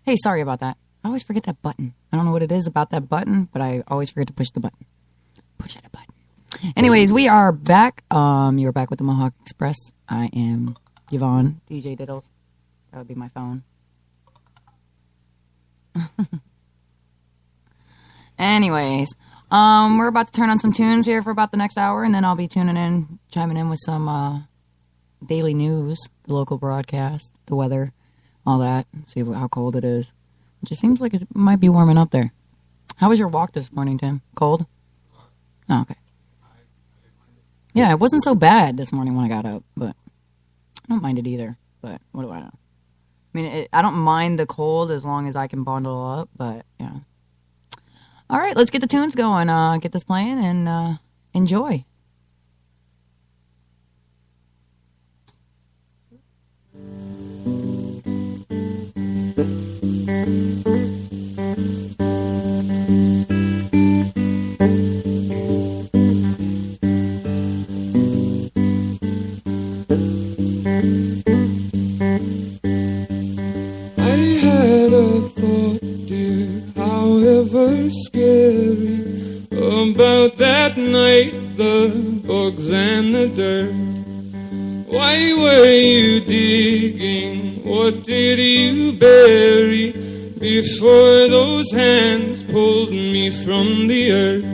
Hey, sorry about that. I always forget that button. I don't know what it is about that button, but I always forget to push the button. Push it a button. Anyways, we are back. You're back with the Mohawk Express. I am Yvonne, DJ Diddles. That would be my phone. Anyways, we're about to turn on some tunes here for about the next hour, and then I'll be chiming in with some daily news, the local broadcast, the weather, all that. See how cold it is. It just seems like it might be warming up there. How was your walk this morning, Tim? Cold? Oh, okay. Yeah, it wasn't so bad this morning when I got up, but I don't mind it either. But what do I know? I mean, I don't mind the cold as long as I can bundle up, but yeah. All right, let's get the tunes going. Get this playing and enjoy. Scary about that night, the bugs and the dirt. Why were you digging? What did you bury before those hands pulled me from the earth?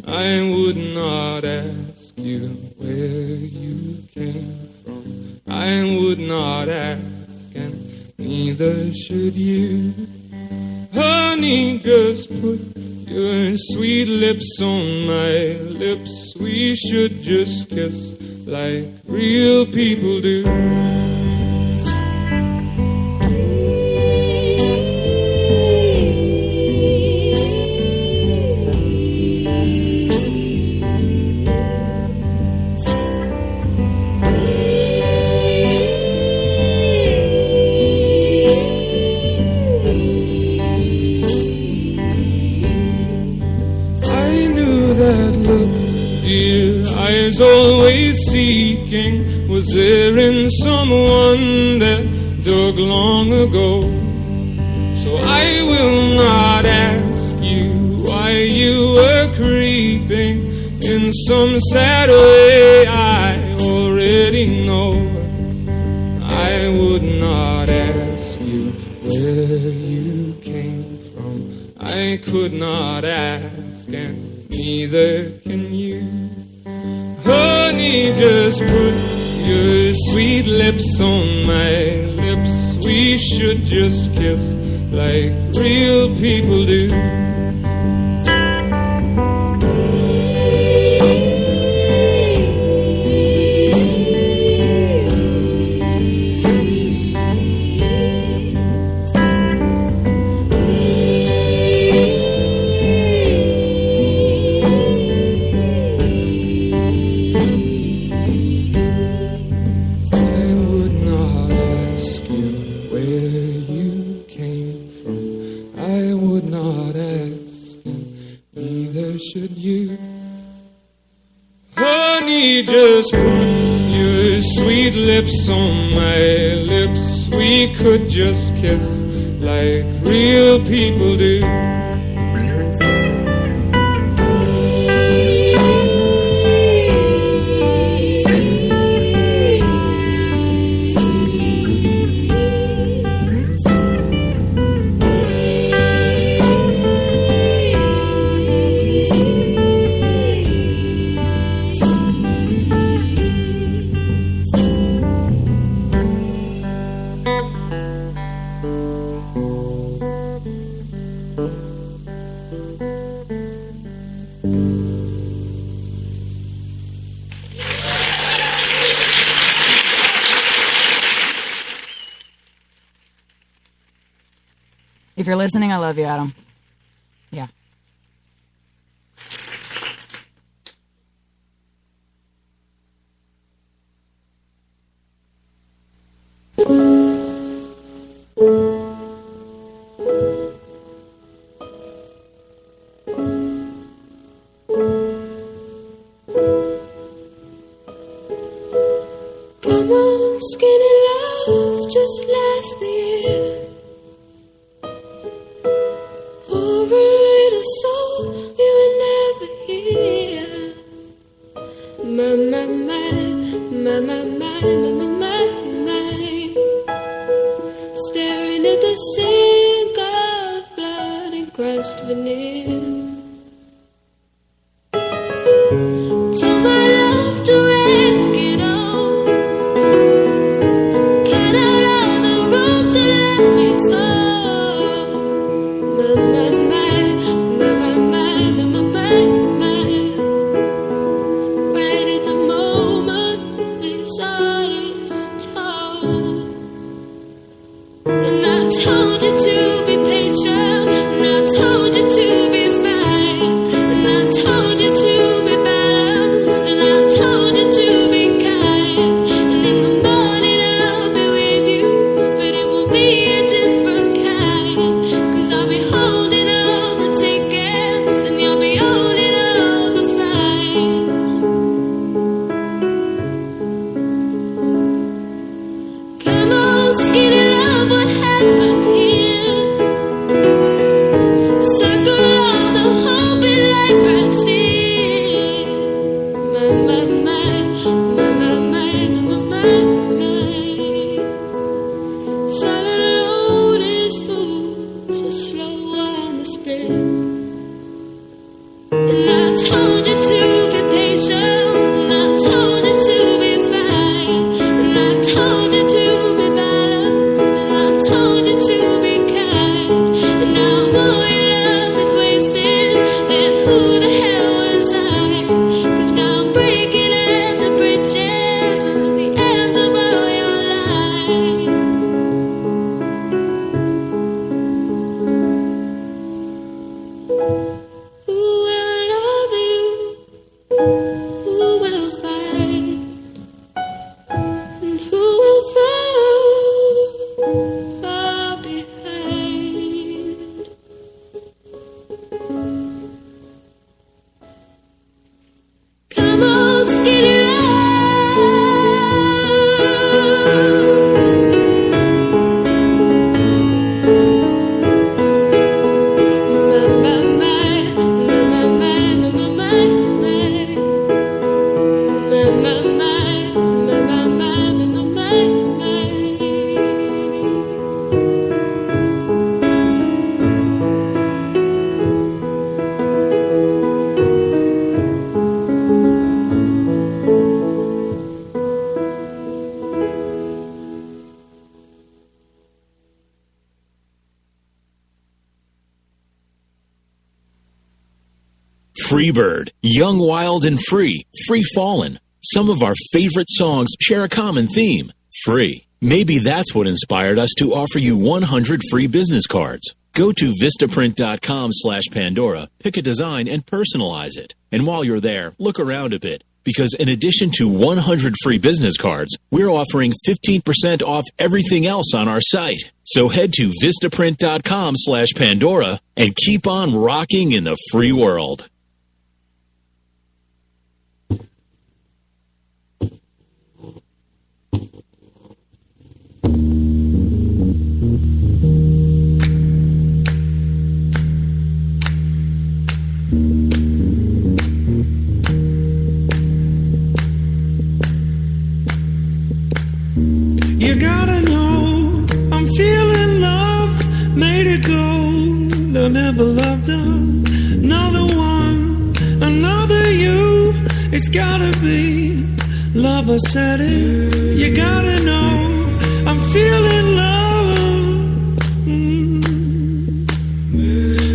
I would not ask you where you came from. I would not ask, and neither should you. Honey, just put your sweet lips on my lips. We should just kiss like real people do. Always seeking, was there in someone that dug long ago? So I will not ask you why you were creeping in some sad way. I already know. I would not ask you where you came from. I could not ask, and neither can you. Honey, just put your sweet lips on my lips. We should just kiss like real people do. Just put your sweet lips on my lips. We could just kiss like real people do. If you're listening, I love you, Adam. Yeah. Come on, skinny love, just last the year. Pour a little soul, we were never here. My, my, my, my, my, my, my, my, my. Staring at the sink of blood and crushed veneer. Told my love to wreck it all. Cut out all the rope to let me fall. My, my, my, my, my, my, my, my, my. Right at the moment his orders told. And I told you to be patient, and I told you to be fine, and I told you to be balanced, and I told you to be kind. And in the morning I'll be with you, but it will be a different kind. 'Cause I'll be holding all the tickets, and you'll be owning all the fines. Come on, skinny love, what happened here? Circle all the hope in like Brazil. My, my, my, my, my, my, my, my, my. Solid load is full, so slow on the split. And I told you to be patient, and I told you to be fine, and I told you to be balanced, and I told you to be kind. And now all your love is wasted, then who the hell was I? 'Cause now I'm breaking at the bridges and at the ends of all your lies. Who will love you? Who will fight? And who will fall far behind? Come on, skinny Freebird, Young, Wild, and Free, Free Fallin'. Some of our favorite songs share a common theme, free. Maybe that's what inspired us to offer you 100 free business cards. Go to vistaprint.com/Pandora, pick a design, and personalize it. And while you're there, look around a bit, because in addition to 100 free business cards, we're offering 15% off everything else on our site. So head to vistaprint.com/Pandora and keep on rocking in the free world. You gotta know, I'm feeling love, made it go. I never loved another one, another you. It's gotta be love, I said it. You gotta know, I'm feeling love.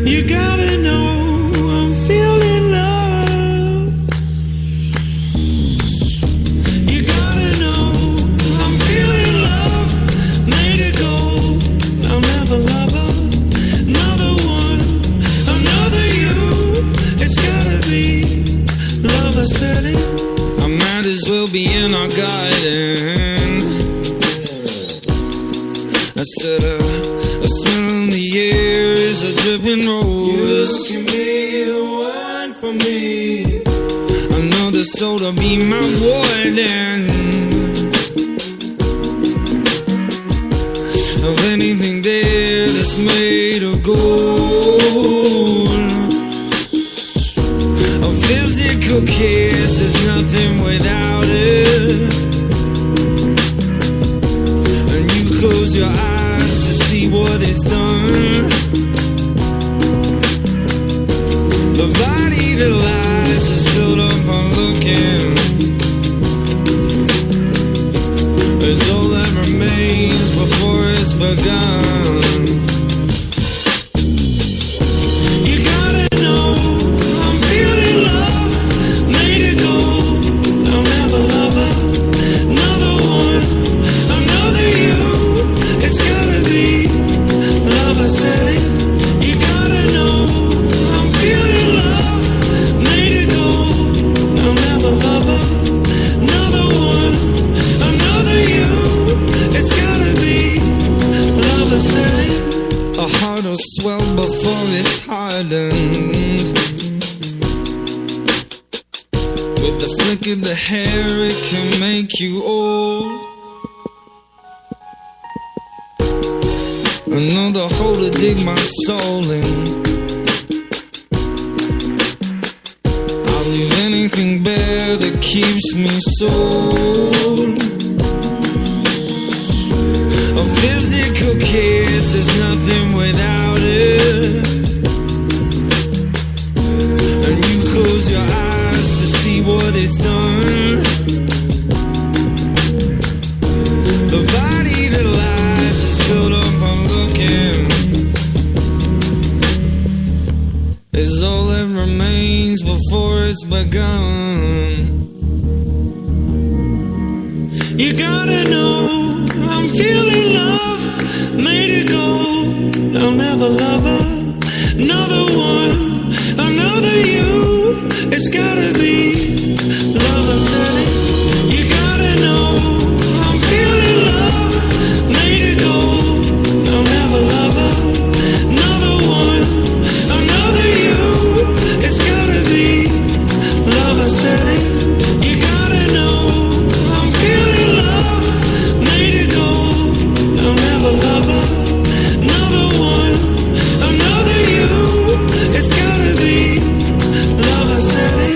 You gotta know, I'm feeling love. You gotta know, I'm feeling love, made it go. I'll never love hiding. I said a smell in the air is a dripping rose. You give me the wine for me. Another soul to be my warden. Of anything there that's made of gold. A physical kiss is nothing without it. And you close your eyes to see what it's done. The body that lies is built up on looking. It's all that remains before it's begun. You gotta know I'm feeling love, made it go. I'll never love another one, another you. It's gotta be love, I said it. You gotta know I'm feeling love, made it go. I'll never love another one, another you. It's gotta be love, I said it. A heart will swell before it's hardened. With the flick of the hair, it can make you old. Another hole to dig my soul in. I'll leave anything bare that keeps me sold. A physical kiss is nothing without it. And you close your eyes to see what it's done. The body that lies is built up on looking. Is all that remains before it's begun. You gotta know I'm feeling love, made it go. I'll never love another one, another you. It's gotta be love, I said it. You gotta know I'm feeling love, made it go. I'll never love another one, another you. It's gotta be love, I said it. You gotta know I'm feeling love, made it go. I'll never love another one, another you. It's gotta be love, I said it.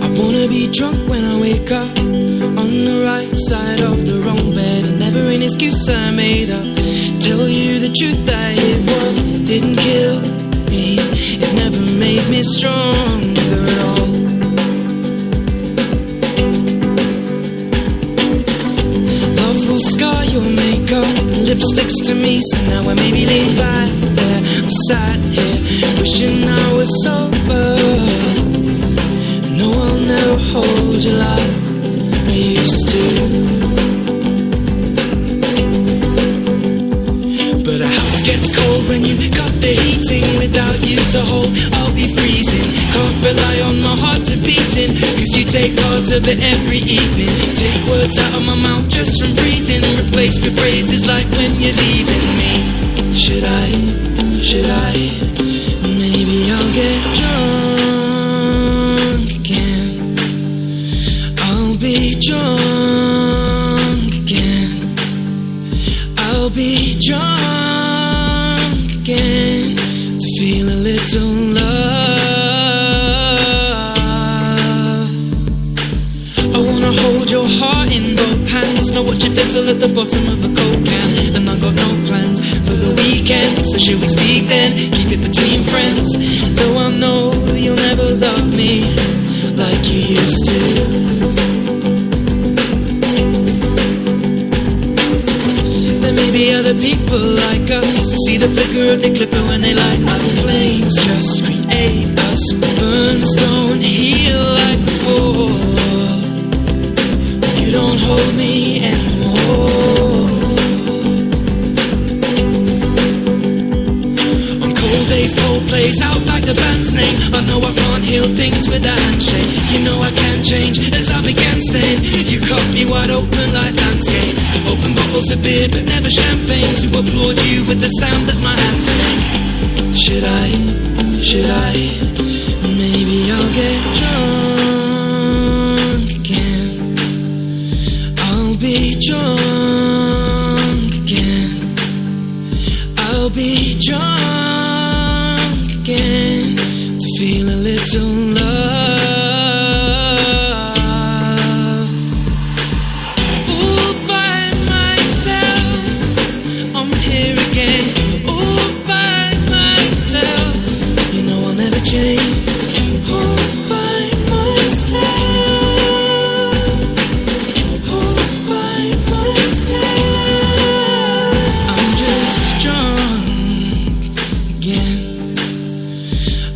I wanna be drunk when I wake up, on the right side of the wrong bed, and never an excuse I made up. Tell you the truth, that it didn't kill me. It never made me stronger at all. Love will scar your makeup, lipsticks to me, so now I may be laid back there. I'm sat here, wishing I was sober. No, I'll never hold you like I used to. But a house gets cold when you cut the heating. Without you to hold, I'll be freezing. Can't rely on my heart to beating, cause you take parts of it every evening. Take words out of my mouth just from breathing, replace with phrases like when you're leaving me. Should I? Maybe I'll get drunk again. I'll be drunk again. I'll be drunk again to feel a little love. I wanna hold your heart in both hands, know what you fizzle at the bottom of a Coke can. And I got no plans for the weekend, so should we speak then? Keep it between friends, though I know you'll never love me like you used to. There may be other people like us who see the flicker of the clipper when they light up. Flames just create us, burns don't heal like before. You don't hold me anymore. On cold days, cold place, out like the band's name. I know I can't heal things with a handshake. You know I can't change as I began saying. You cut me wide open like landscape. Open bottles of beer but never champagne to applaud you with the sound that my hands make. Should I, maybe I'll get drunk again. I'll be drunk again. I'll be drunk again to feel a little love. All by myself, I'm here again. All by myself, you know I'll never change. All by myself, all by myself, I'm just drunk again.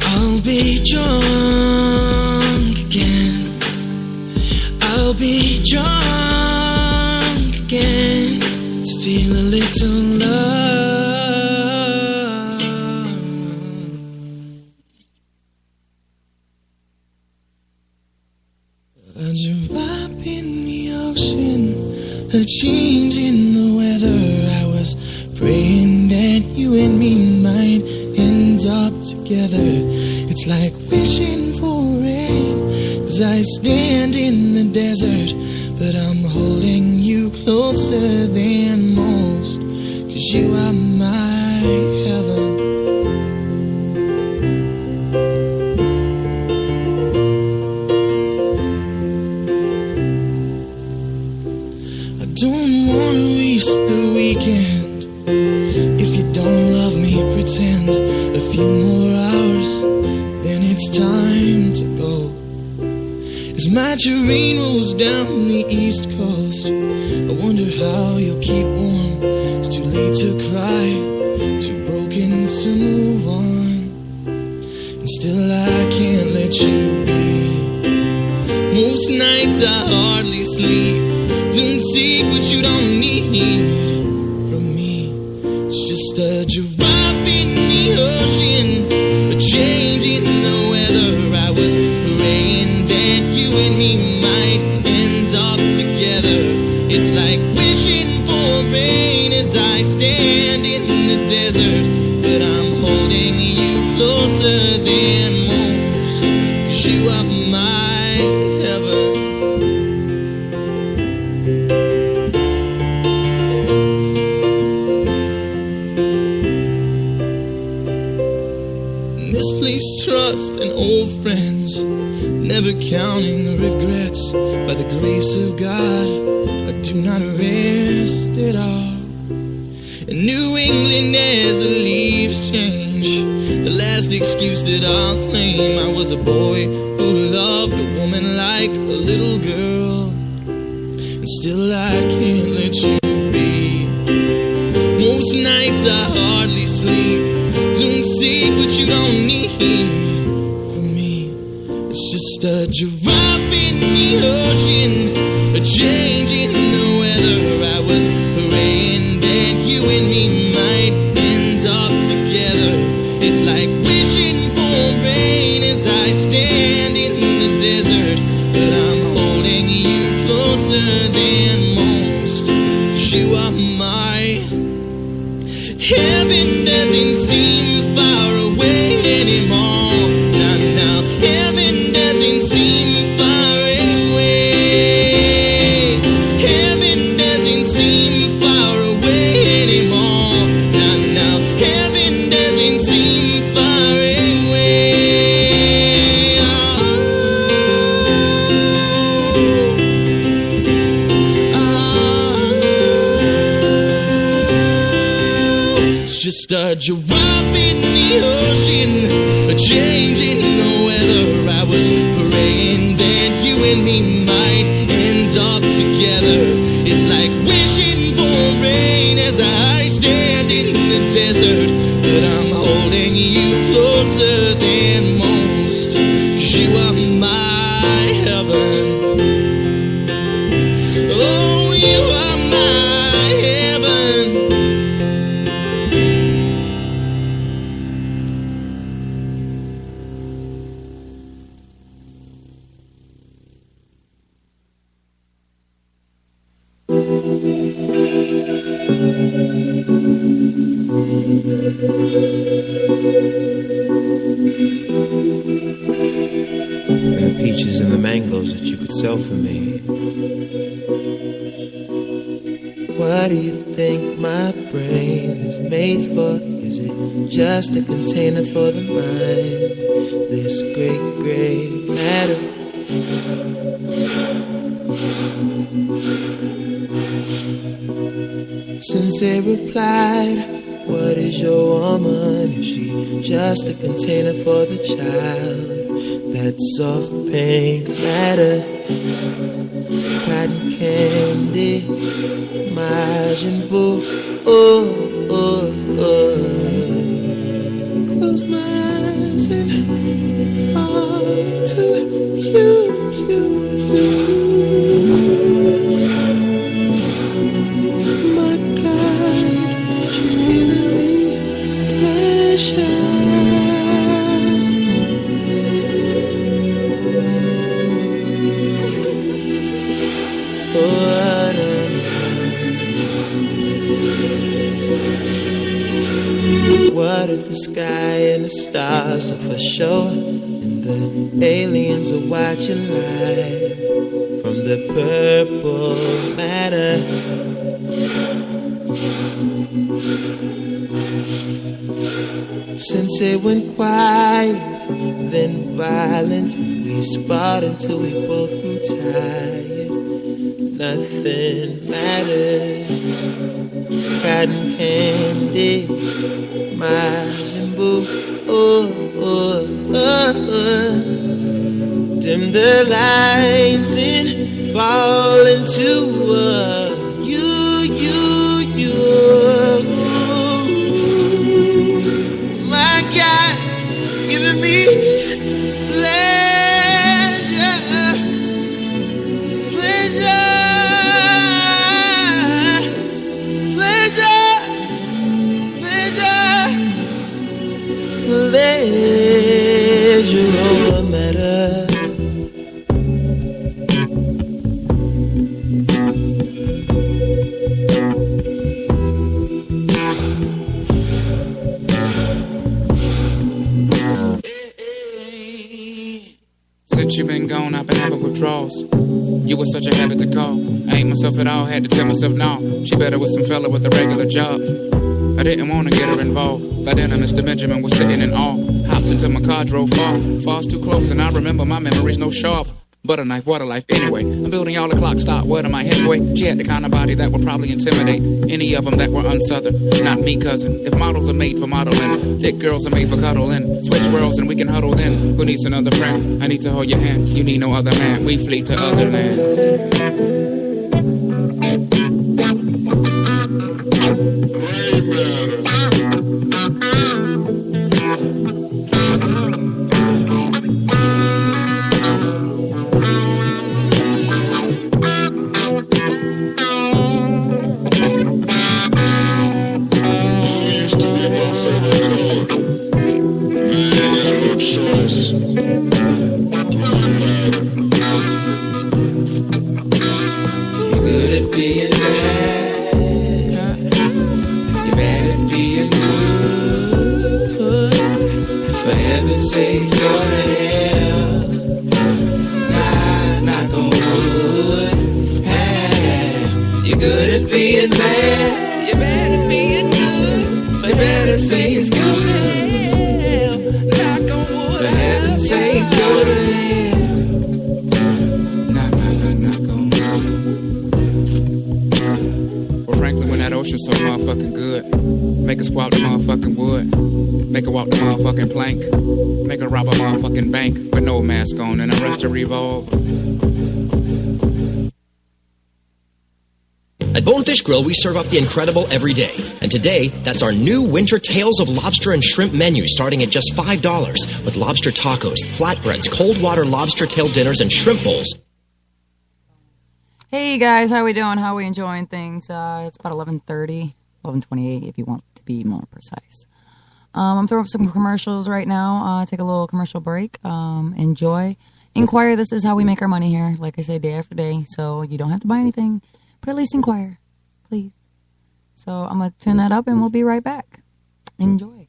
I'll be drunk again. I'll be drunk again to feel a little love. A drop in the ocean, a change in the weather. I was praying that you and me might end up together. It's like wishing for rain as I stand in the desert, but I'm holding you closer than most, 'cause you are my heaven. I don't want to waste the weekend. If you don't love me, pretend a few more hours, then it's time to go. As my train rolls down the east coast, I wonder how you'll keep warm. It's too late to cry, too broken to move on, and still I can't let you be. Most nights I hardly sleep. Don't seek what you don't need from me. It's just a drop in the ocean, a change in the weather. I was praying that you and me might end up together. It's like wishing for rain as I stand in the desert, but I'm holding you closer than most, 'cause you are my heaven. Misplaced trust and old friends, never counting the regrets. By the grace of God, I do not rest at all. In New England as the leaves change, the last excuse that I'll claim, I was a boy who loved a woman like a little girl, and still I can't let you be. Most nights I hardly sleep. Don't seek what you don't need from me. It's just a drop in the ocean, a change in the weather. I was praying that you and me might end up together. It's like wishing for rain as I stand in the desert, but I'm holding you closer than most, 'cause you are my heaven. Doesn't seem far away anymore. Now, heaven doesn't seem far away. Heaven doesn't seem far away anymore. Now, heaven doesn't seem far away. It's just a drop in the ocean, a change in the weather. I was itself for me. What do you think my brain is made for? Is it just a container for the mind? This great gray matter. Since they replied, what is your woman? Is she just a container for the child? That soft pink matter, cotton candy, Majin Buu. Oh, oh, oh. Close my eyes and fall into you. My God, she's giving me pleasure. What if the sky and the stars are for sure, and the aliens are watching live from the purple matter? Since it went quiet, then violent, we sparred until we both grew tired. Nothing mattered. Cotton candy, Majin Buu. Oh, oh, oh, oh. Dim the lights and fall into you. My God, giving me pleasure. Pleasure or matter. Since you been gone, I've been having withdrawals. You were such a habit to call. I ain't myself at all, had to tell myself no. She better with some fella with a regular job. I didn't want to get her involved. By then, Mr. Benjamin was sitting in awe. Hops into my car, drove far. Falls too close, and I remember my memories no sharp. Butter knife, water life, anyway. I'm building all the clock stop, word of my headway. She had the kind of body that would probably intimidate any of them that were unsouthern. Not me, cousin. If models are made for modeling, thick girls are made for cuddling. Switch worlds and we can huddle then. Who needs another friend? I need to hold your hand. You need no other man. We flee to other lands. So motherfucking good. Make her squat the motherfucking wood. Make her walk the motherfucking plank. Make her rob a motherfucking bank with no mask on and arrest her revolve. At Bonefish Grill, we serve up the incredible every day. And today, that's our new winter Tales of Lobster and Shrimp menu starting at just $5 with lobster tacos, flatbreads, cold water lobster tail dinners, and shrimp bowls. Hey guys, how we doing? How we enjoying things? It's about 11:30, 11:28 if you want to be more precise. I'm throwing up some commercials right now. Take a little commercial break. Enjoy. Inquire. This is how we make our money here. Like I say, day after day. So you don't have to buy anything, but at least inquire, please. So I'm going to turn that up and we'll be right back. Enjoy.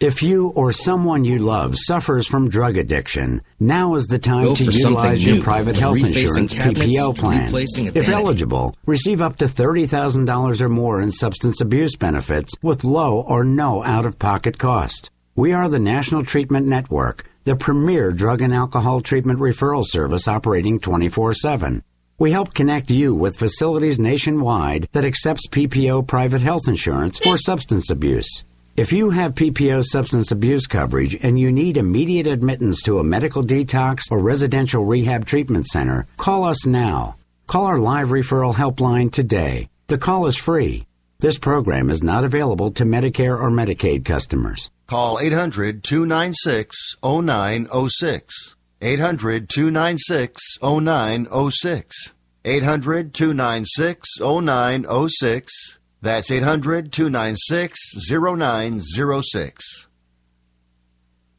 If you or someone you love suffers from drug addiction, now is the time Go to for something utilize new, your private from health refacing insurance cabinets PPO to plan. replacing a If vanity. eligible, receive up to $30,000 or more in substance abuse benefits with low or no out-of-pocket cost. We are the National Treatment Network, the premier drug and alcohol treatment referral service operating 24/7. We help connect you with facilities nationwide that accepts PPO private health insurance for substance abuse. If you have PPO substance abuse coverage and you need immediate admittance to a medical detox or residential rehab treatment center, call us now. Call our live referral helpline today. The call is free. This program is not available to Medicare or Medicaid customers. Call 800-296-0906. 800-296-0906. 800-296-0906. That's 800-296-0906.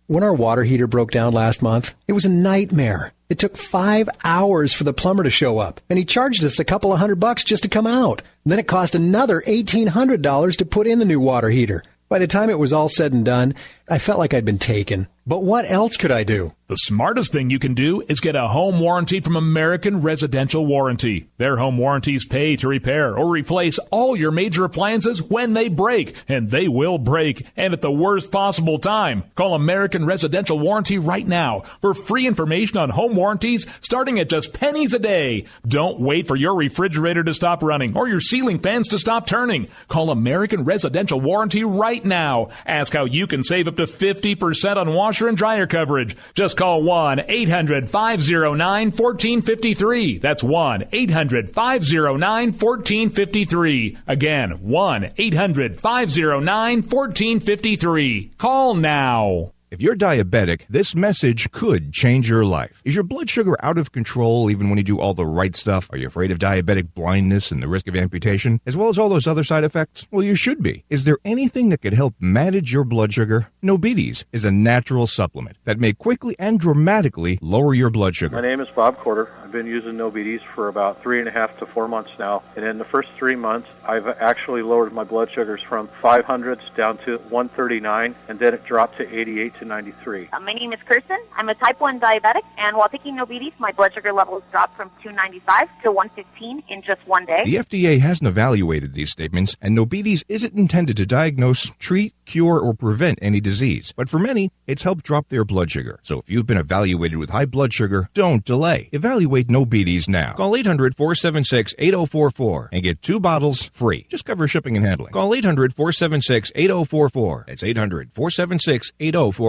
When our water heater broke down last month, it was a nightmare. It took 5 hours for the plumber to show up, and he charged us a couple of $100 just to come out. Then it cost another $1,800 to put in the new water heater. By the time it was all said and done, I felt like I'd been taken. But what else could I do? The smartest thing you can do is get a home warranty from American Residential Warranty. Their home warranties pay to repair or replace all your major appliances when they break, and they will break, and at the worst possible time. Call American Residential Warranty right now for free information on home warranties starting at just pennies a day. Don't wait for your refrigerator to stop running or your ceiling fans to stop turning. Call American Residential Warranty right now. Ask how you can save up to 50% on washer and dryer coverage. Just call 1-800-509-1453. That's 1-800-509-1453. Again, 1-800-509-1453. Call now. If you're diabetic, this message could change your life. Is your blood sugar out of control even when you do all the right stuff? Are you afraid of diabetic blindness and the risk of amputation, as well as all those other side effects? Well, you should be. Is there anything that could help manage your blood sugar? Nobetes is a natural supplement that may quickly and dramatically lower your blood sugar. My name is Bob Corder. I've been using Nobetes for about 3.5 to 4 months now, and in the first 3 months, I've actually lowered my blood sugars from 500s down to 139, and then it dropped to 88 to 93. My name is Kirsten. I'm a type 1 diabetic, and while taking Nobetes, my blood sugar levels dropped from 295 to 115 in just 1 day. The FDA hasn't evaluated these statements, and Nobetes isn't intended to diagnose, treat, cure, or prevent any disease. But for many, it's helped drop their blood sugar. So if you've been evaluated with high blood sugar, don't delay. Evaluate Nobetes now. Call 800-476-8044 and get 2 bottles free. Just cover shipping and handling. Call 800-476-8044. That's 800-476-8044.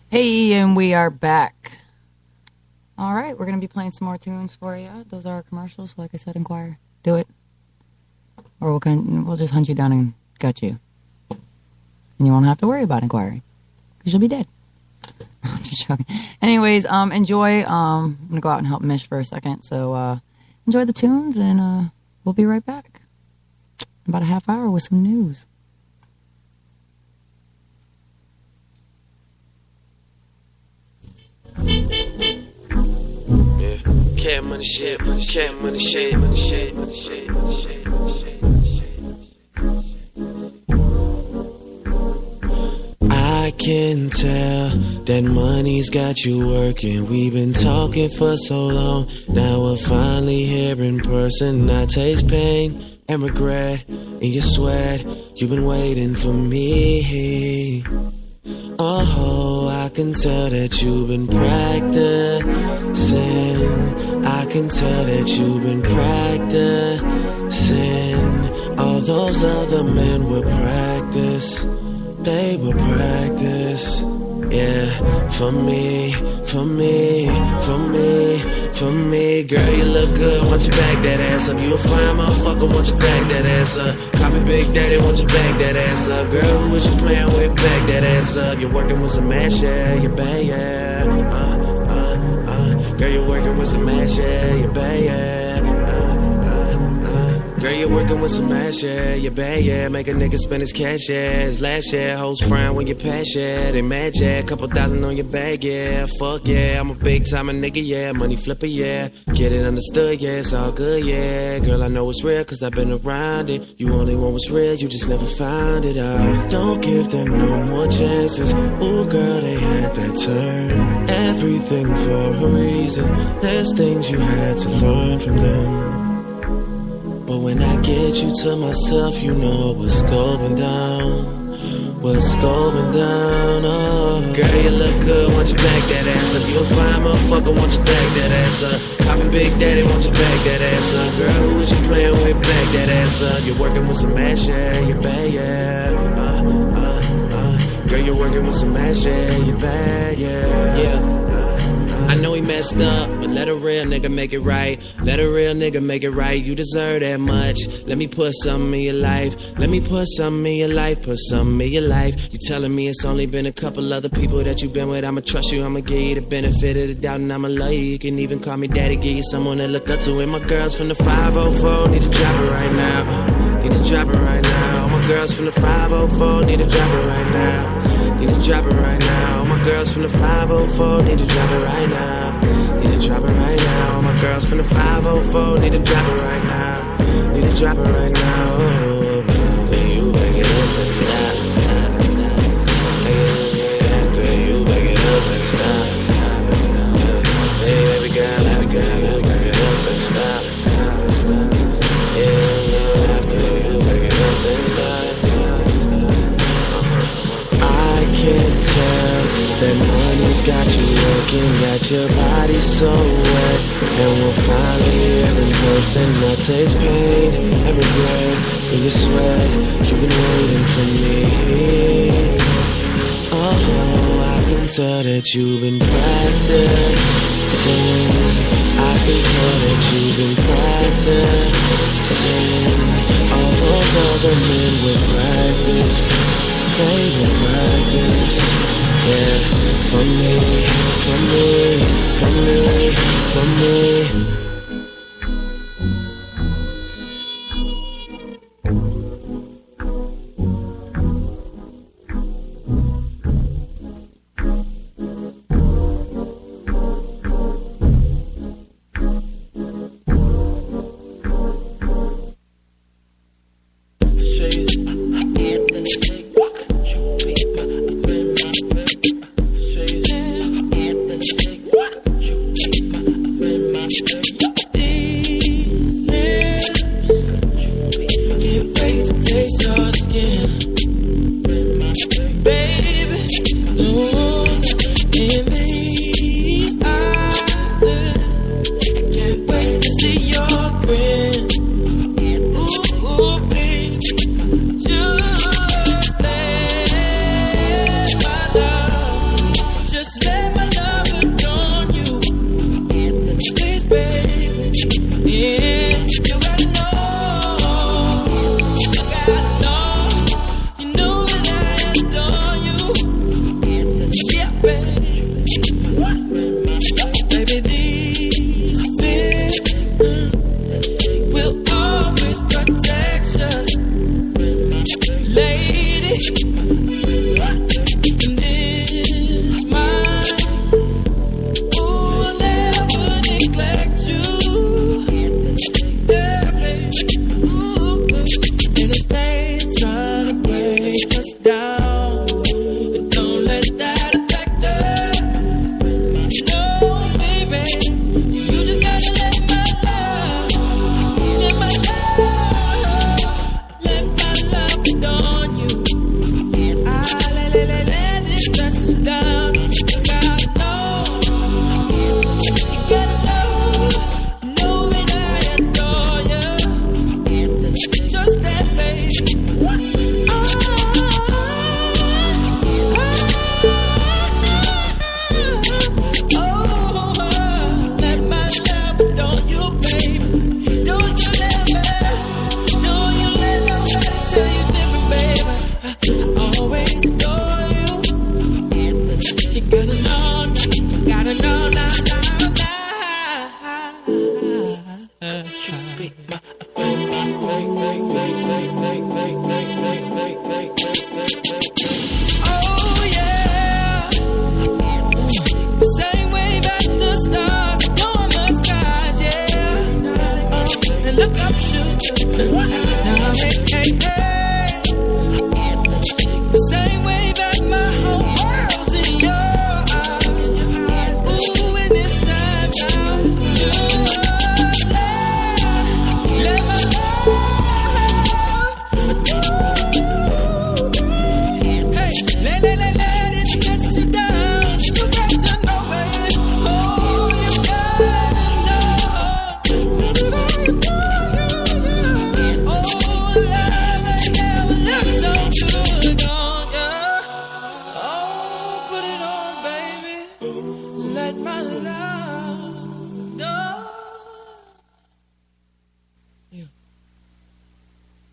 Hey, and we are back. All right, we're going to be playing some more tunes for you. Those are our commercials. Like I said, inquire. Do it. Or we'll just hunt you down and gut you. And you won't have to worry about inquiring, because you'll be dead. I'm just joking. Anyways, enjoy. I'm going to go out and help Mish for a second. So enjoy the tunes, and we'll be right back. In about a half hour with some news. Yeah. Cat money shit, cat money shit, money shit, money shit, money shit, money shit, money shit. I can tell that money's got you working. We've been talking for so long. Now we're finally here in person. I taste pain and regret in your sweat. You've been waiting for me. Oh, I can tell that you've been practicing. I can tell that you've been practicing. All those other men will practice. They will practice. Yeah, for me, for me, for me, for me. Girl, you look good, once you back that ass up. You a fine motherfucker, once you back that ass up. Call me Big Daddy, once you back that ass up. Girl, who was you playing with, back that ass up. You're working with some ass, yeah, you bang, yeah. Girl, you're working with some ass, yeah, you bang, yeah. Girl, you're working with some ass, yeah. You're bad, yeah. Make a nigga spend his cash, yeah. His last year, hoes frown when you pass, yeah. They mad, yeah. Couple thousand on your bag, yeah. Fuck, yeah. I'm a big time nigga, yeah. Money flipper, yeah. Get it understood, yeah. It's all good, yeah. Girl, I know it's real, cause I've been around it. You only want what's real, you just never found it out. Don't give them no more chances. Ooh, girl, they had that turn. Everything for a reason. There's things you had to learn from them. But when I get you to myself, you know what's going down. What's going down, oh. Girl, you look good, won't you back that ass up? You a fine motherfucker, won't you back that ass up? Poppin' Big Daddy, won't you back that ass up? Girl, who is you playing with? Back that ass up. You're working with some ass, yeah, you're bad, yeah. Girl, you're working with some ass, yeah, you're bad, yeah. Yeah. I know he messed up, but let a real nigga make it right. Let a real nigga make it right. You deserve that much. Let me put something in your life. Let me put something in your life. Put something in your life. You telling me it's only been a couple other people that you've been with. I'ma trust you. I'ma give you the benefit of the doubt, and I'ma love you. You can even call me daddy. Give you someone to look up to. And my girls from the 504 need to drop it right now. Need to drop it right now. All my girls from the 504 need to drop it right now. Need to drop it right now. All my girls from the 504 need to drop it right now. Need to drop it right now. All my girls from the 504 need to drop it right now. Need to drop it right now. Then you back it up and stop. Then you back it up and stop. Hey, baby girl, back it up and stop. Yeah, after you back it up and stop. I can tell that money's got you working, got your body so wet, and we're finally here in person. That takes pain and regret in your sweat. You've been waiting for me. Oh, I can tell that you've been practicing. I can tell that you've been practicing. All those other men will practice. They will practice, yeah, for me, for me, for me, for me.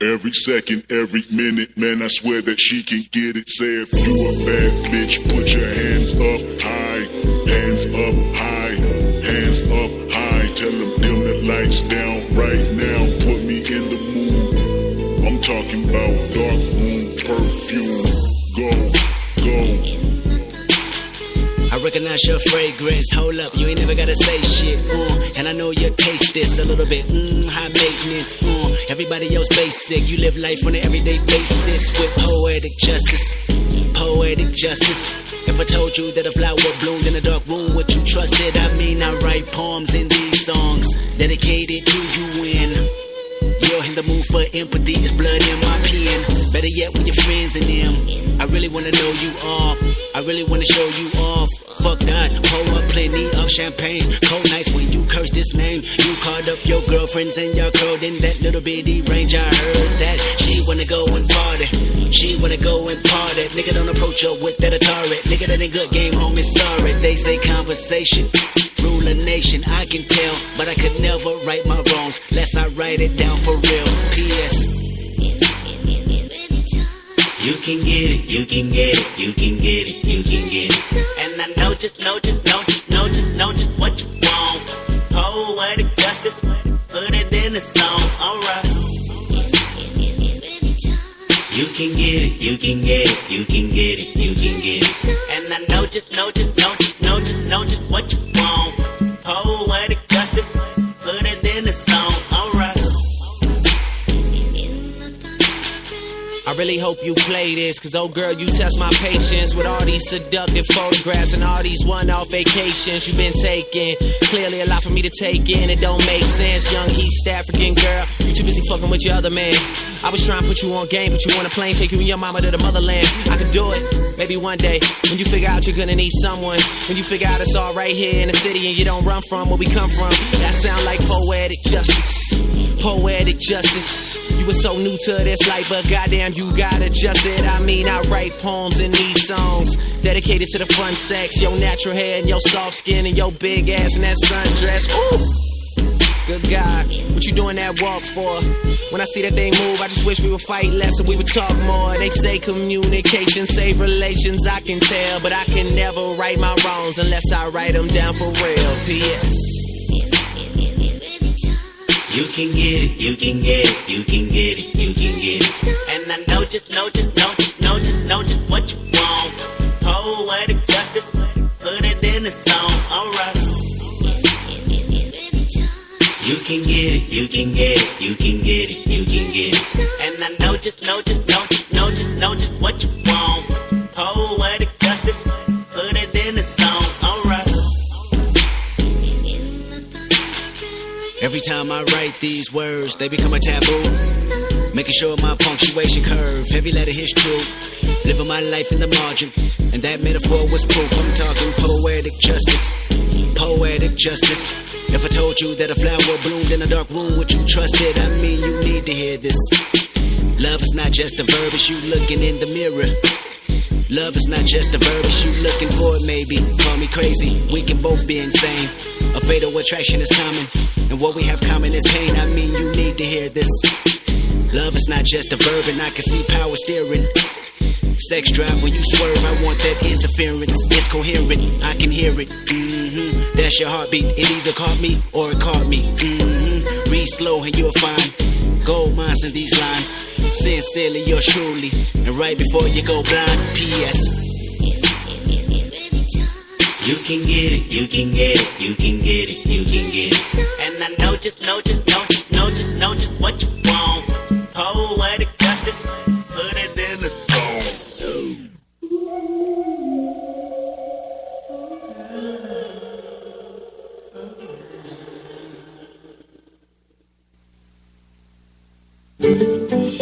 Every second, every minute, man, I swear that she can get it. Say if you a bad bitch, put your hands up high. Hands up high. Hands up high. Tell them dim the lights down right now. Put me in the mood. I'm talking about dark room perfume. Go. I recognize your fragrance. Hold up, you ain't never gotta say shit. And I know you taste this a little bit. High maintenance. Everybody else basic. You live life on an everyday basis with poetic justice. Poetic justice. If I told you that a flower bloomed in a dark room, would you trust it? I mean, I write poems in these songs dedicated to you when you're in the mood for empathy. There's blood in my pen. Better yet, with your friends and them. I really wanna know you all. I really wanna show you off. Fuck that, pour up plenty of champagne. Cold nights when you curse this name. You called up your girlfriends and y'all curled in that little bitty range. I heard that she wanna go and party. She wanna go and party. Nigga, don't approach her with that Atari. Nigga, that ain't good game, homie, sorry. They say conversation rule a nation, I can tell, but I could never right my wrongs lest I write it down for real. P.S. You can get it, you can get it, you can get it, you can get it. And I know just what you want. Poetic justice, put it in a song, alright. You can get it, you can get it, you can get it, you can get it. And I know just what you want. Poetic justice, put it in a song, alright. I really hope you play this, cause oh girl, you test my patience with all these seductive photographs and all these one-off vacations you've been taking. Clearly a lot for me to take in, it don't make sense. Young East African girl, you too busy fucking with your other man. I was trying to put you on game, put you on a plane, take you and your mama to the motherland. I could do it, maybe one day, when you figure out you're gonna need someone. When you figure out it's all right here in the city and you don't run from where we come from. That sound like poetic justice. Poetic justice. You were so new to this life, but goddamn, you got adjusted. I mean, I write poems in these songs dedicated to the fun sex, your natural hair and your soft skin and your big ass and that sundress. Ooh, good God, what you doing that walk for? When I see that thing move, I just wish we would fight less and we would talk more. They say communication save relations, I can tell, but I can never right my wrongs unless I write them down for real. P.S. You can get it, you can get it, you can get it, you can get it. And I know just what you want. Poetic justice, put it in a song, alright. You can get it, you can get it, you can get it, you can get it. And I know just what you want. Poetic justice, put it in a song, alright. Every time I write these words, they become a taboo. Making sure my punctuation curve, heavy letter hits true. Living my life in the margin, and that metaphor was proof. I'm talking poetic justice. Poetic justice. If I told you that a flower bloomed in a dark room, would you trust it? I mean, you need to hear this. Love is not just a verb, it's you looking in the mirror. Love is not just a verb, it's you looking for it, maybe. Call me crazy, we can both be insane. A fatal attraction is common, and what we have common is pain. I mean, you need to hear this. Love is not just a verb, and I can see power steering. Sex drive when you swerve, I want that interference. It's coherent, I can hear it. That's your heartbeat, it either caught me or it caught me. Read slow and you'll find gold mines in these lines. Sincerely, yours truly, and right before you go blind. P.S. You can get it, you can get it, you can get it, you can get it. And I know just what you want. Poetic justice, put it in the song.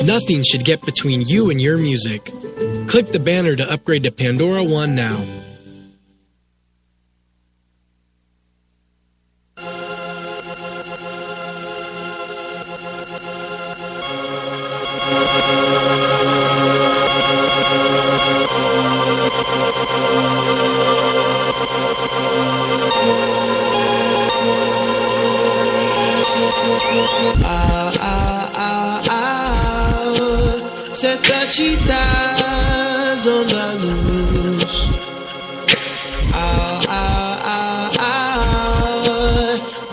Nothing should get between you and your music. Click the banner to upgrade to Pandora One now. the cheetahs on the loose.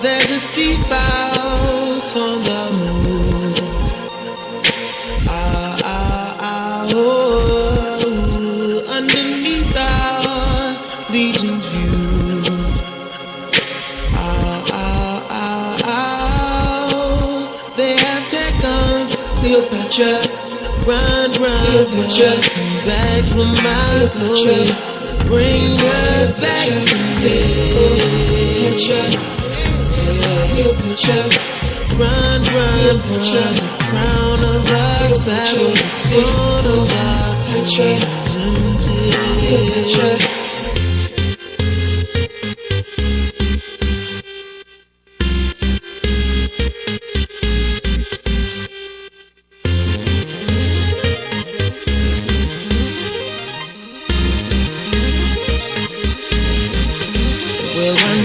There's a thief out on the move. Underneath our legion's view. They have taken Cleopatra. Run, Cleopatra, come back from my glory. Bring her back to me. Cleopatra, run, Cleopatra, the crown of our family, the throne of our country. Cleopatra.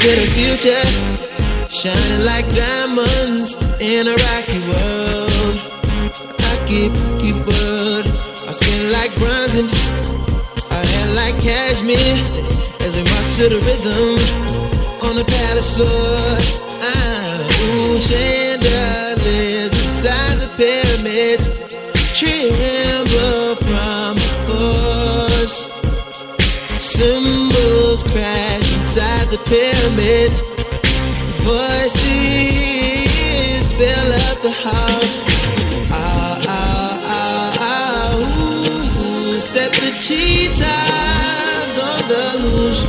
To the future, shining like diamonds in a rocky world. Rocky world. Our skin like bronze and our hair like cashmere. As we march to the rhythm on the palace floor. Chandeliers inside the pyramids tremble from the force. Symbols crash inside the pyramids. Voices fill up the house. Set the cheetahs on the loose.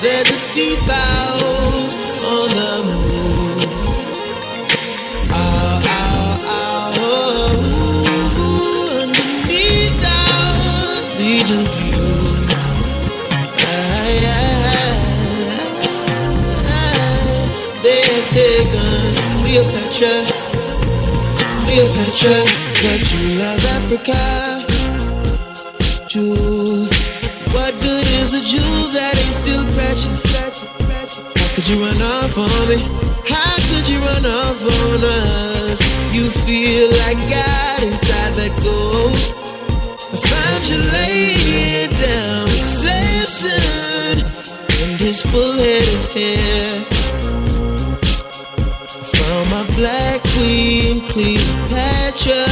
There's a thief out on the move. Underneath our legion's view. They have taken Cleopatra, the jewel of Africa. Jewel, what good is a jewel that ain't still precious? How could you run off on me? How could you run off on us? You feel like God inside that gold. I found you laying down with Samson and his full head of hair. From my black queen, Cleopatra.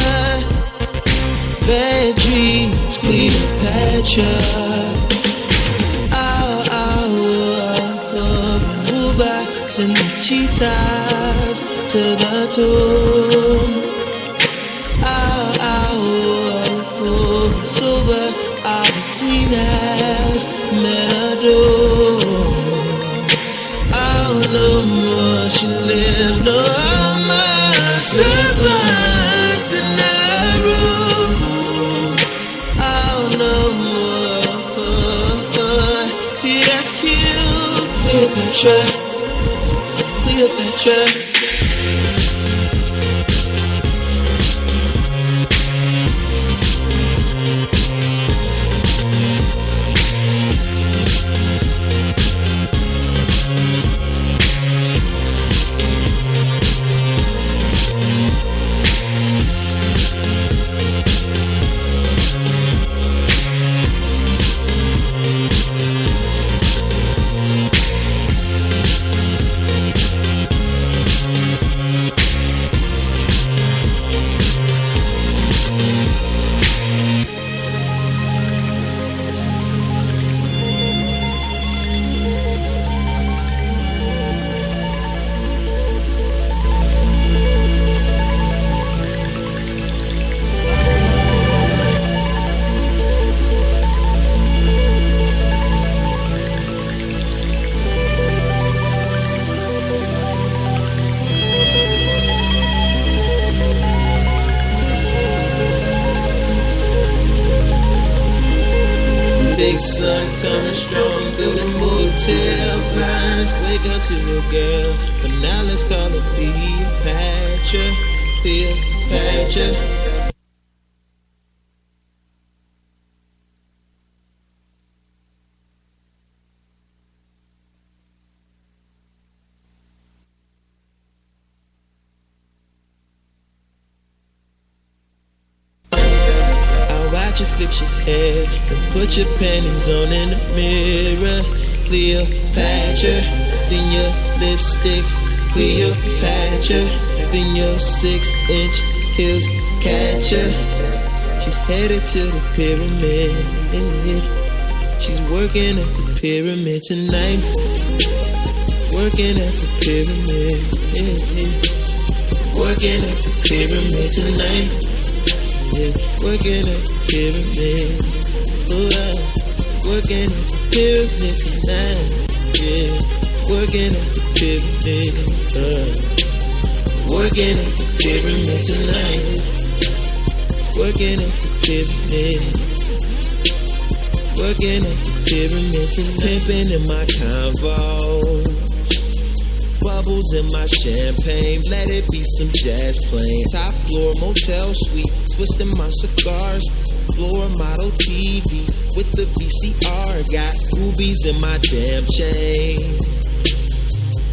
Bad dreams, Cleopatra. Move back, send the cheetahs to the tomb. Silver, our queen has meadow. No more she lives, no more servants in that room. Oh, no more. He has killed Cleopatra. Big sun coming strong through the motel blinds. Wake up to your girl, for now let's call her Cleopatra. about you fix your hair and put your panties on in the mirror. Cleopatra, then your lipstick. Cleopatra, then your 6-inch heels catch her. She's headed to the pyramid. She's working at the pyramid tonight. Working at the pyramid. Working at the pyramid tonight. Working at the pyramid. Working at the pyramid tonight. Working at the pyramid. Working at the pyramid tonight. Working at the pyramid. Working at the pyramid tonight. Pimping in my convo. Bubbles in my champagne, let it be some jazz playing. Top floor motel suite, twisting my cigars. Floor model TV with the VCR. Got rubies in my damn chain.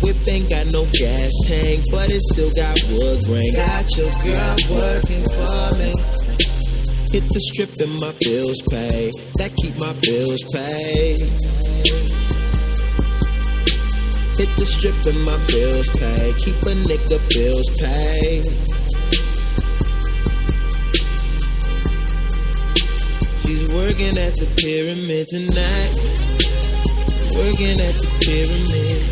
Whip ain't got no gas tank, but it still got wood grain. Got your girl working for me. Hit the strip and my bills pay. That keep my bills paid. Hit the strip and my bills pay. Keep a nigga bills paid. She's working at the pyramid tonight. Working at the pyramid.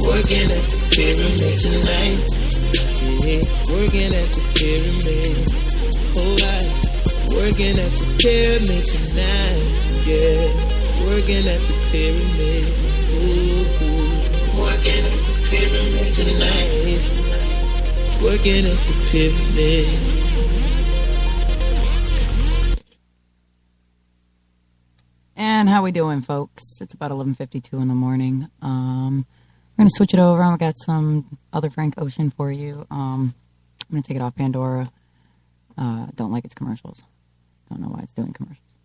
Working at the pyramid tonight. Working at the pyramid. Alright. Working at the pyramid tonight. Yeah. Working at the pyramid. Working at the pyramid tonight. Working at the pyramid. And how we doing, folks? It's about 11:52 in the morning. We're gonna switch it over. I've got some other Frank Ocean for you. I'm gonna take it off Pandora. Don't like its commercials. Don't know why it's doing commercials.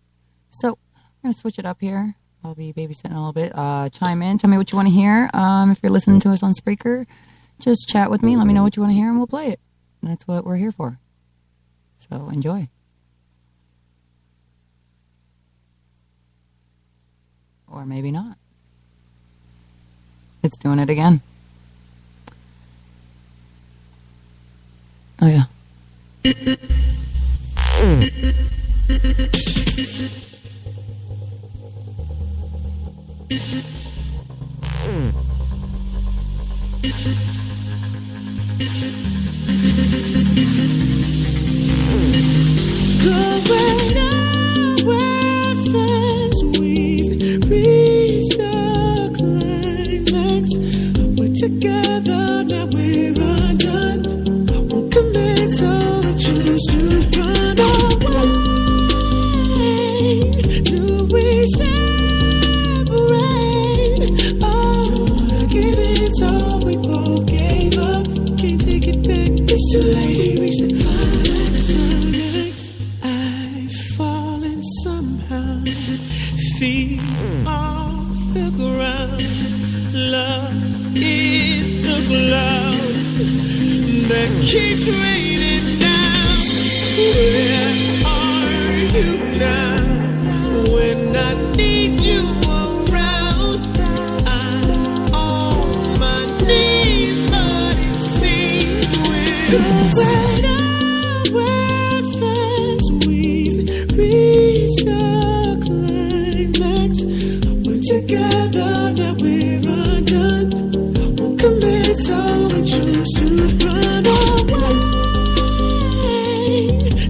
So we're gonna switch it up here. I'll be babysitting a little bit. Chime in. Tell me what you want to hear. If you're listening to us on Spreaker, just chat with me. Let me know what you want to hear, and we'll play it. That's what we're here for. So enjoy. Or maybe not. It's doing it again. Oh, yeah. Going nowhere fast, we've reached the climax. We're together, now we're undone. Won't commit, so we choose to run away. Do we separate? Oh, don't wanna give it, so we both gave up. Can't take it back, it's too late, we reached the climax. I've fallen somehow, feet off the ground. Love is the cloud that keeps raining down. Where are you now? When I need you around, I'm on my knees, but it seems we're going nowhere fast. We've reached the climax. We're together, now we're undone. Won't commit, so we choose to run away.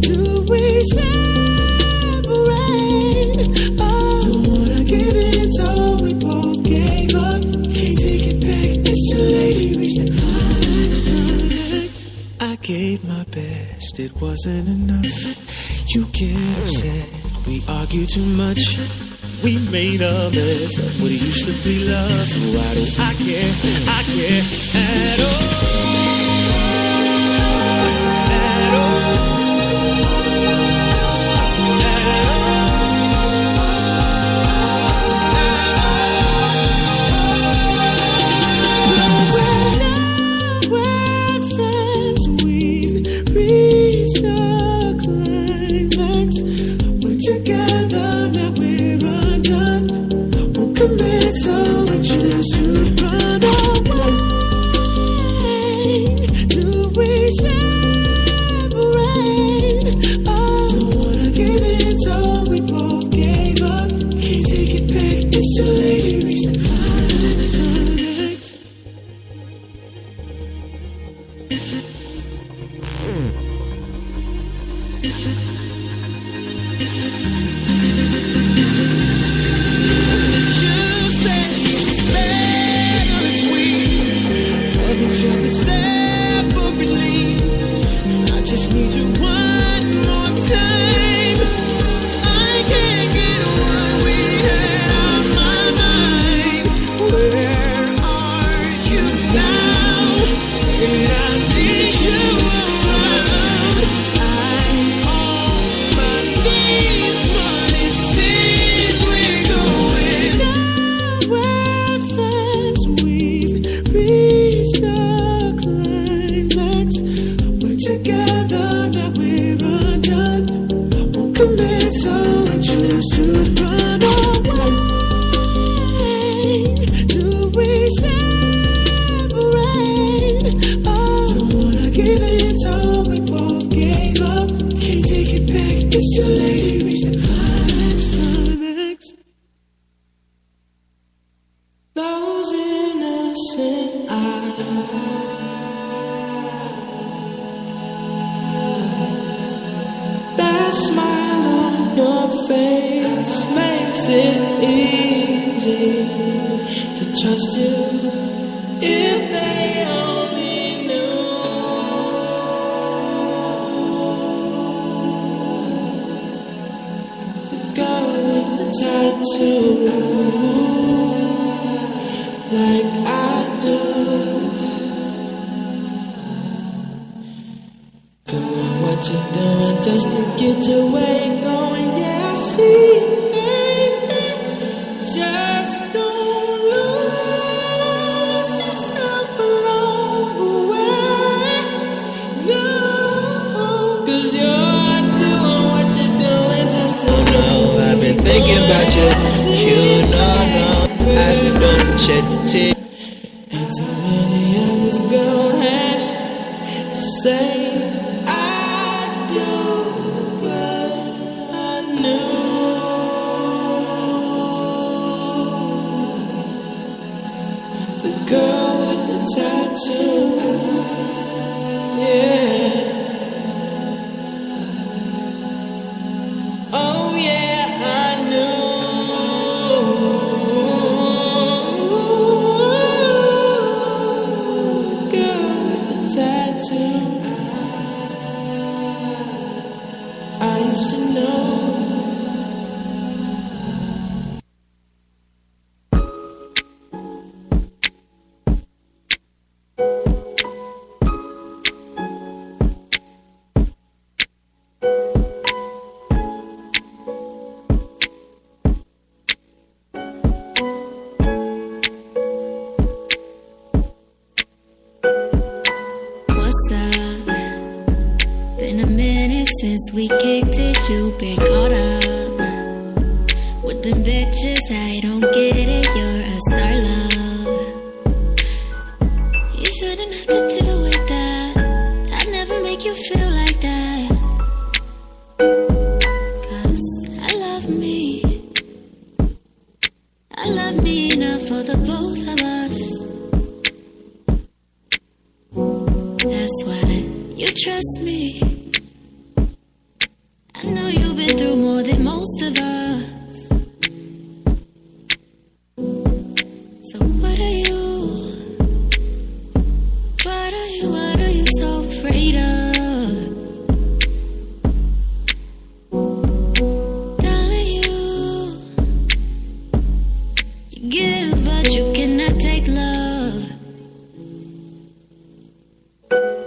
Do we separate? Oh, don't wanna give in, so we both gave up. Can't take it back, it's too late, we reached the climax. I gave my best, it wasn't enough. You get upset, we argue too much. We made a mess of what used to be love. So why do I care? I care at all. At all. Nowhere fast, we've reached the climax. together, now we're undone. Won't commit, so we choose to run away. Do we separate? Oh, don't wanna give in, so we both gave up. Can't take it back, it's too late, we reached the climax. We kicked it, you've been caught up with them bitches. I don't get it, you're a star, love. You shouldn't have to deal with that. I'd never make you feel like that. 'Cause I love me. I love me enough for the both of us. That's why you trust me. I know you've been through more than most of us. So what are you so afraid of? Darling, you give but you cannot take love.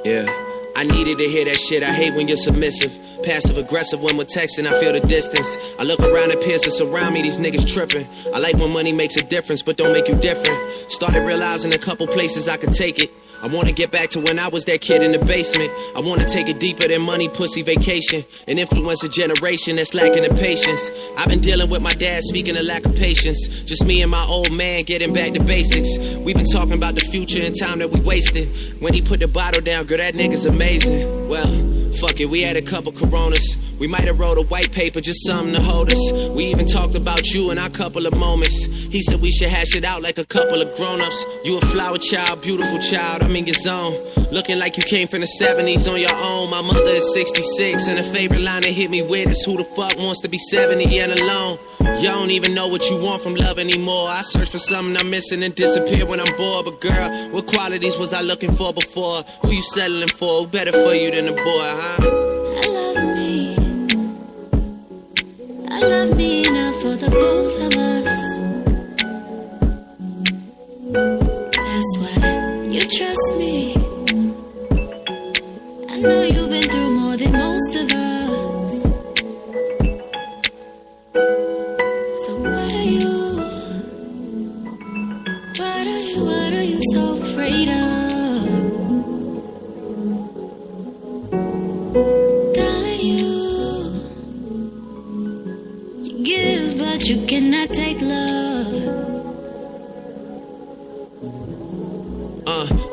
Yeah, I needed to hear that shit. I hate when you're submissive. Passive aggressive when we're texting, I feel the distance. I look around at peers that's around me, these niggas tripping. I like when money makes a difference, but don't make you different. Started realizing a couple places I could take it. I wanna get back to when I was that kid in the basement. I wanna take it deeper than money, pussy, vacation, and influence a generation that's lacking in patience. I've been dealing with my dad speaking of lack of patience. Just me and my old man getting back to basics. We've been talking about the future and time that we wasted. When he put the bottle down, girl, that nigga's amazing. Well, fuck it, we had a couple Coronas. We might have wrote a white paper, just something to hold us. We even talked about you in our couple of moments. He said we should hash it out like a couple of grown-ups. You a flower child, beautiful child, I'm in your zone. Looking like you came from the 70s on your own. My mother is 66, and a favorite line that hit me with is who the fuck wants to be 70 and alone? You don't even know what you want from love anymore. I search for something I'm missing and disappear when I'm bored. But girl, what qualities was I looking for before? Who you settling for? Who better for you than a boy, huh? I love me enough for the both of us. That's why you trust me. I know you've been through more than most of us. So what are you so afraid of? Give, but you cannot take love.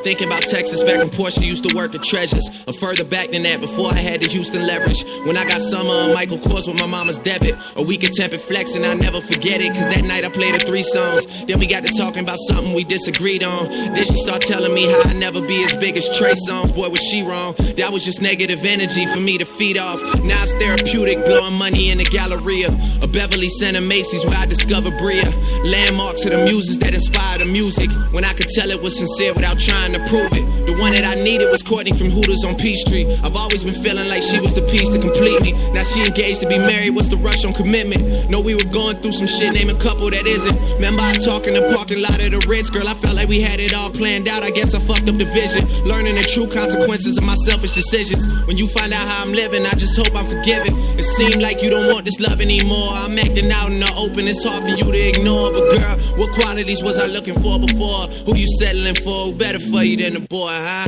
Thinking about Texas back when Portia used to work at Treasures, or further back than that before I had the Houston leverage. When I got Summer on Michael Kors with my mama's debit, a week of tempered flex and I'll never forget it. Cause that night I played her 3 songs. Then we got to talking about something we disagreed on. Then she started telling me how I'd never be as big as Trey Songz. Boy, was she wrong. That was just negative energy for me to feed off. Now it's therapeutic, blowing money in the Galleria, a Beverly Center Macy's where I discovered Bria. Landmarks of the muses that inspire the music, when I could tell it was sincere without trying to prove it. The one that I needed was Courtney from Hooters on Peachtree. I've always been feeling like she was the piece to complete me. Now she engaged to be married, what's the rush on commitment? No, we were going through some shit, name a couple that isn't. Remember I talk in the parking lot of the Ritz, girl, I felt like we had it all planned out. I guess I fucked up the vision, learning the true consequences of my selfish decisions. When you find out how I'm living, I just hope I'm forgiven. It seemed like you don't want this love anymore. I'm acting out in the open, it's hard for you to ignore. But girl, what qualities was I looking for before? Who you settling for? Who better for you than a boy, huh?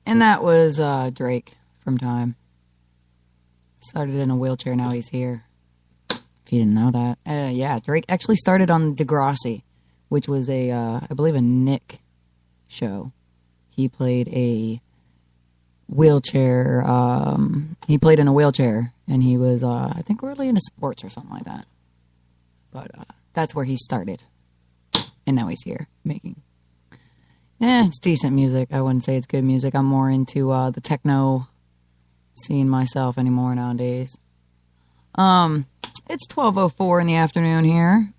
And that was Drake from Time. Started in a wheelchair, now he's here. If you didn't know that. Yeah, Drake actually started on Degrassi, which was I believe a Nick show. He played a wheelchair, he played in a wheelchair, and he was, I think really into sports or something like that. But that's where he started. And now he's here making... it's decent music. I wouldn't say it's good music. I'm more into the techno scene myself anymore nowadays. It's 12:04 in the afternoon here.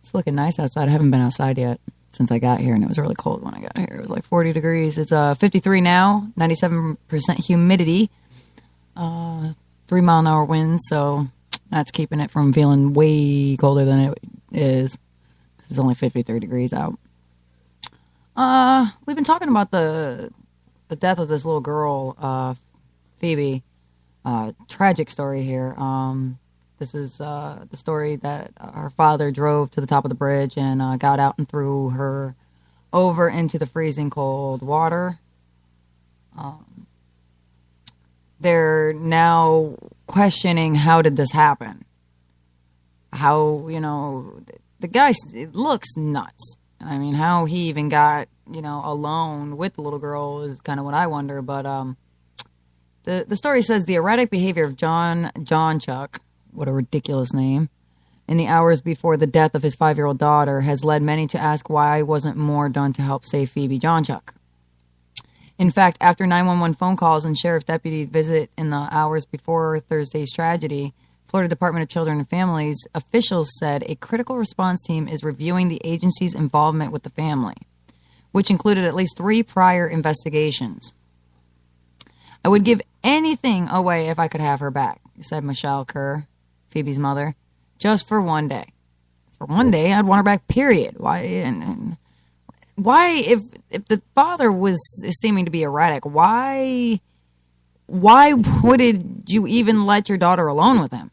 It's looking nice outside. I haven't been outside yet since I got here, and it was really cold when I got here. It was like 40 degrees. It's 53 now, 97% humidity, 3-mile-an-hour wind, so that's keeping it from feeling way colder than it is. It's only 53 degrees out. We've been talking about the death of this little girl, Phoebe. Tragic story here. This is the story that her father drove to the top of the bridge and got out and threw her over into the freezing cold water. They're now questioning, how did this happen? How, the guy looks nuts. I mean, how he even got, alone with the little girl is kind of what I wonder. But the story says the erratic behavior of John Chuck, what a ridiculous name, in the hours before the death of his 5-year-old daughter has led many to ask why wasn't more done to help save Phoebe John Chuck. In fact, after 911 phone calls and sheriff's deputy visit in the hours before Thursday's tragedy, Florida Department of Children and Families officials said a critical response team is reviewing the agency's involvement with the family, which included at least 3 prior investigations. I would give anything away if I could have her back, said Michelle Kerr, Phoebe's mother, just for one day. For one day, I'd want her back, period. Why, if the father was seeming to be erratic, why would you even let your daughter alone with him?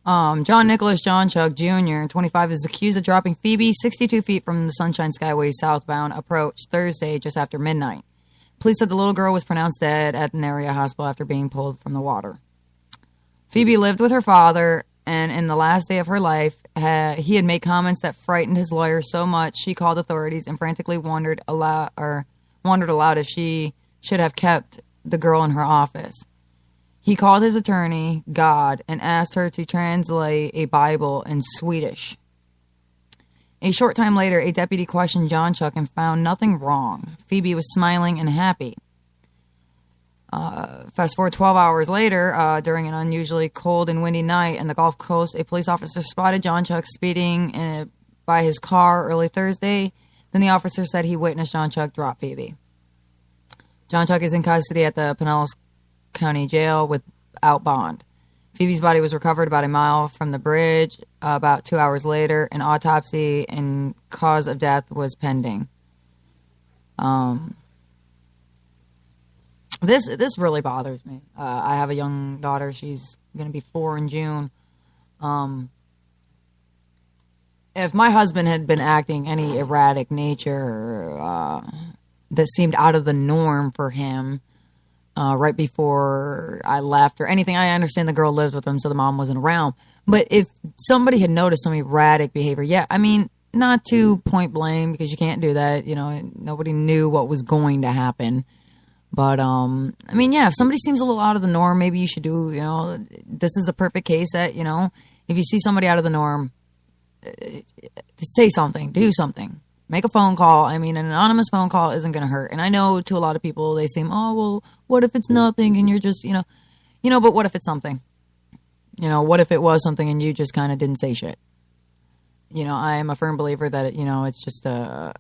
John Nicholas John Chuck Jr., 25, is accused of dropping Phoebe 62 feet from the Sunshine Skyway southbound approach Thursday just after midnight. Police said the little girl was pronounced dead at an area hospital after being pulled from the water. Phoebe lived with her father, and in the last day of her life, he had made comments that frightened his lawyer so much she called authorities and frantically wondered aloud if she should have kept the girl in her office. He called his attorney, God, and asked her to translate a Bible in Swedish. A short time later, a deputy questioned John Chuck and found nothing wrong. Phoebe was smiling and happy. Fast forward 12 hours later, during an unusually cold and windy night in the Gulf Coast, a police officer spotted John Chuck speeding by his car early Thursday. Then the officer said he witnessed John Chuck drop Phoebe. John Chuck is in custody at the Pinellas County Jail without bond. Phoebe's body was recovered about a mile from the bridge. About 2 hours later, an autopsy and cause of death was pending. This really bothers me. I have a young daughter. She's going to be 4 in June. If my husband had been acting any erratic nature that seemed out of the norm for him right before I left or anything, I understand the girl lived with him, so the mom wasn't around. But if somebody had noticed some erratic behavior, not to point blame because you can't do that. Nobody knew what was going to happen. But, if somebody seems a little out of the norm, maybe you should do, this is the perfect case that, if you see somebody out of the norm, say something, do something, make a phone call. An anonymous phone call isn't going to hurt. And I know to a lot of people, they seem, oh, well, what if it's nothing and you're just, but what if it's something? What if it was something and you just kind of didn't say shit? I am a firm believer that, it's just a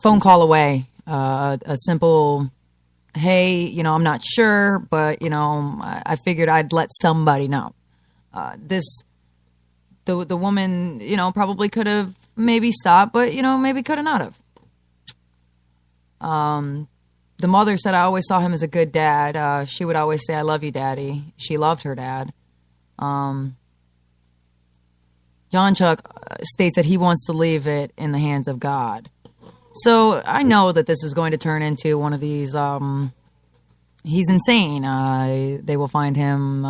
phone call away. A simple, hey, I'm not sure, but, I figured I'd let somebody know. The woman, probably could have maybe stopped, but, maybe could have not have. The mother said, I always saw him as a good dad. She would always say, I love you, Daddy. She loved her dad. John Chuck states that he wants to leave it in the hands of God. So I know that this is going to turn into one of these, he's insane. They will find him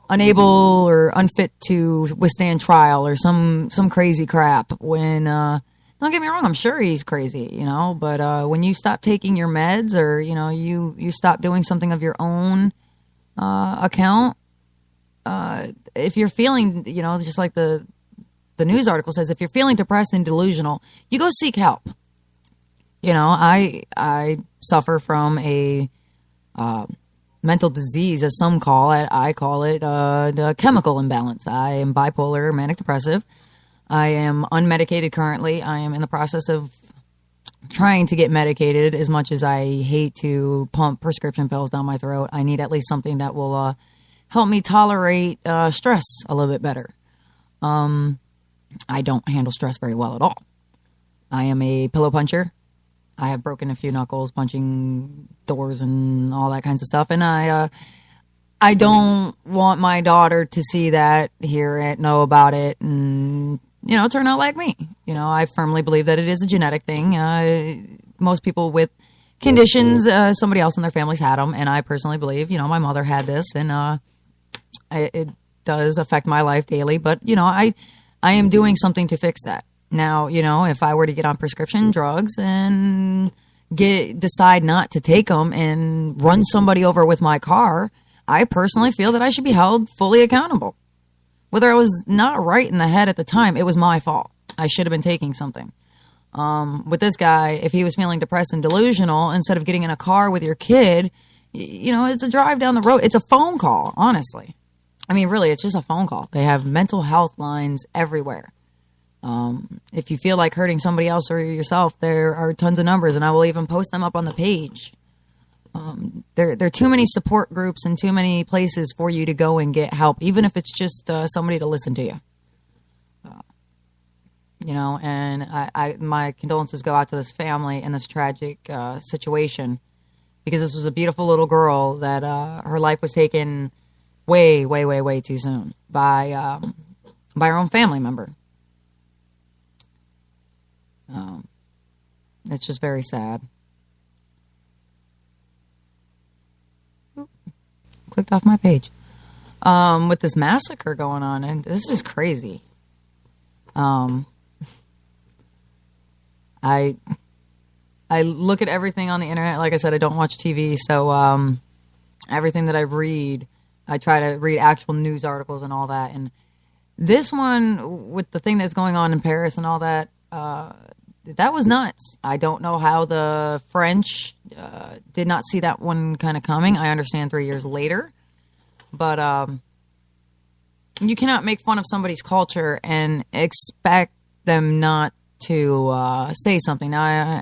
unable or unfit to withstand trial or some crazy crap. When, don't get me wrong, I'm sure he's crazy, but when you stop taking your meds or, you stop doing something of your own account, if you're feeling, just like the news article says, if you're feeling depressed and delusional, you go seek help. I suffer from a mental disease, as some call it. I call it the chemical imbalance. I am bipolar, manic depressive. I am unmedicated currently. I am in the process of trying to get medicated. As much as I hate to pump prescription pills down my throat, I need at least something that will help me tolerate stress a little bit better. I don't handle stress very well at all. I am a pillow puncher. I have broken a few knuckles punching doors and all that kinds of stuff. And I don't want my daughter to see that, hear it, know about it, and turn out like me. I firmly believe that it is a genetic thing. Most people with conditions, somebody else in their family's had them, and I personally believe, my mother had this, and it does affect my life daily. But I am doing something to fix that. Now, if I were to get on prescription drugs and decide not to take them and run somebody over with my car, I personally feel that I should be held fully accountable. Whether I was not right in the head at the time, it was my fault. I should have been taking something. With this guy, if he was feeling depressed and delusional, instead of getting in a car with your kid, it's a drive down the road. It's a phone call, honestly. I mean, really, it's just a phone call. They have mental health lines everywhere. If you feel like hurting somebody else or yourself, there are tons of numbers, and I will even post them up on the page. There are too many support groups and too many places for you to go and get help, even if it's just somebody to listen to you. And my condolences go out to this family in this tragic situation, because this was a beautiful little girl that her life was taken way, way, way, way too soon by her own family member. It's just very sad. Clicked off my page. With this massacre going on, and this is crazy. I look at everything on the internet. Like I said, I don't watch TV, so everything that I read, I try to read actual news articles and all that. And this one, with the thing that's going on in Paris and all that, that was nuts. I don't know how the French did not see that one kind of coming. I understand 3 years later. But you cannot make fun of somebody's culture and expect them not to say something. Now,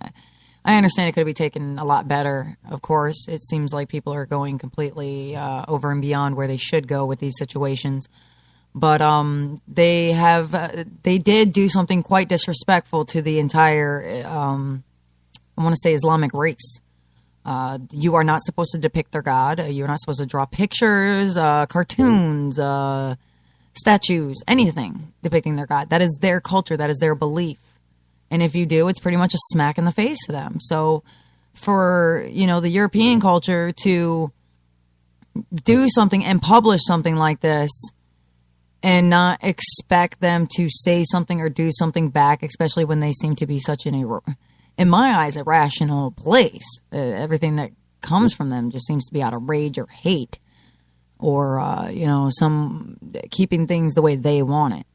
I understand it could be taken a lot better. Of course, it seems like people are going completely over and beyond where they should go with these situations. But they did do something quite disrespectful to the entire, I want to say, Islamic race. You are not supposed to depict their God. You're not supposed to draw pictures, cartoons, statues, anything depicting their God. That is their culture. That is their belief. And if you do, it's pretty much a smack in the face to them. So for, the European culture to do something and publish something like this and not expect them to say something or do something back, especially when they seem to be such in my eyes, a rational place. Everything that comes from them just seems to be out of rage or hate, or some keeping things the way they want it.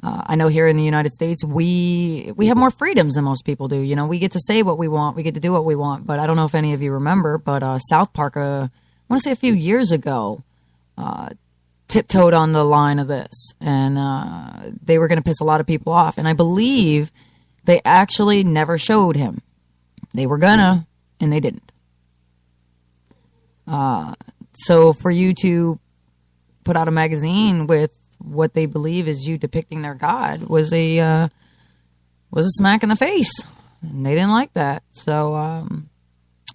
I know here in the United States we have more freedoms than most people do. We get to say what we want, we get to do what we want. But I don't know if any of you remember, but South Park, I want to say a few years ago, tiptoed on the line of this, and they were going to piss a lot of people off. And I believe they actually never showed him. They were gonna, and they didn't. So for you to put out a magazine with what they believe is you depicting their God was a smack in the face, and they didn't like that. So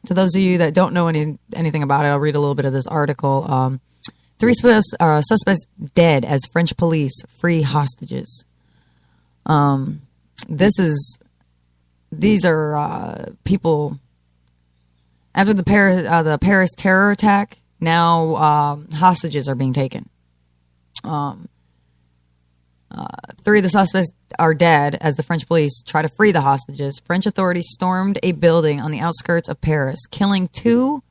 to those of you that don't know anything about it, I'll read a little bit of this article. 3 suspects dead as French police free hostages. These are people after the Paris terror attack. Now hostages are being taken. 3 of the suspects are dead as the French police try to free the hostages. French authorities stormed a building on the outskirts of Paris, killing 2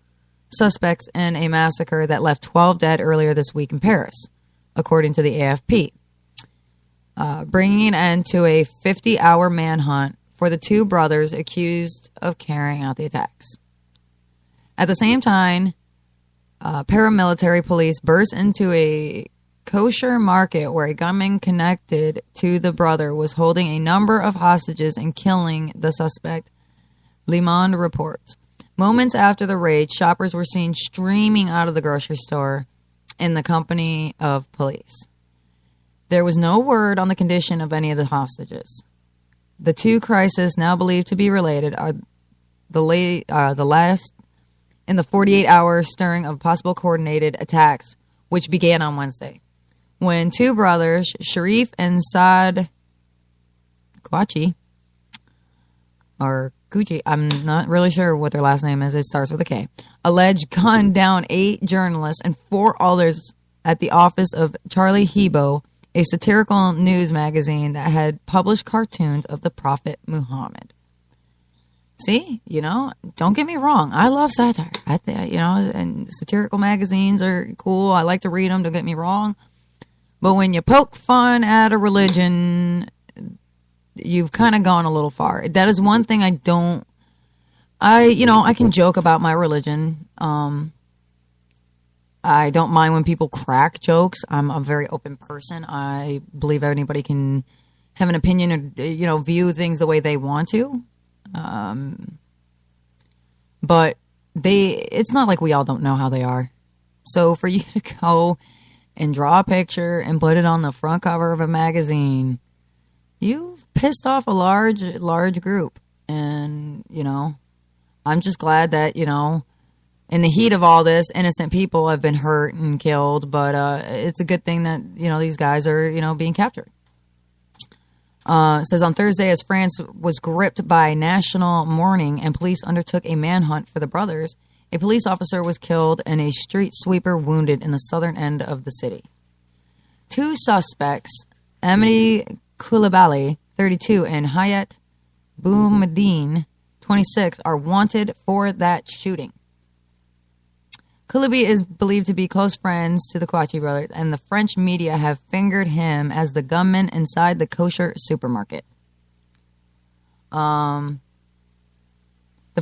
suspects in a massacre that left 12 dead earlier this week in Paris, according to the AFP. Bringing an end to a 50-hour manhunt for the 2 brothers accused of carrying out the attacks. At the same time, paramilitary police burst into a kosher market where a gunman connected to the brother was holding a number of hostages and killing the suspect, Le Monde reports. Moments after the raid, shoppers were seen streaming out of the grocery store in the company of police. There was no word on the condition of any of the hostages. The 2 crises, now believed to be related, are the last in the 48-hour stirring of possible coordinated attacks, which began on Wednesday. when two brothers, Sharif and Saad Kouachi, or Gucci, I'm not really sure what their last name is. It starts with a K. Alleged gunned down 8 journalists and 4 others at the office of Charlie Hebdo, a satirical news magazine that had published cartoons of the Prophet Muhammad. See, don't get me wrong. I love satire. I think, and satirical magazines are cool. I like to read them. Don't get me wrong. But when you poke fun at a religion, you've kind of gone a little far. That is one thing I can joke about my religion. I don't mind when people crack jokes. I'm a very open person. I believe anybody can have an opinion or, view things the way they want to. But it's not like we all don't know how they are. So for you to go and draw a picture and put it on the front cover of a magazine, you've pissed off a large group. And, I'm just glad that, in the heat of all this, innocent people have been hurt and killed. But it's a good thing that, these guys are, being captured. It says on Thursday, as France was gripped by national mourning and police undertook a manhunt for the brothers, a police officer was killed and a street sweeper wounded in the southern end of the city. 2 suspects, Amity Koulibaly, 32, and Hayat Boumediene, 26, are wanted for that shooting. Koulibaly is believed to be close friends to the Kouachi brothers, and the French media have fingered him as the gunman inside the kosher supermarket. The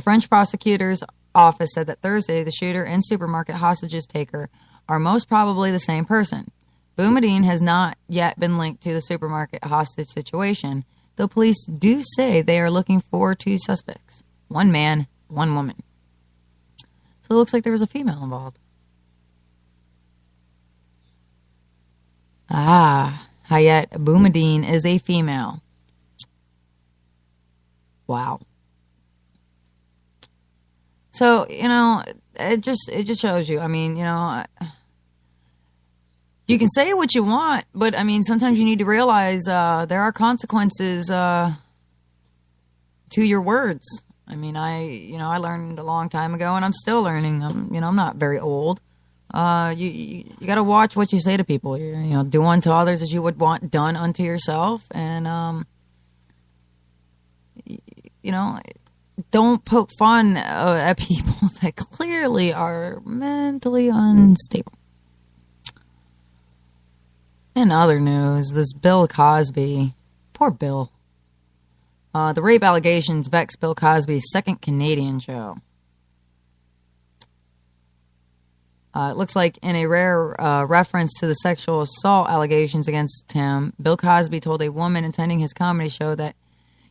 French prosecutor's office said that Thursday the shooter and supermarket hostages taker are most probably the same person. Boumediene has not yet been linked to the supermarket hostage situation, though police do say they are looking for 2 suspects. 1 man, 1 woman. So it looks like there was a female involved. Hayat Boumediene is a female. Wow. So, it just shows you. I mean, you can say what you want, but I mean, sometimes you need to realize there are consequences to your words. I mean, I learned a long time ago, and I'm still learning. I'm not very old. You got to watch what you say to people. Do unto others as you would want done unto yourself, and don't poke fun at people that clearly are mentally unstable. In other news, this Bill Cosby, poor Bill. The rape allegations vex Bill Cosby's second Canadian show. It looks like in a rare reference to the sexual assault allegations against him, Bill Cosby told a woman attending his comedy show that,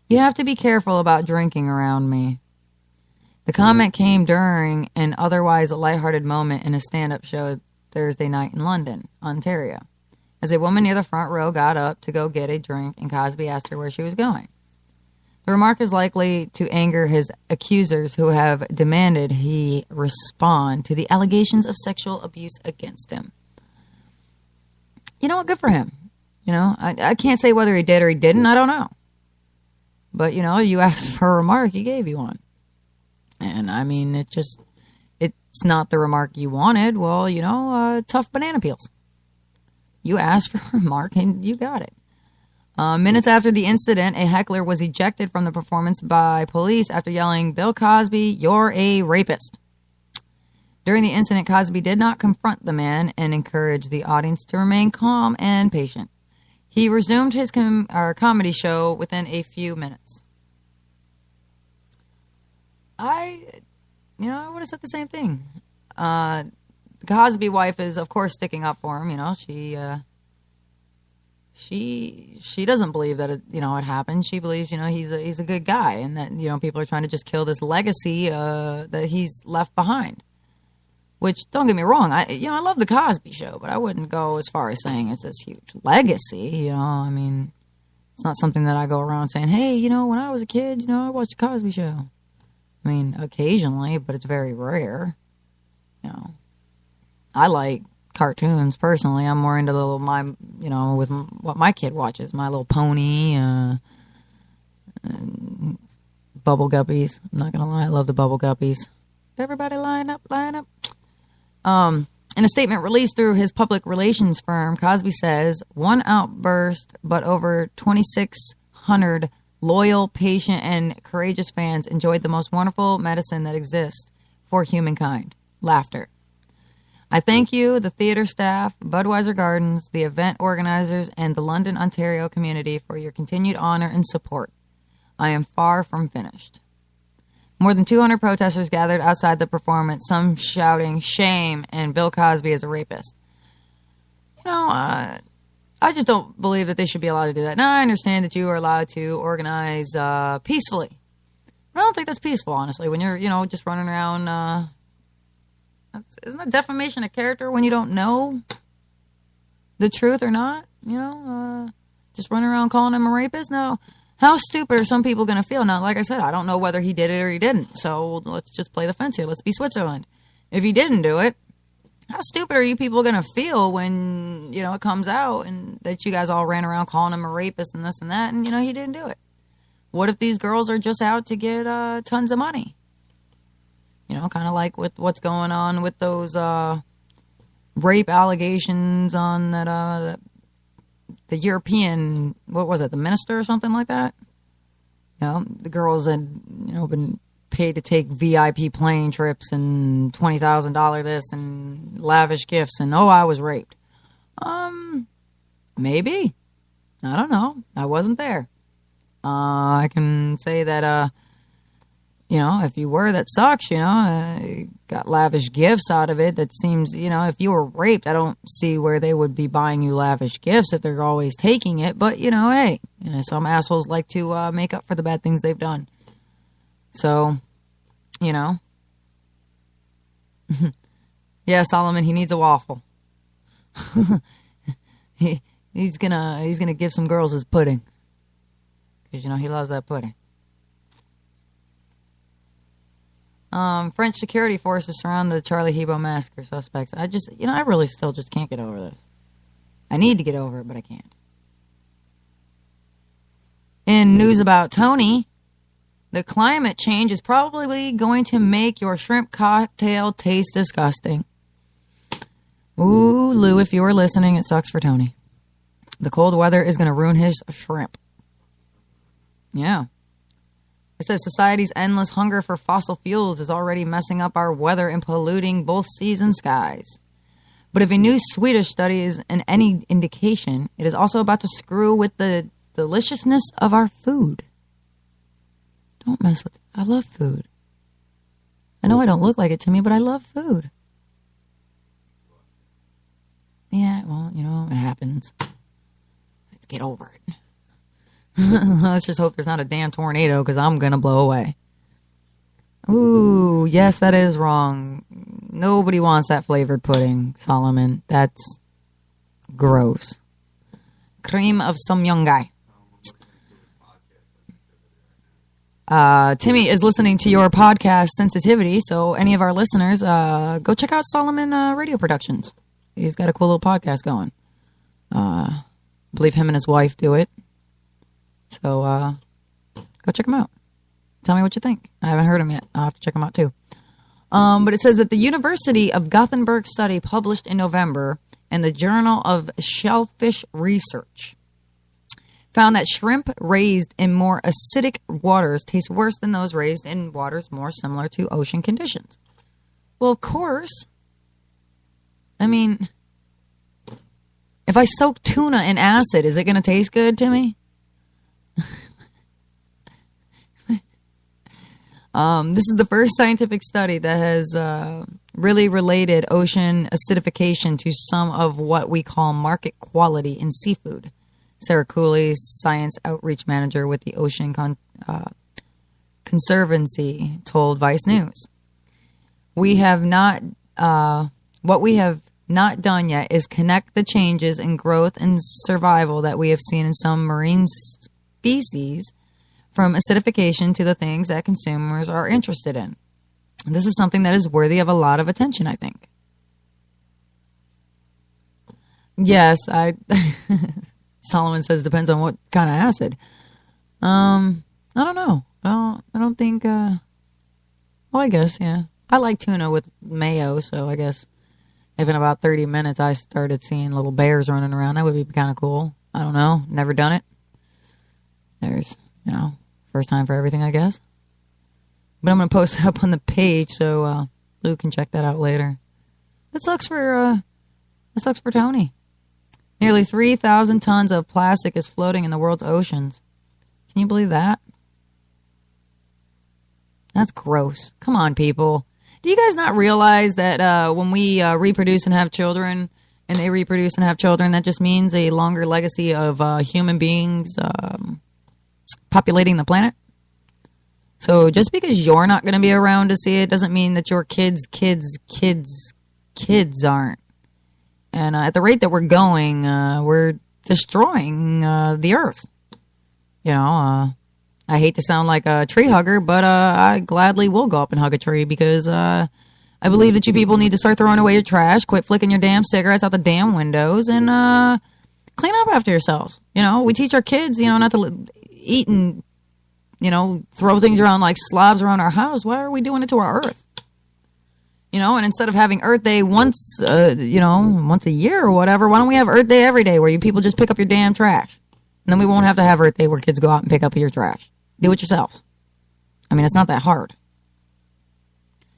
"You have to be careful about drinking around me." The comment came during an otherwise lighthearted moment in a stand-up show Thursday night in London, Ontario, as a woman near the front row got up to go get a drink and Cosby asked her where she was going. The remark is likely to anger his accusers, who have demanded he respond to the allegations of sexual abuse against him. You know what? Good for him. I can't say whether he did or he didn't. I don't know. But, you asked for a remark, he gave you one. And, I mean, it's not the remark you wanted. Well, tough banana peels. You asked for a remark and you got it. Minutes after the incident, a heckler was ejected from the performance by police after yelling, "Bill Cosby, you're a rapist." During the incident, Cosby did not confront the man and encouraged the audience to remain calm and patient. He resumed his comedy show within a few minutes. I would have said the same thing. The Cosby wife is, of course, sticking up for him. She doesn't believe that it happened. She believes he's a good guy, and that people are trying to just kill this legacy that he's left behind. Which, don't get me wrong, I love the Cosby Show, but I wouldn't go as far as saying it's this huge legacy. I mean, it's not something that I go around saying, "Hey, when I was a kid, I watched the Cosby Show." I mean, occasionally, but it's very rare. I like cartoons. Personally, I'm more into with what my kid watches. My Little Pony, and Bubble Guppies. I'm not gonna lie, I love the Bubble Guppies. Everybody line up. In a statement released through his public relations firm, Cosby says, one outburst, but over 2,600 loyal, patient, and courageous fans enjoyed the most wonderful medicine that exists for humankind. Laughter. I thank you, the theater staff, Budweiser Gardens, the event organizers, and the London, Ontario community for your continued honor and support. I am far from finished. More than 200 protesters gathered outside the performance, some shouting shame and Bill Cosby is a rapist. I just don't believe that they should be allowed to do that. Now, I understand that you are allowed to organize peacefully. But I don't think that's peaceful, honestly, when you're, just running around. Isn't that defamation of character when you don't know the truth or not? Just running around calling him a rapist? No. How stupid are some people going to feel? Now, like I said, I don't know whether he did it or he didn't. So let's just play the fence here. Let's be Switzerland. If he didn't do it, how stupid are you people going to feel when, it comes out and that you guys all ran around calling him a rapist and this and that and, he didn't do it? What if these girls are just out to get tons of money? Kind of like with what's going on with those rape allegations on that the European, what was it, the minister or something like that? The girls had, been paid to take VIP plane trips and $20,000 this and lavish gifts and, I was raped. Maybe. I don't know. I wasn't there. I can say that, if you were, that sucks, got lavish gifts out of it. That seems, if you were raped, I don't see where they would be buying you lavish gifts if they're always taking it. But, hey, some assholes like to make up for the bad things they've done. So, yeah, Solomon, he needs a waffle. He's gonna give some girls his pudding. Because, he loves that pudding. French security forces surround the Charlie Hebdo massacre suspects. I really still just can't get over this. I need to get over it, but I can't. In news about Tony, the climate change is probably going to make your shrimp cocktail taste disgusting. Ooh, Lou, if you were listening, it sucks for Tony. The cold weather is going to ruin his shrimp. Yeah. It says society's endless hunger for fossil fuels is already messing up our weather and polluting both seas and skies. But if a new Swedish study is any indication, it is also about to screw with the deliciousness of our food. Don't mess with it. I love food. I know I don't look like it to me, but I love food. Yeah, well, it happens. Let's get over it. Let's just hope there's not a damn tornado because I'm going to blow away. Ooh, yes, that is wrong. Nobody wants that flavored pudding, Solomon. That's gross. Cream of some young guy. Timmy is listening to your podcast, Sensitivity, so any of our listeners, go check out Solomon Radio Productions. He's got a cool little podcast going. I believe him and his wife do it. So, go check them out. Tell me what you think. I haven't heard them yet. I'll have to check them out, too. But it says that the University of Gothenburg study published in November in the Journal of Shellfish Research found that shrimp raised in more acidic waters taste worse than those raised in waters more similar to ocean conditions. Well, of course. I mean, if I soak tuna in acid, is it going to taste good to me? This is the first scientific study that has really related ocean acidification to some of what we call market quality in seafood. Sarah Cooley, science outreach manager with the Ocean Conservancy, told Vice News. What we have not done yet is connect the changes in growth and survival that we have seen in some marine species from acidification to the things that consumers are interested in. This is something that is worthy of a lot of attention, I think. Yes, Solomon says depends on what kind of acid. I don't know. I don't think. Well, I guess yeah. I like tuna with mayo, so I guess if in about 30 minutes I started seeing little bears running around, that would be kind of cool. I don't know. Never done it. There's, first time for everything, I guess. But I'm going to post it up on the page so Lou can check that out later. That sucks for Tony. Nearly 3,000 tons of plastic is floating in the world's oceans. Can you believe that? That's gross. Come on, people. Do you guys not realize that when we reproduce and have children, and they reproduce and have children, that just means a longer legacy of human beings populating the planet? So just because you're not going to be around to see it doesn't mean that your kids' aren't. And at the rate that we're going, we're destroying the earth. I hate to sound like a tree hugger, but I gladly will go up and hug a tree because I believe that you people need to start throwing away your trash, quit flicking your damn cigarettes out the damn windows, and clean up after yourselves. We teach our kids, not to eat and, throw things around like slobs around our house. Why are we doing it to our earth? And instead of having Earth Day once a year or whatever, why don't we have Earth Day every day where you people just pick up your damn trash? And then we won't have to have Earth Day where kids go out and pick up your trash. Do it yourself. I mean, it's not that hard.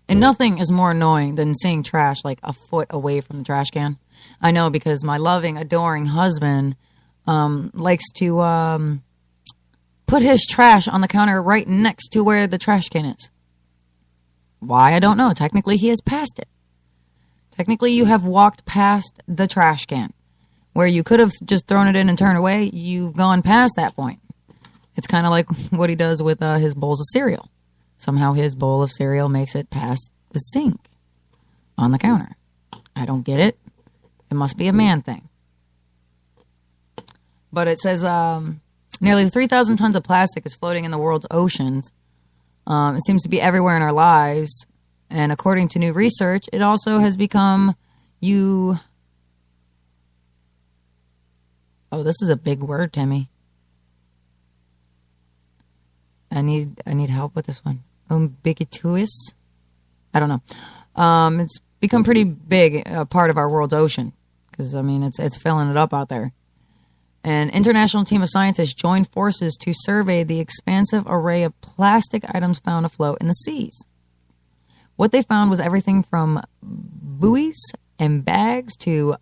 And nothing is more annoying than seeing trash like a foot away from the trash can. I know because my loving, adoring husband likes to put his trash on the counter right next to where the trash can is. Why? I don't know. Technically, he has passed it. Technically, you have walked past the trash can. Where you could have just thrown it in and turned away, you've gone past that point. It's kind of like what he does with his bowls of cereal. Somehow his bowl of cereal makes it past the sink on the counter. I don't get it. It must be a man thing. But it says nearly 3,000 tons of plastic is floating in the world's oceans. It seems to be everywhere in our lives. And according to new research, it also has become Oh, this is a big word, Timmy. I need help with this one. Ubiquitous? I don't know. It's become pretty big part of our world's ocean because it's filling it up out there. An international team of scientists joined forces to survey the expansive array of plastic items found afloat in the seas. What they found was everything from buoys and bags to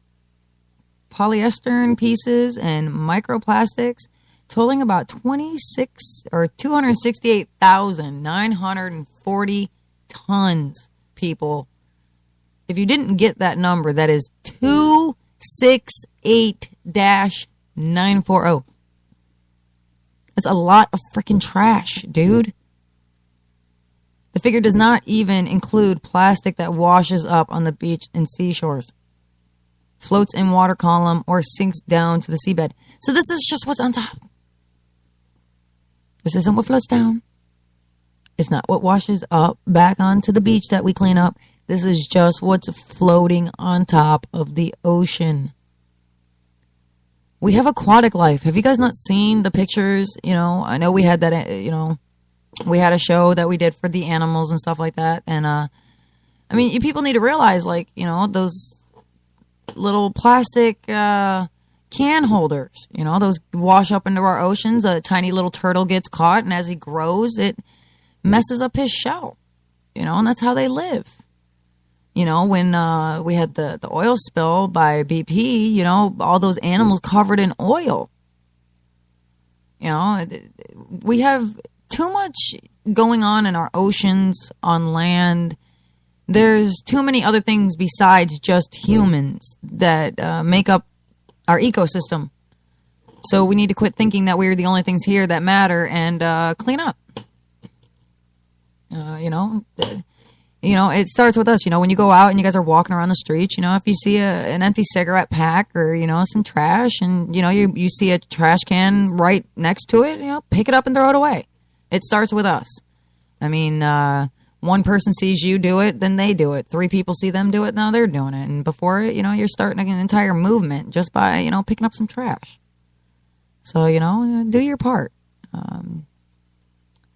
polyester pieces and microplastics, totaling about 268,940 tons, people. If you didn't get that number, that is 268-940. That's a lot of freaking trash, dude. The figure does not even include plastic that washes up on the beach and seashores, floats in water column, or sinks down to the seabed. So this is just what's on top. This isn't what floats down. It's not what washes up back onto the beach that we clean up. This is just what's floating on top of the ocean. We have aquatic life. Have you guys not seen the pictures? I know we had that, we had a show that we did for the animals and stuff like that. And, you people need to realize, those little plastic can holders, those wash up into our oceans. A tiny little turtle gets caught, and as he grows, it messes up his shell, and that's how they live. When we had the oil spill by BP, all those animals covered in oil. We have too much going on in our oceans, on land. There's too many other things besides just humans that make up our ecosystem. So we need to quit thinking that we're the only things here that matter and clean up. It starts with us. When you go out and you guys are walking around the streets, if you see an empty cigarette pack or, some trash and, you see a trash can right next to it, pick it up and throw it away. It starts with us. One one person sees you do it, then they do it. 3 people see them do it, now they're doing it. And before it, you're starting an entire movement just by, picking up some trash. So, do your part.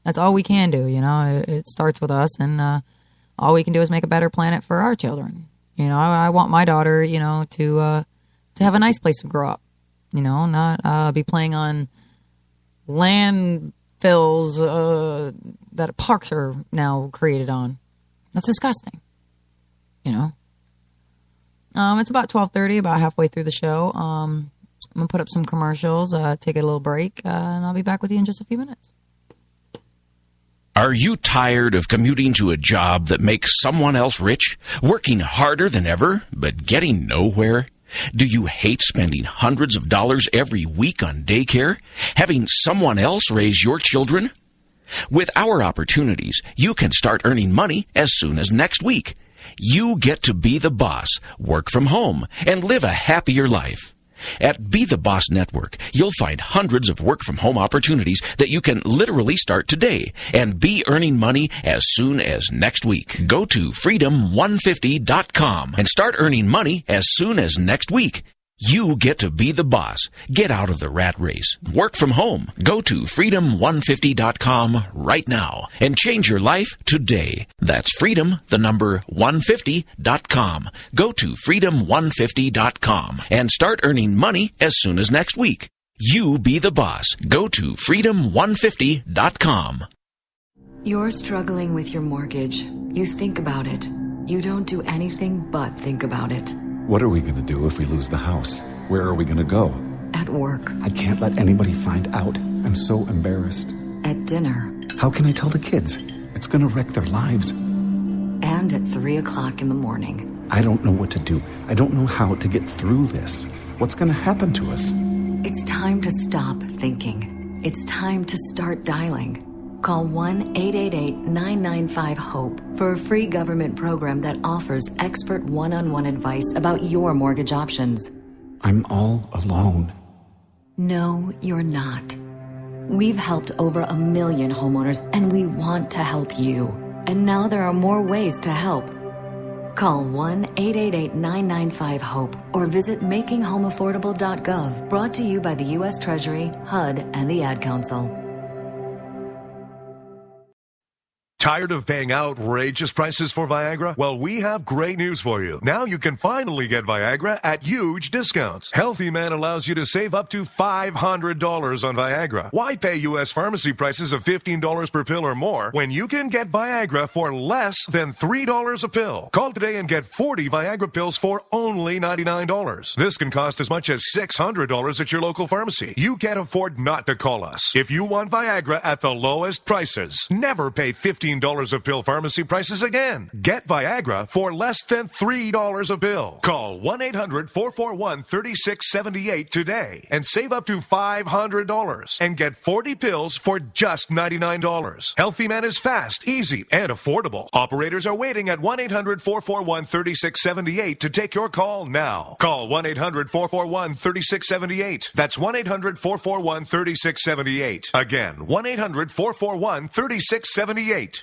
That's all we can do, It starts with us, and all we can do is make a better planet for our children. I want my daughter, to have a nice place to grow up. Not be playing on landfills that parks are now created on. That's disgusting. It's about 12:30, about halfway through the show. I'm going to put up some commercials, take a little break, and I'll be back with you in just a few minutes. Are you tired of commuting to a job that makes someone else rich, working harder than ever, but getting nowhere? Do you hate spending hundreds of dollars every week on daycare, having someone else raise your children? With our opportunities, you can start earning money as soon as next week. You get to be the boss, work from home, and live a happier life. At Be the Boss Network, you'll find hundreds of work-from-home opportunities that you can literally start today and be earning money as soon as next week. Go to freedom150.com and start earning money as soon as next week. You get to be the boss. Get out of the rat race. Work from home. Go to freedom150.com right now and change your life today. That's freedom150.com. Go to freedom150.com and start earning money as soon as next week. You be the boss. Go to freedom150.com. You're struggling with your mortgage. You think about it. You don't do anything but think about it. What are we going to do if we lose the house? Where are we going to go? At work. I can't let anybody find out. I'm so embarrassed. At dinner. How can I tell the kids? It's going to wreck their lives. And at 3 o'clock in the morning. I don't know what to do. I don't know how to get through this. What's going to happen to us? It's time to stop thinking. It's time to start dialing. Call 1-888-995-HOPE for a free government program that offers expert one-on-one advice about your mortgage options. I'm all alone. No, you're not. We've helped over 1 million homeowners, and we want to help you. And now there are more ways to help. Call 1-888-995-HOPE or visit makinghomeaffordable.gov. Brought to you by the U.S. Treasury, HUD, and the Ad Council. Tired of paying outrageous prices for Viagra? Well, we have great news for you. Now you can finally get Viagra at huge discounts. Healthy Man allows you to save up to $500 on Viagra. Why pay U.S. pharmacy prices of $15 per pill or more when you can get Viagra for less than $3 a pill? Call today and get 40 Viagra pills for only $99. This can cost as much as $600 at your local pharmacy. You can't afford not to call us. If you want Viagra at the lowest prices, never pay $15 a pill pharmacy prices again. Get Viagra for less than $3 a pill. Call 1-800-441-3678 today and save up to $500 and get 40 pills for just $99. Healthy Man is fast, easy, and affordable. Operators are waiting at 1-800-441-3678 to take your call now. Call 1-800-441-3678. That's 1-800-441-3678. Again, 1-800-441-3678.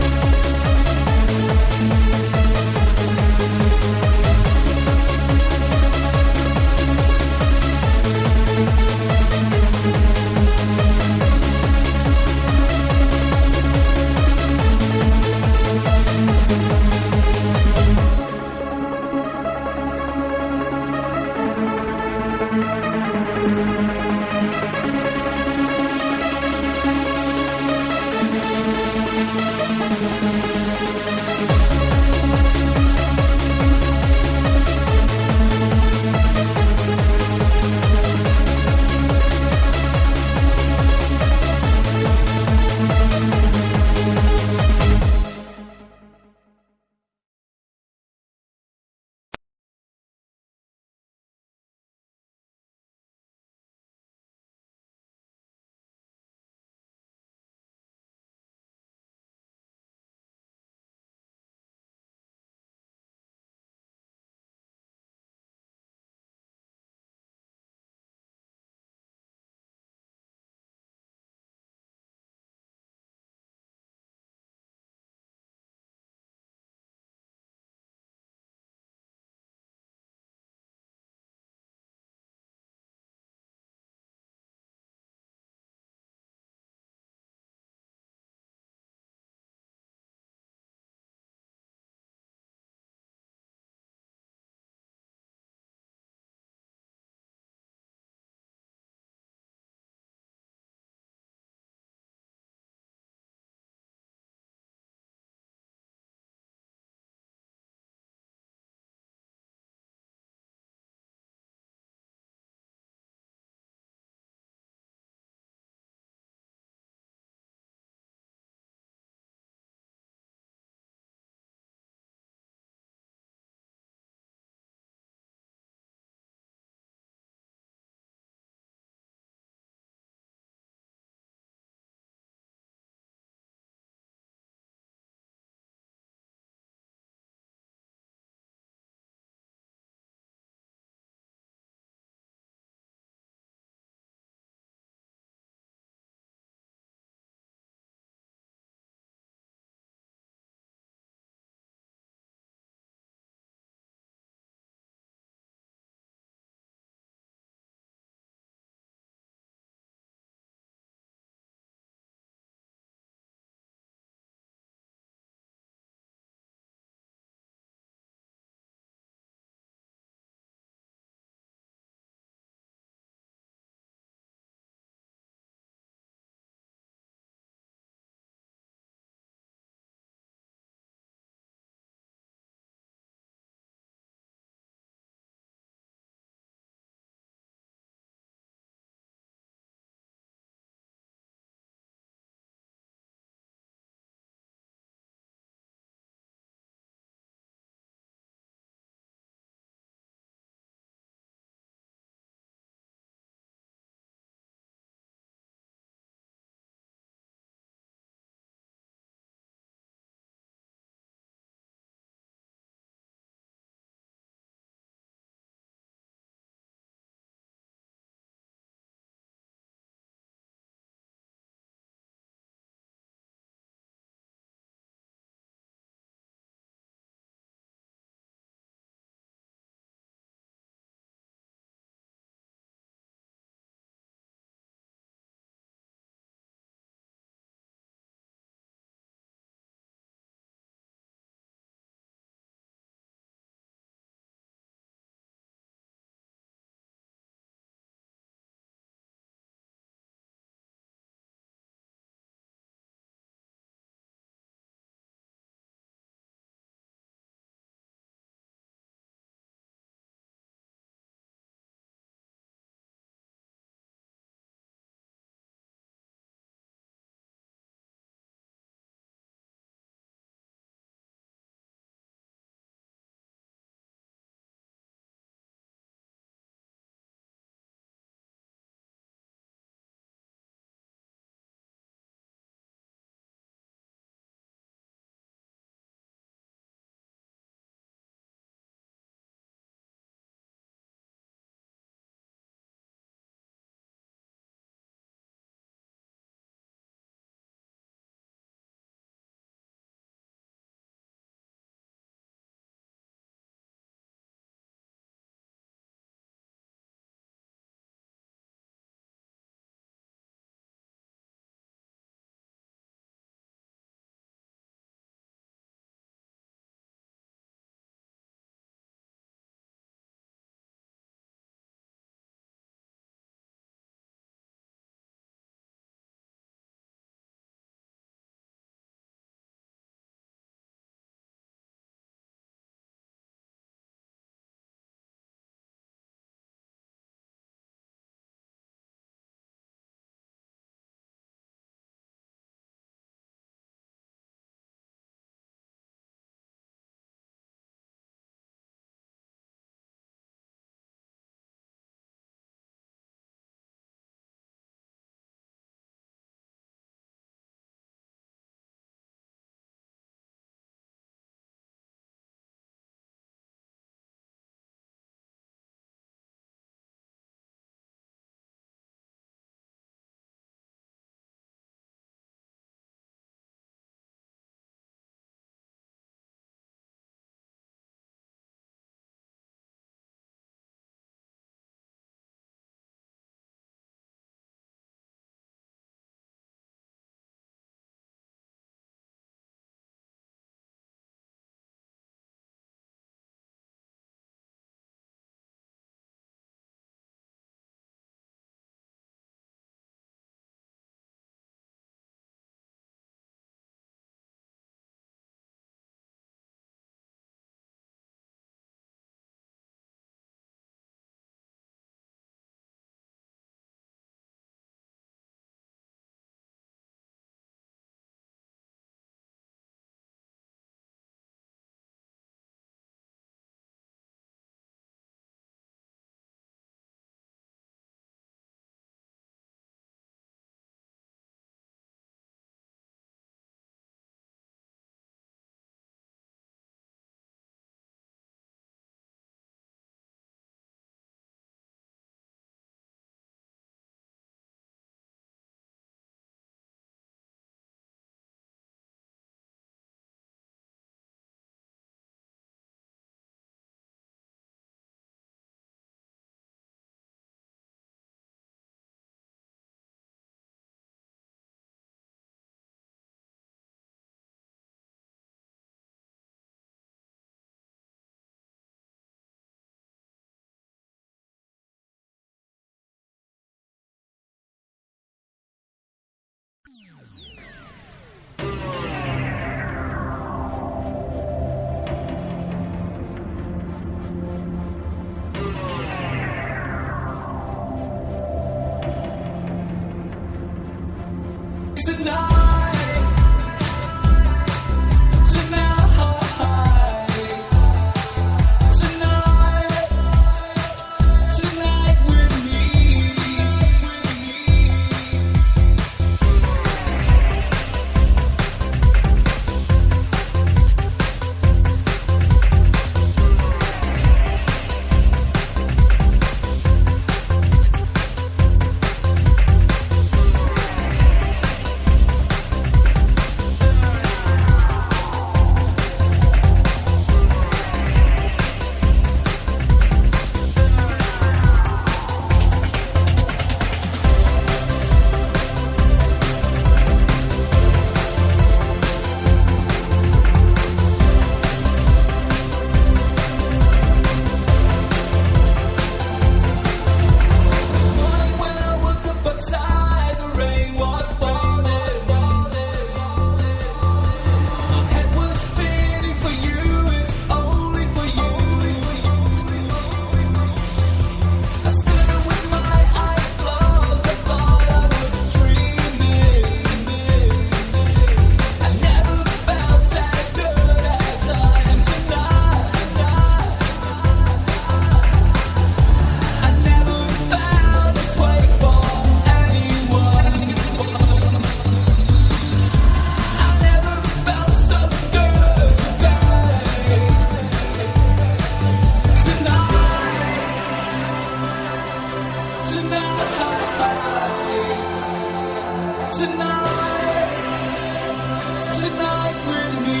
Tonight with me.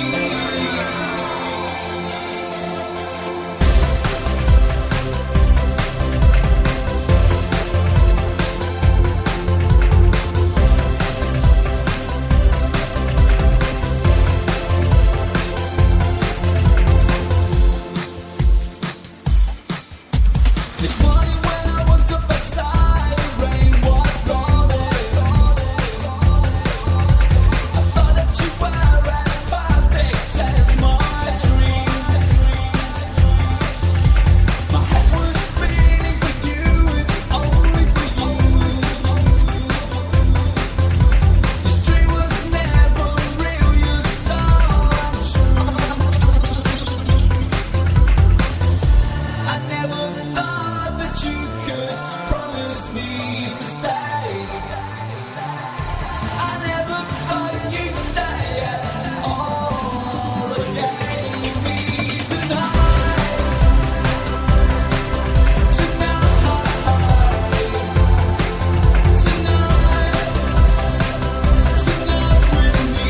This morning when I woke up outside, the rain was falling. I thought that you were as perfect as my dream. My head was spinning for you, it's only for you. This dream was never real, you're so untrue. I never thought that you could promise me to stay. I never thought you'd stay at all again with me tonight. Tonight with me.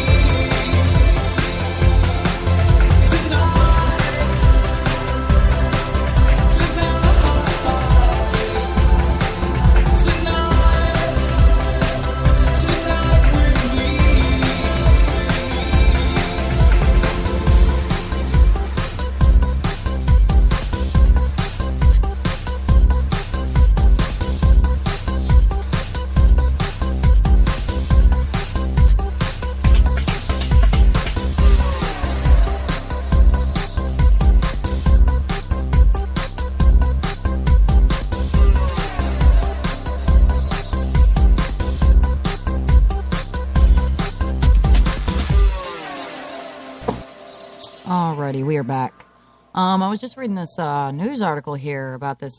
Alrighty, we are back. I was just reading this news article here about this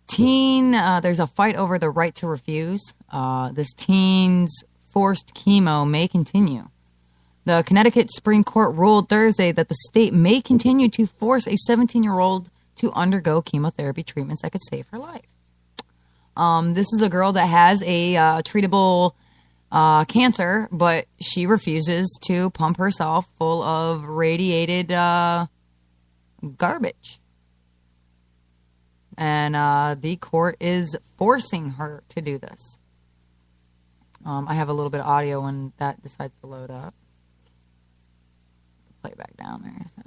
teen. There's a fight over the right to refuse. This teen's forced chemo may continue. The Connecticut Supreme Court ruled Thursday that the state may continue to force a 17-year-old to undergo chemotherapy treatments that could save her life. This is a girl that has a treatable cancer, but she refuses to pump herself full of radiated garbage. And the court is forcing her to do this. I have a little bit of audio when that decides to load up. Play it back down there. So.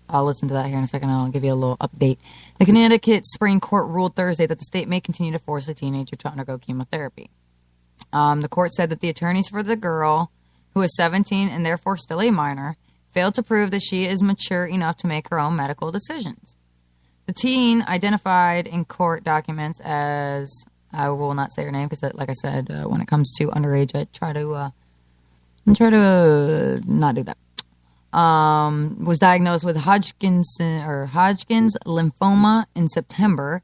I'll listen to that here in a second. I'll give you a little update. The Connecticut Supreme Court ruled Thursday that the state may continue to force a teenager to undergo chemotherapy. The court said that the attorneys for the girl, who is 17 and therefore still a minor, failed to prove that she is mature enough to make her own medical decisions. The teen, identified in court documents as, I will not say her name because, like I said, when it comes to underage, I try to not do that. Was diagnosed with Hodgkin's lymphoma in September.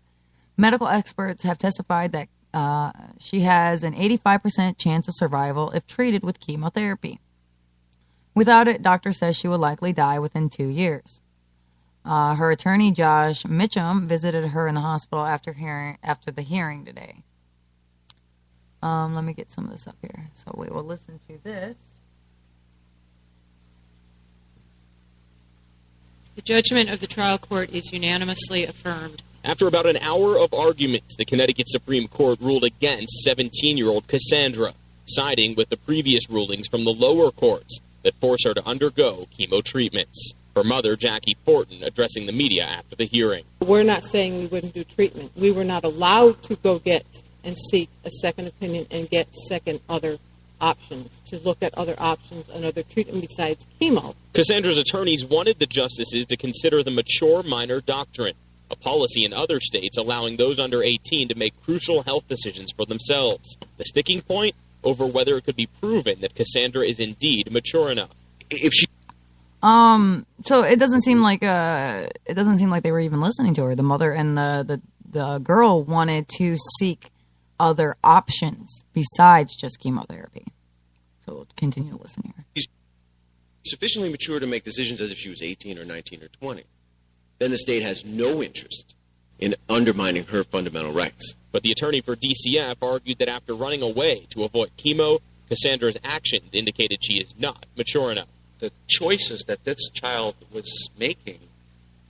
Medical experts have testified that she has an 85% chance of survival if treated with chemotherapy. Without it, doctor says she will likely die within 2 years. Her attorney, Josh Mitchum, visited her in the hospital after the hearing today. Let me get some of this up here. So we will listen to this. The judgment of the trial court is unanimously affirmed. After about an hour of arguments, the Connecticut Supreme Court ruled against 17-year-old Cassandra, siding with the previous rulings from the lower courts that force her to undergo chemo treatments. Her mother, Jackie Fortin, addressing the media after the hearing. We're not saying we wouldn't do treatment. We were not allowed to go get and seek a second opinion and get other options, to look at other options, another treatment besides chemo. Cassandra's attorneys wanted the justices to consider the mature minor doctrine, a policy in other states allowing those under 18 to make crucial health decisions for themselves. The sticking point over whether it could be proven that Cassandra is indeed mature enough. If she So it doesn't seem like they were even listening to her. The mother and the girl wanted to seek other options besides just chemotherapy. So we'll continue to listen here. She's sufficiently mature to make decisions as if she was 18 or 19 or 20. then the state has no interest in undermining her fundamental rights. But the attorney for DCF argued that after running away to avoid chemo, Cassandra's actions indicated she is not mature enough. The choices that this child was making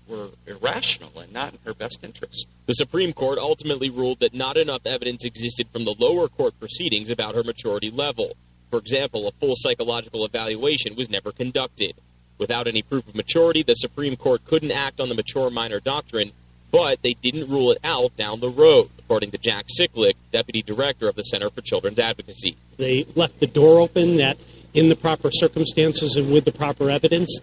were irrational and not in her best interest. The Supreme Court ultimately ruled that not enough evidence existed from the lower court proceedings about her maturity level. For example, a full psychological evaluation was never conducted. Without any proof of maturity, the Supreme Court couldn't act on the mature minor doctrine, but they didn't rule it out down the road, according to Jack Sicklick, Deputy Director of the Center for Children's Advocacy. They left the door open that in the proper circumstances and with the proper evidence,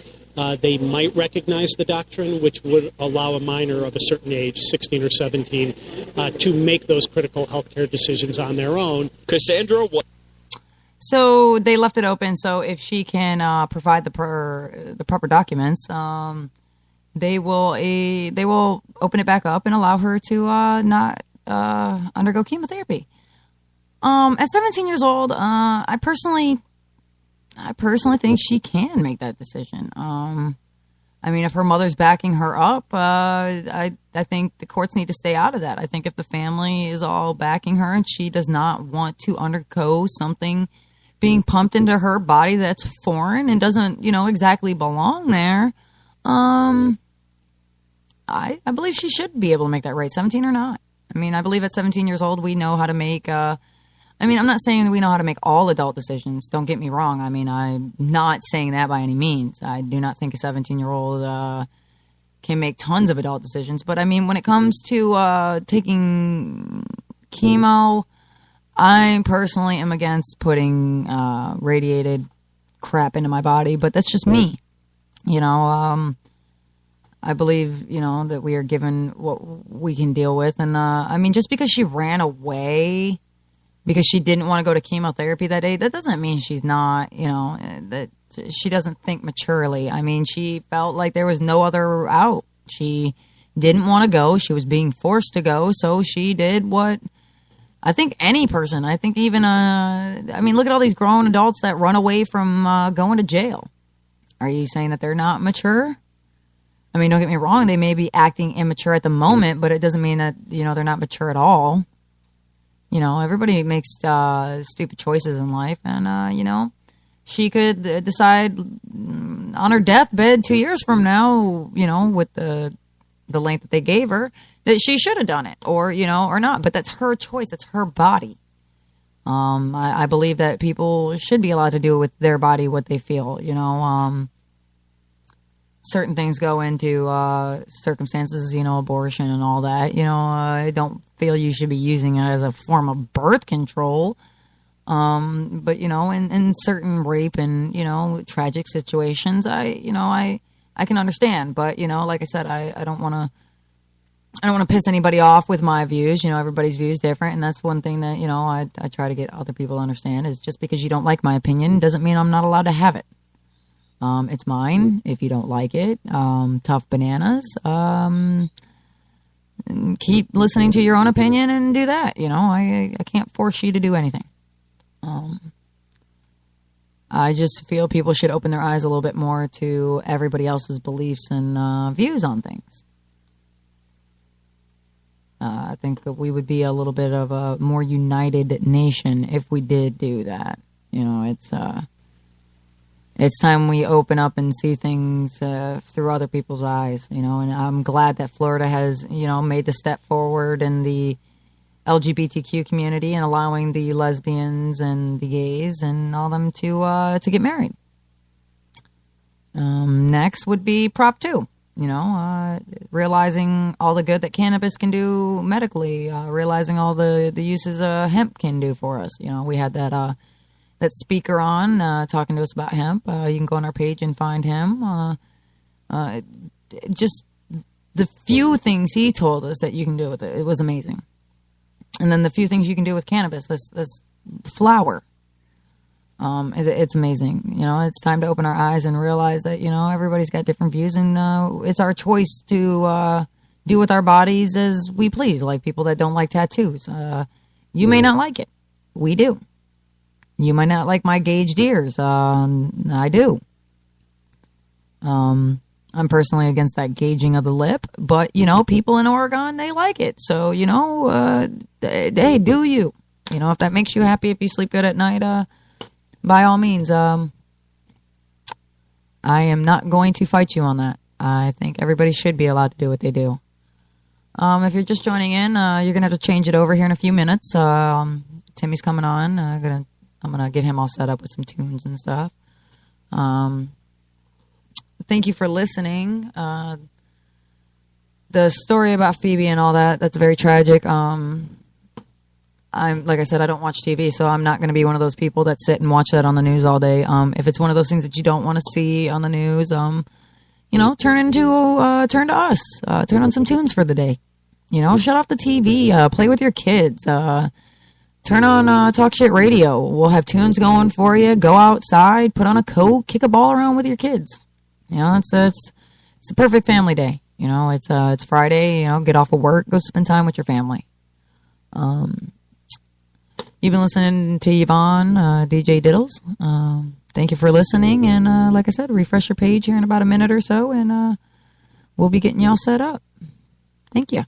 they might recognize the doctrine, which would allow a minor of a certain age, 16 or 17, to make those critical health care decisions on their own. Cassandra, So they left it open. So if she can provide the proper documents, they will open it back up and allow her to not undergo chemotherapy. At 17 years old, I personally think she can make that decision. I mean, if her mother's backing her up, I think the courts need to stay out of that. I think if the family is all backing her and she does not want to undergo something being pumped into her body that's foreign and doesn't, exactly belong there, I believe she should be able to make that right, 17 or not. I mean, I believe at 17 years old, we know how to make, I'm not saying we know how to make all adult decisions. Don't get me wrong. I mean, I'm not saying that by any means. I do not think a 17-year-old can make tons of adult decisions. But, I mean, when it comes to taking chemo, I personally am against putting radiated crap into my body. But that's just me. I believe, that we are given what we can deal with. And, just because she ran away because she didn't want to go to chemotherapy that day, that doesn't mean she's not, that she doesn't think maturely. I mean, she felt like there was no other out. She didn't want to go. She was being forced to go. So she did what I think any person, I think even, look at all these grown adults that run away from going to jail. Are you saying that they're not mature? I mean, don't get me wrong. They may be acting immature at the moment, but it doesn't mean that, they're not mature at all. Everybody makes stupid choices in life. And, she could decide on her deathbed 2 years from now, with the length that they gave her, that she should have done it or not. But that's her choice. It's her body. I believe that people should be allowed to do with their body what they feel, certain things go into circumstances, abortion and all that. I don't feel you should be using it as a form of birth control. But, in certain rape and, tragic situations, I can understand. But, like I said, I don't want to piss anybody off with my views. Everybody's view is different. And that's one thing that, I try to get other people to understand is just because you don't like my opinion doesn't mean I'm not allowed to have it. It's mine. If you don't like it, tough bananas. Keep listening to your own opinion and do that. I can't force you to do anything. I just feel people should open their eyes a little bit more to everybody else's beliefs and views on things. I think that we would be a little bit of a more united nation if we did do that. It's time we open up and see things through other people's eyes, and I'm glad that Florida has, made the step forward in the LGBTQ community and allowing the lesbians and the gays and all them to get married. Next would be Prop 2, realizing all the good that cannabis can do medically, realizing all the uses hemp can do for us. We had that speaker on talking to us about hemp. You can go on our page and find him. Just the few things he told us that you can do with it, it was amazing. And then the few things you can do with cannabis, this flower, it's amazing. It's time to open our eyes and realize that, everybody's got different views and it's our choice to do with our bodies as we please, like people that don't like tattoos. You may not like it. We do. You might not like my gauged ears. I do. I'm personally against that gauging of the lip, but, you know, people in Oregon, they like it. So, you know, hey, do you? You know, if that makes you happy, if you sleep good at night, by all means, I am not going to fight you on that. I think everybody should be allowed to do what they do. If you're just joining in, you're going to have to change it over here in a few minutes. Timmy's coming on. I'm going to get him all set up with some tunes and stuff. Thank you for listening. The story about Phoebe and all that, that's very tragic. Like I said, I don't watch TV, so I'm not going to be one of those people that sit and watch that on the news all day. If it's one of those things that you don't want to see on the news, you know, turn to us. Turn on some tunes for the day. You know, shut off the TV. Play with your kids. Turn on Talk Shit Radio. We'll have tunes going for you. Go outside, put on a coat, kick a ball around with your kids. You know, it's a perfect family day. You know, it's Friday. You know, get off of work, go spend time with your family. You've been listening to Yvonne, DJ Diddles. Thank you for listening, and like I said, refresh your page here in about a minute or so, and we'll be getting y'all set up. Thank you.